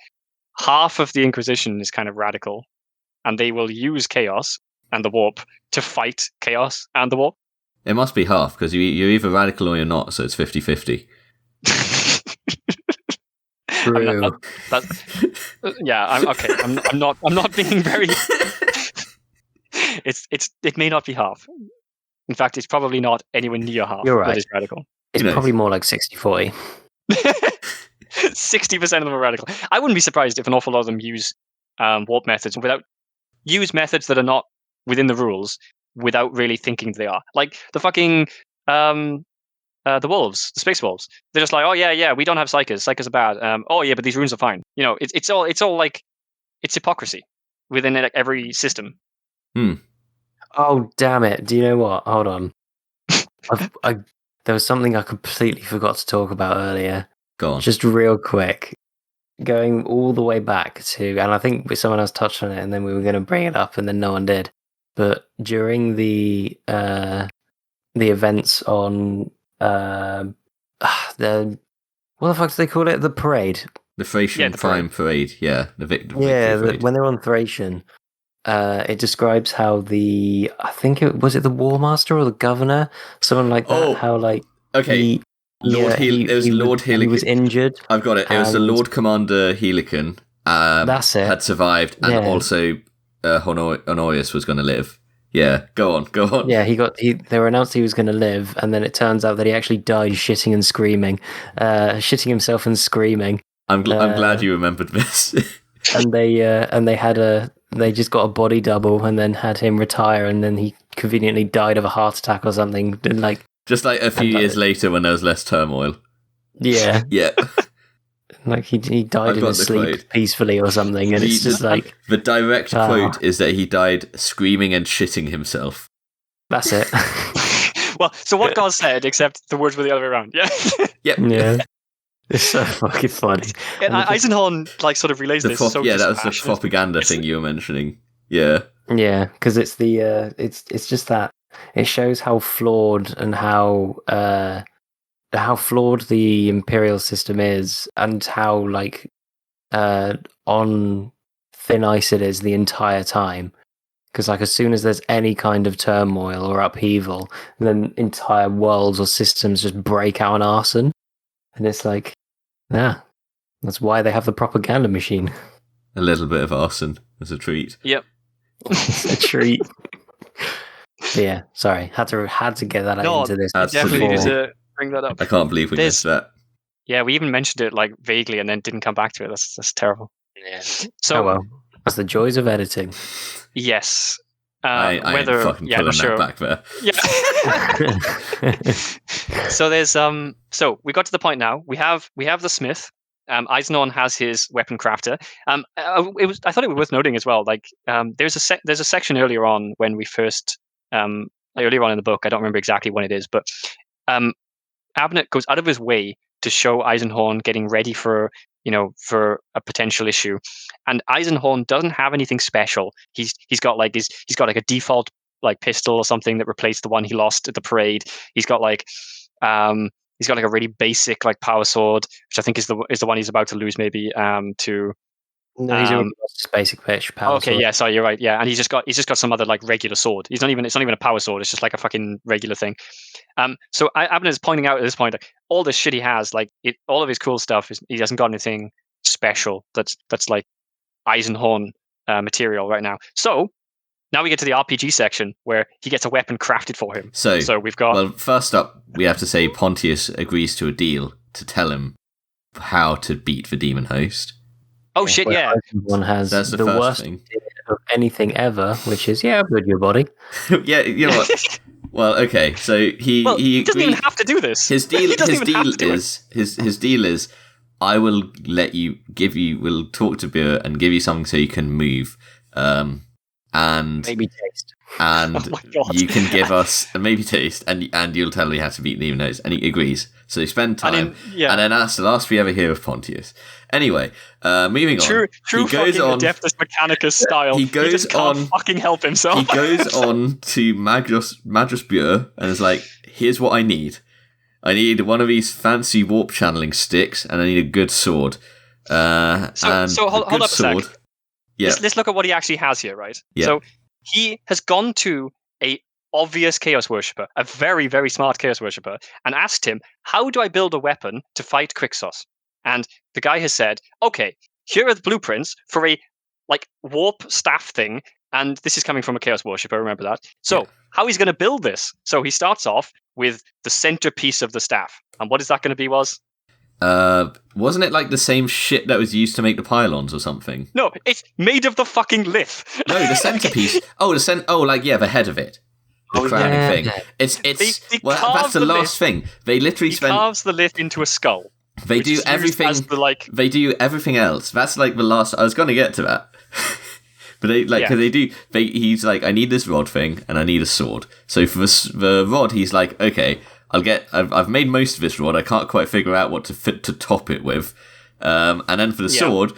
half of the Inquisition is kind of radical, and they will use chaos and the warp to fight chaos and the warp. It must be half, because you're either radical or you're not, so it's 50-50. True. I'm okay. I'm not being very... It may not be half. In fact, it's probably not anywhere near half. You're right. That is radical. It's probably more like 60-40. 60% of them are radical. I wouldn't be surprised if an awful lot of them use warp methods use methods that are not within the rules without really thinking they are. Like the fucking the wolves, the space wolves. They're just like, oh yeah, we don't have psychers. Psychers are bad. Oh yeah, but these runes are fine. It's all like it's hypocrisy within like every system. Oh damn it! Do you know what? Hold on. There was something I completely forgot to talk about earlier. Go on. Just real quick, going all the way back to, and I think someone else touched on it, and then we were going to bring it up, and then no one did. But during the events on the what the fuck do they call it? The parade. The Thracian Prime Parade. Yeah, the victory parade. When they're on Thracian, it describes how I think it was the War Master or the Governor, someone like that. Oh, how like okay. It was Lord Helican. He was injured. I've got it. It was the Lord Commander Helican. That's it. Had survived, and also Honorius was going to live. Yeah, go on. Yeah, they were announced he was going to live, and then it turns out that he actually died shitting and screaming, shitting himself and screaming. I'm glad you remembered this. And they just got a body double, and then had him retire, and then he conveniently died of a heart attack or something. And just like a few years later, when there was less turmoil. Yeah, yeah. Like he died in his sleep peacefully or something, and it's just like the direct quote is that he died screaming and shitting himself. That's it. Well, so what God said, except the words were the other way around. Yeah. Yep. Yeah. It's so fucking funny. And Eisenhorn sort of relays this. That was the propaganda thing you were mentioning. Yeah. Yeah, because it's it's just that it shows how flawed and how flawed the imperial system is, and how on thin ice it is the entire time. Because as soon as there's any kind of turmoil or upheaval, then entire worlds or systems just break out in arson. And it's that's why they have the propaganda machine. A little bit of arson as a treat. Yep. It's a treat. Yeah, sorry. Had to get that into this. Definitely need to bring that up. I can't believe we missed that. Yeah, we even mentioned it vaguely and then didn't come back to it. That's terrible. Yeah. So that's the joys of editing. Yes. I ain't fucking pulling that back there. Yeah. So there's so we got to the point now. We have the smith. Eisenhorn has his weapon crafter. I thought it was worth noting as well. There's a section earlier on when we first earlier on in the book. I don't remember exactly when it is, but Abnett goes out of his way to show Eisenhorn getting ready for a potential issue, and Eisenhorn doesn't have anything special. He's got a default pistol or something that replaced the one he lost at the parade. He's got a really basic power sword, which I think is the one he's about to lose maybe to. No, he's already lost his basic power sword. Yeah, sorry, you're right. Yeah, and he's just got some other regular sword. It's not even a power sword. It's just a fucking regular thing. So Abnett is pointing out at this point all this shit he has, all of his cool stuff he hasn't got anything special that's Eisenhorn material right now. So now we get to the RPG section where he gets a weapon crafted for him. So we've got. Well, first up, we have to say Pontius agrees to a deal to tell him how to beat the demon host. Oh shit! Yeah, one has the worst thing of anything ever, which is with your body. Yeah, you know what? Well, okay, so he doesn't even have to do this. His deal is I will we'll talk to Beer and give you something so you can move, and maybe taste. And you can give us maybe taste, and you'll tell me how to beat the demon host, and he agrees. So they spend time, and then that's the last we ever hear of Pontius. Anyway, moving on. True he goes on Adeptus Mechanicus style. He just can't fucking help himself. He goes on to Magus Buer and is like, "Here's what I need. I need one of these fancy warp channeling sticks, and I need a good sword." So hold up a sec. Yeah. Let's look at what he actually has here, right? Yeah. So he has gone to a obvious Chaos Worshipper, a very, very smart Chaos Worshipper, and asked him, how do I build a weapon to fight Crixos? And the guy has said, okay, here are the blueprints for a warp staff thing, and this is coming from a Chaos Worshipper, remember that? So how he's going to build this? So he starts off with the centerpiece of the staff. And what is that going to be, wasn't it the same shit that was used to make the pylons or something? No, it's made of the fucking lith. No, the centerpiece. The head of it. The crowning thing. yeah. It's They well, carve that's the the last thing. They literally He spend. carves the lith into a skull. They which do is used everything. as the, like, They do everything else. That's like the last. I was going to get to that, but they like because they do. He's like, I need this rod thing, and I need a sword. So for the rod, he's like, okay, I've made most of this rod. I can't quite figure out what to top it with. And then for the sword,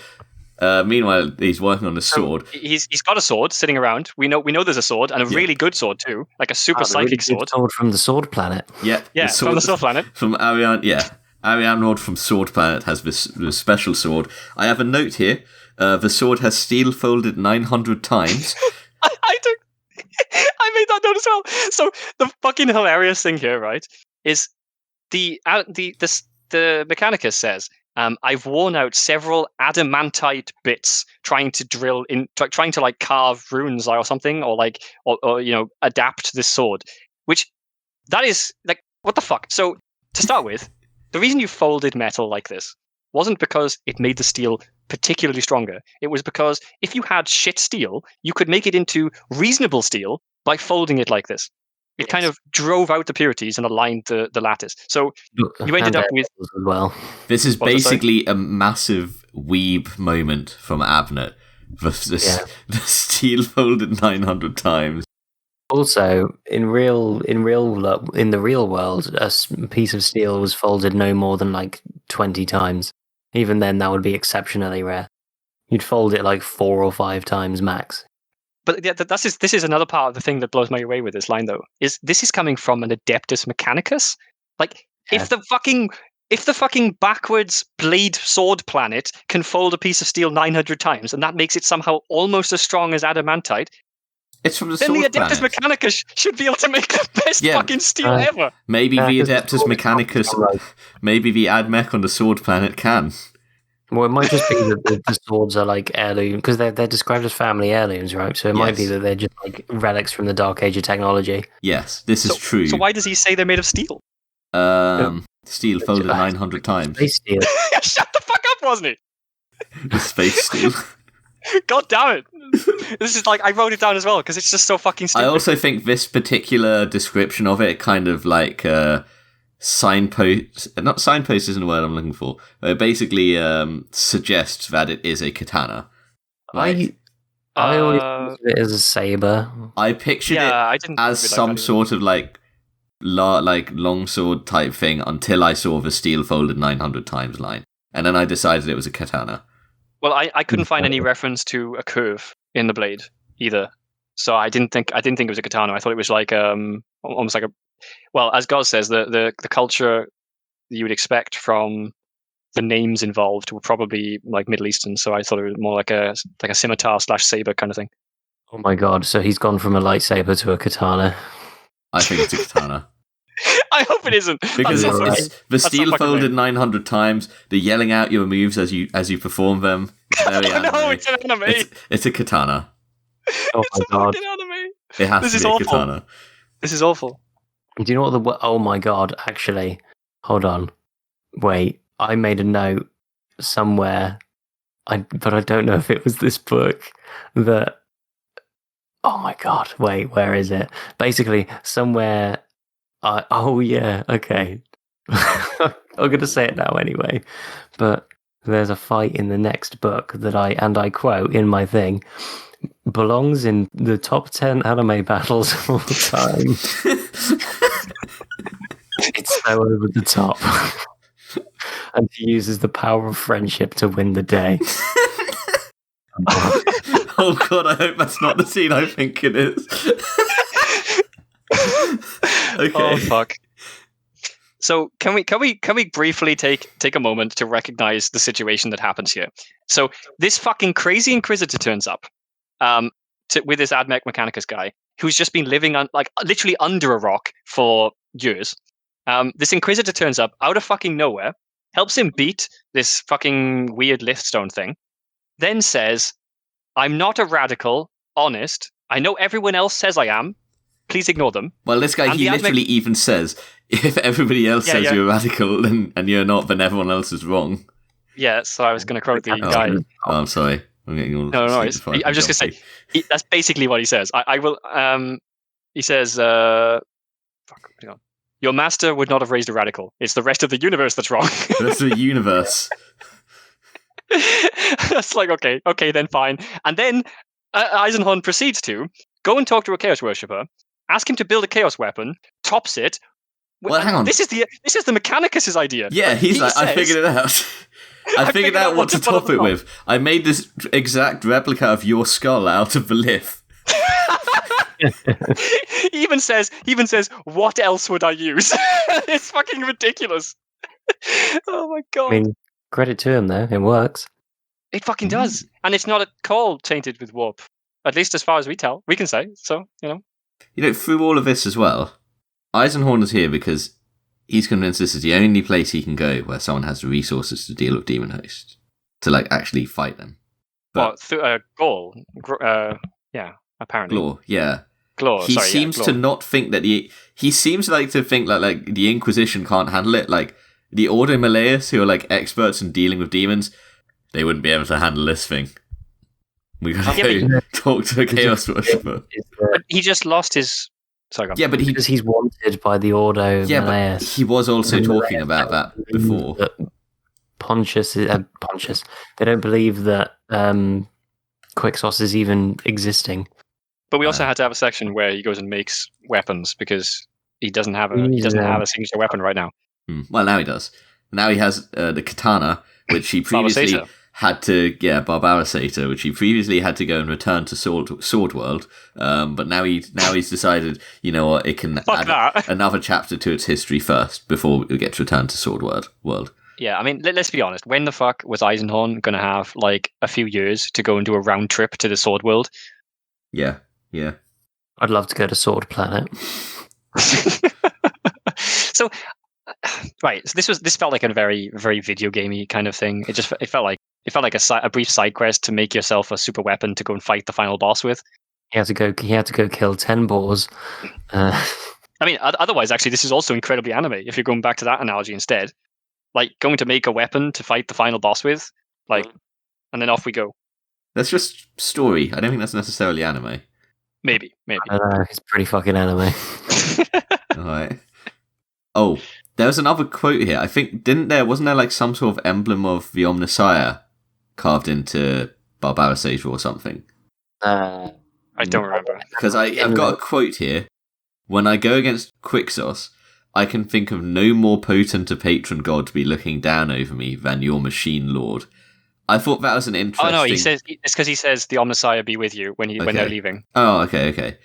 meanwhile he's working on the sword. He's got a sword sitting around. We know there's a sword, and a really good sword too, like a super psychic sword. Sword from the Sword Planet. Yeah, from the Sword Planet. From Ariane. Yeah, Ariane Rod from Sword Planet has this special sword. I have a note here. The sword has steel folded 900 times. I made that note as well. So the fucking hilarious thing here, right, is the Mechanicus says, I've worn out several adamantite bits trying to like carve runes or something, or adapt this sword. Which that is like, what the fuck? So to start with, the reason you folded metal like this wasn't because it made the steel particularly stronger. It was because if you had shit steel, you could make it into reasonable steel by folding it like this. It kind of drove out the purities and aligned the lattice. So you ended up with... as well. This is basically a massive weeb moment from Abnett. The steel folded 900 times. Also, in the real world, a piece of steel was folded no more than like 20 times. Even then, that would be exceptionally rare. You'd fold it like 4 or 5 times max. But yeah, this is another part of the thing that blows me away with this line, though. Is this is coming from an Adeptus Mechanicus? Like, if the fucking backwards blade sword planet can fold a piece of steel 900 times, and that makes it somehow almost as strong as adamantite, it's from the then Sword the Adeptus Planet. Mechanicus should be able to make the best fucking steel ever. Maybe the Adeptus Mechanicus, maybe the Admech on the Sword Planet can. Well, it might just be that the swords are like heirloom, because they're described as family heirlooms, right? So it might be that they're just like relics from the Dark Age of technology. Yes, this is true. So why does he say they're made of steel? Steel folded 900 times. Space steel. Shut the fuck up, wasn't it? The space steel. God damn it. This is like, I wrote it down as well, because it's just so fucking stupid. I also think this particular description of it kind of like... signpost isn't the word I'm looking for. It basically suggests that it is a katana. I always thought it as a saber. I pictured it as some sort of like longsword type thing until I saw the steel folded 900 times line, and then I decided it was a katana. Well, I couldn't find any reference to a curve in the blade either, so I didn't think it was a katana. I thought it was like almost like a... Well, as God says, the culture you would expect from the names involved were probably like Middle Eastern, so I thought it was more like a scimitar / saber kind of thing. Oh my god! So he's gone from a lightsaber to a katana. I think it's a katana. I hope it isn't, because it's the steel folded 900 times. The yelling out your moves as you perform them. Very anime. No, it's an anime. It's a katana. Oh it's my god! Anime. It has to be a katana. This is awful. Do you know what oh my god, actually, hold on. Wait, I made a note somewhere, but I don't know if it was this book, that... Oh my god, wait, where is it? Basically, somewhere... oh yeah, okay. I'm going to say it now anyway. But there's a fight in the next book that I quote in my thing, belongs in the top 10 anime battles of all time. It's so over the top. And he uses the power of friendship to win the day. Oh god, I hope that's not the scene I think it is. Okay. Oh fuck. So can we briefly take a moment to recognize the situation that happens here? So this fucking crazy Inquisitor turns up with this Admech Mechanicus guy who's just been living on like literally under a rock for years. This Inquisitor turns up out of fucking nowhere, helps him beat this fucking weird liftstone thing, then says, "I'm not a radical, honest. I know everyone else says I am. Please ignore them." Well, this guy, he literally even says, if everybody else says you're a radical and you're not, then everyone else is wrong. Yeah, so I was going to quote the guy. Oh, I'm sorry. I'm getting all No, I'm just going to say, that's basically what he says. I will... He says, "Fuck, hang on. Your master would not have raised a radical. It's the rest of the universe that's wrong." The rest of the universe. That's like, okay, then fine. And then Eisenhorn proceeds to go and talk to a Chaos Worshipper, ask him to build a Chaos weapon, tops it. Well, hang on. This is the Mechanicus' idea. Yeah, he's like, I figured it out. I figured out what to top it with. I made this exact replica of your skull out of the lith. He even says, what else would I use? It's fucking ridiculous. Oh my god. I mean, credit to him though, it works. It fucking does. And it's not at all tainted with warp. At least as far as we can say. So, You know, through all of this as well, Eisenhorn is here because he's convinced this is the only place he can go where someone has the resources to deal with demon hosts. To, like, actually fight them. But Gaul. Yeah, apparently. Glor, yeah. Glor, he seems to not think that he seems like to think that like the Inquisition can't handle it. Like the Ordo Malleus, who are like experts in dealing with demons, they wouldn't be able to handle this thing. We gotta go talk to a Chaos Worshipper. But he just lost his. Sorry, yeah, but because he's wanted by the Ordo Malleus. But he was also talking about that before. Pontius. They don't believe that Quixos is even existing. But we also had to have a section where he goes and makes weapons because he doesn't have a signature weapon right now. Well, now he does. Now he has the katana, which he previously had to Barbarisator, which he previously had to go and return to Sword World. But now he's decided, you know what, it can add another chapter to its history first before it gets returned to Sword World. Yeah, I mean, let's be honest. When the fuck was Eisenhorn going to have like a few years to go and do a round trip to the Sword World? Yeah. I'd love to go to Sword Planet. So, right. So this felt like a very, very video gamey kind of thing. It felt like a brief side quest to make yourself a super weapon to go and fight the final boss with. He had to go kill 10 boars. I mean, otherwise, actually, this is also incredibly anime. If you're going back to that analogy instead, like going to make a weapon to fight the final boss with, like, and then off we go. That's just story. I don't think that's necessarily anime. Maybe. I don't know. It's pretty fucking anime. All right. Oh, there was another quote here. I think wasn't there like some sort of emblem of the Omnissiah carved into Barbarisator or something? I don't remember. Because I've got a quote here. When I go against Quixos, I can think of no more potent a patron god to be looking down over me than your machine lord. I thought that was an interesting... Oh no, it's because he says the Omnissiah be with you when they're leaving. Oh, okay.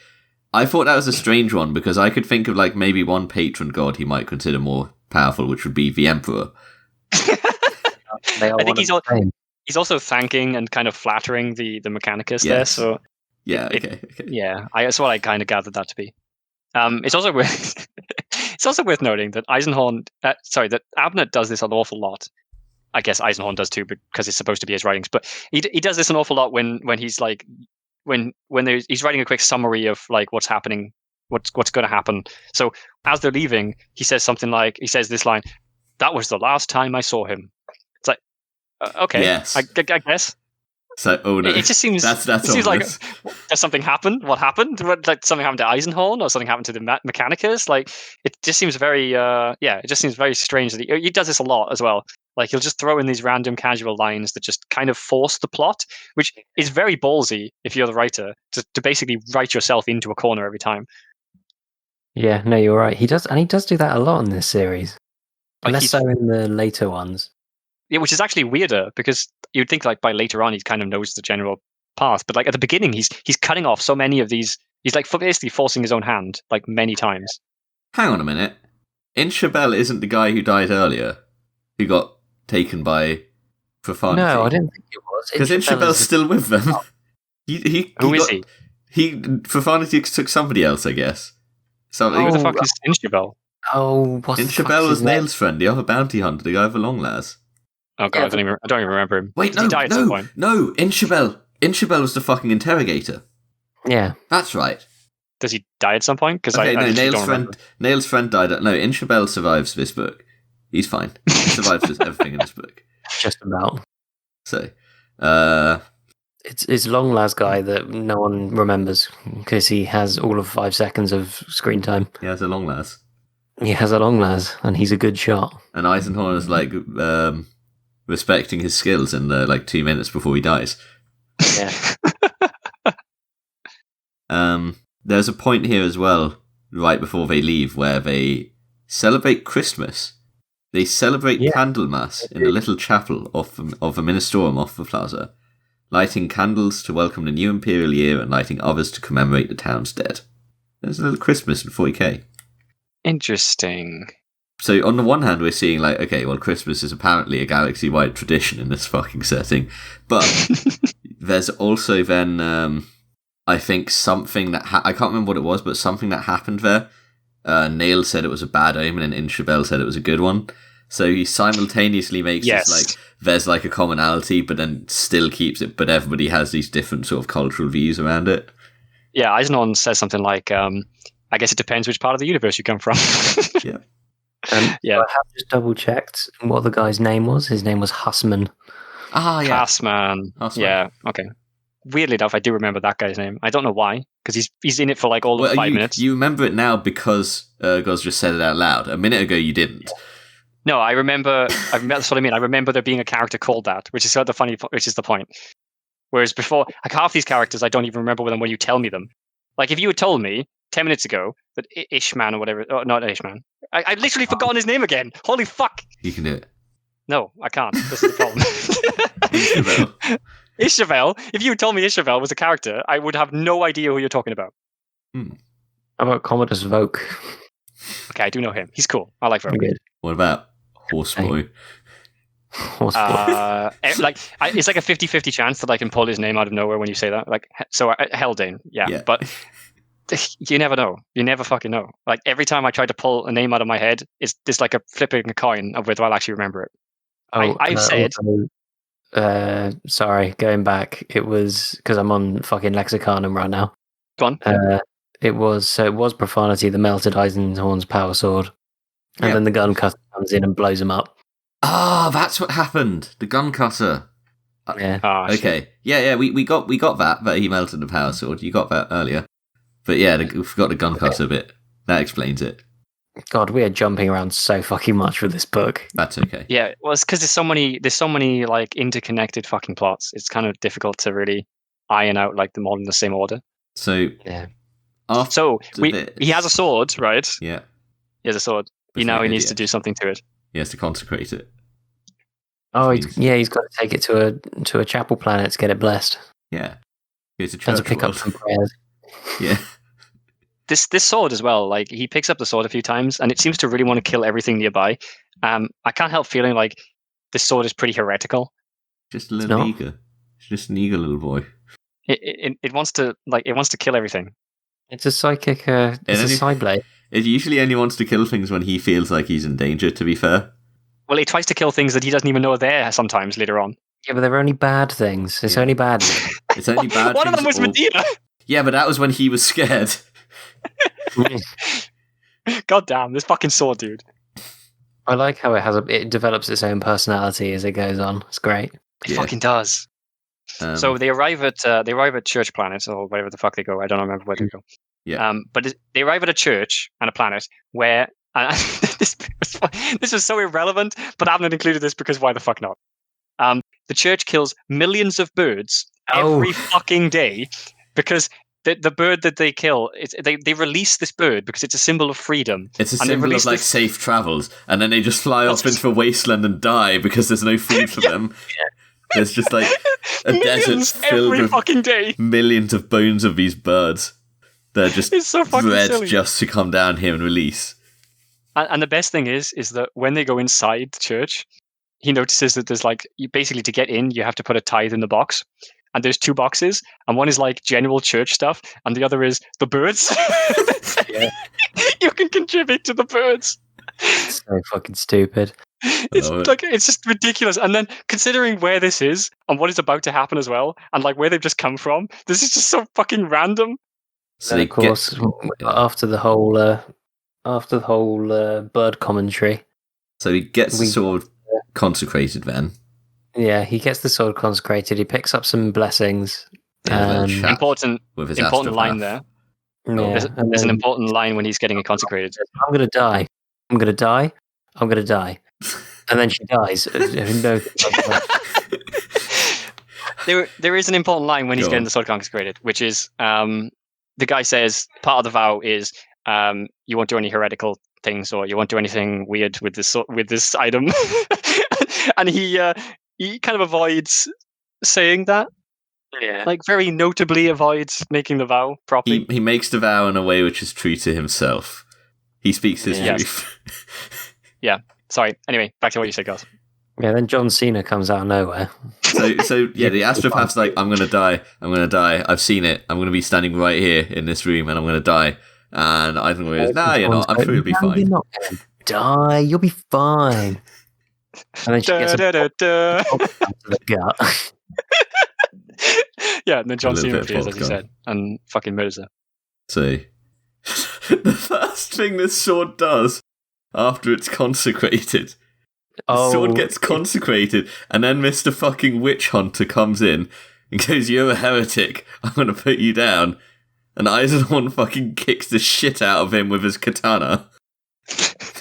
I thought that was a strange one because I could think of like maybe one patron god he might consider more powerful, which would be the Emperor. I think he's also thanking and kind of flattering the Mechanicus there. So yeah, okay. Yeah, that's what I kind of gathered that to be. It's also worth noting that that Abnett does this an awful lot. I guess Eisenhorn does too, because it's supposed to be his writings. But he does this an awful lot when he's like when he's writing a quick summary of like what's happening, what's going to happen. So as they're leaving, he says something like this line: "That was the last time I saw him." It's like okay, yes. I guess. So oh no, it just seems that's it seems like does something happen? What happened? Like something happened to Eisenhorn or something happened to the Mechanicus? Like it just seems very it just seems very strange that he does this a lot as well. Like he'll just throw in these random casual lines that just kind of force the plot, which is very ballsy if you're the writer to basically write yourself into a corner every time. Yeah, no, you're right. He does do that a lot in this series, like less so in the later ones. Yeah, which is actually weirder because you'd think like by later on he kind of knows the general path, but like at the beginning he's cutting off so many of these. He's like basically forcing his own hand like many times. Hang on a minute. Inshabel isn't the guy who died earlier, who got taken by profanity. No, I didn't think it was. Because Inshabel's still with them. Who is he? Profanity took somebody else, I guess. Who the fuck is Inshabel? Oh, what's Inshabel was Nail's friend, the other bounty hunter, the guy with the long lars. Oh god, I don't even remember him. Wait, he die at some point? No, Inshabel was the fucking interrogator. Yeah. That's right. Does he die at some point? Because Nail's friend died. No, Inshabel survives this book. He's fine. He survives everything in this book. Just about. So, It's Long Las guy that no one remembers because he has all of 5 seconds of screen time. He has a long Las. He has a Long Las, and he's a good shot. And Eisenhorn is like respecting his skills in the 2 minutes before he dies. Yeah. There's a point here as well, right before they leave, where they celebrate Christmas. They celebrate Candlemas in the little chapel of the Ministorum off the plaza, lighting candles to welcome the new imperial year and lighting others to commemorate the town's dead. There's a little Christmas in 40k. Interesting. So on the one hand, we're seeing Christmas is apparently a galaxy-wide tradition in this fucking setting, but there's also then, I think something that I can't remember what it was, but something that happened there. Nail said it was a bad omen, and Inshabel said it was a good one. So he simultaneously makes this there's a commonality, but then still keeps it. But everybody has these different sort of cultural views around it. Yeah, Eisenhorn says something like, "I guess it depends which part of the universe you come from." Yeah. Yeah. I have just double checked what the guy's name was. His name was Hussman. Ah, yeah. Hussman. Yeah. Okay. Weirdly enough, I do remember that guy's name. I don't know why, because he's in it for all of 5 minutes. You remember it now because Goz just said it out loud. A minute ago, you didn't. No, I remember. That's what I mean. I remember there being a character called that, which is which is the point. Whereas before, half these characters, I don't even remember them when you tell me them. If you had told me 10 minutes ago that Ishman or whatever, not Ishman, I've literally forgotten his name again. Holy fuck! You can do it. No, I can't. This is the problem. Ishavel. If you had told me Ishavel was a character, I would have no idea who you're talking about. How about Commodus Voke? Okay, I do know him. He's cool. I like Voke. What about Horseboy? Horseboy. It's like a 50-50 chance that I can pull his name out of nowhere when you say that. Haldane. Yeah. But you never know. You never fucking know. Every time I try to pull a name out of my head, it's like a flipping a coin of whether I'll actually remember it. I've said... sorry, going back, it was because I'm on fucking Lexicanum right now. Go on. It was Profanity, the melted Eisenhorn's power sword, and then the gun cutter comes in and blows him up. Ah, that's what happened. The gun cutter. Yeah. Okay. Shit. Yeah. We got that he melted the power sword. You got that earlier, but we forgot the gun cutter bit. That explains it. God, we are jumping around so fucking much with this book. That's okay. Yeah, well, it's because there's so many interconnected fucking plots. It's kind of difficult to really iron out them all in the same order. So yeah. He has a sword, right? Yeah. He has a sword. He needs to do something to it. He has to consecrate it. Oh, he's got to take it to a chapel planet to get it blessed. Yeah. Go to church. And to pick up some prayers. Yeah. This sword as well, he picks up the sword a few times, and it seems to really want to kill everything nearby. I can't help feeling like this sword is pretty heretical. Just a little eager. It's just an eager little boy. It wants to kill everything. It's a psychic. It's a side blade. It usually only wants to kill things when he feels like he's in danger. To be fair. Well, he tries to kill things that he doesn't even know are there. Sometimes later on. Yeah, but they're only bad things. It's only bad. It's only bad. One of them was Medea. Yeah, but that was when he was scared. God damn, this fucking sword, dude. I like how it develops its own personality as it goes on. It's great. It fucking does. So they arrive at Church Planet, or wherever the fuck they go. I don't remember where they go. Yeah. But they arrive at a church and a planet where this was so irrelevant, but I haven't included this because why the fuck not? The church kills millions of birds every fucking day because the bird that they kill, they release this bird because it's a symbol of freedom. It's a symbol of safe travels, and then they just fly off into a wasteland and die because there's no food for them. There's just a desert filled with fucking day. Millions of bones of these birds. They're just so bred silly. Just to come down here and release. And the best thing is that when they go inside the church, he notices that there's basically to get in, you have to put a tithe in the box. And there's 2 boxes, and one is general church stuff, and the other is the birds. You can contribute to the birds. It's so fucking stupid. It's just ridiculous. And then considering where this is and what is about to happen as well, and where they've just come from, this is just so fucking random. So of course, after the whole bird commentary, so he gets the sword consecrated then. Yeah, he gets the sword consecrated. He picks up some blessings. Yeah, then Important with his line astropath. there. Yeah, There's an important line when he's getting it consecrated. I'm gonna die. I'm gonna die. I'm gonna die. And then she dies. No. There is an important line when he's Go getting on. the sword consecrated, which is the guy says part of the vow is you won't do any heretical things or you won't do anything weird with this item, and he kind of avoids saying that. Yeah. Like very notably avoids making the vow properly. He makes the vow in a way which is true to himself. He speaks his truth. Yeah. Sorry. Anyway, back to what you said, guys. Yeah, then John Cena comes out of nowhere. So yeah, the astropath's like, I'm gonna die. I've seen it. I'm gonna be standing right here in this room, and I'm gonna die. And Eisenhorn goes, nah, you're not. I'm sure you'll be fine. You're not gonna die. You'll be fine. And then she gets the gut. Yeah, and then John A little Cena bit of appears, as you popcorn. said, and fucking murders her. So the first thing this sword does after it's consecrated, the sword gets consecrated, and then Mr. fucking Witch Hunter comes in and goes, "You're a heretic. I'm gonna put you down." And Eisenhorn fucking kicks the shit out of him with his katana.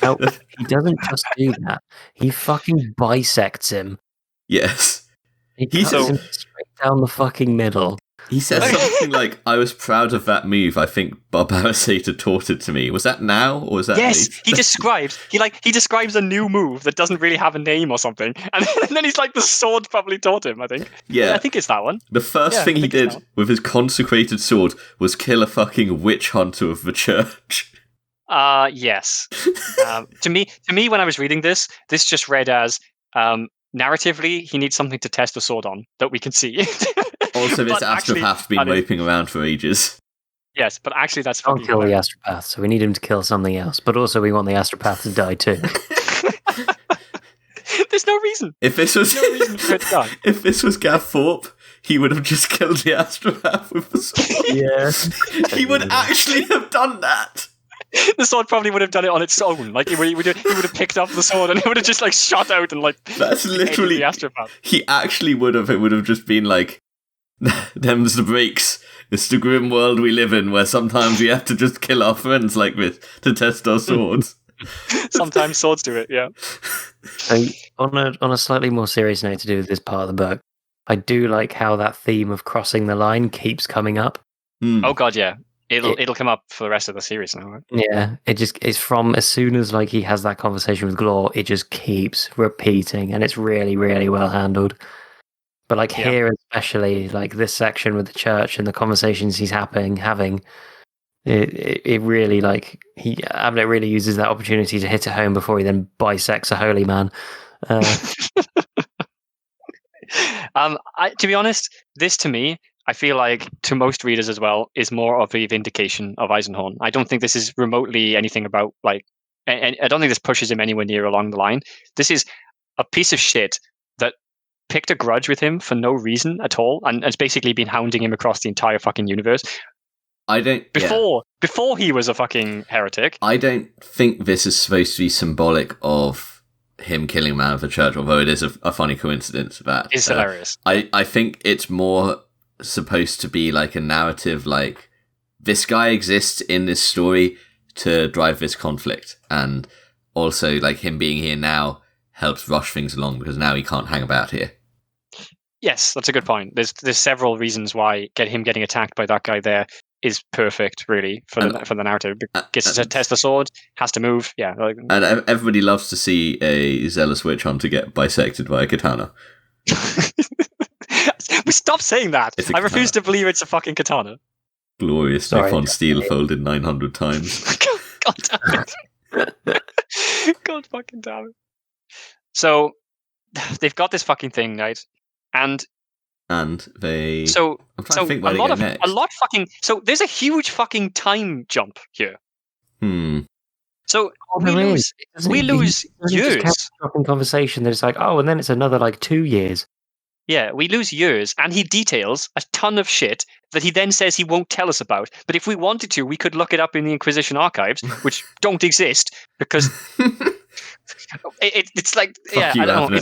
No, he doesn't just do that. He fucking bisects him. Yes. He cuts him straight down the fucking middle. He says something like, "I was proud of that move. I think Bob Arasata taught it to me." Was that now, or was that Yes, later? he describes a new move that doesn't really have a name or something, and then he's like, the sword probably taught him. I think. Yeah, I think it's that one. The first thing he did with his consecrated sword was kill a fucking witch hunter of the church. Yes. To me, when I was reading this just read as narratively, he needs something to test the sword on that we can see. Also, this astropath's been moping around for ages. Yes, but actually, that's Can't fucking kill the astropath, so we need him to kill something else. But also, we want the astropath to die too. There's no reason. If this was no reason for it to die. If this was Gav Thorpe, he would have just killed the astropath with the sword. Yeah, he would actually have done that. The sword probably would have done it on its own. Like he would have picked up the sword and it would have just like shot out and like. That's literally the astropath. He actually would have. It would have just been like, "Them's the breaks. It's the grim world we live in, where sometimes we have to just kill our friends like this to test our swords." Sometimes swords do it. Yeah. So on a slightly more serious note to do with this part of the book, I do like how that theme of crossing the line keeps coming up. Oh god, yeah. It'll come up for the rest of the series now, right? Yeah, it's from as soon as like he has that conversation with Glor, it just keeps repeating, and it's really, really well handled. But like here, especially like this section with the church and the conversations he's having, it really like Abnett really uses that opportunity to hit it home before he then bisects a holy man. To be honest, this to me, I feel like to most readers as well, is more of a vindication of Eisenhorn. I don't think this is remotely anything about like, and I don't think this pushes him anywhere near along the line. This is a piece of shit that picked a grudge with him for no reason at all, and has basically been hounding him across the entire fucking universe. Before he was a fucking heretic. I don't think this is supposed to be symbolic of him killing a man of the church, although it is a funny coincidence that it's hilarious. I think it's more supposed to be like a narrative, like this guy exists in this story to drive this conflict, and also like him being here now helps rush things along because now he can't hang about here. Yes, that's a good point. There's several reasons why him getting attacked by that guy there is perfect, really, for the narrative. Gets to test the sword, has to move, yeah. And everybody loves to see a zealous witch hunter get bisected by a katana. We stop saying that. I refuse to believe it's a fucking katana. Glorious Nippon steel folded 900 times. God damn it. God fucking damn it. So, they've got this fucking thing, right? And they... So, I'm trying to think where they go next. So, there's a huge fucking time jump here. So, we lose years. In conversation, there's like, oh, and then it's another like 2 years. Yeah, we lose years, and he details a ton of shit that he then says he won't tell us about. But if we wanted to, we could look it up in the Inquisition archives, which don't exist because it's like, Fuck you, I don't know.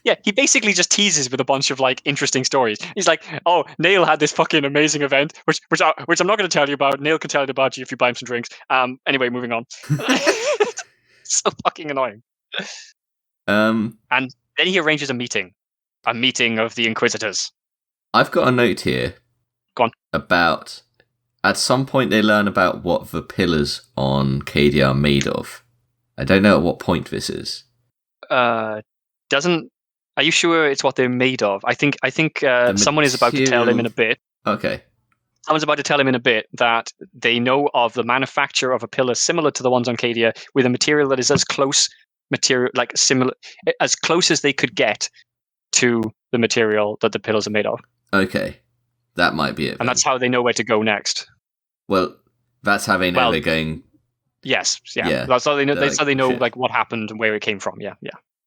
Yeah, he basically just teases with a bunch of like interesting stories. He's like, "Oh, Neil had this fucking amazing event, which I'm not going to tell you about. Neil can tell you about you if you buy him some drinks." Anyway, moving on. So fucking annoying. And then he arranges a meeting of the Inquisitors. I've got a note here. Go on. About at some point they learn about what the pillars on Cadia are made of. I don't know at what point this is. Are you sure it's what they're made of? I think someone is about to tell him in a bit. Okay. Someone's about to tell him in a bit that they know of the manufacture of a pillar similar to the ones on Cadia with a material that is as close as they could get to the material that the pillars are made of. Okay. That might be it. And that's how they know where to go next. Well, that's how they know they're going. Yes, yeah. That's how they know. That's how they know like what happened and where it came from. Yeah.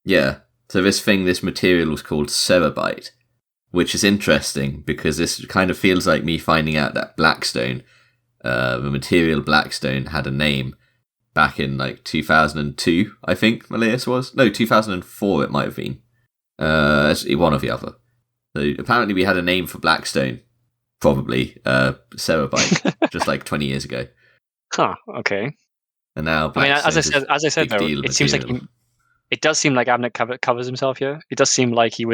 Yeah. So this material was called cerebite, which is interesting because this kind of feels like me finding out that Blackstone, the material Blackstone, had a name back in like 2002, I think Malleus was. No, 2004 it might have been. One or the other. So apparently we had a name for Blackstone, probably cerebite, just like 20 years ago. Huh. Okay. And now, as I said, though, it seems like it does seem like Abnett covers himself here. It does seem like he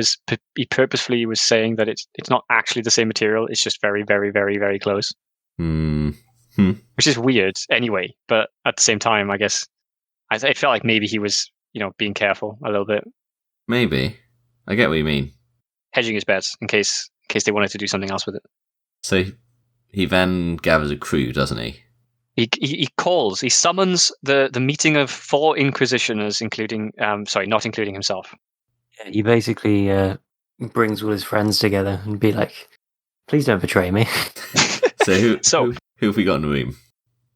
purposefully was saying that it's not actually the same material. It's just very, very, very, very close. Which is weird, anyway. But at the same time, I guess it felt like maybe he was, being careful a little bit. Maybe. I get what you mean. Hedging his bets in case they wanted to do something else with it. So he then gathers a crew, doesn't he? He summons the meeting of 4 Inquisitioners, not including himself. Yeah, he basically brings all his friends together and be like, please don't betray me. So who have we got in the room?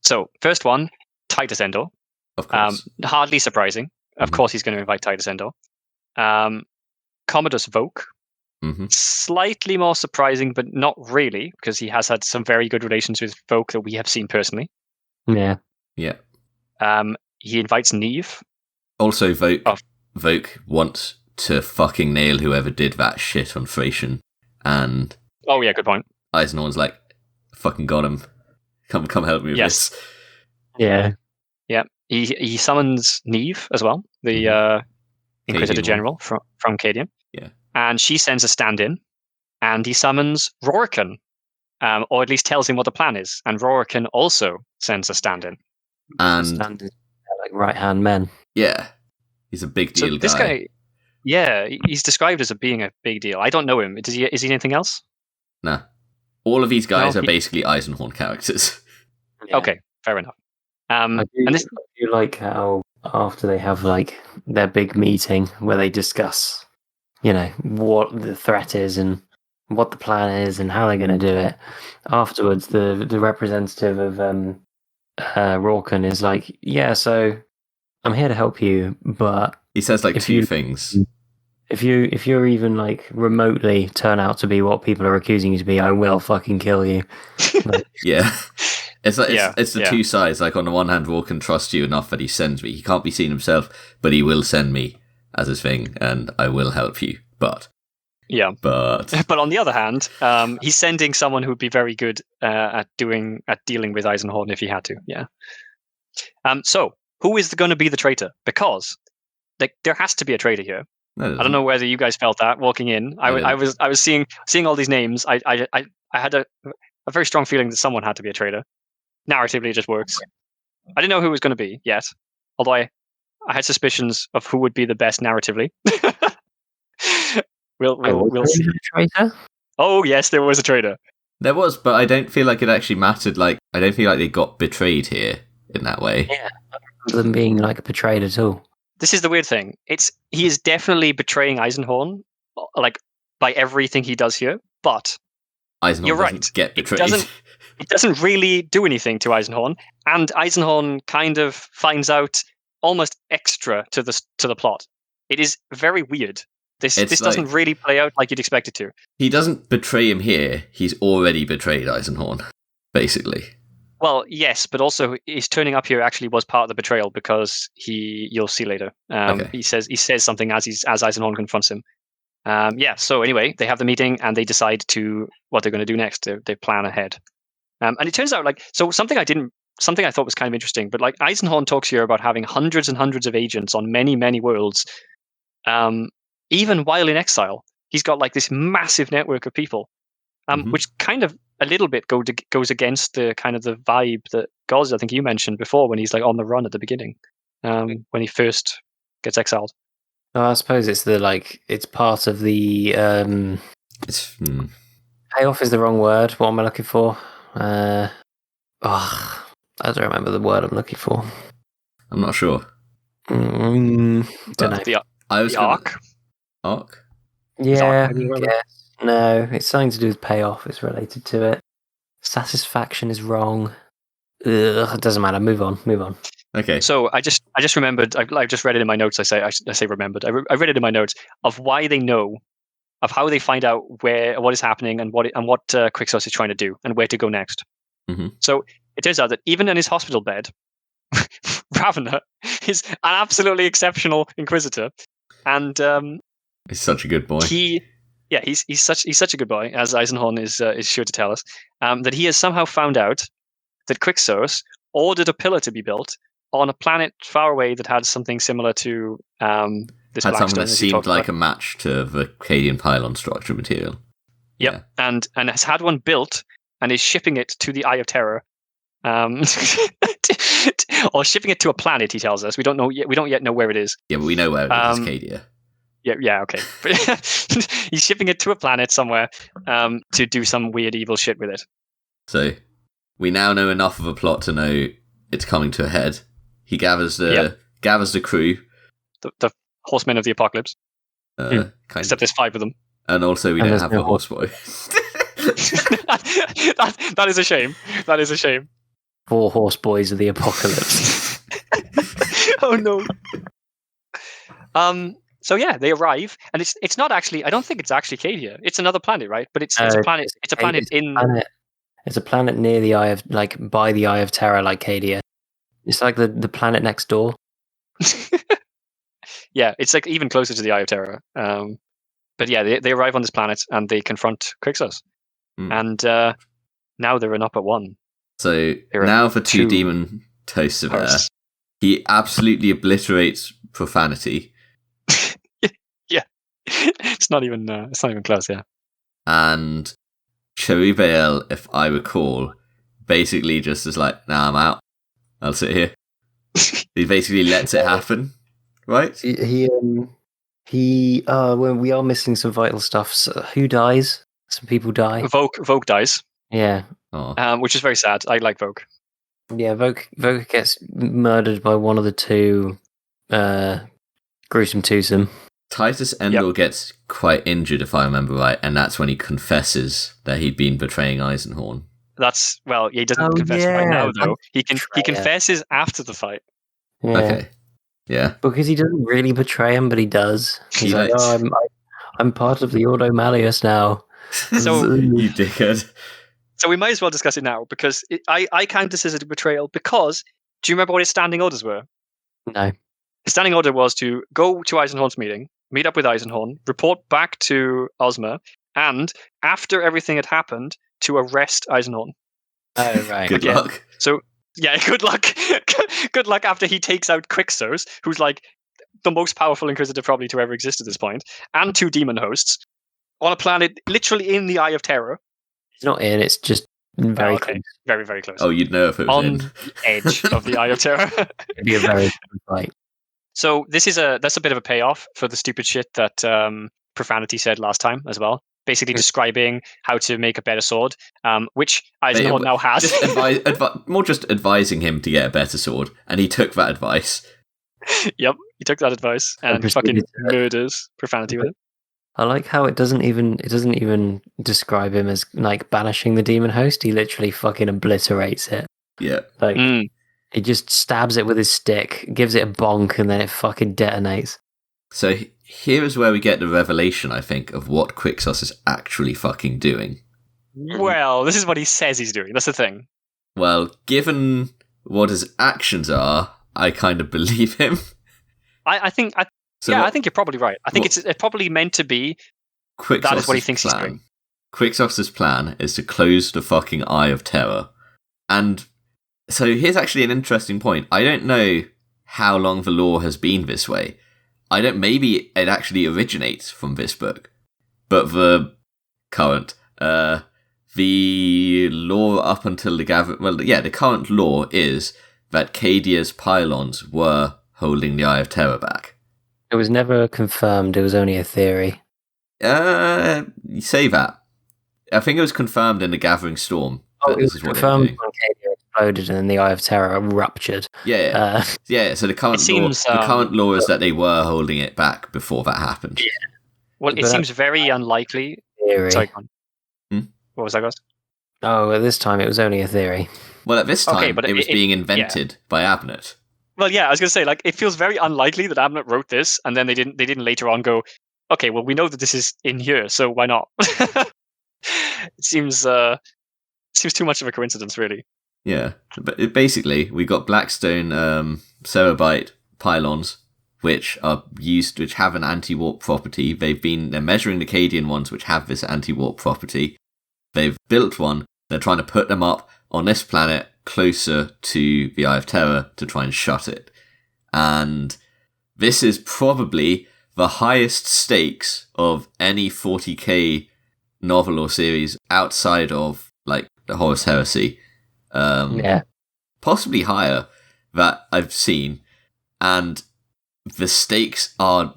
So, first one, Titus Endor. Of course. Hardly surprising. Of course he's going to invite Titus Endor. Commodus Voke. Mm-hmm. Slightly more surprising, but not really, because he has had some very good relations with Voke that we have seen personally. Yeah. Yeah. He invites Neve. Also, Voke wants to fucking nail whoever did that shit on Thracian. And oh yeah, good point. Eisenhorn's like, fucking got him. Come help me with this. Yeah. Yeah. He summons Neve as well, the Inquisitor General from Cadia. Yeah. And she sends a stand-in, and he summons Rorican. Or at least tells him what the plan is. And Rorican also sends a stand-in. And stand-in, like right-hand men. Yeah. He's a big deal guy. This guy, yeah, he's described as being a big deal. I don't know him. Is he anything else? Nah. All of these guys are basically Eisenhorn characters. Yeah. Okay, fair enough. I do like how after they have like their big meeting where they discuss, what the threat is and what the plan is and how they're going to do it. Afterwards, the representative of Rorken is like, yeah, so I'm here to help you, but he says like two things. If you're even like remotely turn out to be what people are accusing you to be, I will fucking kill you. Like, yeah. It's like it's the two sides. Like on the one hand, Rorken trusts you enough that he sends me. He can't be seen himself, but he will send me as his thing, and I will help you. But on the other hand, he's sending someone who would be very good at dealing with Eisenhorn if he had to. Yeah. So who is going to be the traitor? Because there has to be a traitor here. No, I don't know whether you guys felt that walking in. I was seeing all these names. I had a very strong feeling that someone had to be a traitor. Narratively, it just works. I didn't know who it was going to be yet, although I had suspicions of who would be the best narratively. We'll see. Traitor? Oh yes, there was a traitor. There was, but I don't feel like it actually mattered. Like I don't feel like they got betrayed here in that way. Yeah, I don't remember them being like betrayed at all. This is the weird thing. He is definitely betraying Eisenhorn, like by everything he does here. But Eisenhorn you're doesn't right. get betrayed. It doesn't really do anything to Eisenhorn, and Eisenhorn kind of finds out almost extra to the plot. It is very weird. This doesn't really play out like you'd expect it to. He doesn't betray him here. He's already betrayed Eisenhorn, basically. Well, yes, but also his turning up here actually was part of the betrayal because you'll see later. Okay. He says something as Eisenhorn confronts him. So anyway, they have the meeting and they decide what they're going to do next. They plan ahead. And it turns out something I thought was kind of interesting, but like Eisenhorn talks here about having hundreds and hundreds of agents on many, many worlds. Even while in exile, he's got like this massive network of people, which kind of a little bit goes against the kind of the vibe that Goz, I think you mentioned before, when he's like on the run at the beginning, when he first gets exiled. Oh, I suppose it's part of the payoff is the wrong word. What am I looking for? I don't remember the word I'm looking for. I'm not sure. Don't know. The arc? Arc? Yeah, I guess. No, it's something to do with payoff. It's related to it. Satisfaction is wrong. It doesn't matter. Move on. Okay. So I just remembered. I just read it in my notes. I say remembered. I read it in my notes of why they know, of how they find out what is happening and what Quixos is trying to do and where to go next. Mm-hmm. So it turns out that even in his hospital bed, Ravener is an absolutely exceptional Inquisitor, and he's such a good boy. He's such a good boy, as Eisenhorn is sure to tell us, that he has somehow found out that Quixos ordered a pillar to be built on a planet far away that had something similar to this had something Blackstone, that seemed like a match to the Cadian pylon structure material. Yep, yeah. and has had one built and is shipping it to the Eye of Terror, or shipping it to a planet. He tells us we don't yet know where it is. Yeah, but we know where it is. Cadia. Yeah, okay. He's shipping it to a planet somewhere to do some weird evil shit with it. So we now know enough of a plot to know it's coming to a head. He gathers the crew, the Horsemen of the Apocalypse. Except there's 5 of them, and also we don't have a horseboy. that is a shame. That is a shame. 4 horseboys of the apocalypse. Oh no. So yeah, they arrive, and it's not actually. I don't think it's actually Cadia. It's another planet, right? But it's a planet. It's a planet It's a planet near the Eye of, by the Eye of Terror, like Cadia. It's like the planet next door. Yeah, it's like even closer to the Eye of Terror. But yeah, they arrive on this planet and they confront Quixos, and now they're up at 1. So now for 2 demon toasts of air, he absolutely obliterates profanity. Yeah, it's not even close. Yeah, and Cherubael, if I recall, basically just is like, "Nah, I'm out. I'll sit here." He basically lets it happen, right? When we are missing some vital stuff. So who dies? Some people die. Vogue dies. Yeah. Which is very sad. I like Vogue. Yeah, Vogue gets murdered by one of the 2 gruesome twosome. Titus Endor gets quite injured, if I remember right, and that's when he confesses that he'd been betraying Eisenhorn. He doesn't confess right now, though. He confesses after the fight. Yeah. Okay. Yeah. Because he doesn't really betray him, but he does. He's like, I'm part of the Ordo Malleus now. So you dickhead. So we might as well discuss it now, because I count this as a betrayal, because do you remember what his standing orders were? No. His standing order was to go to Eisenhorn's meeting, meet up with Eisenhorn, report back to Ozma, and after everything had happened, to arrest Eisenhorn. Oh, right. Good luck. So, yeah, good luck. Good luck after he takes out Quixos, who's like the most powerful Inquisitor probably to ever exist at this point, and 2 demon hosts on a planet literally in the Eye of Terror. It's not in, it's just very close. Very, very close. Oh, you'd know if it was on the edge of the Eye of Terror. It'd be a very fun fight. So that's a bit of a payoff for the stupid shit that Profanity said last time as well. Basically describing how to make a better sword, which Eisenhorn now has. Just advising him to get a better sword, and he took that advice. Yep, he took that advice and fucking murders Profanity with it. I like how it doesn't even describe him as like banishing the demon host. He literally fucking obliterates it. Yeah. He just stabs it with his stick, gives it a bonk, and then it fucking detonates. So here is where we get the revelation, I think, of what Quixos is actually fucking doing. Well, this is what he says he's doing. That's the thing. Well, given what his actions are, I kind of believe him. I think you're probably right. I think it's probably meant to be that is what he thinks he's doing. Quixos's plan is to close the fucking Eye of Terror. And so here's actually an interesting point. I don't know how long the lore has been this way. Maybe it actually originates from this book. But the current, the lore up until the the current lore is that Cadia's pylons were holding the Eye of Terror back. It was never confirmed, it was only a theory. You say that. I think it was confirmed in the Gathering Storm. It was confirmed when Cadia exploded and then the Eye of Terror ruptured. Yeah. So the current lore is that they were holding it back before that happened. Yeah. Well, it seems very unlikely. Theory. Sorry, what was that, guys? Oh, at this time it was only a theory. Well, at this time it was being invented by Abnett. Well, yeah, I was going to say, like, it feels very unlikely that Abnett wrote this, and then they didn't later on go, okay, well, we know that this is in here, so why not? It seems too much of a coincidence, really. Yeah, but basically, we got Blackstone Cerebite pylons, which have an anti-warp property. They're measuring the Cadian ones, which have this anti-warp property. They've built one. They're trying to put them up on this planet closer to the Eye of Terror to try and shut it. And this is probably the highest stakes of any 40k novel or series outside of, like, the Horus Heresy. Possibly higher that I've seen. And the stakes are...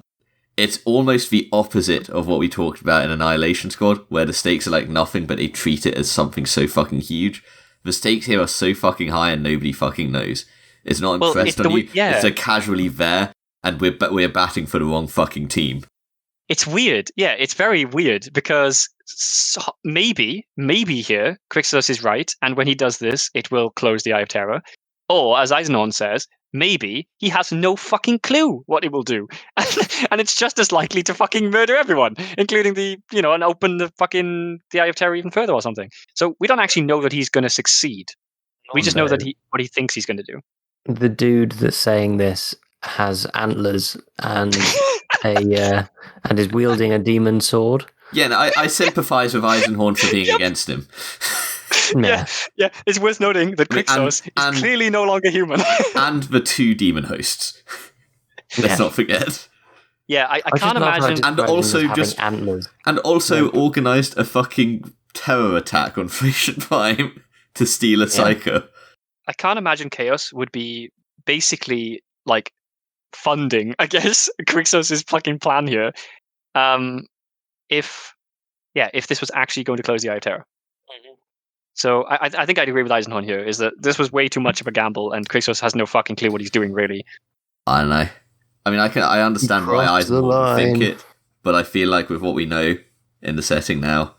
It's almost the opposite of what we talked about in Annihilation Squad, where the stakes are like nothing, but they treat it as something so fucking huge. The stakes here are so fucking high and nobody fucking knows. It's not impressed on you. Yeah. It's so casually there, and we're batting for the wrong fucking team. It's weird. Yeah, it's very weird, because maybe here, Quixos is right, and when he does this, it will close the Eye of Terror. Or, as Eisenhorn says, maybe he has no fucking clue what it will do. And it's just as likely to fucking murder everyone, including and open the Eye of Terror even further or something. So we don't actually know that he's going to succeed. We just know that what he thinks he's going to do. The dude that's saying this has antlers and and is wielding a demon sword. Yeah, no, I sympathise with Eisenhorn for being against him. Yeah. It's worth noting that Quixos is clearly no longer human. And the two demon hosts. Let's not forget. Yeah, I can't imagine. And also organised a fucking terror attack on Thracian Prime to steal a Psycho. I can't imagine Chaos would be basically like funding, I guess, Quixos' fucking plan here. If this was actually going to close the Eye of Terror. So I think I'd agree with Eisenhorn here, is that this was way too much of a gamble, and Quixos has no fucking clue what he's doing, really. I don't know. I mean, I understand why Eisenhorn would think it, but I feel like with what we know in the setting now,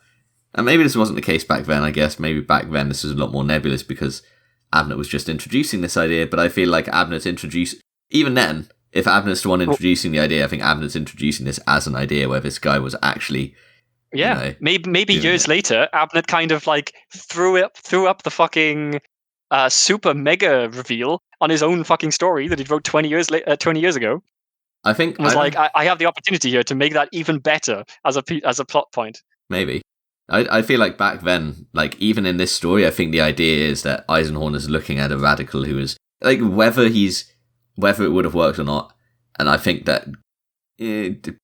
and maybe this wasn't the case back then, I guess, maybe back then this was a lot more nebulous because Abnett was just introducing this idea, but I feel like Abnett even then, if Abnett's the one introducing the idea, I think Abnett's introducing this as an idea where this guy was actually... Yeah, maybe years later, Abnett kind of like threw up the fucking super mega reveal on his own fucking story that he wrote 20 years ago. I think I have the opportunity here to make that even better as a plot point. Maybe. I feel like back then, like even in this story, I think the idea is that Eisenhorn is looking at a radical who is like whether it would have worked or not, and I think that.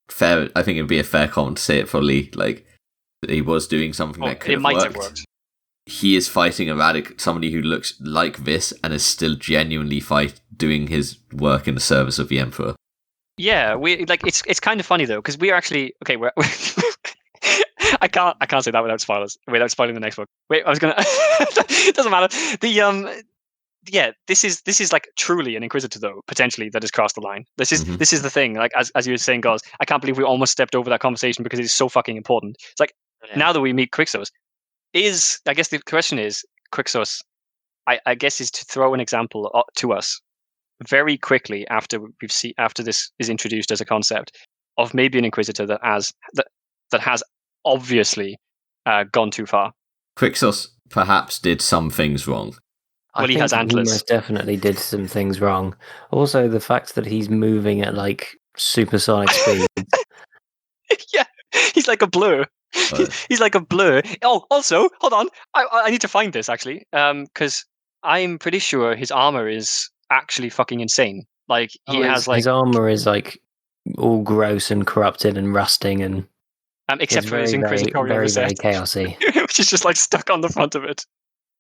Fair. I think it'd be a fair comment to say it probably like that he was doing something that could have worked. Have worked. He is fighting somebody who looks like this and is still genuinely doing his work in the service of the Emperor. Yeah, it's kind of funny though because we are actually okay. We're I can't say that without spoiling the next book. Wait, I was gonna. It doesn't matter. This is like truly an Inquisitor though, potentially, that has crossed the line. This is the thing. Like as you were saying, guys, I can't believe we almost stepped over that conversation because it is so fucking important. It's like now that we meet Quixos, I guess the question is Quixos. I guess is to throw an example to us very quickly after this is introduced as a concept of maybe an Inquisitor that has obviously gone too far. Quixos perhaps did some things wrong. Well, he has He antlers. most definitely did some things wrong. Also, the fact that he's moving at like supersonic speed. Yeah, he's like a blur. Right. He's like a blur. Oh, also, hold on. I need to find this actually, because I'm pretty sure his armor is actually fucking insane. Like he has like his armor is like all gross and corrupted and rusting, and except it's for his very, very, Inquisitorial very, very Rosette, chaosy. which is just like stuck on the front of it.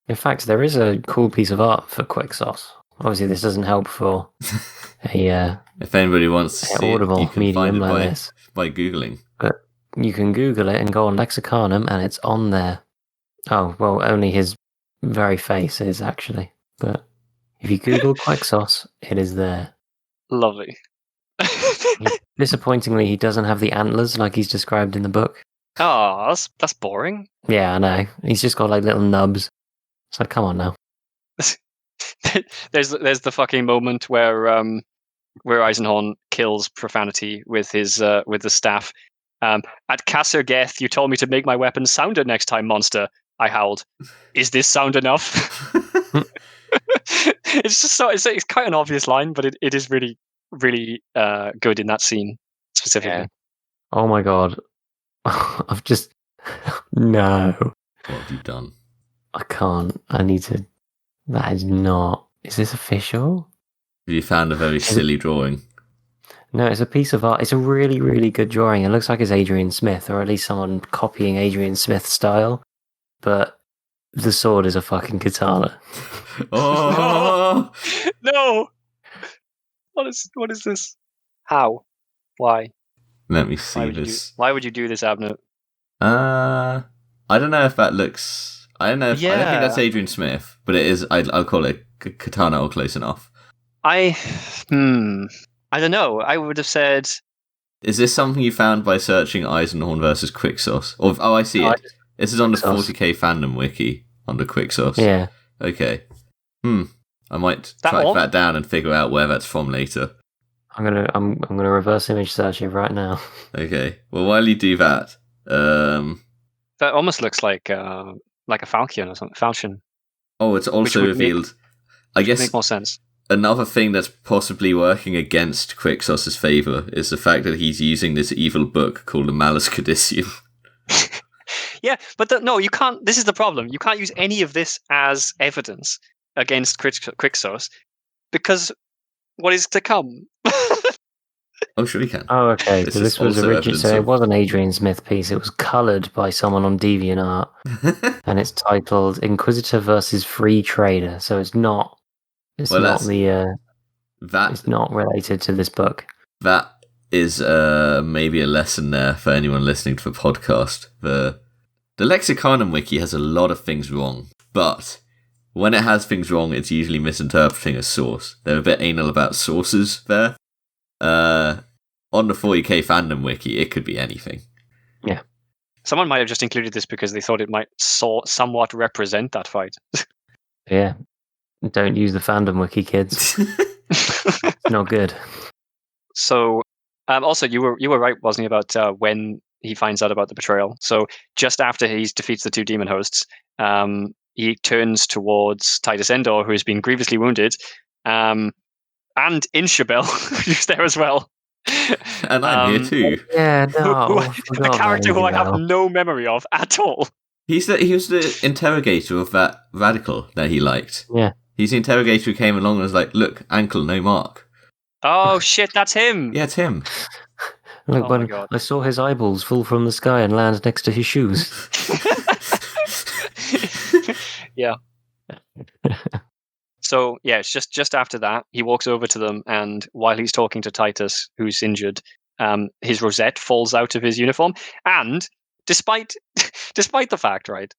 In fact, there is a cool piece of art for Quick Sauce. Obviously, this doesn't help for a If anybody wants to see it, audible you can medium find it like this. by Googling. But you can Google it and go on Lexicanum, and it's on there. Oh, well, only his very face is actually. But if you Google Quick Sauce, it is there. Lovely. Disappointingly, he doesn't have the antlers like he's described in the book. Oh, that's boring. Yeah, I know. He's just got like little nubs. It's like, come on now. There's the fucking moment where Eisenhorn kills Profanity with his with the staff. At Kasser Geth, you told me to make my weapon sounder next time, monster. I howled. Is this sound enough? It's just it's quite an obvious line, but it is really good in that scene specifically. Yeah. Oh my god. I've just no. What have you done? I can't. I need to. That is not. Is this official? You found a very silly drawing. No, it's a piece of art. It's a really, really good drawing. It looks like it's Adrian Smith, or at least someone copying Adrian Smith's style. But the sword is a fucking katana. Oh No! What is this? How? Why? Let me see this. Why would you do this, Abnett? I don't know if that looks. I don't know. I don't think that's Yeah. Adrian Smith, but it is. I'll call it katana or close enough. I don't know. I would have said. Is this something you found by searching Eisenhorn versus Quicksauce? Or I see it. This is on the 40k fandom wiki under Quicksauce. Yeah. Okay. I might track that down and figure out where that's from later. I'm gonna reverse image search it right now. Okay. Well, while you do that, That almost looks like a falcon or something. Falchion. Oh, it's also revealed. I guess make more sense. Another thing that's possibly working against Quicksauce's favour is the fact that he's using this evil book called the Malleus Codicium. Yeah, but no, you can't. This is the problem. You can't use any of this as evidence against Quicksauce because what is to come? I'm sure he can. Oh, okay. So this was originally. So it was an Adrian Smith piece. It was coloured by someone on DeviantArt, and it's titled "Inquisitor versus Free Trader." So it's not. It's not it's not related to this book. That is maybe a lesson there for anyone listening to the podcast. The Lexicanum wiki has a lot of things wrong, but when it has things wrong, it's usually misinterpreting a source. They're a bit anal about sources there. On the 40k fandom wiki, it could be anything. Yeah. Someone might have just included this because they thought it might somewhat represent that fight. Yeah. Don't use the fandom wiki, kids. It's not good. So, also, you were right, wasn't he, about when he finds out about the betrayal? So, just after he defeats the two demon hosts, he turns towards Titus Endor, who has been grievously wounded, and Inshabel, who's there as well. And I'm here too. Yeah, no. A character who I have no memory of at all. He was the interrogator of that radical that he liked. Yeah. He's the interrogator who came along and was like, look, ankle, no mark. Oh, shit, that's him. Yeah, it's him. Look, when I saw his eyeballs fall from the sky and land next to his shoes. Yeah. So, yeah, it's just after that, he walks over to them, and while he's talking to Titus, who's injured, his rosette falls out of his uniform. And despite the fact, right,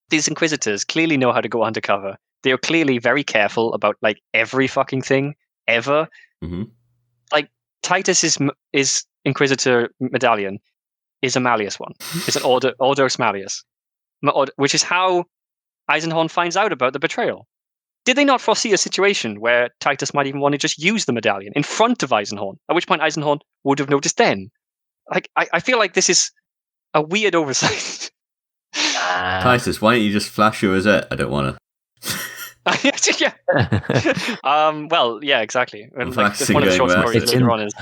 these Inquisitors clearly know how to go undercover. They are clearly very careful about, like, every fucking thing ever. Mm-hmm. Like, Titus's Inquisitor medallion is a Malleus one. It's an Ordos Malleus, which is how Eisenhorn finds out about the betrayal. Did they not foresee a situation where Titus might even want to just use the medallion in front of Eisenhorn, at which point Eisenhorn would have noticed then? Like, I feel like this is a weird oversight. Titus, why don't you just flash your rosette? I don't want to. yeah. Well, yeah, exactly. And, like, practicing one of the going short back. stories later on is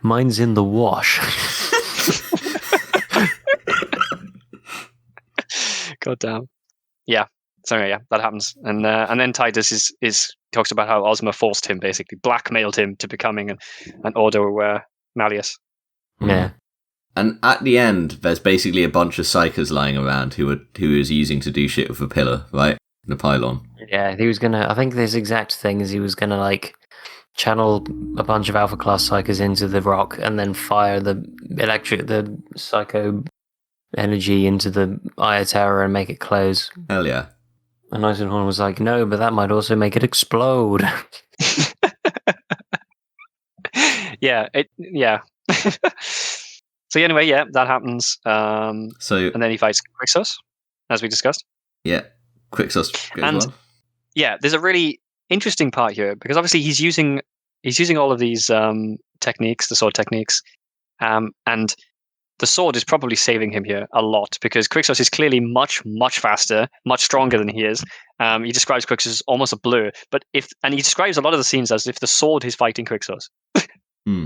mine's in the wash. God damn. Yeah. So yeah, that happens, and then Titus is talks about how Ozma forced him, basically blackmailed him to becoming an Ordo Malleus. Yeah. And at the end, there's basically a bunch of psychers lying around who is using to do shit with the pillar, right? The pylon. Yeah, he was gonna. I think this exact thing is he was gonna like channel a bunch of Alpha class psychers into the rock and then fire the psycho energy into the Eye Tower and make it close. Hell yeah. And Eisenhorn was like, no, but that might also make it explode. Yeah. So anyway, yeah, that happens. And then he fights Quixos, as we discussed. Yeah, Quixos goes well. Yeah, there's a really interesting part here because obviously he's using all of these techniques, the sword techniques, and the sword is probably saving him here a lot because Quixos is clearly much, much faster, much stronger than he is. He describes Quixos as almost a blur, and he describes a lot of the scenes as if the sword is fighting Quixos.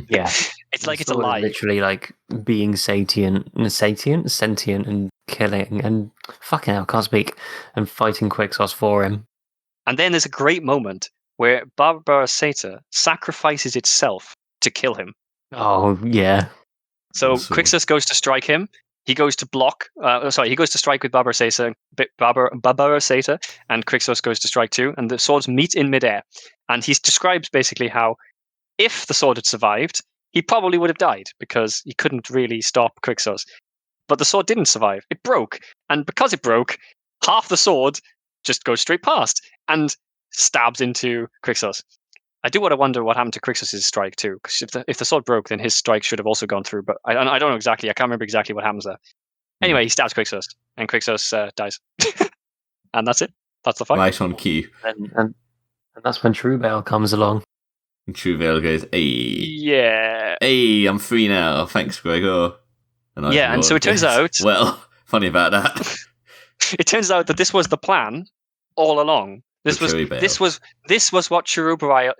Yeah, it's like it's alive. Literally, like being sentient, and killing, and fucking hell, can't speak, and fighting Quixos for him. And then there's a great moment where Barbara Sata sacrifices itself to kill him. Oh yeah. So Quixos goes to strike him. He goes to block. He goes to strike with Barbara Sata, and Quixos goes to strike too. And the swords meet in midair. And he describes basically how, if the sword had survived, he probably would have died because he couldn't really stop Quixos. But the sword didn't survive. It broke. And because it broke, half the sword just goes straight past and stabs into Quixos. I do want to wonder what happened to Quixos' strike too, because if the sword broke, then his strike should have also gone through. But I don't know exactly. I can't remember exactly what happens there. Anyway, he stabs Quixos, and Quixos dies, and that's it. That's the fight. Right on cue. And that's when Truebale comes along. And Truebale goes, "Hey, yeah, hey, I'm free now. Thanks, Gregor." And so it turns out. Well, funny about that. It turns out that this was the plan all along. This was what Cherubile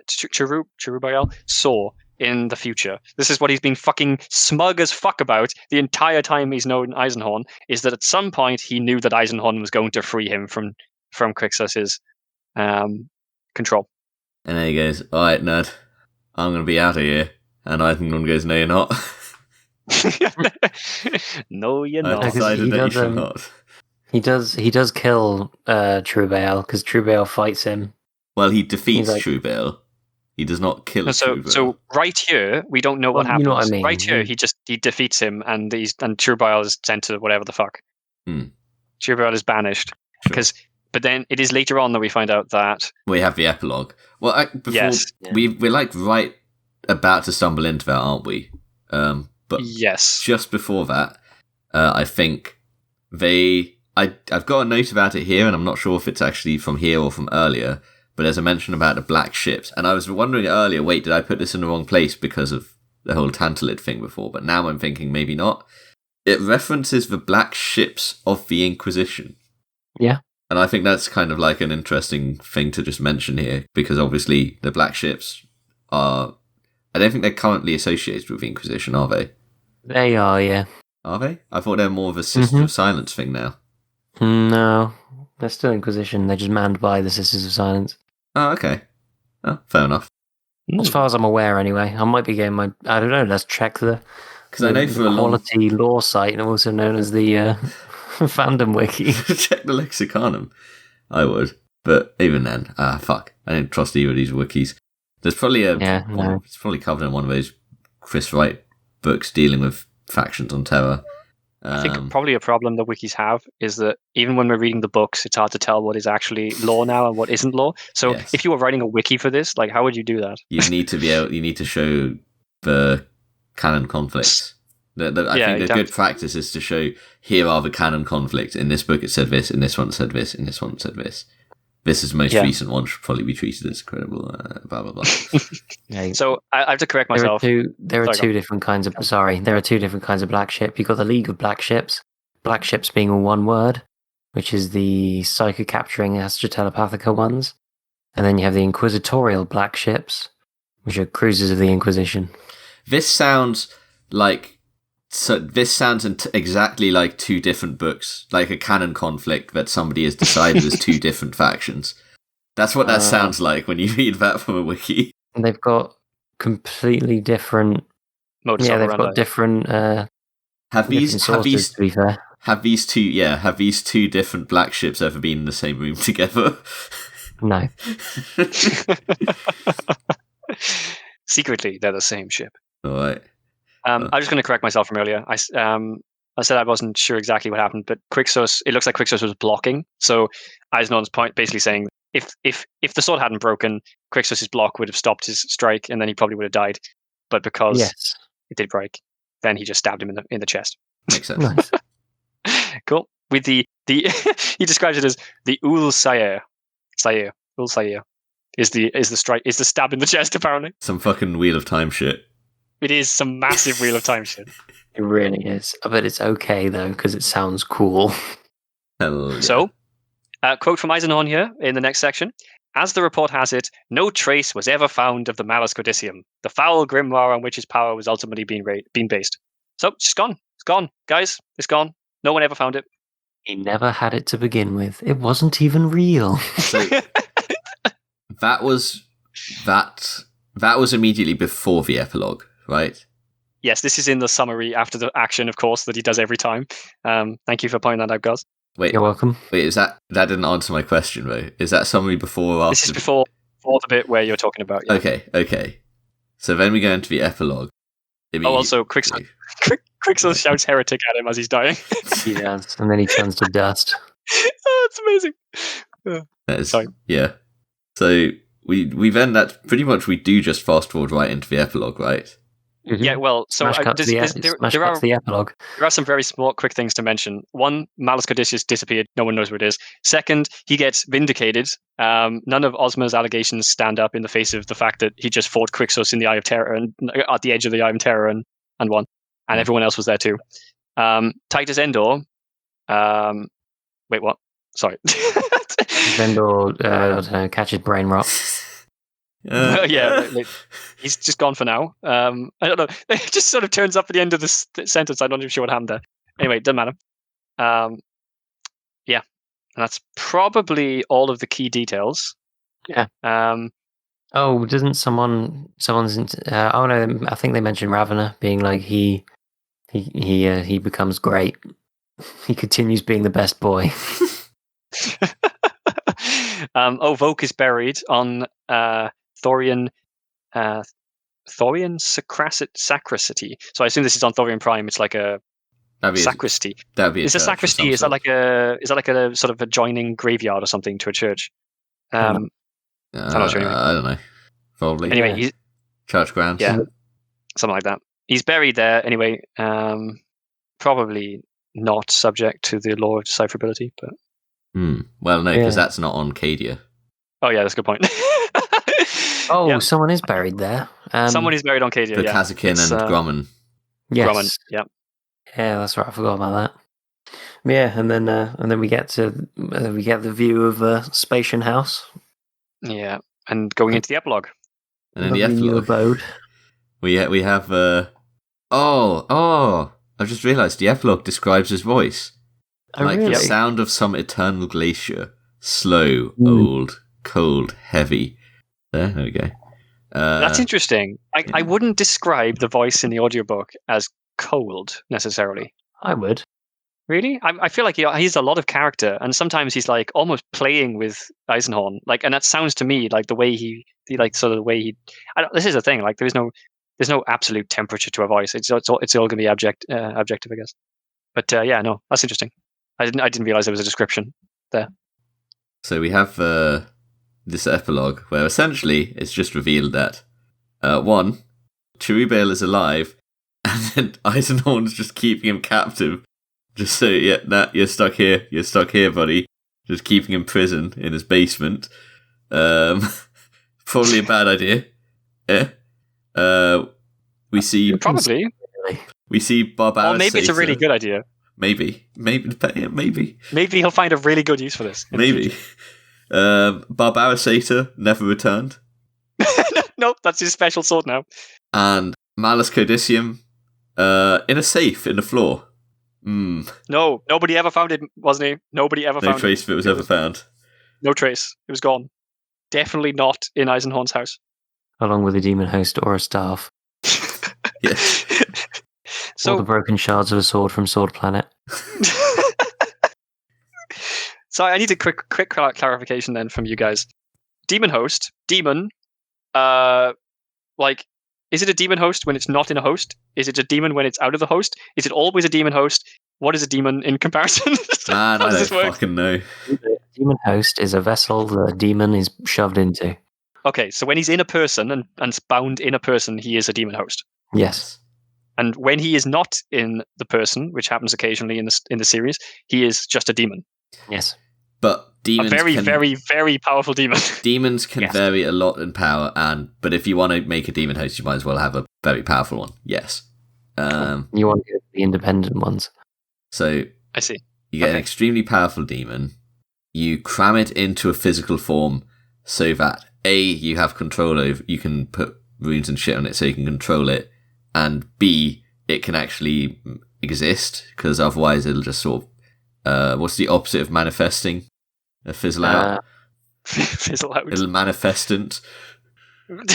saw in the future. This is what he's been fucking smug as fuck about the entire time he's known Eisenhorn, is that at some point he knew that Eisenhorn was going to free him from Quixos' control. And then he goes, "Alright, nerd, I'm going to be out of here." And Eisenhorn goes, "No, you're not." No, you're not. I've decided that you should not. He does kill Truebale because Truebale fights him. Well, he defeats Truebale. He does not kill Truebale. So right here, we don't know what happens. You know what I mean. Right here, he defeats him, and Truebale is sent to whatever the fuck. Truebale is banished but then it is later on that we find out that we have the epilogue. Well, we're like right about to stumble into that, aren't we? But yes, just before that, I think I've got a note about it here, and I'm not sure if it's actually from here or from earlier, but there's a mention about the black ships. And I was wondering earlier, wait, did I put this in the wrong place because of the whole Tantalid thing before? But now I'm thinking maybe not. It references the black ships of the Inquisition. Yeah. And I think that's kind of like an interesting thing to just mention here, because obviously the black ships are... I don't think they're currently associated with the Inquisition, are they? They are, yeah. Are they? I thought they're more of a Sisters of Silence thing now. No, they're still Inquisition. They're just manned by the Sisters of Silence. Oh, okay. Oh, fair enough. As far as I'm aware, anyway. I might be getting I don't know, let's check the quality lore site, also known as the fandom wiki. Check the Lexicanum. I would. But even then, fuck. I don't trust either of these wikis. There's probably it's probably covered in one of those Chris Wright books dealing with factions on Terra. I think probably a problem that wikis have is that even when we're reading the books, it's hard to tell what is actually lore now and what isn't lore. So if you were writing a wiki for this, like, how would you do that? You need to show the canon conflicts. I think the good practice is to show, here are the canon conflicts. In this book it said this, in this one it said this, in this one it said this. This is the most recent one, should probably be treated as credible, blah, blah, blah. So I have to correct myself. There are two different kinds of black ship. You've got the League of Black Ships being all one word, which is the psycho-capturing Astra Telepathica ones. And then you have the Inquisitorial black ships, which are cruisers of the Inquisition. This sounds like... So this sounds exactly like two different books, like a canon conflict that somebody has decided is two different factions. That's what that sounds like when you read that from a wiki. And they've got completely different... Modus they've operandi. got different sources, to be fair. Have these two different black ships ever been in the same room together? No. Secretly, they're the same ship. All right. I'm just going to correct myself from earlier. I said I wasn't sure exactly what happened, but Quixos, it looks like Quixos was blocking. So Eisenhorn's point basically saying if the sword hadn't broken, Quixos' block would have stopped his strike, and then he probably would have died. But because it did break, then he just stabbed him in the chest. Makes sense. Nice. Cool. With the he describes it as the Ul Sayer. Ul Sayer is the stab in the chest, apparently. Some fucking Wheel of Time shit. It is some massive Wheel of Time shit. It really is. I bet it's okay, though, because it sounds cool. Hell yeah. So, quote from Eisenhorn here in the next section. As the report has it, no trace was ever found of the Malleus Codicium, the foul grimoire on which his power was ultimately being based. So, it's just gone. It's gone. Guys, it's gone. No one ever found it. He never had it to begin with. It wasn't even real. So, that was immediately before the epilogue, right? Yes, this is in the summary after the action, of course, that he does every time. Thank you for pointing that out, guys. Wait, you're welcome. Wait, that didn't answer my question, though. Is that summary before or after? This is before the bit where you're talking about. Yeah. Okay. So then we go into the epilogue. Also, Quixos shouts heretic at him as he's dying. He does, and then he turns to dust. Oh, it's amazing. Sorry. Yeah. So we then pretty much we do just fast forward right into the epilogue, right? Mm-hmm. Yeah, well, so Smash cut to the epilogue. There are some very small, quick things to mention. One, Malleus Codicius disappeared. No one knows where it is. Second, he gets vindicated. None of Ozma's allegations stand up in the face of the fact that he just fought Quixos in the Eye of Terror and at the edge of the Eye of Terror and won. And everyone else was there too. Titus Endor. Wait, what? Sorry. Endor, I don't know, catches brain rot. Yeah, he's just gone for now. I don't know. It just sort of turns up at the end of this sentence. I'm not even sure what happened there. Anyway, doesn't matter. Yeah, and that's probably all of the key details. Yeah. Doesn't someone's? Oh no, I think they mentioned Ravener being like he becomes great. He continues being the best boy. Voke is buried on Thorian Sacristy. So I assume this is on Thorian Prime. It's like a sacristy. Is a sacristy? Is that like a sort of adjoining graveyard or something to a church? I'm not sure. Anyway. I don't know. Probably. Anyway, church grounds. Yeah, something like that. He's buried there anyway. Probably not subject to the law of decipherability, but. Well, no, because that's not on Cadia. Oh yeah, that's a good point. Someone is buried there. Someone is buried on Cadia. The Kazakin and Grumman. Yes. Grumman, yeah. Yeah, that's right. I forgot about that. Yeah, and then we get the view of Spatian House. Yeah, and going into the epilogue. And in the epilogue, we have. I've just realised the epilogue describes his voice. The sound of some eternal glacier, slow, old, cold, heavy. There we go. That's interesting. I wouldn't describe the voice in the audiobook as cold necessarily. I would. Really? I feel like he has a lot of character, and sometimes he's like almost playing with Eisenhorn. Like, and that sounds to me like the way he the way he. This is the thing. Like, there's no absolute temperature to a voice. It's all going to be objective, I guess. But yeah, no, that's interesting. I didn't realize there was a description there. So we have this epilogue where essentially it's just revealed that one, Cherubale is alive, and then Eisenhorn's just keeping him captive. Just so you're stuck here, buddy. Just keeping him in prison in his basement. Probably a bad idea. We see probably. We see Barbaros. Or maybe it's a really good idea. Maybe. Maybe he'll find a really good use for this. Maybe. Barbarossator never returned. Nope, that's his special sword now. And Malleus Codicium in a safe in the floor. No, nobody ever found it, wasn't he? Nobody ever found it. No trace of it was ever found. No trace. It was gone. Definitely not in Eisenhorn's house. Along with a demon host or a staff. Yes. So, or the broken shards of a sword from Sword Planet. So I need a quick clarification then from you guys. Demon host, demon, like, is it a demon host when it's not in a host? Is it a demon when it's out of the host? Is it always a demon host? What is a demon in comparison? Man, I don't fucking know. Demon host is a vessel the demon is shoved into. Okay, so when he's in a person and bound in a person, he is a demon host. Yes. And when he is not in the person, which happens occasionally in the series, he is just a demon. Yes. But demons a very, very powerful demon. Demons can Yes. vary a lot in power, but if you want to make a demon host, you might as well have a very powerful one. Yes. You want to get the independent ones. So I see. you get an extremely powerful demon. You cram it into a physical form so that A, you have control over. You can put runes and shit on it so you can control it, and B, it can actually exist because otherwise it'll just sort of. What's the opposite of manifesting? Fizzle out. Fizzle out. It'll manifestant. There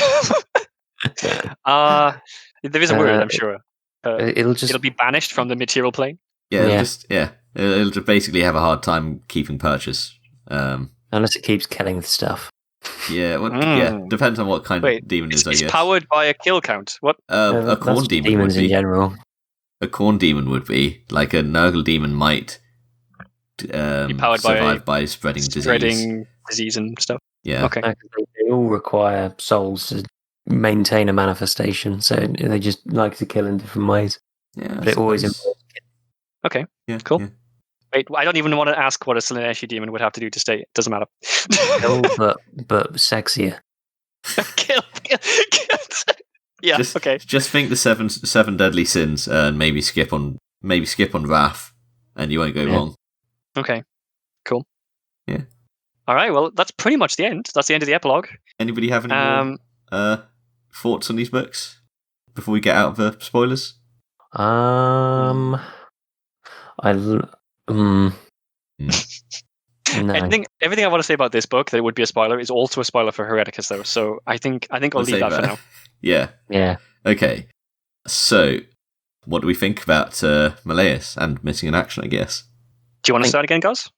is a word, I'm sure. It'll be banished from the material plane. Yeah, it'll just basically have a hard time keeping purchase. Unless it keeps killing the stuff. Yeah, depends on what kind of demon it is, I guess. It's powered by a kill count. What? A corn demon demons would be. in general. A corn demon would be. Like a Nurgle demon might be powered survive by spreading disease and stuff. Yeah. Okay. They all require souls to maintain a manifestation, so they just like to kill in different ways. Yeah, but it always involves Okay. Yeah, cool. Yeah. Wait, I don't even want to ask what a Slaneshi demon would have to do to stay. It doesn't matter. but sexier. kill. Yeah. Okay. Just think the seven deadly sins, and maybe skip on Wrath, and you won't go wrong. Okay. Cool. Yeah. All right. Well, that's pretty much the end. That's the end of the epilogue. Anybody have any more thoughts on these books before we get out of the spoilers? No. I think everything I want to say about this book that would be a spoiler is also a spoiler for Hereticus, though. So I think I'll leave that for now. Yeah. Yeah. Okay. So, what do we think about Malleus and Missing in Action? I guess. Do you want to start again, guys?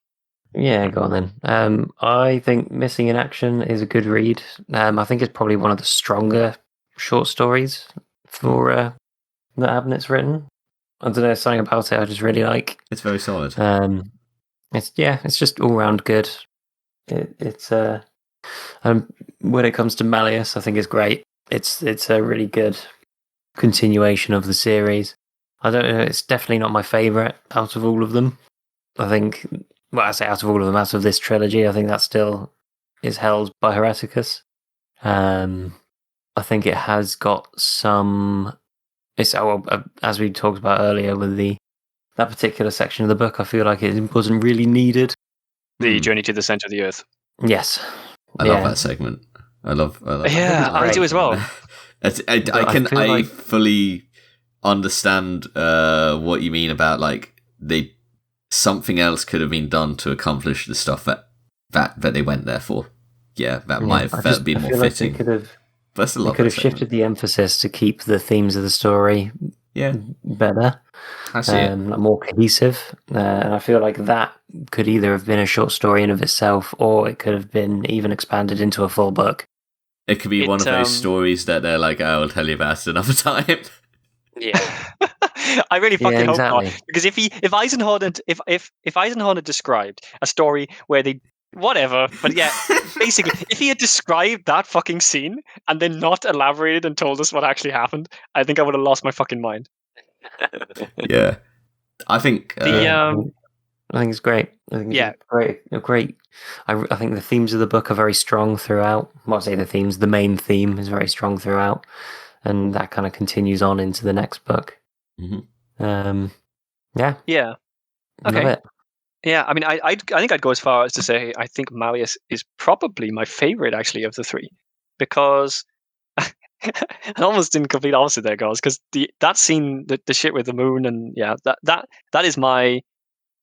Yeah, go on then. I think Missing in Action is a good read. I think it's probably one of the stronger short stories for that Abnett's written. I don't know, something about it I just really like. It's very solid. It's just all round good. It's when it comes to Malleus, I think it's great. It's a really good continuation of the series. I don't know, it's definitely not my favourite out of all of them. I think, well, I say out of all of them, out of this trilogy, I think that still is held by Hereticus. I think it has got some. As we talked about earlier with that particular section of the book, I feel like it wasn't really needed. The journey to the center of the earth. Yes, I love that segment. I love. Yeah, I do as well. I fully understand what you mean about like something else could have been done to accomplish the stuff that they went there for. Yeah, that might have been more fitting. They could have shifted the emphasis to keep the themes of the story better. I see it. More cohesive. And I feel like that could either have been a short story in of itself, or it could have been even expanded into a full book. It could be one of those stories that they're like, I'll tell you about it another time. Yeah. I really fucking hope exactly. not. Because if Eisenhorn had described a story where they whatever, but yeah, basically, if he had described that fucking scene and then not elaborated and told us what actually happened, I think I would have lost my fucking mind. Yeah, I think I think it's great. I think it's great. I think the themes of the book are very strong throughout. Well, I say the main theme is very strong throughout, and that kind of continues on into the next book. Mm-hmm. Yeah. Okay. Love it. Yeah, I mean, I think I'd go as far as to say I think Malleus is probably my favorite, actually, of the three, because almost in complete opposite there, guys. Because that scene, the shit with the moon, and that is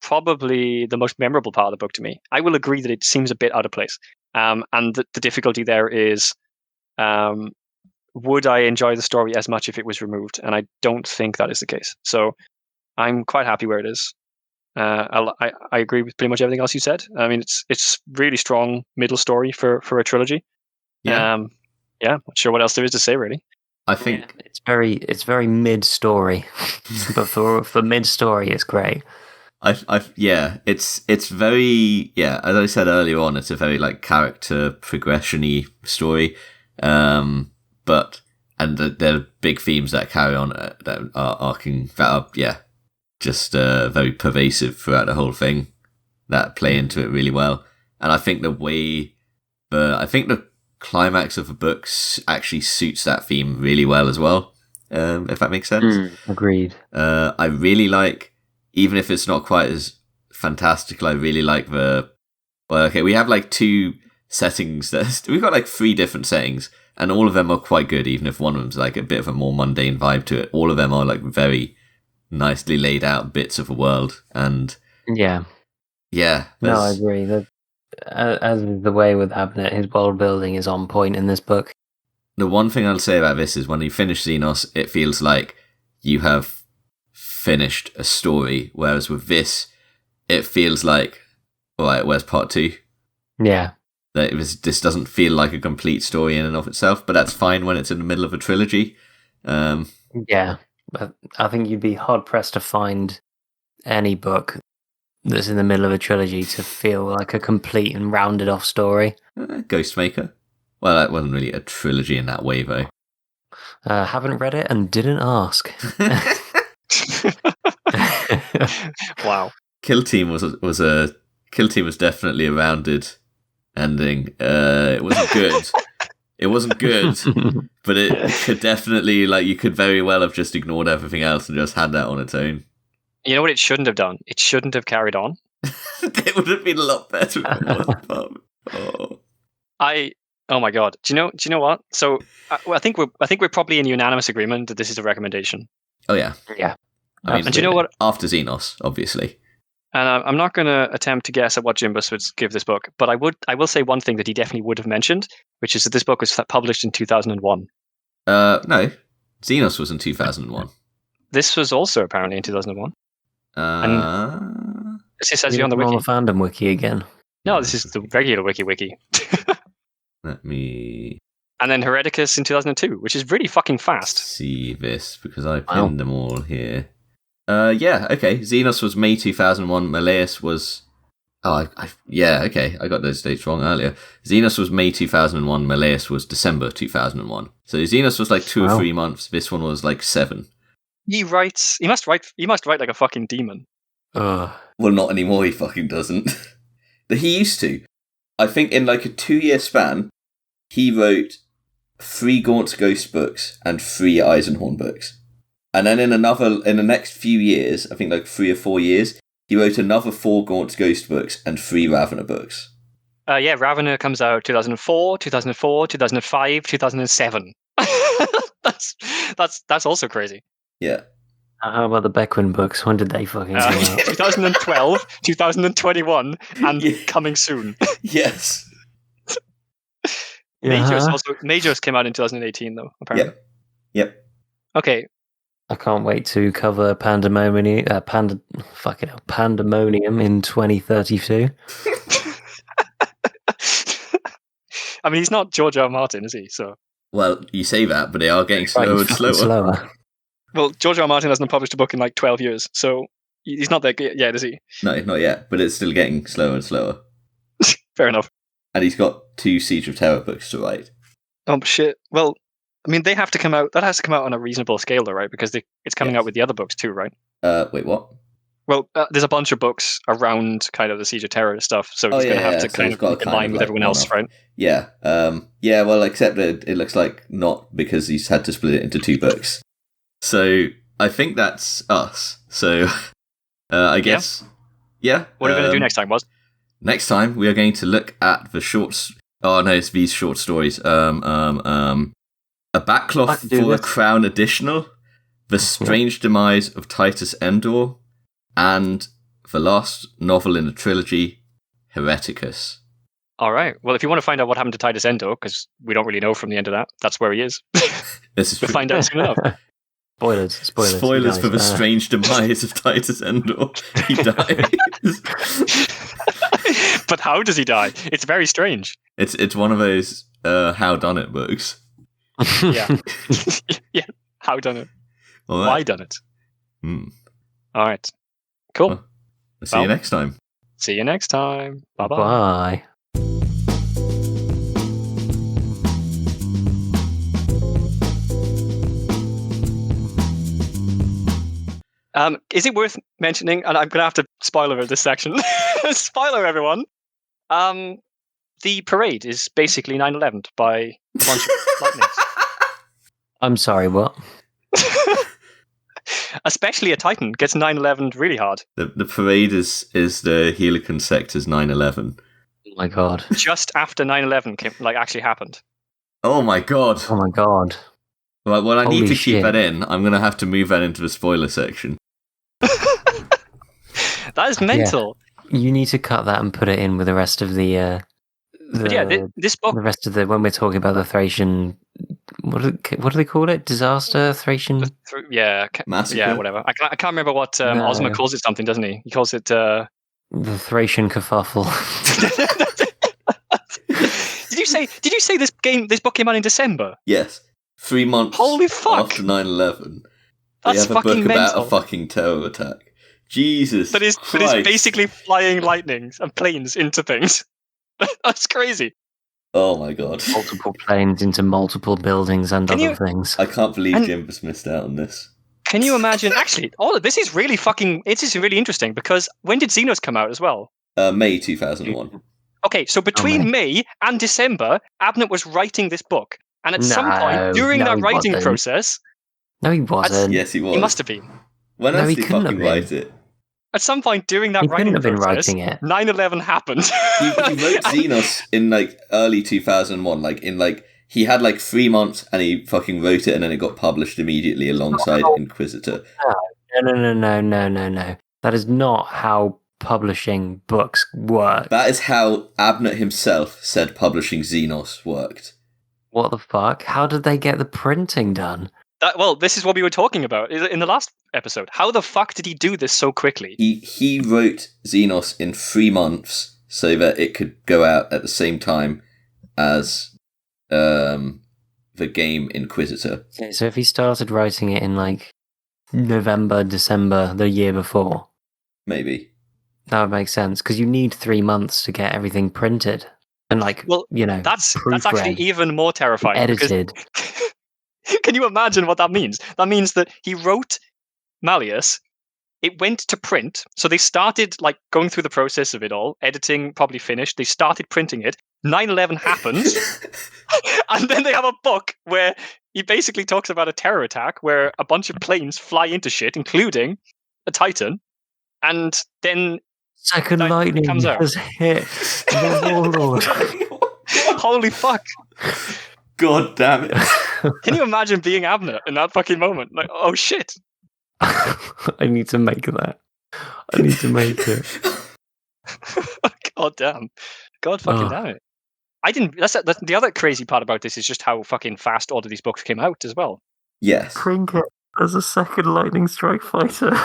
probably the most memorable part of the book to me. I will agree that it seems a bit out of place, and the difficulty there is, would I enjoy the story as much if it was removed? And I don't think that is the case. So I'm quite happy where it is. I agree with pretty much everything else you said. I mean, it's really strong middle story for a trilogy. Yeah. Not sure what else there is to say, really. I think it's very mid story, but for mid story, it's great. It's very, as I said earlier on, it's a very like character progression-y story. But there are big themes that carry on that are just very pervasive throughout the whole thing that play into it really well. And I think the climax of the books actually suits that theme really well as well. If that makes sense. Agreed. I really like, even if it's not quite as fantastical, I really like we have like two settings we've got like 3 different settings, and all of them are quite good, even if one of them's like a bit of a more mundane vibe to it. All of them are like very nicely laid out bits of a world, and no, I agree. As the way with Abnett, his world building is on point in this book. The one thing I'll say about this is when you finish Xenos, it feels like you have finished a story, whereas with this, it feels like, all right, where's part 2? Yeah. This doesn't feel like a complete story in and of itself, but that's fine when it's in the middle of a trilogy. Yeah, but I think you'd be hard-pressed to find any book that's in the middle of a trilogy to feel like a complete and rounded-off story. Ghostmaker. Well, that wasn't really a trilogy in that way, though. Haven't read it and didn't ask. Wow. Kill Team was definitely a rounded ending. It wasn't good. It wasn't good, but it could definitely, like, you could very well have just ignored everything else and just had that on its own. You know what it shouldn't have done? It shouldn't have carried on. It would have been a lot better if it was. Oh my god! Do you know what? So I think we're probably in unanimous agreement that this is a recommendation. Oh yeah. I mean, and do you know what? After Xenos, obviously. And I'm not going to attempt to guess at what Jimbus would give this book, but I will say one thing that he definitely would have mentioned, which is that this book was published in 2001. No, Xenos was in 2001. This was also apparently in 2001. And this says you on the wiki. On the fandom wiki again. No, this is the regular wiki. Let me. And then Hereticus in 2002, which is really fucking fast. See this, because I pinned them all here. Okay. Xenos was May 2001. Malleus was... okay. I got those dates wrong earlier. Xenos was May 2001. Malleus was December 2001. So Xenos was like 2 or 3 months. This one was like 7. He must write like a fucking demon. Well, not anymore, he fucking doesn't. He used to. I think in like a 2-year span, he wrote 3 Gaunt's Ghost books and 3 Eisenhorn books. And then in the next few years, I think like 3 or 4 years, he wrote another 4 Gaunt's Ghost books and 3 Ravener books. Ravener comes out 2004, 2005, 2007. That's also crazy. Yeah. How about the Beckwin books? When did they fucking come out? 2012, 2021, and coming soon. Yes. Majors came out in 2018, though, apparently. Yep. Okay. I can't wait to cover Pandemonium in 2032. I mean, he's not George R. R. Martin, is he? So. Well, you say that, but they are getting slower and slower. Well, George R. R. Martin hasn't published a book in like 12 years, so he's not there yet, is he? No, not yet, but it's still getting slower and slower. Fair enough. And he's got 2 Siege of Terror books to write. Oh, shit. Well, I mean, they have to come out. That has to come out on a reasonable scale, though, right? Because it's coming out with the other books too, right? Wait, what? Well, there's a bunch of books around kind of the Siege of Terror stuff, so he's going to have to kind of be in line with everyone else, right? Yeah. Well, except that it looks like not, because he's had to split it into 2 books. So I think that's us. So I guess Yeah. What are we going to do next time, Was? Next time, we are going to look at the shorts. Oh, no, it's these short stories. A Backcloth for a Crown Additional, The Strange Demise of Titus Endor, and the last novel in the trilogy, Hereticus. All right. Well, if you want to find out what happened to Titus Endor, because we don't really know from the end of that, that's where he is. This is we'll find out soon enough. Spoilers for the strange demise of Titus Endor. He dies. But how does he die? It's very strange. It's one of those how done it books. Yeah. Yeah. How done it? All right. Why done it? All right. Cool. Well, see you next time. See you next time. Bye-bye. Bye. Is it worth mentioning, and I'm going to have to spoiler this section. Spoiler, everyone. The parade is basically 9/11 by a bunch of lightnings. I'm sorry, what? Especially a Titan gets 9/11 really hard. The parade is the Helicon sector's 9/11. Oh my god. Just after 9/11 actually happened. Oh my god. Oh my god. Right, well, I Holy need to shit. keep that in. I'm going to have to move that into the spoiler section. That is mental. Yeah. You need to cut that and put it in with the rest of the But yeah, this book... The rest of when we're talking about the Thracian... What do they call it? Disaster? Thracian? Massacre? Yeah, whatever. I can't remember what Ozma calls it something, doesn't he? He calls it... The Thracian kerfuffle. Did you say this book came out in December? Yes. 3 months Holy fuck. after 9/11. That's they have a book fucking about mental. a fucking terror attack. Jesus That is basically flying lightnings and planes into things. That's crazy. Oh my god. Multiple planes into multiple buildings and other things. I can't believe Jimbus missed out on this. Can you imagine? Actually, all of this is really really interesting, because when did Xenos come out as well? May 2001. Okay, so between May and December, Abnett was writing this book. And at some point during that writing process... No, he wasn't. Yes, he was. He must have been. When else did he fucking write it? At some point during that writing process, 9/11 happened. He wrote Xenos in early 2001. He had 3 months and he fucking wrote it, and then it got published immediately alongside Inquisitor. No. That is not how publishing books work. That is how Abnett himself said publishing Xenos worked. What the fuck? How did they get the printing done? Well, this is what we were talking about in the last episode. How the fuck did he do this so quickly? He wrote Xenos in 3 months so that it could go out at the same time as the game Inquisitor. Okay, so if he started writing it in November, December the year before, maybe that would make sense, because you need 3 months to get everything printed and that's actually even more terrifying. Edited. Can you imagine what that means? That means that he wrote Malleus, it went to print, so they started going through the process of it all, editing probably finished, they started printing it, 9/11 happens, and then they have a book where he basically talks about a terror attack where a bunch of planes fly into shit, including a Titan, and then Second Lightning comes out. Has hit the Warlord. Holy fuck. God damn it. Can you imagine being Abnett in that fucking moment? Oh shit. I need to make that. I need to make it. God damn. God fucking damn it. I didn't. That's the other crazy part about this is just how fucking fast all of these books came out as well. Yes. Trinket as a second lightning strike fighter.